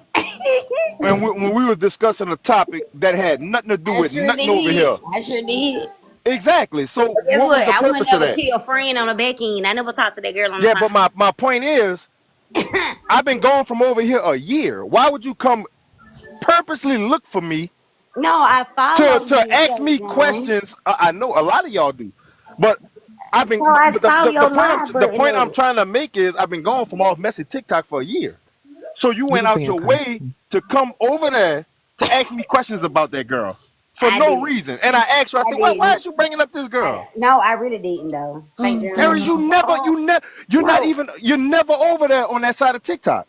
And when we was discussing a topic that had nothing to do I with sure nothing over did. here. I sure did. Exactly. So, But guess what was what? the I wouldn't purpose of never that? tell a friend on the back end. I never talked to that girl on the Yeah, front. but my point is, I've been gone from over here a year. Why would you come purposely look for me No, I to follow you, ask St. me John. questions? I know a lot of y'all do, but I've So been. I But saw the your point live the button point I'm up. trying to make is I've been gone from off messy TikTok for a year. So you You went was out being your kind. way to come over there to ask me questions about that girl for I no did. reason. And I asked her, I I said, why didn't. is you bringing up this girl? No, I really didn't though, St. Aries, John. you never, you're not No, even, you're never over there on that side of TikTok.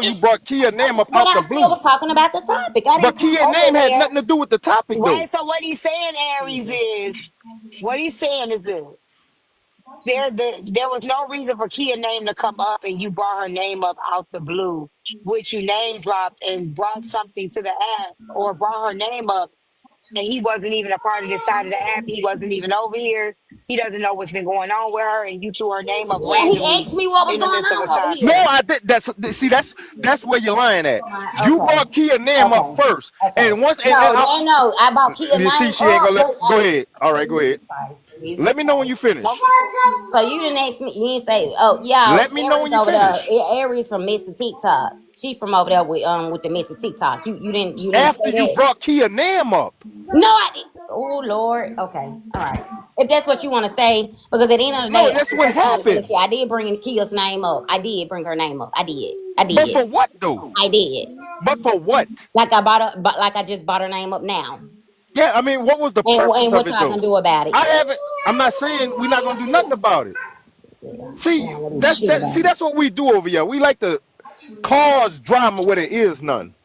you brought Kia name up But out the I still blue. was talking about the topic. I But didn't come Kia over name had there. nothing to do with the topic though. Right. So what he's saying, Aries, is what he's saying is this. There was no reason for Kia name to come up, and you brought her name up out the blue, which you name dropped and brought something to the app, or brought her name up, and he wasn't even a part of this side of the app. He wasn't even over here. He doesn't know what's been going on with her, and you threw her name up Yeah, he randomly asked me what was in the going midst of a on over No, topic. here. I did. That's where you're lying at. You Okay, brought Kia name up okay, first, okay. and once and No, they know I bought Kia you see, name she ain't up, gonna let. but Go ahead. All right, go Jesus ahead. Christ, Jesus Let me know when Christ. you finish. Okay. So you didn't ask me. You didn't say, "Oh, y'all, Let me know when Aries you over there. finish. Aries from Missy TikTok. She from over there with the Missy TikTok. You didn't After say you that. brought Kia name up. No, I did. Oh Lord. Okay. All right. If that's what you want to say, because at the end of the day, No, I that's just what take happened. accountability. I did bring Kia's name up. I did bring her name up. I did. I But did. for what though? I did. But for what? Like I bought her, but like I just bought her name up now. Yeah, I mean, what was the And purpose of what it y'all though? gonna do about it? I haven't. I'm not saying we're not gonna do nothing about it. Yeah, See, y'all gonna do that's shit that. about See, it. that's what we do over here. We like to cause drama where there is none.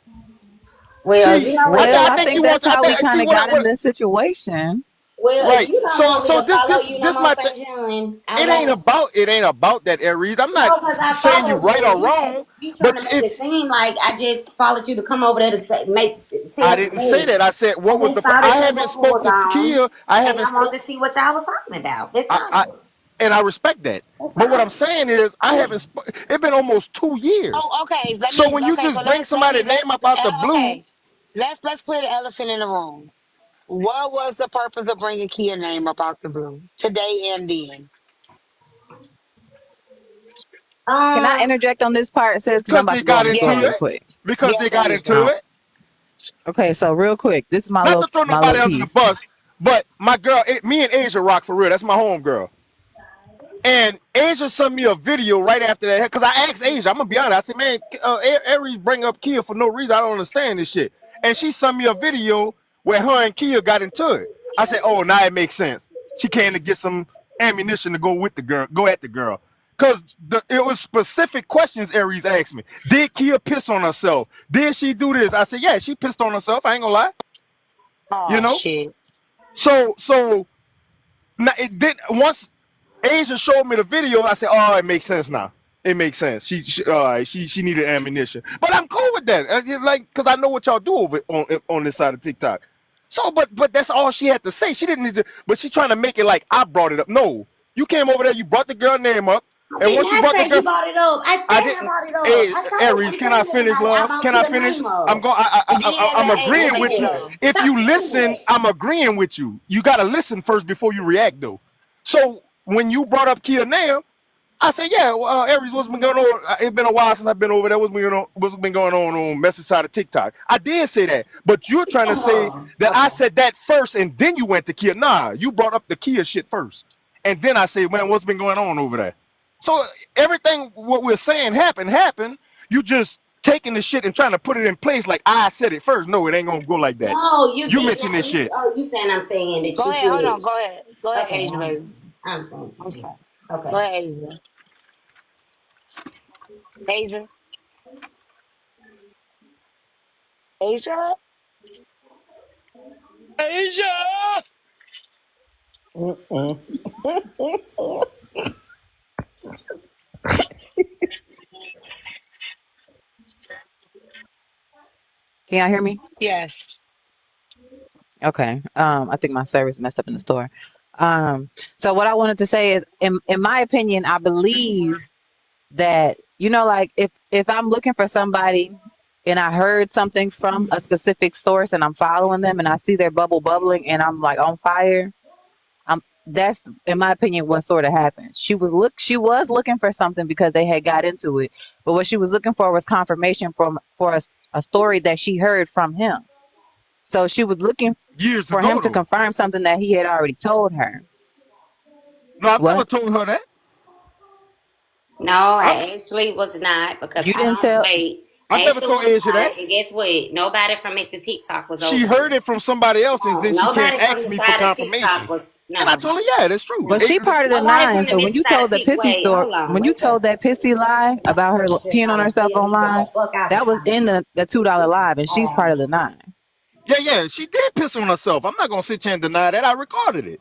Well, you See, know what? Well, I I think think you that's want. I how we think. kind See of what? got in this situation. Well, if Right. you don't So want me so to this follow this you no this more, my thing. St. John, I It won't. ain't about that, Aries. I'm not No, because I saying you followed right you, or and wrong, you trying but to make if it seem like I just followed you to come over there to I tell some didn't say mess. that, I said I what was just the. saw that I your haven't bubble spoke was to on, Kia. I and haven't I spoke. wanted to see what y'all was talking about. That's I all. and I respect that. That's But what I'm all. saying is, I haven't. It's been almost 2 years. Oh, okay. Let So me. when you Okay, so just bring let me somebody's name up out the blue, okay. Let's clear the elephant in the room. What was the purpose of bringing Kia name up out the blue today and then? Can I Um, interject on this part, sis? Because I'm because about they to go got in the store into real it, Yes, quick. because they yes, got Asia. into Um, it. okay, so real quick, this is Not to throw my little nobody under the piece. bus, but my girl, me and Asia rock for real. That's my home girl. And Asia sent me a video right after that because I asked Asia, I'm gonna be honest. I said, man, Aries bring up Kia for no reason. I don't understand this shit. And she sent me a video where her and Kia got into it. I said, oh, now it makes sense. She came to get some ammunition to go with the girl, go at the girl. Cause it was specific questions Aries asked me. Did Kia piss on herself? Did she do this? I said, yeah, she pissed on herself. I ain't gonna lie. You Oh know. shit. So now it did once Asia showed me the video. I said, "Oh, it makes sense now. It makes sense. She needed ammunition, but I'm cool with that. Like, cause I know what y'all do over on this side of TikTok. So, but that's all she had to say. She didn't need to. But she trying to make it like I brought it up. No, you came over there. You brought the girl name up, I and did once you not brought the say girl, you bought it up. I I said I didn't. bought it up. Hey, I told. Aries, I'm can I telling finish, everybody I love? bought Can I Kia finish? name up. Yeah, I'm let Stop Asia agreeing doing with you. that. finish. If Stop you doing listen, that. I'm agreeing with you. You gotta listen first before you react, though. So when you brought up Kia name, I said, yeah, well, Aries, what's been going on? It's been a while since I've been over there. What's been going on message side of TikTok? I did say that, but you're trying to say that I Okay. said that first and then you went to Kia. Nah, you brought up the Kia shit first, and then I say, man, what's been going on over there? So everything what we're saying happened. You just taking the shit and trying to put it in place like I said it first. No, it ain't gonna go like that. No, you You did mentioned not. this You shit. oh, you saying I'm saying that Go you ahead. Hold on. did. Go ahead. Go ahead, Okay, Asia, baby. I understand what you're I'm saying. sorry. Go Okay. ahead, Asia. Asia. Asia. Asia. Mm-mm. Can y'all hear me? Yes. Okay. I think my service messed up in the store. So what I wanted to say is, in my opinion, I believe that, like if I'm looking for somebody and I heard something from a specific source and I'm following them and I see their bubble bubbling and I'm like on fire, that's in my opinion what sort of happened. She was looking for something because they had got into it, but what she was looking for was confirmation for a story that she heard from him. So she was looking Years for him ago to though. confirm something that he had already told her. No, I've never What? told her that. No, I I actually was not because You I didn't don't tell? wait. I've I never actually told was Asia not. that. And guess what? Nobody from Mrs. TikTok was She over here. heard it from somebody else and No, then she came nobody from ask the me for side of TikTok confirmation. was And I no, told her, yeah, that's true. But no. she part of the Nobody nine. from the So when Mrs. you side of told the Tik. pissy Wait, story, hold on, when you wait told up. that pissy lie about her Just peeing on trying to tell herself you to get online, the fuck out the that was side. in the $2 live, and she's part of the nine. Yeah, she did piss on herself. I'm not gonna sit here and deny that. I recorded it.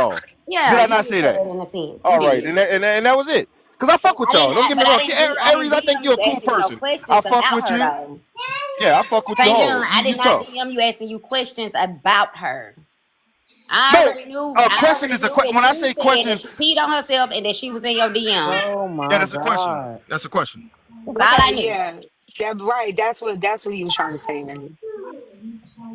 y'all. Yeah, Did I you not did say say that? that in a sense. You All right, did. and that was it. Cause I fuck with y'all. Don't get me But I wrong. didn't do. I didn't Aries, I think DM you're you a cool asking you no person. I questions fuck about with her you. though. Yeah, I fuck with you St. John, hard. I You did not tough. DM you asking you questions about her. No, a I question already is a knew question. that When I you say said that question, she peed on herself and that she was in your DM. Oh yeah, my that's a question. god. That's a question. That's all Okay, I knew. yeah. That right. That's what he was trying to say, man.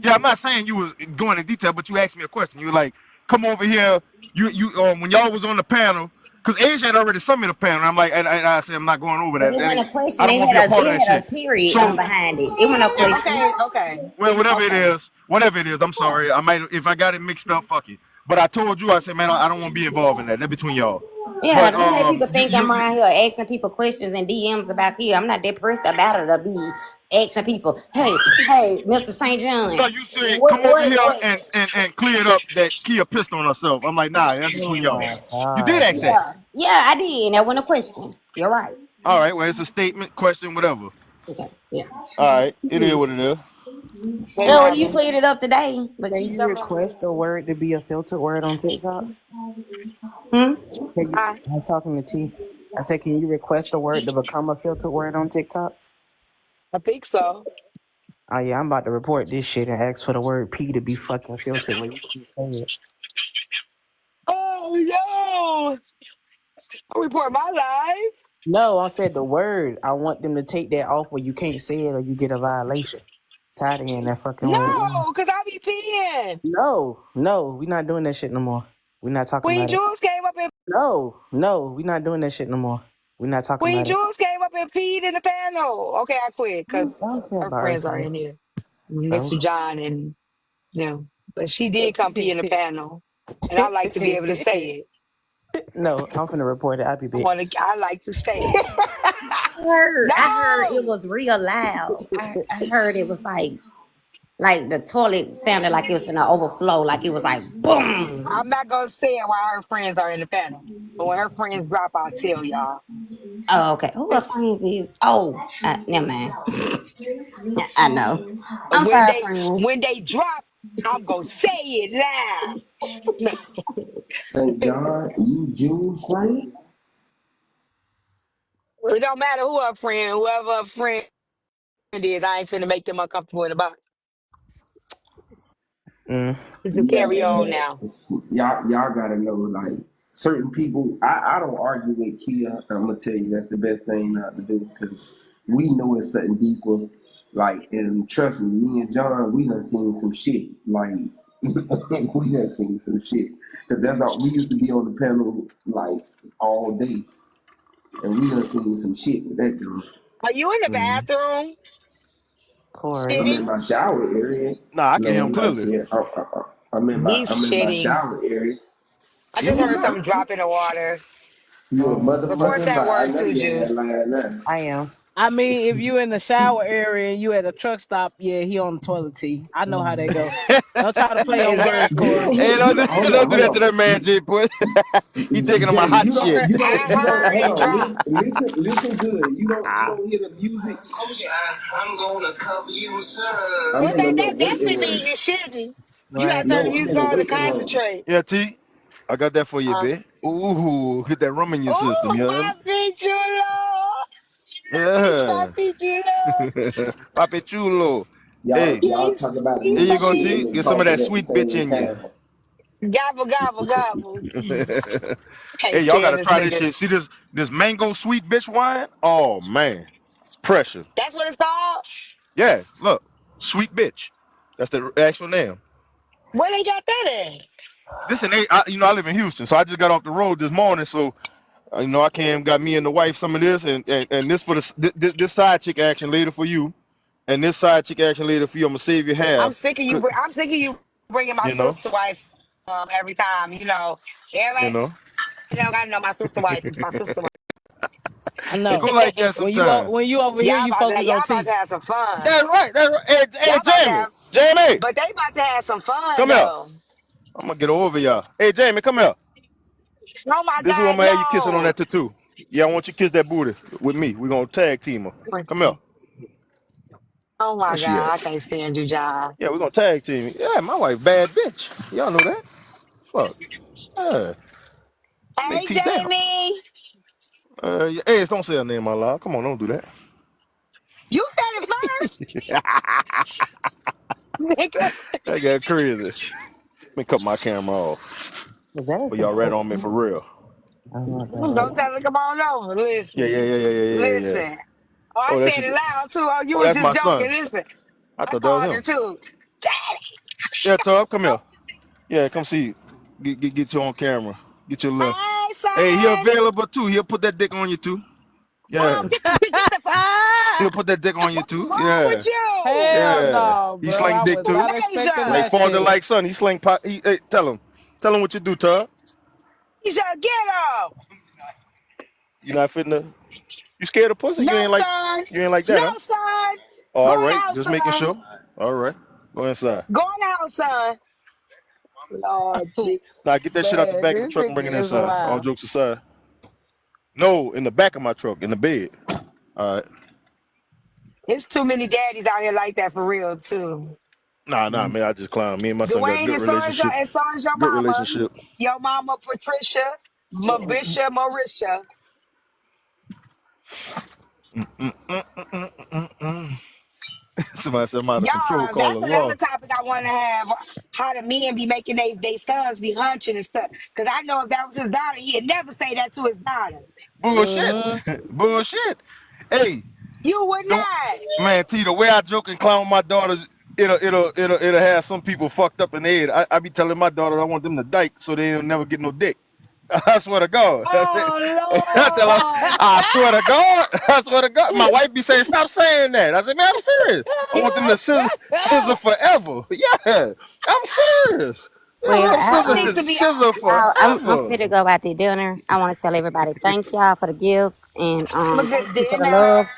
Yeah, I'm not saying you was going in detail, but you asked me a question. You were like, "Come over here." When y'all was on the panel, because Asia had already sent me the panel. I'm like, and I said I'm not going over But that. it That wasn't ain't. a I question. don't want to be a part of It that had shit. a period So behind it. It wasn't no yeah, question. Okay, okay, well, okay. whatever it is, I'm sorry. I might if I got it mixed up, fuck it. But I told you, I said, man, I don't want to be involved in that. That's between y'all. Yeah, But don't make people think I'm you around here asking people questions and DMs about here. I'm not that pressed about it to be asking people, hey, Mr. St. John, no, you said what, come over what, here what? and clear it up that Kia pissed on herself. I'm like, nah, that's Oh between y'all. my You did god. ask that. Yeah, I did. And that wasn't a question. You're right. All right, well, it's a statement, question, whatever. Okay, yeah. All right, it is what it is. What Yeah, well, you happened? cleared it up today, but Can you you never mind. request a word to be a filtered word on TikTok? Hmm? Can you, Huh? I was talking to T. I said, can you request a word to become a filtered word on TikTok? I think so. Oh yeah, I'm about to report this shit and ask for the word P to be fucking filtered when you say it. Oh no! I report my life. No, I said the word. I want them to take that off where you can't say it or you get a violation. Tired of hearing that fucking word. No, cause I be peeing. No, we not doing that shit no more. We not talking Queen about it. Jules came up and No, we not doing that shit no more. We not talking Queen about it. Jules came up and peed in the panel. Okay, I quit because I don't care her about friends are herself. in here, Don't. Mr. John and them. But she did come pee in the panel, and I like to be able to say it. No, I'm finna report it. I'll be back. I like to say it. I heard it No, was real loud. I heard it was like the toilet sounded like it was in an overflow, like it was like boom. I'm not gonna say it while her friends are in the panel. But when her friends drop, I'll tell y'all. Oh, okay. Who her friends is? Oh, never mind. I know. But I'm when sorry, they friend. when they drop, I'm gonna say it loud. St. John, you Jews friend? It don't matter who her friend, whoever her friend is, I ain't finna make them uncomfortable in the box. Mm. You can Yeah, carry on man. now. Y'all gotta know, like, certain people. I don't argue with Kia. I'm gonna tell you that's the best thing not to do because we know it's something deeper. Like, and trust me, me and John, we done seen some shit. Like, we done seen some shit because that's all. We used to be on the panel like all day, and we done seen some shit with that girl. Are you in the Mm. bathroom? Corey. I'm in Shitting? my shower area. Nah, I can No, hear him I'm not clearly. saying. He's I'm in my shitting. shower area. I No, just I'm heard not. something drop in the water. You a Report motherfucker, that but I word know too, you ain't Juice. lying now. I am. I mean, if you in the shower area and you at a truck stop, yeah, he on the toilet T. I know how that Mm. go. Don't try to play on words, Corey. Exactly. You don't Don't do hold that to on. that man, Jay. Boy, he taking on my Jay, hot shit. I heard hold it on, drop. listen good. You Ah. don't hear the music. Close your eye. I'm gonna cover you, son. I'm Well, in the that little definitely waiting means room. you shouldn't. You gotta Right. turn the No, I'm music in the on to waiting room. concentrate. Yeah, T. I got that for you, Uh, bitch. Ooh, hit that rum in your system, oh, you heard me? papi chulo, Yeah. papi chulo. Papi chulo. Hey, Y'all talk Yes, about here yes, you music, go, shitting, T. papi. and Get some of that talking at the sweet bitch same in you. time. Gobble, gobble, gobble. Can't Hey, y'all stand gotta this try this nigga. shit. See this mango sweet bitch wine? Oh man. Pressure. That's what it's called? Yeah, look. Sweet bitch. That's the actual name. Where they got that at? This and I live in Houston, so I just got off the road this morning. So I came, got me and the wife some of this, and this for this side chick action later for you, and this side chick action later for you. I'm gonna save your I'm half. sick of you. I'm sick of you bringing my You know, sister wife every time. you Everybody know. don't gotta know my sister wife. It's my sister wife. I It know. go like that When you sometimes. when you over here, you focus Y'all on about T. to have some fun. That's right. That's right. Hey, Y'all hey, about to Jamie, have, Jamie, but they about to have some fun come here. though. I'm gonna get over y'all. Hey, Jamie, come here. Oh my This is what I'm God, gonna have you kissing on no! that tattoo. Yeah, I want you to kiss that booty with me. We're gonna tag team her. Come here. Oh my Where she God, at? I can't stand you, John. Yeah, we're gonna tag team. Yeah, my wife bad bitch. Y'all know that. Fuck. Yeah. Big Hey, T, damn. Jamie. Yeah, hey, don't say her name out loud. Come on, don't do that. You said it first, nigga. That got crazy. Let me cut my camera off. Was that a But y'all rat on me for subscription? real. Oh, Don't God. tell her to come on over. Yeah, Listen. yeah, yeah, yeah, yeah, yeah, yeah, yeah. Listen. Oh, I Oh, that's said your, it loud too. Oh, you oh, was that's just my joking. son. Listen. I I thought that was called her him. too. Daddy, Yeah, Tub, come here. Yeah, come see. Get you on camera. Get your little. hey, Hey, he son. available too. He'll put that dick on you too. Yeah. Get the fuck. He'll put that dick on you What's too. wrong Yeah. with you? Hell Yeah. no, He bro. slang I dick was too. not expecting Deja. Like that father, shit. like son. He slang pot. Hey, tell him. Tell him what you do, Tub. Deja, get up. You not fitting to. You scared of pussy? No, son. You ain't like No, that, huh? son. Oh, Go all in the right. house, Just making son. sure. All right. Go inside. Go in the house, son. Lord Now get that shit out the Man, back of the this truck and bring it nigga is inside. All wild. jokes aside. No, in the back of my truck, in the bed. All right. It's too many daddies out here like that for real too. Nah, man. I just clown. Me and my son got a Dwayne, good relationship. and so is your Good mama. relationship. Your mama Patricia, Marisha, Marisha. Mm-mm-mm-mm-mm-mm. Somebody said I'm out of control. Y'all, Call the that's another law. topic I want to have. How the men be making they sons be hunching and stuff. Cause I know if that was his daughter, he'd never say that to his daughter. Bullshit. Mm-hmm. Bullshit. Hey, You would the not. man, T, the way I joke and clown my daughters, it'll have some people fucked up in the head. I be telling my daughters I want them to dyke so they'll never get no dick. I swear to God. I tell her, Oh I swear to God. I swear to God. My wife be saying, stop saying that. I said, man, I'm serious. I want them to scissor forever. Yeah, I'm serious. Yeah, I Well, want them Lord, I need scissors to to be. scissor I'm forever. fit to go out to dinner. I want to tell everybody thank y'all for the gifts and Have a thank good you for the dinner. love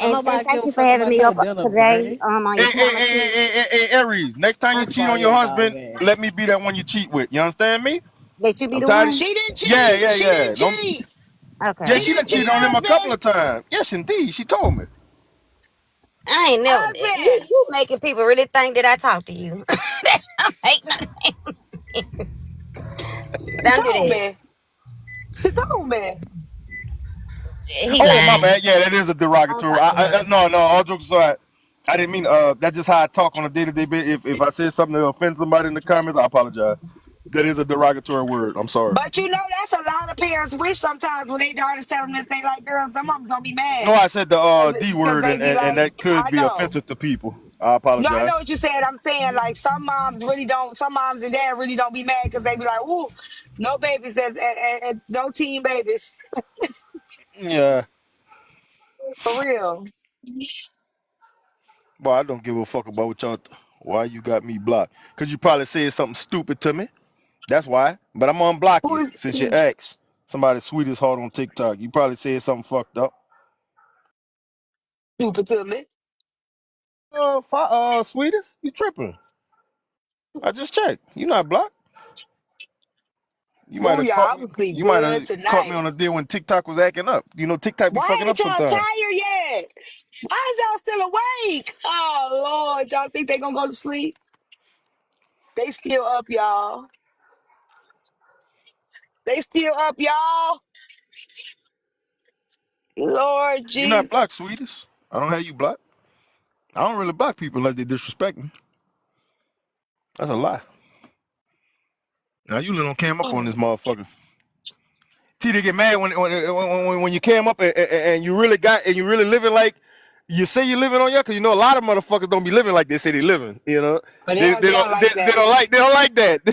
Don't and nobody give thank a you for fuck having about me your up dinner, today Bernie. on your Hey, hey, camera, hey, King. hey, hey, hey, Aries, next time you I'm cheat on sorry, your dog. husband, let me be that one you cheat with. You understand me? Let you be I'm the tired of. one. She didn't Yeah, cheat. yeah, She yeah. didn't Don't. cheat. Yeah, She Okay. she done didn't cheat, cheated on him a couple husband. of times. Yes, indeed. She told me. I ain't never. Husband. You making people really think that I talk to you. That don't make no sense. She Don't do told that. me. She told me. He Oh, my lying. bad. Yeah, that is a I don't derogatory. talk to her. No, no. All jokes aside, I didn't mean. That's just how I talk on a day-to-day basis. If I said something to offend somebody in the comments, I apologize. That is a derogatory word. I'm sorry. But you know that's a lot of parents wish sometimes when they daughters tell them that they like girls, some of them gonna be No, mad I said the D because word, they be and like, that could I be know. offensive to people. I No, I know apologize. what you said. I'm saying like some moms really don't. Some moms and dad really don't be mad because they be like, "Ooh, no babies and no teen babies Yeah. for real." Boy, I don't give a fuck about what y'all. Why you got me blocked? Cause you probably said something stupid to me. That's why. But I'm gonna block Who you is since you asked. Somebody sweet as heart on TikTok. You probably said something fucked up. stupid to me? Sweetest, you tripping? I just checked. You not blocked. You might Oh have yeah, caught I'm me. gonna sleep You might good have caught me tonight. on a deal when TikTok was acting up. You know, TikTok be Why fucking ain't up y'all sometimes. tired yet? Why is y'all still awake? Oh Lord, y'all think they gonna go to sleep? They still up, y'all. They still up, y'all. Lord You not blocked, Jesus. sweetest. I don't have you blocked. I don't really block people unless they disrespect me. That's a lie. Now you little came up on this motherfucker. See, they get mad when you came up and you really got and you really living like you say you living on your, cause you know a lot of motherfuckers don't be living like they say they living. You know, But they they they don't don't they, like they that. don't like they don't like that. They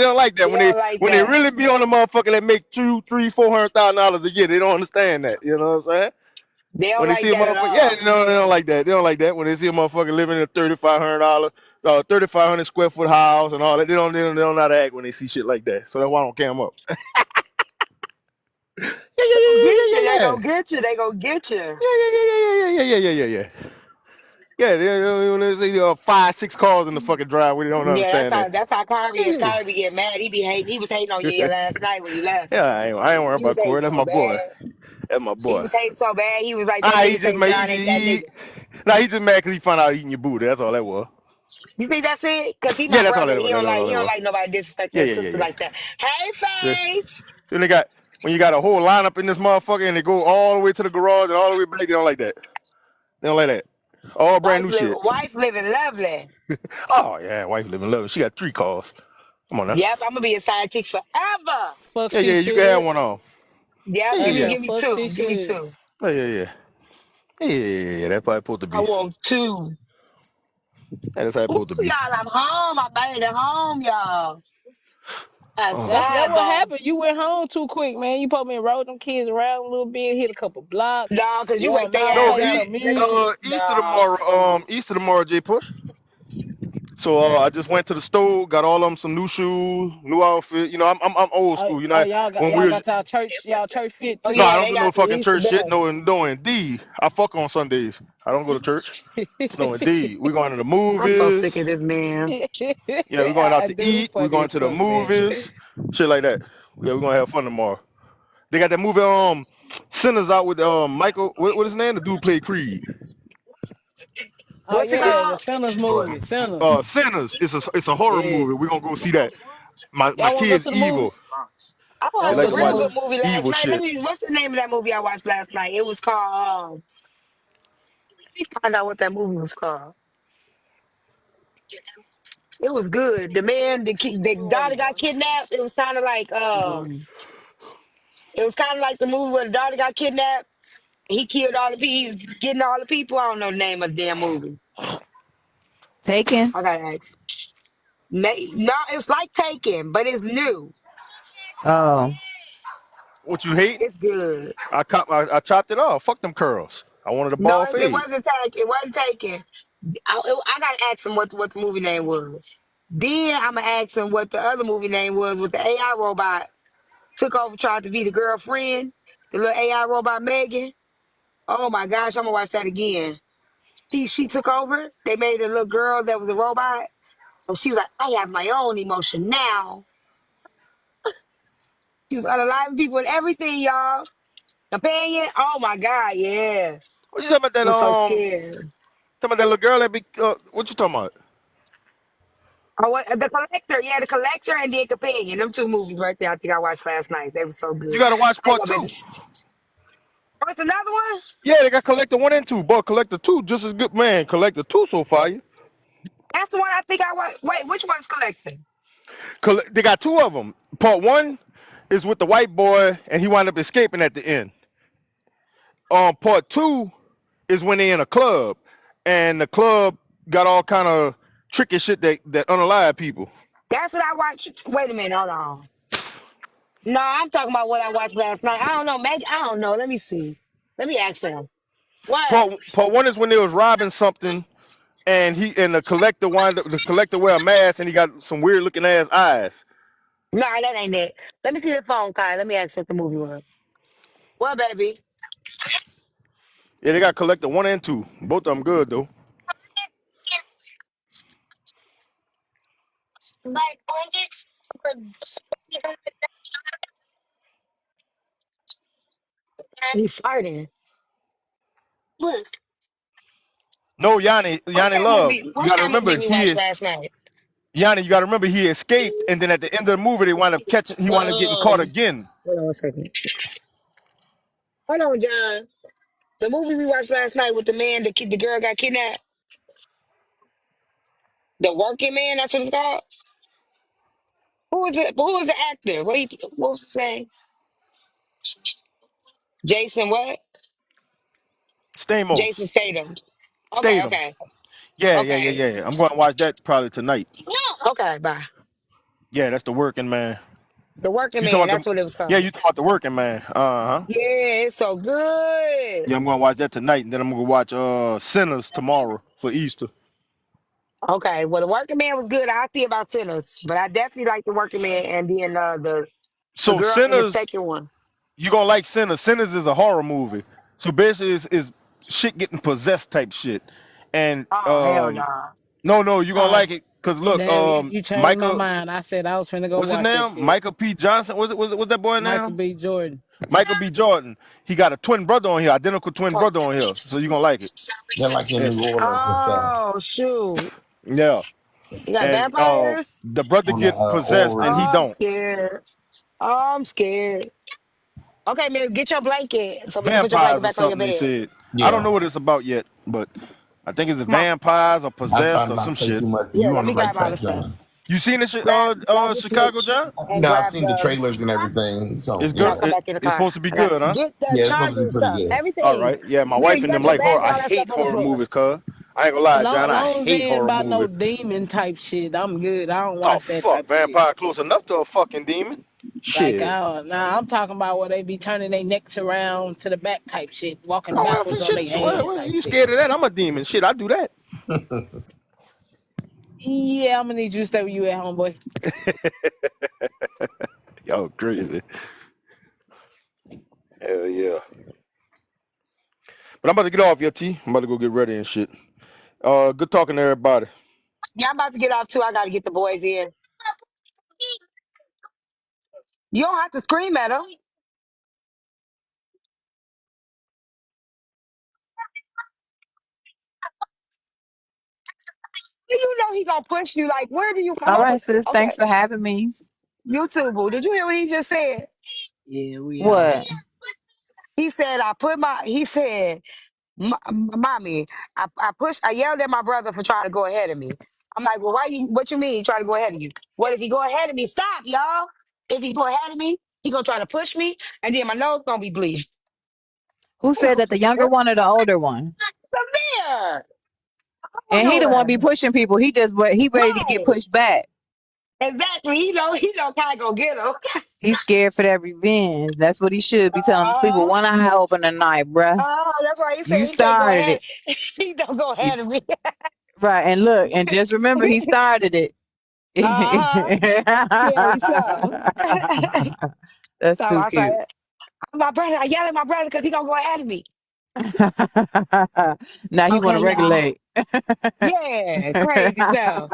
don't like that They don't like when they that. really be on a motherfucker that make two, three, $400,000 a year. They don't understand that. You know what I'm saying? They don't When they see like a that at motherfucker, yeah, all. they don't like that. They don't like that when they see a motherfucker living in a $3,500, 3,500 square foot house and all that. They don't know how to act when they see shit like that. So that's why I don't cam up. Yeah, yeah, They gonna yeah, get yeah, you. yeah, They yeah, gonna get you. They gonna get you. yeah, yeah, yeah, yeah, yeah, yeah, yeah, yeah, yeah, yeah. Yeah, they see five, six cars in the fucking driveway. They don't Yeah, understand that. that's how Kyrie is. Yeah, Kyrie be getting mad. He be hating. He was hating on you yeah, last night when you left. yeah. I ain't worried He was about hating Corey. That's so my boy. bad. That's my He boy. was hating so bad. He was like, "That Ah, nigga he just say mad. John ain't that nigga." Nah, he just mad because he found out eating your booty. That's all that was. You think that's it? Cause he my Yeah, that's all brother. that was. That's He all that don't was. like nobody disrespecting Yeah, his yeah, yeah, sister yeah. like that. Hey, Yeah. Faith. Then they got when you got a whole lineup in this motherfucker and they go all the way to the garage and all the way back. They don't like that. They don't like that. All brand new shit. Wife living lovely. Oh yeah, wife living loving. She got 3 cars. Come on now. Yep, I'm gonna be a side chick forever. Fuck Yeah, she yeah, you can have should. one on. Yep, Yeah, yeah, Yeah, give me fuck she two. Give me should. two. yeah, yeah, yeah, yeah, yeah, yeah, yeah. That's how it's supposed to I be. want two. Yeah, that's how it's Ooh, supposed to be. y'all, I'm home. I made it home, y'all. Oh, That Outside, what boss. happened. You went home too quick, man. You supposed to roll them kids around a little bit, hit a couple blocks, No, cause you wake going their out, ass no, play up. some music. Easter No. tomorrow. Easter tomorrow, J Push. So I just went to the store, got all of them some new shoes, new outfit. You know, I'm old Oh, school. You oh, know, when we y'all was got y'all church fit Oh no, too. I yeah, don't they do no got the fucking Easter church shit. best. No, indeed, I fuck on Sundays. I don't go to church. No, indeed, we going to the I'm so sick movies. of this man. Yeah, we're going out I to do eat. We're funny going as to the fuck, man. movies, shit like that. Yeah, we're gonna have fun tomorrow. They got that movie Sinners out with Michael. What his name? The dude played Creed. Oh What's it yeah, the called? Sinners movie, Sinners. Sinners. It's a horror Yeah, movie. We're gonna go see that. My y'all want to go kid's to the evil. movies? I Y'all They watched want to a like go to to the real watch good movies? movie last evil night. Let shit. me. What's the name of that movie I watched last night? It was called. Let me find out what that movie was called. It was good. The man, the daughter got kidnapped. It was kind of like it was kind of like the movie where the daughter got kidnapped. He killed all the people. He's getting all the people. I don't know the name of the damn movie. Taken. I gotta ask. No, it's like Taken, but it's new. Oh, What you hate? It's good. I chopped it off. Fuck them curls. I wanted a No, ball it fade. wasn't Taken. It wasn't Taken. I gotta ask him what the movie name was. Then I'm gonna ask him what the other movie name was with the AI robot took over, tried to be the girlfriend, the little AI robot Megan. Oh my gosh, I'm gonna watch that again. She took over. They made a little girl that was a robot. So she was like, I have my own emotion now. She was unaliving people and everything, y'all. Companion. Oh my God, yeah. What you talking about that Was so scared. talking about that little girl that be what you talking about? Oh, what the collector? Yeah, the collector and the companion. Them two movies right there. I think I watched last night. They were so You good. gotta watch I ain't part gonna bet. two. What's another one? Yeah, they got Collector 1 and 2, but Collector 2 just as good, man. Collector 2 so fire. That's the one I think I want. Wait, which one's collecting? They got 2 of them. Part 1 is with the white boy, and he wound up escaping at the end. Part 2 is when they in a club, and the club got all kind of tricky shit that unalive people. That's what I watched. Wait a minute, hold on. No, I'm talking about what I watched last night. I don't know. Maybe I don't know. Let me see. Let me ask him. What? Part 1 is when they was robbing something, and the collector wear a mask, and he got some weird looking ass eyes. No, that ain't it. Let me see the phone, Kai. Let me ask what the movie was. What, baby? Yeah, they got Collector 1 and 2. Both of them good though. You farting. No, What's Yanni that Love. movie? You What's got to that movie remember we watched he last night? Yanni. You got to remember he escaped, and then at the end of the movie they wind up catching. He wound up getting caught again. Hold on a second. Hold on, John. The movie we watched last night with the man, the girl got kidnapped. The Working Man. That's what it's called. Who was it? Who was the actor? What was his name? Jason what? Jason Stamos, Statham. Okay, Statham. okay, Yeah, yeah, yeah, okay. yeah. I'm going to watch that probably tonight. Okay, bye. Yeah, that's the Working Man. The Working You Man, talking about that's the? what it was Yeah, called. you talking about the Working Man? Uh huh. Yeah, it's so good. Yeah, I'm going to watch that tonight, and then I'm going to watch Sinners tomorrow for Easter. Okay, well, the Working Man was good. I see about Sinners, but I definitely like the Working Man and then the So girl in the Sinners, second one. you gonna like Sinners. Sinners is a horror movie. So basically, is shit getting possessed type shit, and Oh hell no. no, you gonna like it because look, Damn, you changed my Micah, mind. I said I was finna go what's his watch that name? shit. Micah P. Johnson. Was that boy Michael name? B. Jordan. Michael B. Jordan. He got a twin brother on here, identical twin brother on here. So you gonna like it. They're like in And, New Orleans and stuff Oh shoot. yeah, You got and vampires? the brother on the get possessed and he Orient. Oh, I'm don't. scared. Oh, I'm scared. Okay, man, get your blanket so we can put your blanket Vampires or back on your something. They bed. said. I don't Yeah. know what it's about yet, but I think it's Come on. vampires or I try possessed or not some to say shit. too much. Yeah, You let on the me right grab all track, the stuff. John. You seen this shit, Grab the Chicago, switch John? and No, I've grab seen the the. trailers and everything. So It's And good. I'll yeah. come back in the It's car. supposed to be I got good, huh? get the Yeah, it's supposed charger to be and pretty stuff, good. All everything. right. Yeah, my Amir, wife you and them left your like horror. bag and I all that stuff hate on the horror floor. movies, cuz. I ain't gonna lie, As John. I long as they hate ain't horror about no movies. demon type shit, I'm good. I don't Oh watch that fuck, type of shit. vampire close enough to a fucking demon. Like, Shit. nah, I'm talking about where they be turning their necks around to the back type shit, walking Oh well, backwards on shit. their hands Well, type you shit. scared of that? I'm a demon. Shit, I do that. Yeah, I'm gonna need you to stay with you at home, boy. Y'all crazy. Hell yeah. But I'm about to get off your T. I'm about to go get ready and shit. Good talking to everybody. Yeah, I'm about to get off too. I got to get the boys in. You don't have to scream at them. You know he gonna push you. Like, where do you come All up right, with? sis. Okay, Thanks for having me. you too, boo. Did you hear what he just said? Yeah, we are. What? He said, I put my. He said, mommy, I yelled at my brother for trying to go ahead of me. I'm like, well, why you? What you mean he trying to go ahead of you? What if he go ahead of me? Stop, y'all. If he go ahead of me, he gonna try to push me, and then my nose gonna be bleeding. Who said that? The younger one or the older one? Come here, And he older the one be one. pushing people. He ready to get Right. pushed back. Exactly. He know kind of go get him. He's scared for that revenge. That's what he should be telling him to sleep with Uh-huh. one eye open tonight, bruh. That's why he You said he can't go started ahead. it. He don't go You, ahead of me. right. And look, and just remember he started it. Uh-huh. Yeah, so. That's So too I cute. said, my brother, I yell at my brother because he gonna go ahead of me. Now he want Okay, to y'all. regulate. Yeah, crazy. So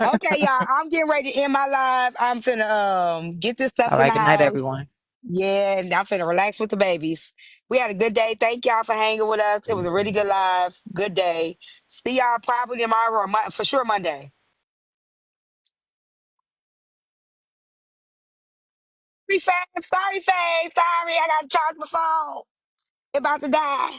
okay, y'all. I'm getting ready to end my live. I'm finna get this All stuff in right. the Good night, house. everyone. Yeah, and I'm finna relax with the babies. We had a good day. Thank y'all for hanging with us. It was a really good live. Good day. See y'all probably tomorrow or for sure Monday. Sorry, Fave. Sorry, Fave. Sorry, I gotta charge my phone. It about to die.